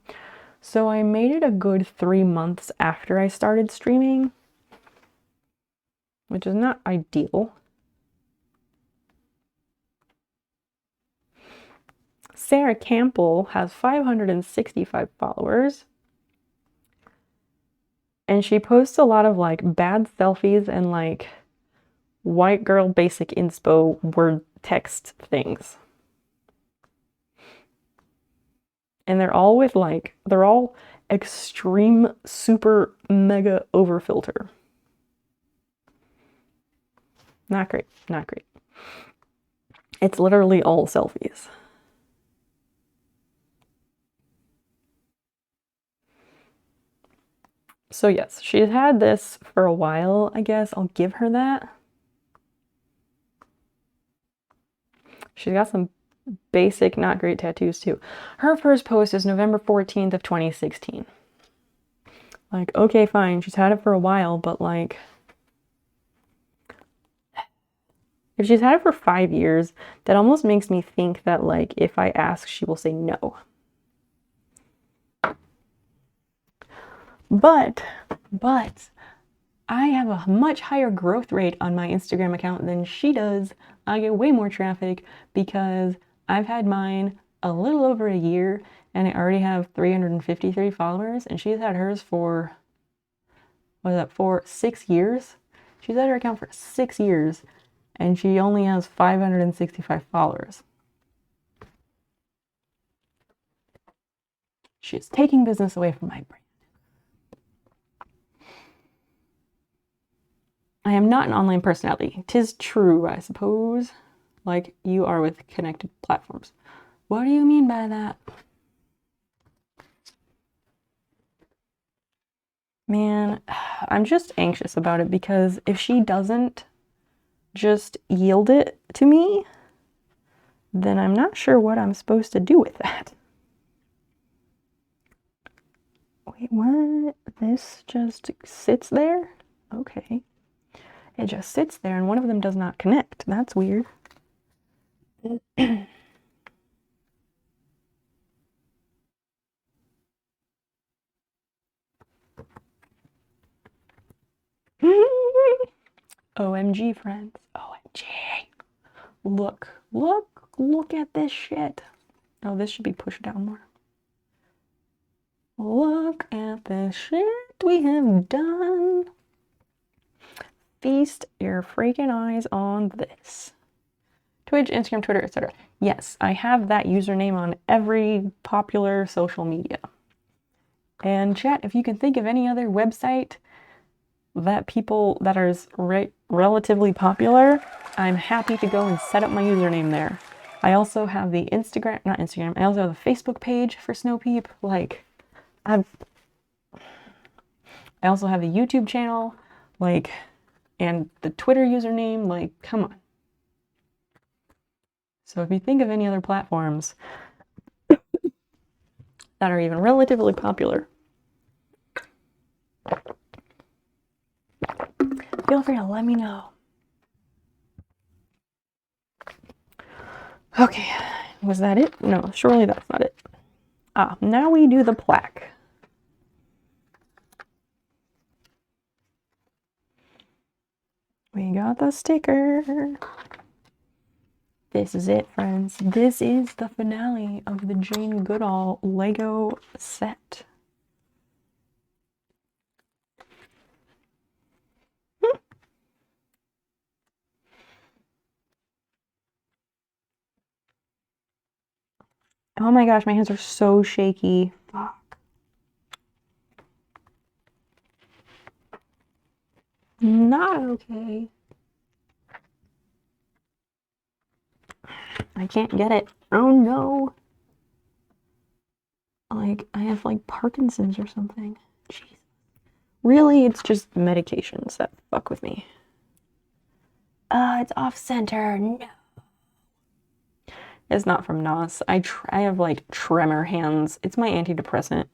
So I made it a good 3 months after I started streaming, which is not ideal. Sarah Campbell has 565 followers. And she posts a lot of like bad selfies and like white girl basic inspo word text things. And they're all with like, they're all extreme super mega over filter. Not great, not great. It's literally all selfies. So yes, she's had this for a while, I guess. I'll give her that. She's got some basic, not great tattoos too. Her first post is November 14th of 2016. Like, okay, fine. She's had it for a while, but like, if she's had it for 5 years, that almost makes me think that like, if I ask, she will say no. But I have a much higher growth rate on my Instagram account than she does. I get way more traffic because I've had mine a little over a year and I already have 353 followers, and she's had hers for, what is that, for 6 years? She's had her account for 6 years and she only has 565 followers. She is taking business away from my brand. I am not an online personality. 'Tis true, I suppose. Like you are with connected platforms. What do you mean by that? Man, I'm just anxious about it because if she doesn't just yield it to me, then I'm not sure what I'm supposed to do with that. Wait, what? This just sits there? Okay. It just sits there and one of them does not connect. That's weird. OMG, friends. OMG. Look at this shit. Oh, this should be pushed down more. Look at the shit we have done. Feast your freaking eyes on this. Twitch, Instagram, Twitter, etc. Yes, I have that username on every popular social media. And chat, if you can think of any other website that people that are relatively popular, I'm happy to go and set up my username there. I also have the Instagram, not Instagram, I also have the Facebook page for Snow Peep. Like, I also have the YouTube channel, like, and the Twitter username, like, come on. So if you think of any other platforms that are even relatively popular, feel free to let me know. Okay, was that it? No, surely that's not it. Ah, now we do the plaque. We got the sticker. This is it, friends. This is the finale of the Jane Goodall Lego set. Oh my gosh, my hands are so shaky. Fuck. Not okay. I can't get it. Oh no. Like, I have like Parkinson's or something. Jeez. Really, it's just medications that fuck with me. It's off center. No. It's not from NOS. I have like tremor hands. It's my antidepressant.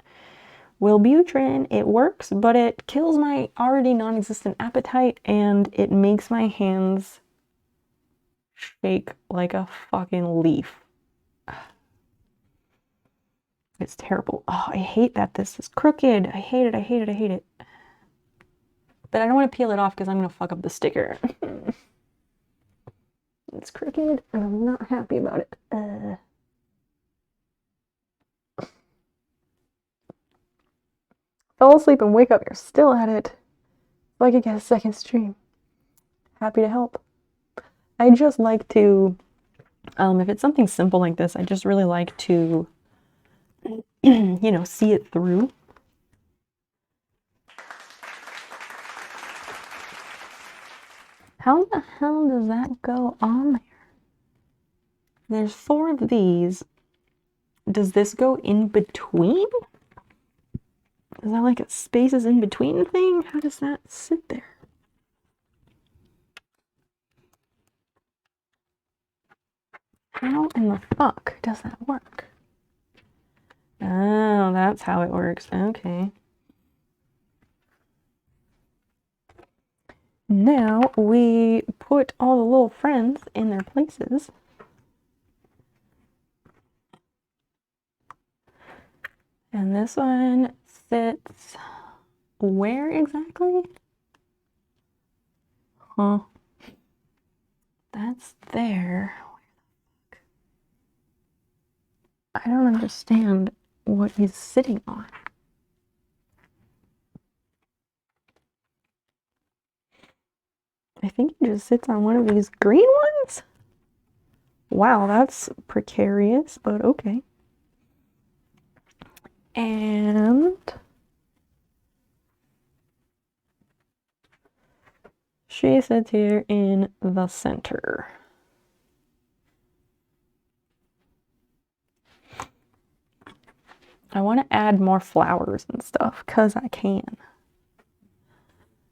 Wellbutrin, it works, but it kills my already non-existent appetite and it makes my hands shake like a fucking leaf. It's terrible. Oh, I hate that this is crooked. I hate it, I hate it, I hate it. But I don't want to peel it off because I'm going to fuck up the sticker. It's crooked and I'm not happy about it. Fall asleep and wake up, you're still at it. So I could get a second stream. Happy to help. I just like to, if it's something simple like this, I just really like to, you know, see it through. How the hell does that go on there? There's 4 of these. Does this go in between? Is that like a spaces in between thing? How does that sit there? How in the fuck does that work? Oh, that's how it works. Okay. Now we put all the little friends in their places. And this one sits where exactly? Huh. That's there. I don't understand what he's sitting on. I think he just sits on one of these green ones. Wow, that's precarious, but okay. And she sits here in the center. I want to add more flowers and stuff because I can.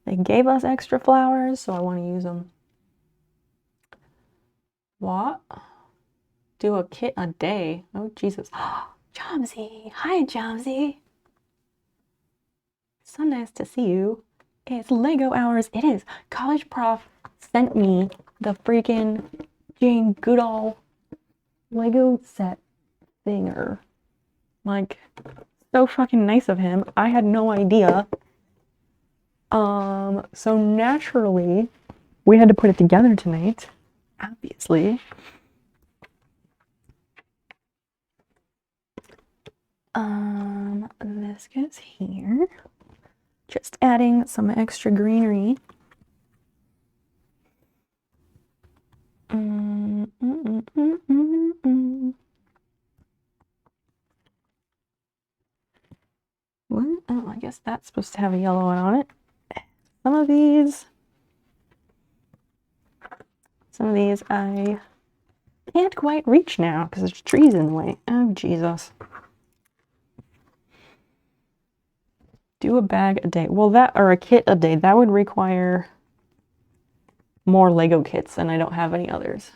They gave us extra flowers, so I want to use them. What? Do a kit a day? Oh, Jesus. Jomsy. Hi, Jomsy. So nice to see you. It's Lego hours. It is. College Prof sent me the freaking Jane Goodall Lego set thinger. Like, so fucking nice of him. I had no idea. So naturally, we had to put it together tonight. Obviously. This goes here. Just adding some extra greenery. What? Oh, I guess that's supposed to have a yellow one on it. Some of these I can't quite reach now because there's trees in the way. Oh, Jesus. Do a bag a day. Well, that, or a kit a day, that would require more Lego kits, and I don't have any others.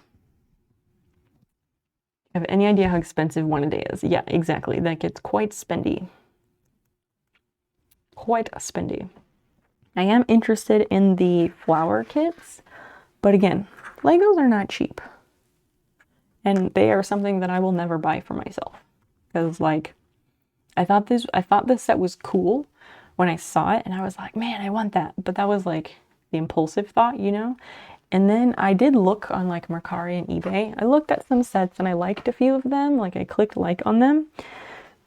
Have any idea how expensive one a day is? Yeah, exactly. That gets quite spendy. Quite spendy. I am interested in the flower kits, but again, Legos are not cheap. And they are something that I will never buy for myself. Because like, I thought this set was cool when I saw it, and I was like, man, I want that. But that was like the impulsive thought, you know? And then I did look on like Mercari and eBay. I looked at some sets and I liked a few of them. Like I clicked like on them.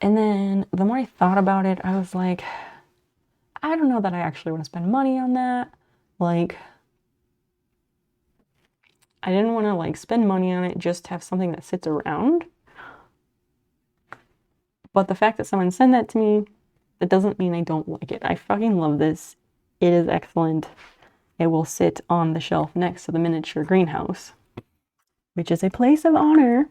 And then the more I thought about it, I was like, I don't know that I actually want to spend money on that. Like, I didn't want to like spend money on it just to have something that sits around. But the fact that someone sent that to me, that doesn't mean I don't like it. I fucking love this. It is excellent. It will sit on the shelf next to the miniature greenhouse, which is a place of honor.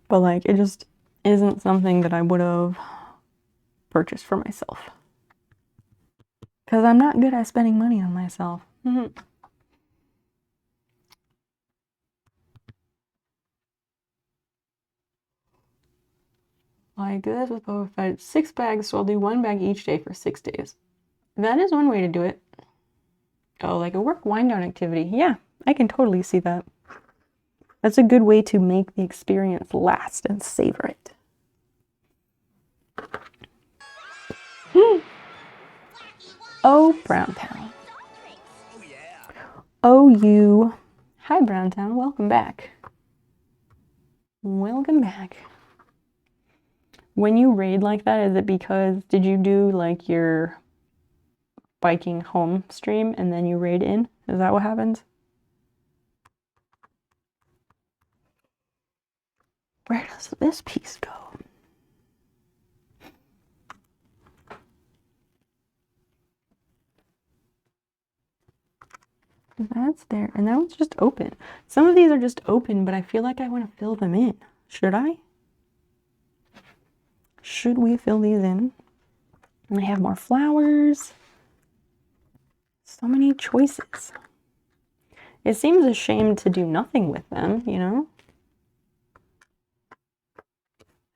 But like, it just isn't something that I would have purchased for myself. Because I'm not good at spending money on myself. Like this with Boba Fett. 6 bags, so I'll do 1 bag each day for 6 days. That is one way to do it. Oh, like a work wind down activity. Yeah, I can totally see that. That's a good way to make the experience last and savor it. Oh, Browntown. Oh, you. Hi, Browntown. Welcome back. Welcome back. When you raid like that, is it because, did you do like your biking home stream and then you raid in? Is that what happens? Where does this piece go? That's there, and that one's just open. Some of these are just open, but I feel like I want to fill them in. Should I? Should we fill these in? And I have more flowers. So many choices. It seems a shame to do nothing with them, you know?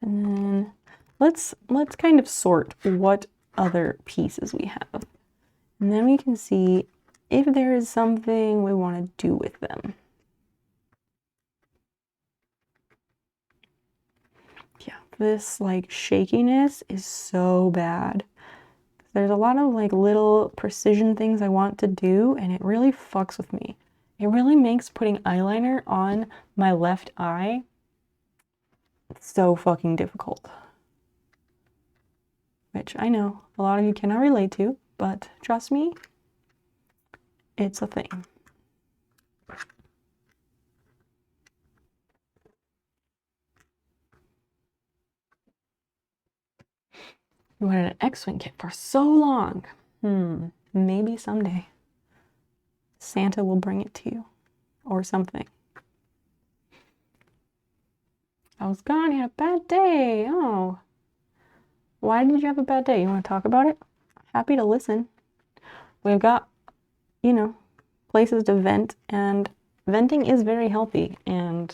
And then let's kind of sort what other pieces we have. And then we can see if there is something we want to do with them. Yeah, this like shakiness is so bad. There's a lot of like little precision things I want to do, and it really fucks with me. It really makes putting eyeliner on my left eye so fucking difficult. Which I know a lot of you cannot relate to, but trust me, it's a thing. You wanted an X-Wing kit for so long. Maybe someday Santa will bring it to you or something. I was gone, you had a bad day. Oh. Why did you have a bad day? You want to talk about it? Happy to listen. We've got, you know, places to vent, and venting is very healthy, and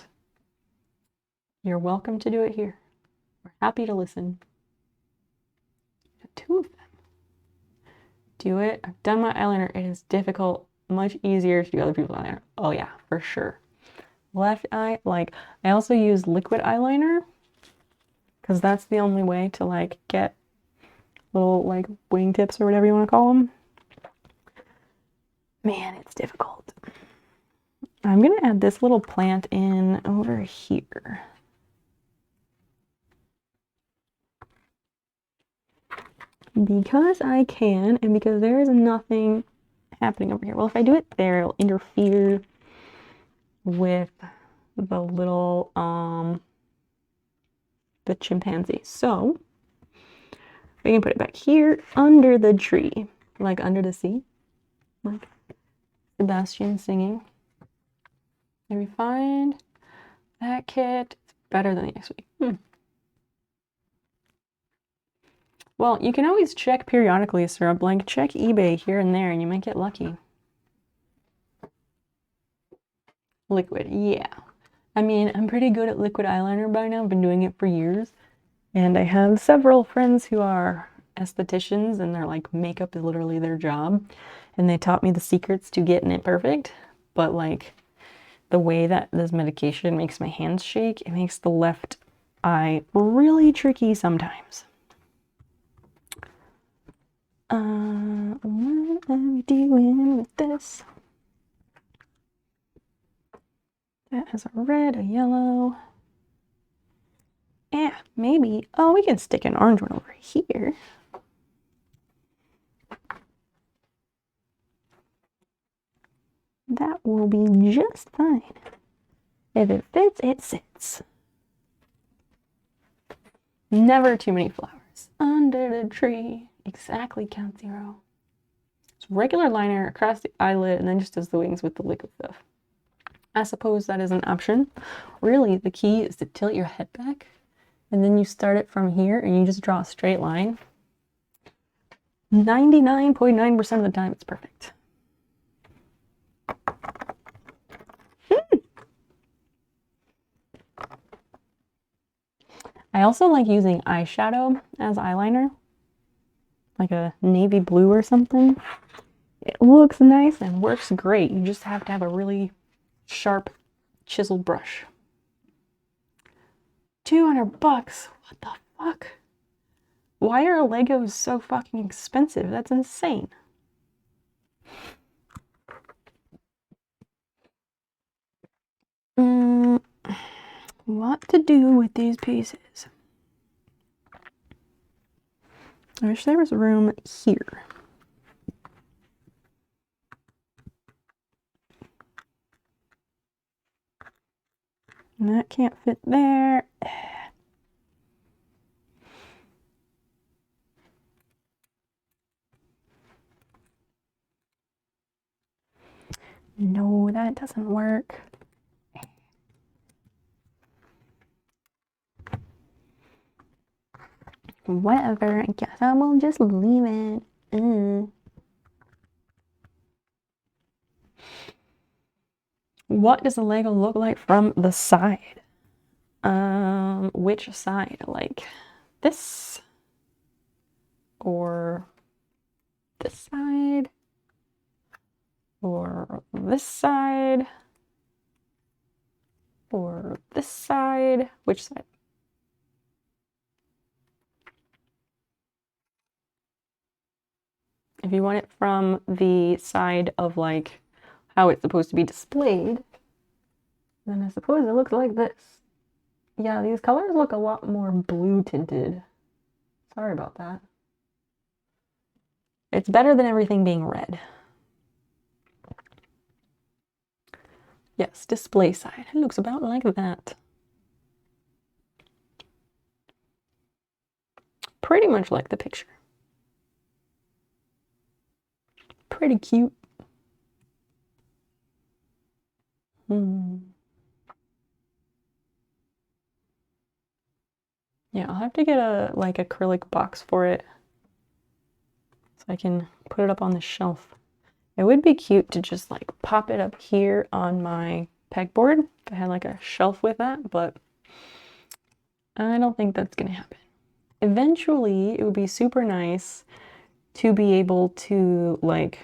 you're welcome to do it here. We're happy to listen. 2 of them. Do it. I've done my eyeliner. It is difficult. Much easier to do other people's eyeliner. Oh yeah, for sure. Left eye, like, I also use liquid eyeliner because that's the only way to like get little like wingtips or whatever you want to call them. Man, it's difficult. I'm gonna add this little plant in over here. Because I can, and because there is nothing happening over here. Well, if I do it there, it'll interfere with the little, the chimpanzee. So, we can put it back here under the tree, like under the sea, like Sebastian singing. Maybe find that kit. It's better than the X-Wing. Well, you can always check periodically, Syrup. Like, check eBay here and there, and you might get lucky. Liquid, yeah. I mean, I'm pretty good at liquid eyeliner by now. I've been doing it for years. And I have several friends who are estheticians, and they're like, makeup is literally their job. And they taught me the secrets to getting it perfect. But like, the way that this medication makes my hands shake, it makes the left eye really tricky sometimes. What are we doing with this? That has a red, a yellow. Yeah, maybe. Oh, we can stick an orange one over here. That will be just fine. If it fits, it sits. Never too many flowers. Under the tree. Exactly, count 0. It's regular liner across the eyelid, and then just does the wings with the liquid stuff. I suppose that is an option. Really, the key is to tilt your head back, and then you start it from here, and you just draw a straight line. 99.9% of the time, it's perfect. I also like using eyeshadow as eyeliner, like a navy blue or something. It looks nice and works great. You just have to have a really sharp chiseled brush. $200 bucks. What the fuck? Why are Legos so fucking expensive? That's insane. What to do with these pieces? I wish there was room here. And that can't fit there. No, that doesn't work. Whatever, I guess I will just leave it. What does the Lego look like from the side? Which side? Like this? Or this side? Or this side? Or this side? Which side? If you want it from the side of like how it's supposed to be displayed, then I suppose it looks like this. Yeah, these colors look a lot more blue tinted. Sorry about that. It's better than everything being red. Yes, display side. It looks about like that. pretty much like the picture. Pretty cute. Yeah, I'll have to get a like acrylic box for it so I can put it up on the shelf. It would be cute to just like pop it up here on my pegboard if I had like a shelf with that, but I don't think that's gonna happen. Eventually, it would be super nice to be able to like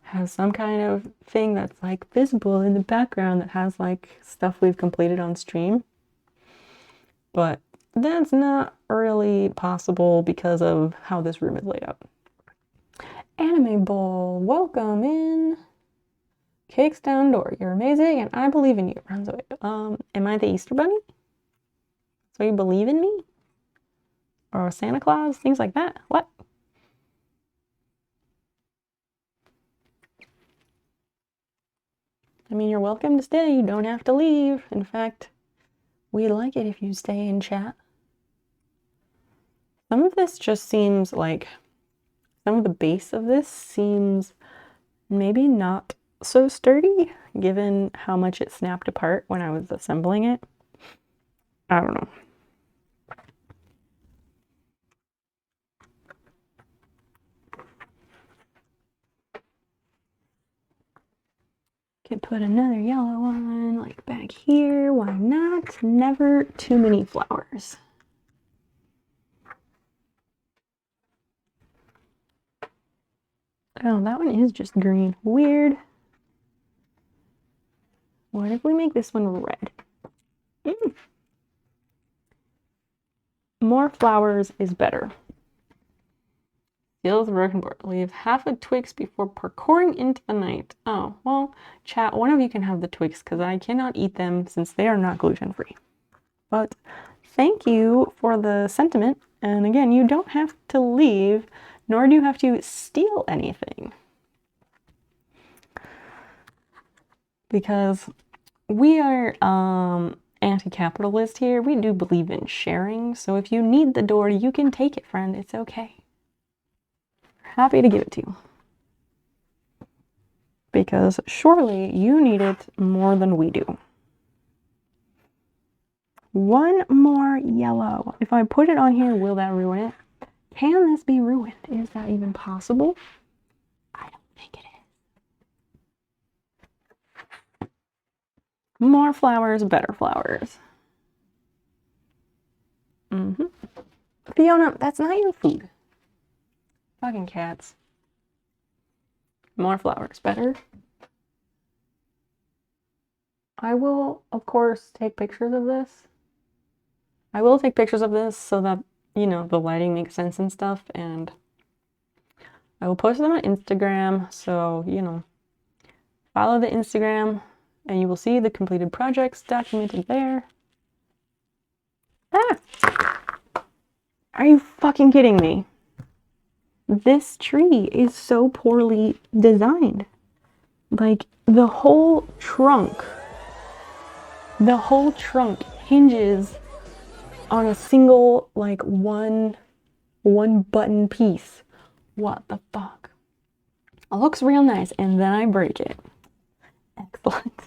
have some kind of thing that's like visible in the background that has like stuff we've completed on stream. But that's not really possible because of how this room is laid out. Anime Bowl, welcome in. Cakes down door. You're amazing and I believe in you. Runs away. Am I the Easter Bunny? So you believe in me? Or Santa Claus? Things like that? What? I mean, you're welcome to stay. You don't have to leave. In fact, we like it if you stay in chat. Some of this just seems like, some of the base of this seems maybe not so sturdy, given how much it snapped apart when I was assembling it. I don't know. Could put another yellow one like back here. Why not? Never too many flowers. Oh, that one is just green. Weird. What if we make this one red? More flowers is better. Steals the broken board. Leave half a Twix before parkouring into the night. Oh, well, chat, one of you can have the Twix because I cannot eat them since they are not gluten-free. But thank you for the sentiment. And again, you don't have to leave, nor do you have to steal anything. Because we are anti-capitalist here. We do believe in sharing. So if you need the door, you can take it, friend. It's okay. Happy to give it to you. Because surely you need it more than we do. One more yellow. If I put it on here, will that ruin it? Can this be ruined? Is that even possible? I don't think it is. More flowers, better flowers. Fiona, that's not your food. Fucking cats. More flowers, better. I will, of course, take pictures of this. I will take pictures of this so that, you know, the lighting makes sense and stuff, and I will post them on Instagram, so, you know, follow the Instagram, and you will see the completed projects documented there. Ah! Are you fucking kidding me? This tree is so poorly designed. Like, the whole trunk hinges on a single, like, one button piece. What the fuck? It looks real nice, and then I break it. Excellent.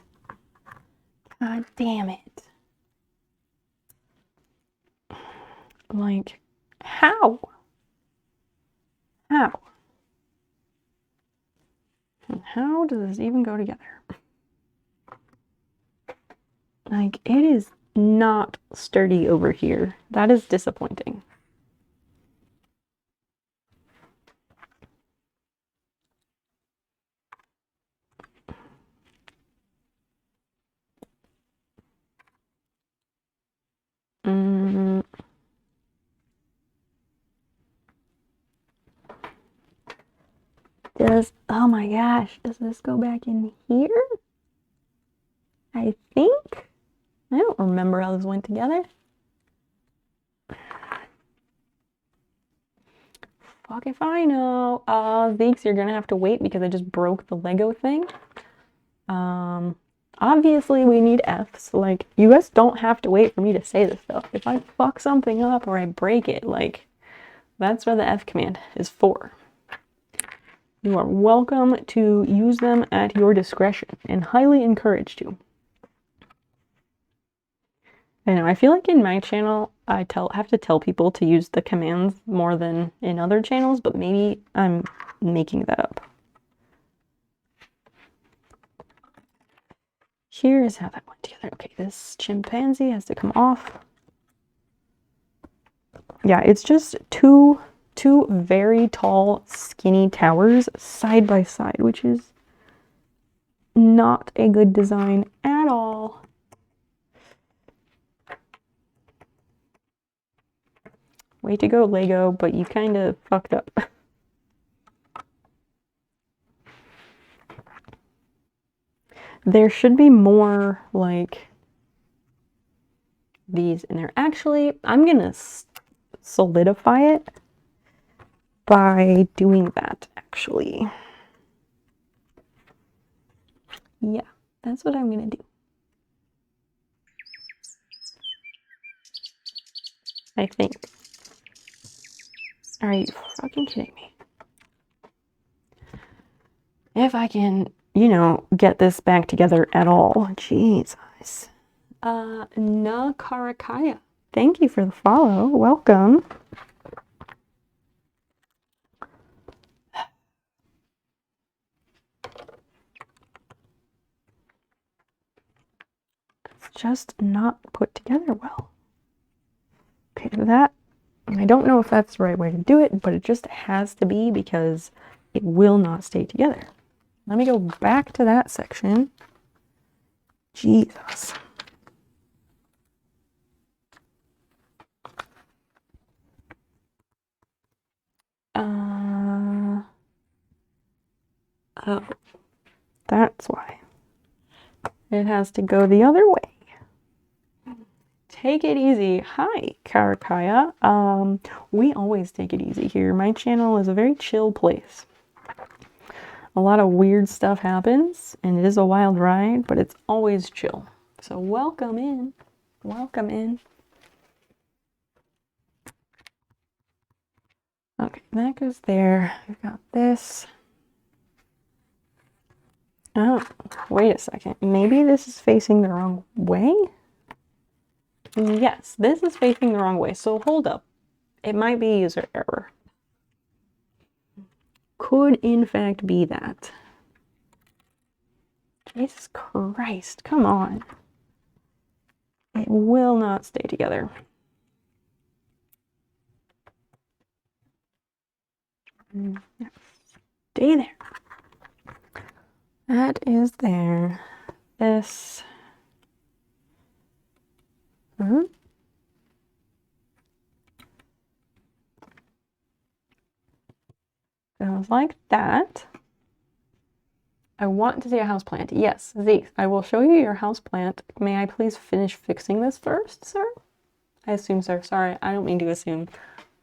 God damn it. Like, how? How? And how does this even go together? Like, it is not sturdy over here. That is disappointing. Oh my gosh, does this go back in here? I think. I don't remember how this went together. Fuck if I know. Zeeks, you're gonna have to wait because I just broke the Lego thing. Obviously, we need Fs. Like, you guys don't have to wait for me to say this stuff. If I fuck something up or I break it, like, that's what the F command is for. You are welcome to use them at your discretion and highly encouraged to. I know, I feel like in my channel, I have to tell people to use the commands more than in other channels, but maybe I'm making that up. Here is how that went together. Okay, this chimpanzee has to come off. Yeah, it's just two very tall, skinny towers side by side, which is not a good design at all. Way to go, Lego, but you kind of fucked up. There should be more, like, these in there. Actually, I'm gonna solidify it by doing that, actually. Yeah, that's what I'm gonna do. I think. Are you fucking kidding me? If I can, you know, get this back together at all. Jesus. Nakarakaya. Thank you for the follow. Welcome. It's just not put together well. Okay, that, I don't know if that's the right way to do it, but it just has to be because it will not stay together. Let me go back to that section. Jesus. Oh, that's why. It has to go the other way. Take it easy. Hi, Karakaya. We always take it easy here. My channel is a very chill place. A lot of weird stuff happens, and it is a wild ride, but it's always chill. So welcome in. Welcome in. Okay, that goes there. We've got this. Oh, wait a second. Maybe this is facing the wrong way? Yes, this is facing the wrong way. So hold up. It might be user error. Could in fact be that. Jesus Christ, come on. It will not stay together. Stay there. That is there. This. Goes like that. I want to see a houseplant. Yes, Zeke, I will show you your houseplant. May I please finish fixing this first, sir? I assume, sir. Sorry, I don't mean to assume.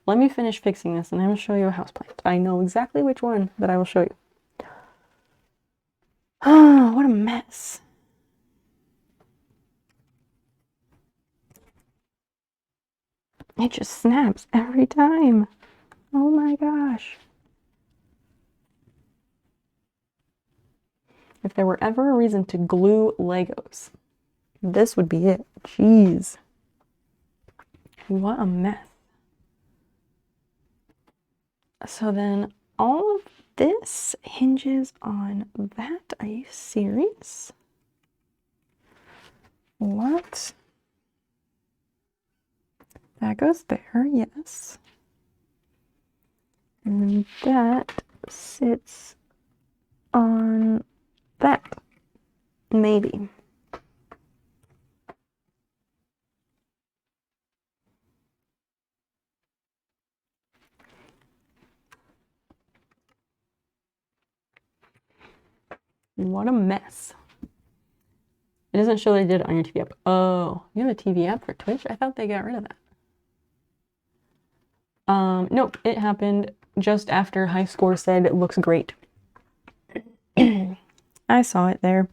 Let me finish fixing this and I will show you a houseplant. I know exactly which one that I will show you. Oh, what a mess. It just snaps every time. Oh my gosh. If there were ever a reason to glue Legos, this would be it. Jeez. What a mess. So then all of this hinges on that. Are you serious? What? That goes there, yes. And that sits on that. Maybe. What a mess. It doesn't show they did it on your TV app. Oh, you have a TV app for Twitch? I thought they got rid of that. Nope, it happened just after High Score said it looks great. I saw it there.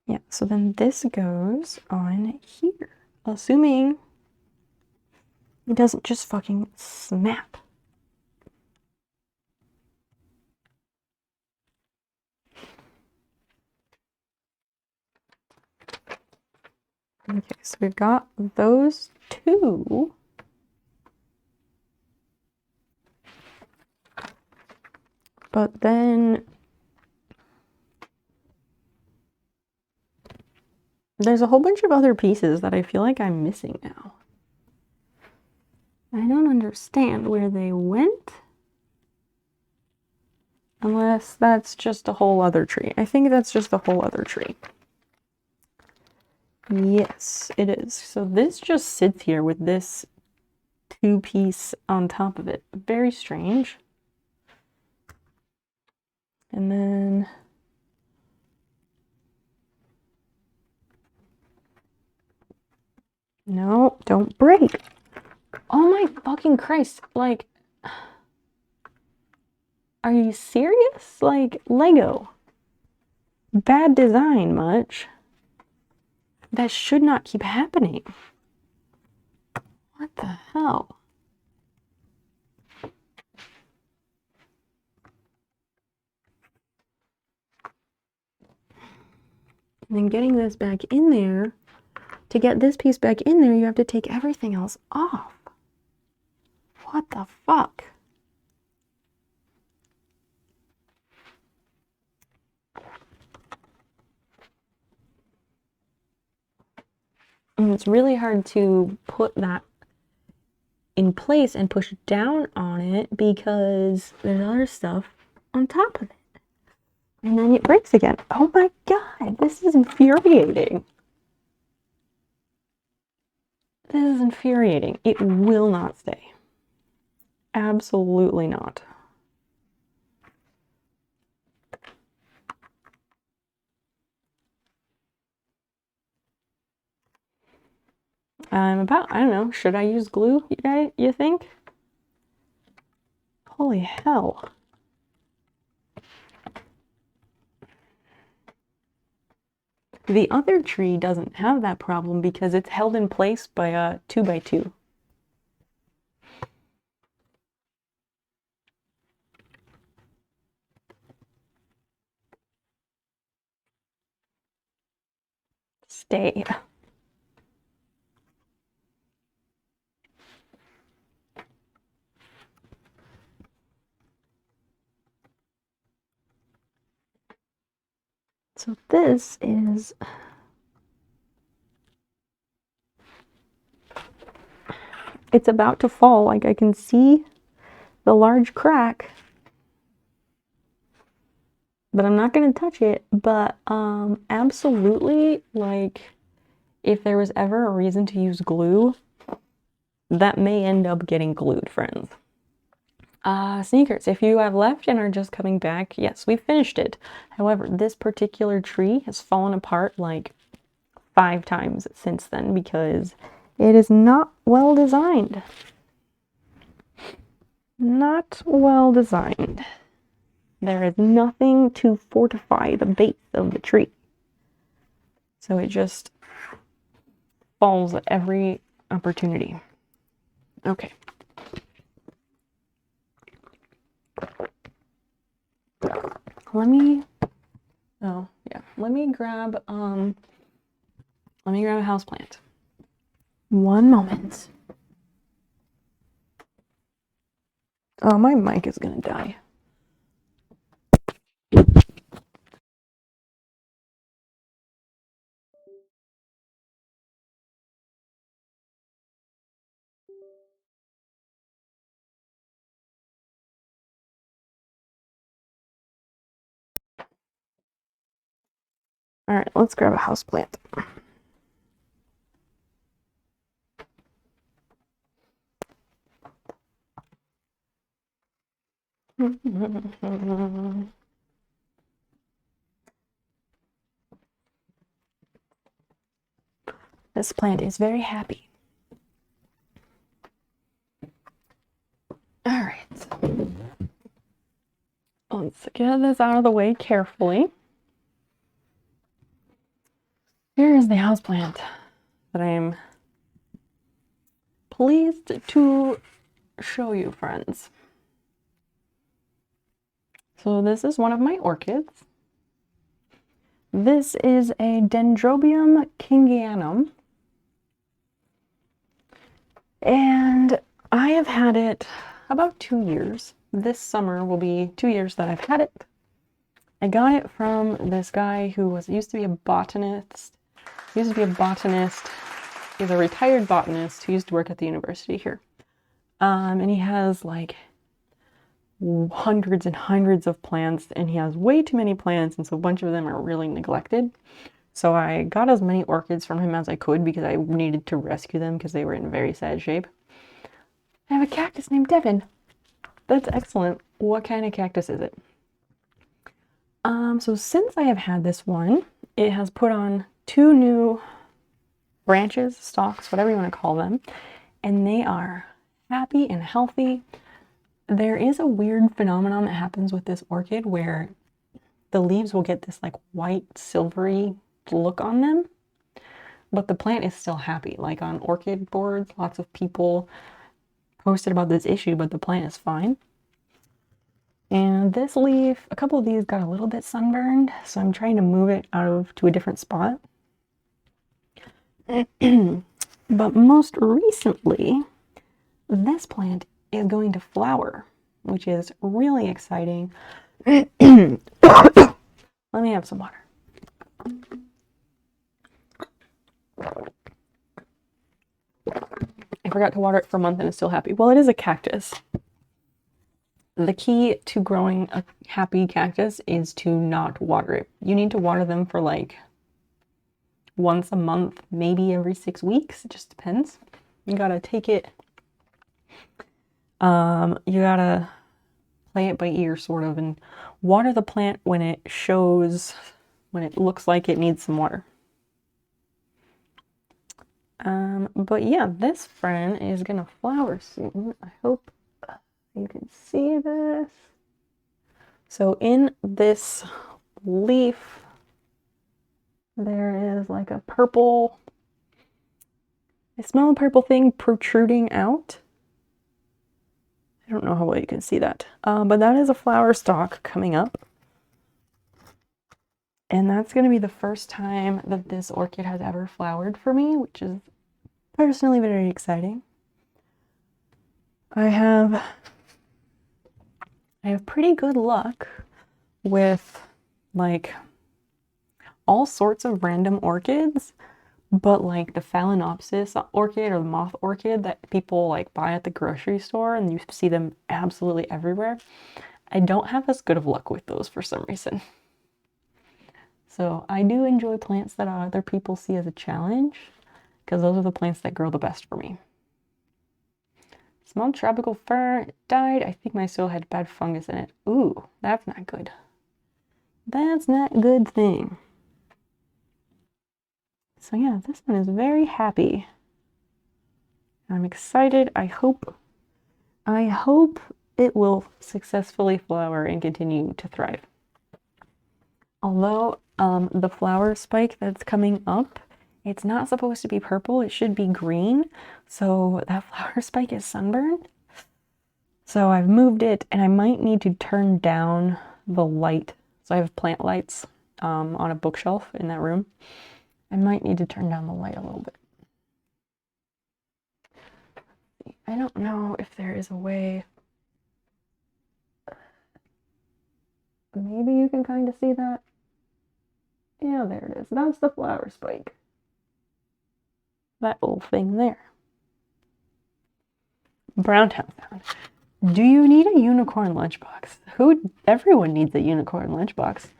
Yeah, so then this goes on here, assuming it doesn't just fucking snap. Okay, so we've got those two. But then there's a whole bunch of other pieces that I feel like I'm missing now. I don't understand where they went. Unless that's just a whole other tree. I think that's just a whole other tree. Yes, it is. So this just sits here with this two-piece on top of it. Very strange. And then no, don't break. Oh my fucking Christ. Like, are you serious? Like, Lego. Bad design, much. That should not keep happening. What the hell? And then getting this back in there, to get this piece back in there, you have to take everything else off. What the fuck? And it's really hard to put that in place and push down on it because there's other stuff on top of it. And then it breaks again. Oh my god, this is infuriating. This is infuriating. It will not stay. Absolutely not. I don't know, should I use glue, you think? Holy hell. The other tree doesn't have that problem because it's held in place by a 2x2. Stay. So this is, it's about to fall. Like, I can see the large crack, but I'm not going to touch it. But absolutely, like, if there was ever a reason to use glue, that may end up getting glued, friends. Sneakers, if you have left and are just coming back, yes, we finished it. However, this particular tree has fallen apart like 5 times since then because it is not well designed. Not well designed. There is nothing to fortify the base of the tree. So it just falls at every opportunity. Okay. Let me grab a houseplant. One moment. Oh, my mic is gonna die. All right, let's grab a houseplant. This plant is very happy. All right. Let's get this out of the way carefully. is the houseplant that I'm pleased to show you, friends. So this is one of my orchids. This is a Dendrobium kingianum. And I have had it about 2 years. This summer will be 2 years that I've had it. I got it from this guy who used to be a botanist. He's a retired botanist who used to work at the university here. And he has like hundreds and hundreds of plants, and he has way too many plants, and so a bunch of them are really neglected. So I got as many orchids from him as I could because I needed to rescue them because they were in very sad shape. I have a cactus named Devin. That's excellent. What kind of cactus is it? So since I have had this one, it has put on 2 new branches, stalks, whatever you want to call them, and they are happy and healthy. There is a weird phenomenon that happens with this orchid where the leaves will get this like white, silvery look on them, but the plant is still happy. Like on orchid boards, lots of people posted about this issue, but the plant is fine. And this leaf, a couple of these got a little bit sunburned, so I'm trying to move it to a different spot. But most recently, this plant is going to flower, which is really exciting. Let me have some water. I forgot to water it for a month and it's still happy. Well, it is a cactus. The key to growing a happy cactus is to not water it. You need to water them for like once a month, maybe every 6 weeks. It just depends. You gotta take it. You gotta play it by ear, sort of, and water the plant when it looks like it needs some water. But yeah, this friend is gonna flower soon. I hope you can see this. So in this leaf, there is like a purple, I smell a purple thing protruding out. I don't know how well you can see that, but that is a flower stalk coming up. And that's going to be the first time that this orchid has ever flowered for me, which is personally very exciting. I have pretty good luck with like all sorts of random orchids, but like the Phalaenopsis orchid or the moth orchid that people like buy at the grocery store and you see them absolutely everywhere, I don't have as good of luck with those for some reason. So I do enjoy plants that other people see as a challenge, because those are the plants that grow the best for me. Small tropical fern died. I think my soil had bad fungus in it. Ooh, that's not good. That's not a good thing. So yeah, this one is very happy. I'm excited. I hope it will successfully flower and continue to thrive. Although the flower spike that's coming up, it's not supposed to be purple, it should be green. So that flower spike is sunburned. So I've moved it, and I might need to turn down the light. So I have plant lights on a bookshelf in that room. I might need to turn down the light a little bit. I don't know if there is a way. Maybe you can kind of see that. Yeah, there it is. That's the flower spike. That little thing there. Browntown found. Do you need a unicorn lunchbox? Everyone needs a unicorn lunchbox.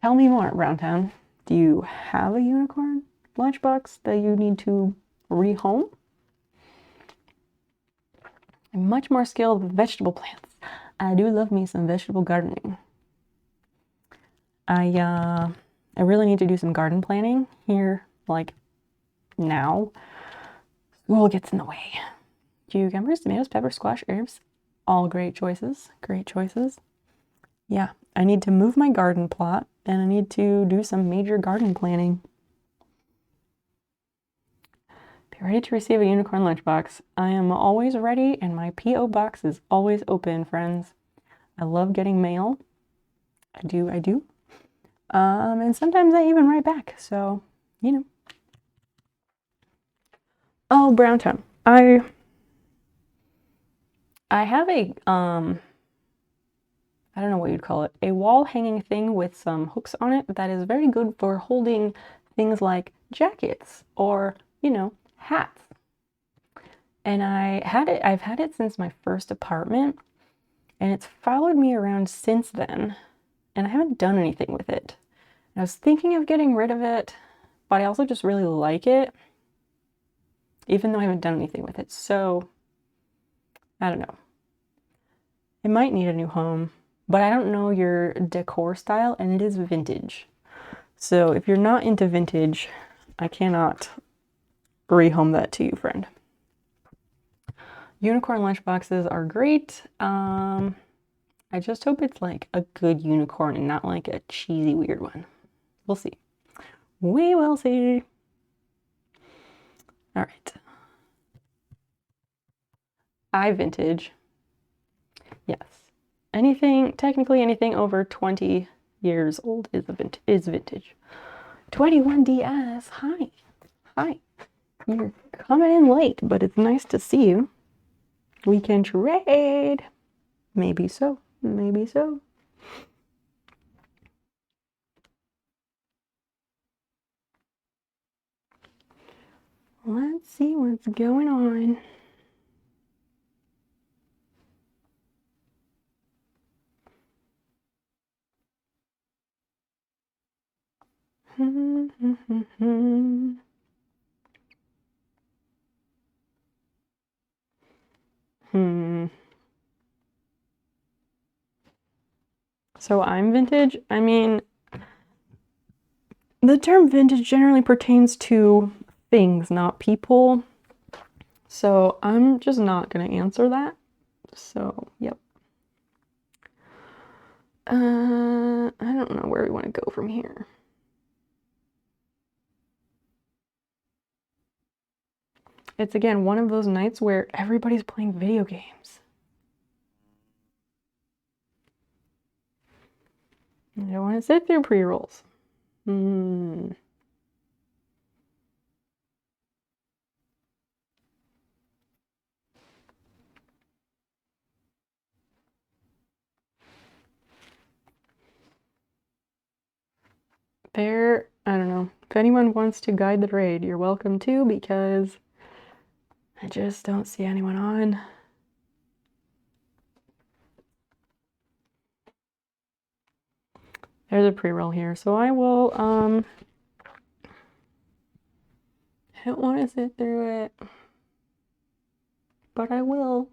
Tell me more, Browntown. Do you have a unicorn lunchbox that you need to rehome? I'm much more skilled with vegetable plants. I do love me some vegetable gardening. I really need to do some garden planning here, like now. School gets in the way. Cucumbers, tomatoes, peppers, squash, herbs. All great choices. Great choices. Yeah, I need to move my garden plot, and I need to do some major garden planning. Ready to receive a unicorn lunchbox. I am always ready and my P.O. box is always open, friends. I love getting mail. I do. And sometimes I even write back, so, you know. Oh, Brown Town. I have a, I don't know what you'd call it, a wall hanging thing with some hooks on it that is very good for holding things like jackets or, you know, hats. And I've had it since my first apartment, and it's followed me around since then, and I haven't done anything with it. And I was thinking of getting rid of it, but I also just really like it, even though I haven't done anything with it. So, I don't know. It might need a new home, but I don't know your decor style, and it is vintage. So if you're not into vintage, I cannot rehome that to you, friend. Unicorn lunchboxes are great. I just hope it's like a good unicorn and not like a cheesy weird one. We'll see. We will see. All right. Vintage. Yes. Technically anything over 20 years old is vintage. 21DS. Hi. Hi. You're coming in late, but it's nice to see you. We can trade. Maybe so. Maybe so. Let's see what's going on. So I'm vintage. I mean, the term vintage generally pertains to things, not people. So I'm just not going to answer that. So, yep. I don't know where we want to go from here. It's again one of those nights where everybody's playing video games. I don't want to sit through pre-rolls. I don't know. If anyone wants to guide the raid, you're welcome to, because I just don't see anyone on. There's a pre-roll here, so I will, I don't want to sit through it, but I will.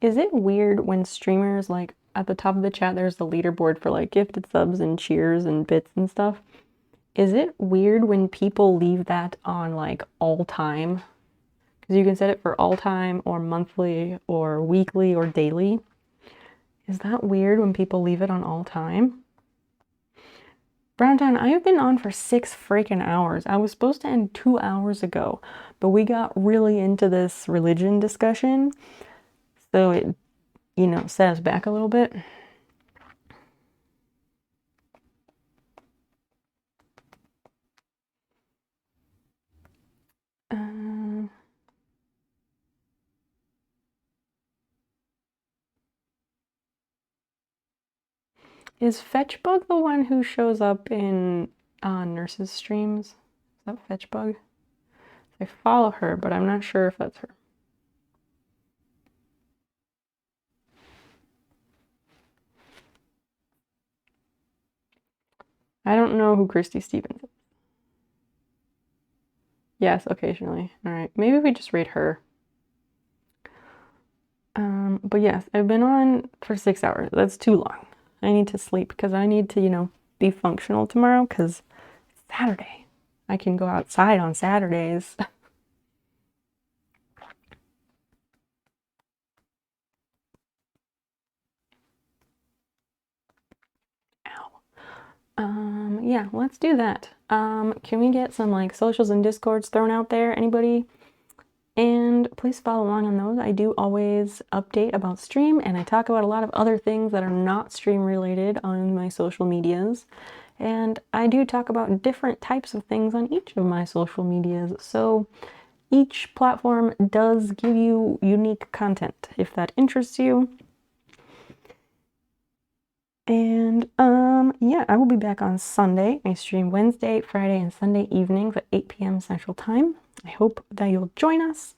Is it weird when streamers, like, at the top of the chat, there's the leaderboard for, like, gifted subs and cheers and bits and stuff? Is it weird when people leave that on, like, all time? Because you can set it for all time or monthly or weekly or daily. Is that weird when people leave it on all time? Browntown, I have been on for 6 freaking hours. I was supposed to end 2 hours ago, but we got really into this religion discussion, so it, you know, set us back a little bit. Is Fetchbug the one who shows up in Nurse's streams? Is that Fetchbug? I follow her, but I'm not sure if that's her. I don't know who Christy Stevens is. Yes, occasionally. All right, maybe we just read her. But yes, I've been on for 6 hours. That's too long. I need to sleep because I need to, be functional tomorrow because it's Saturday. I can go outside on Saturdays. Ow. Yeah, let's do that. Can we get some like socials and discords thrown out there? Anybody? And please follow along on those. I do always update about stream, and I talk about a lot of other things that are not stream related on my social medias. And I do talk about different types of things on each of my social medias. So each platform does give you unique content if that interests you. And yeah, I will be back on Sunday. I stream Wednesday, Friday, and Sunday evenings at 8 p.m. Central Time. I hope that you'll join us.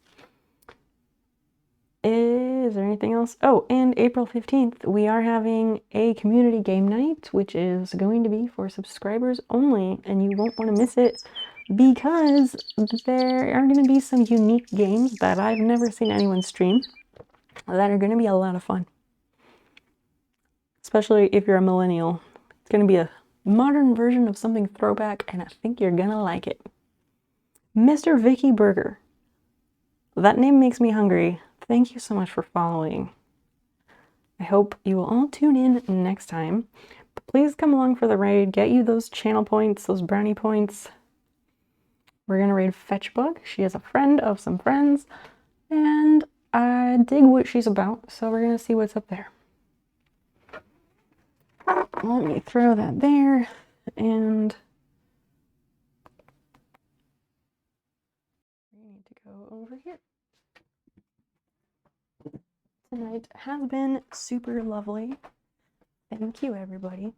Is there anything else? Oh, and April 15th, we are having a community game night, which is going to be for subscribers only, and you won't want to miss it because there are going to be some unique games that I've never seen anyone stream that are going to be a lot of fun. Especially if you're a millennial. It's going to be a modern version of something throwback, and I think you're going to like it. Mr. Vicky Burger. That name makes me hungry. Thank you so much for following. I hope you will all tune in next time. But please come along for the raid. Get you those channel points, those brownie points. We're going to raid Fetchbug. She is a friend of some friends, and I dig what she's about, so we're going to see what's up there. Let me throw that there, and we need to go over here. Tonight has been super lovely. Thank you, everybody.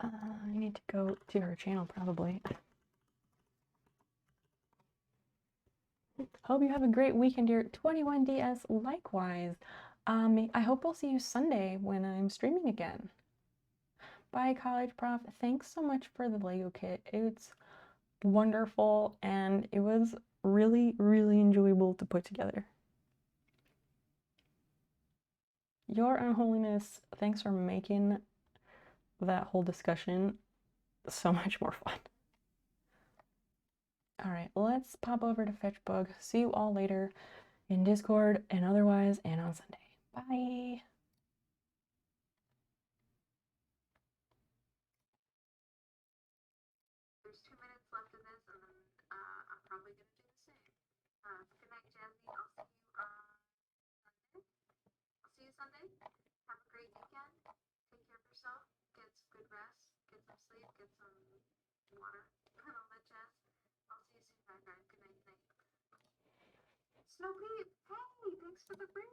I need to go to her channel, probably. Hope you have a great weekend here. 21DS, likewise. I hope I'll see you Sunday when I'm streaming again. Bye, College Prof. Thanks so much for the Lego kit. It's wonderful, and it was really, really enjoyable to put together. Your Unholiness, thanks for making that whole discussion so much more fun. Alright, let's pop over to Fetchbug. See you all later in Discord and otherwise, and on Sunday. Bye! There's 2 minutes left of this, and then I'm probably going to do the same. Good night, Jazzy. I'll see you Sunday. Have a great weekend. Take care of yourself. Get some good rest. Get some sleep. Get some water. And all that jazz. I'll see you soon, bye, guys. Good night, good night. Snow Pete, hey, thanks for the ring.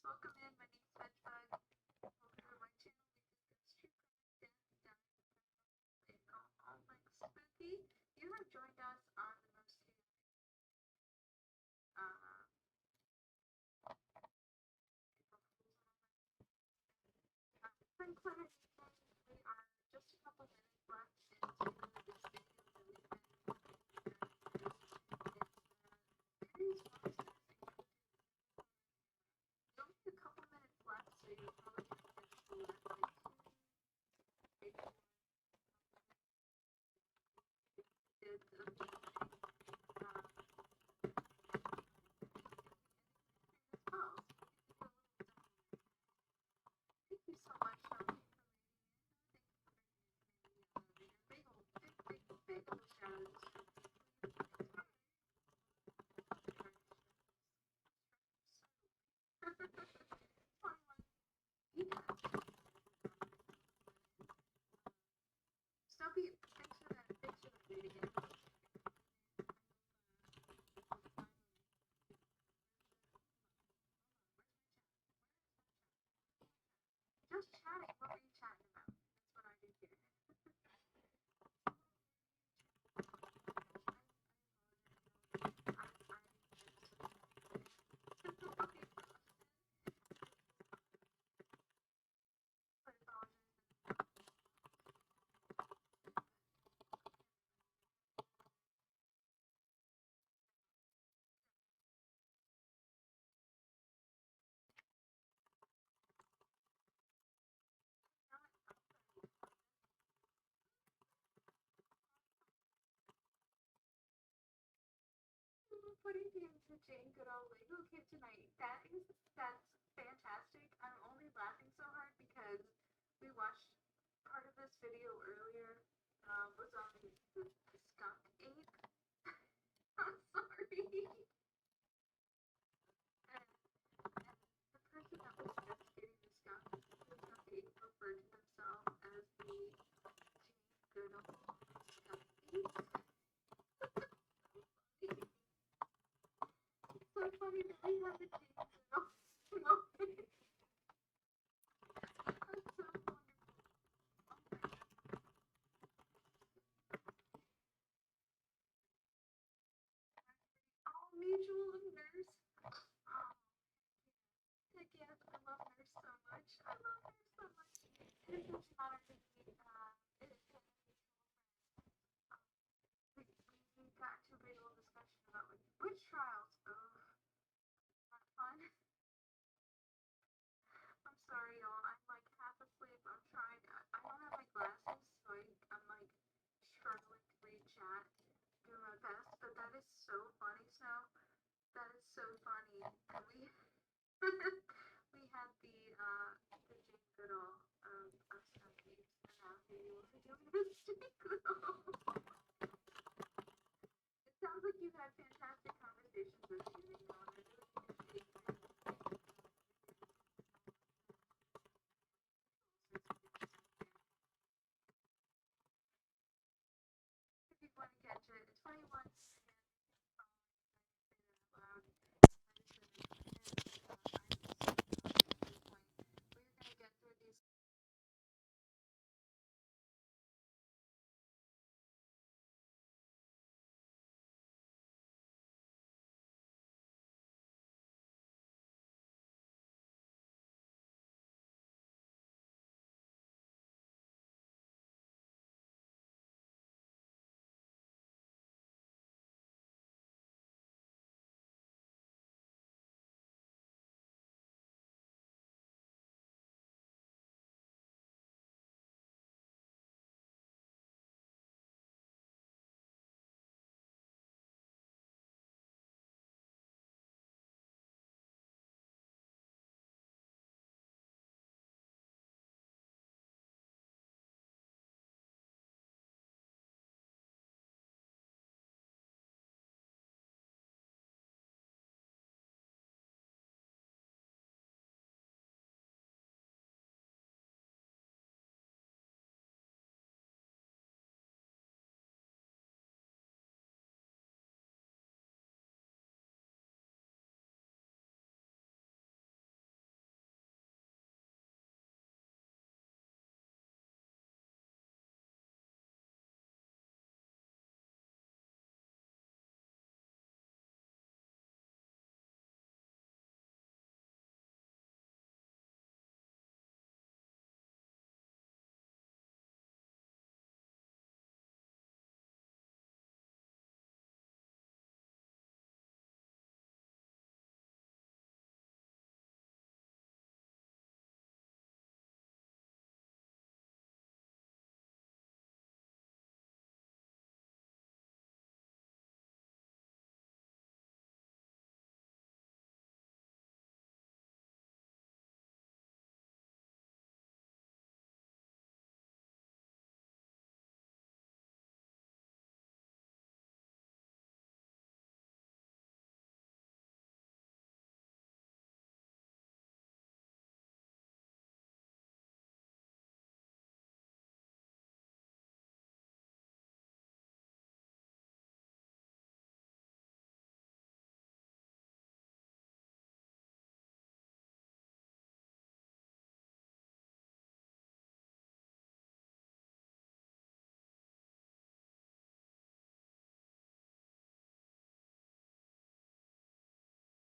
Welcome in. My name's Fetchbug. Welcome to my channel. Spooky, you have joined us on the most Franklin. We are just a couple minutes left into this video that we've been only a couple minutes left, so you'll probably thank you so much for big old shout Snoopy, thanks for that. Thanks for the food again. Just chatting. What were you chatting about? That's what I do here. putting the Jane Goodall Lego kit tonight. That's fantastic. I'm only laughing so hard because we watched part of this video earlier. Was on the skunk ape. I'm sorry. And the person that was investigating the skunk ape referred to themselves as the Jane Goodall skunk ape. So funny that we have a Jane Goodall moment. That's so wonderful. Oh, mutual nurse. Oh, heck yes, I love nurse so much. I love nurse so much. It is such an honor to be it is a mutual friend. We got into a big old discussion about which trials. Oh, not fun. I'm sorry, y'all. I'm like half asleep. I'm trying. I don't have my glasses, so I'm like struggling to read chat, doing my best. But that is so funny, Snow. That is so funny. And we we had the Jane Goodall of Snowcase, and now here you are doing this Jane Goodall. It sounds like you had fantastic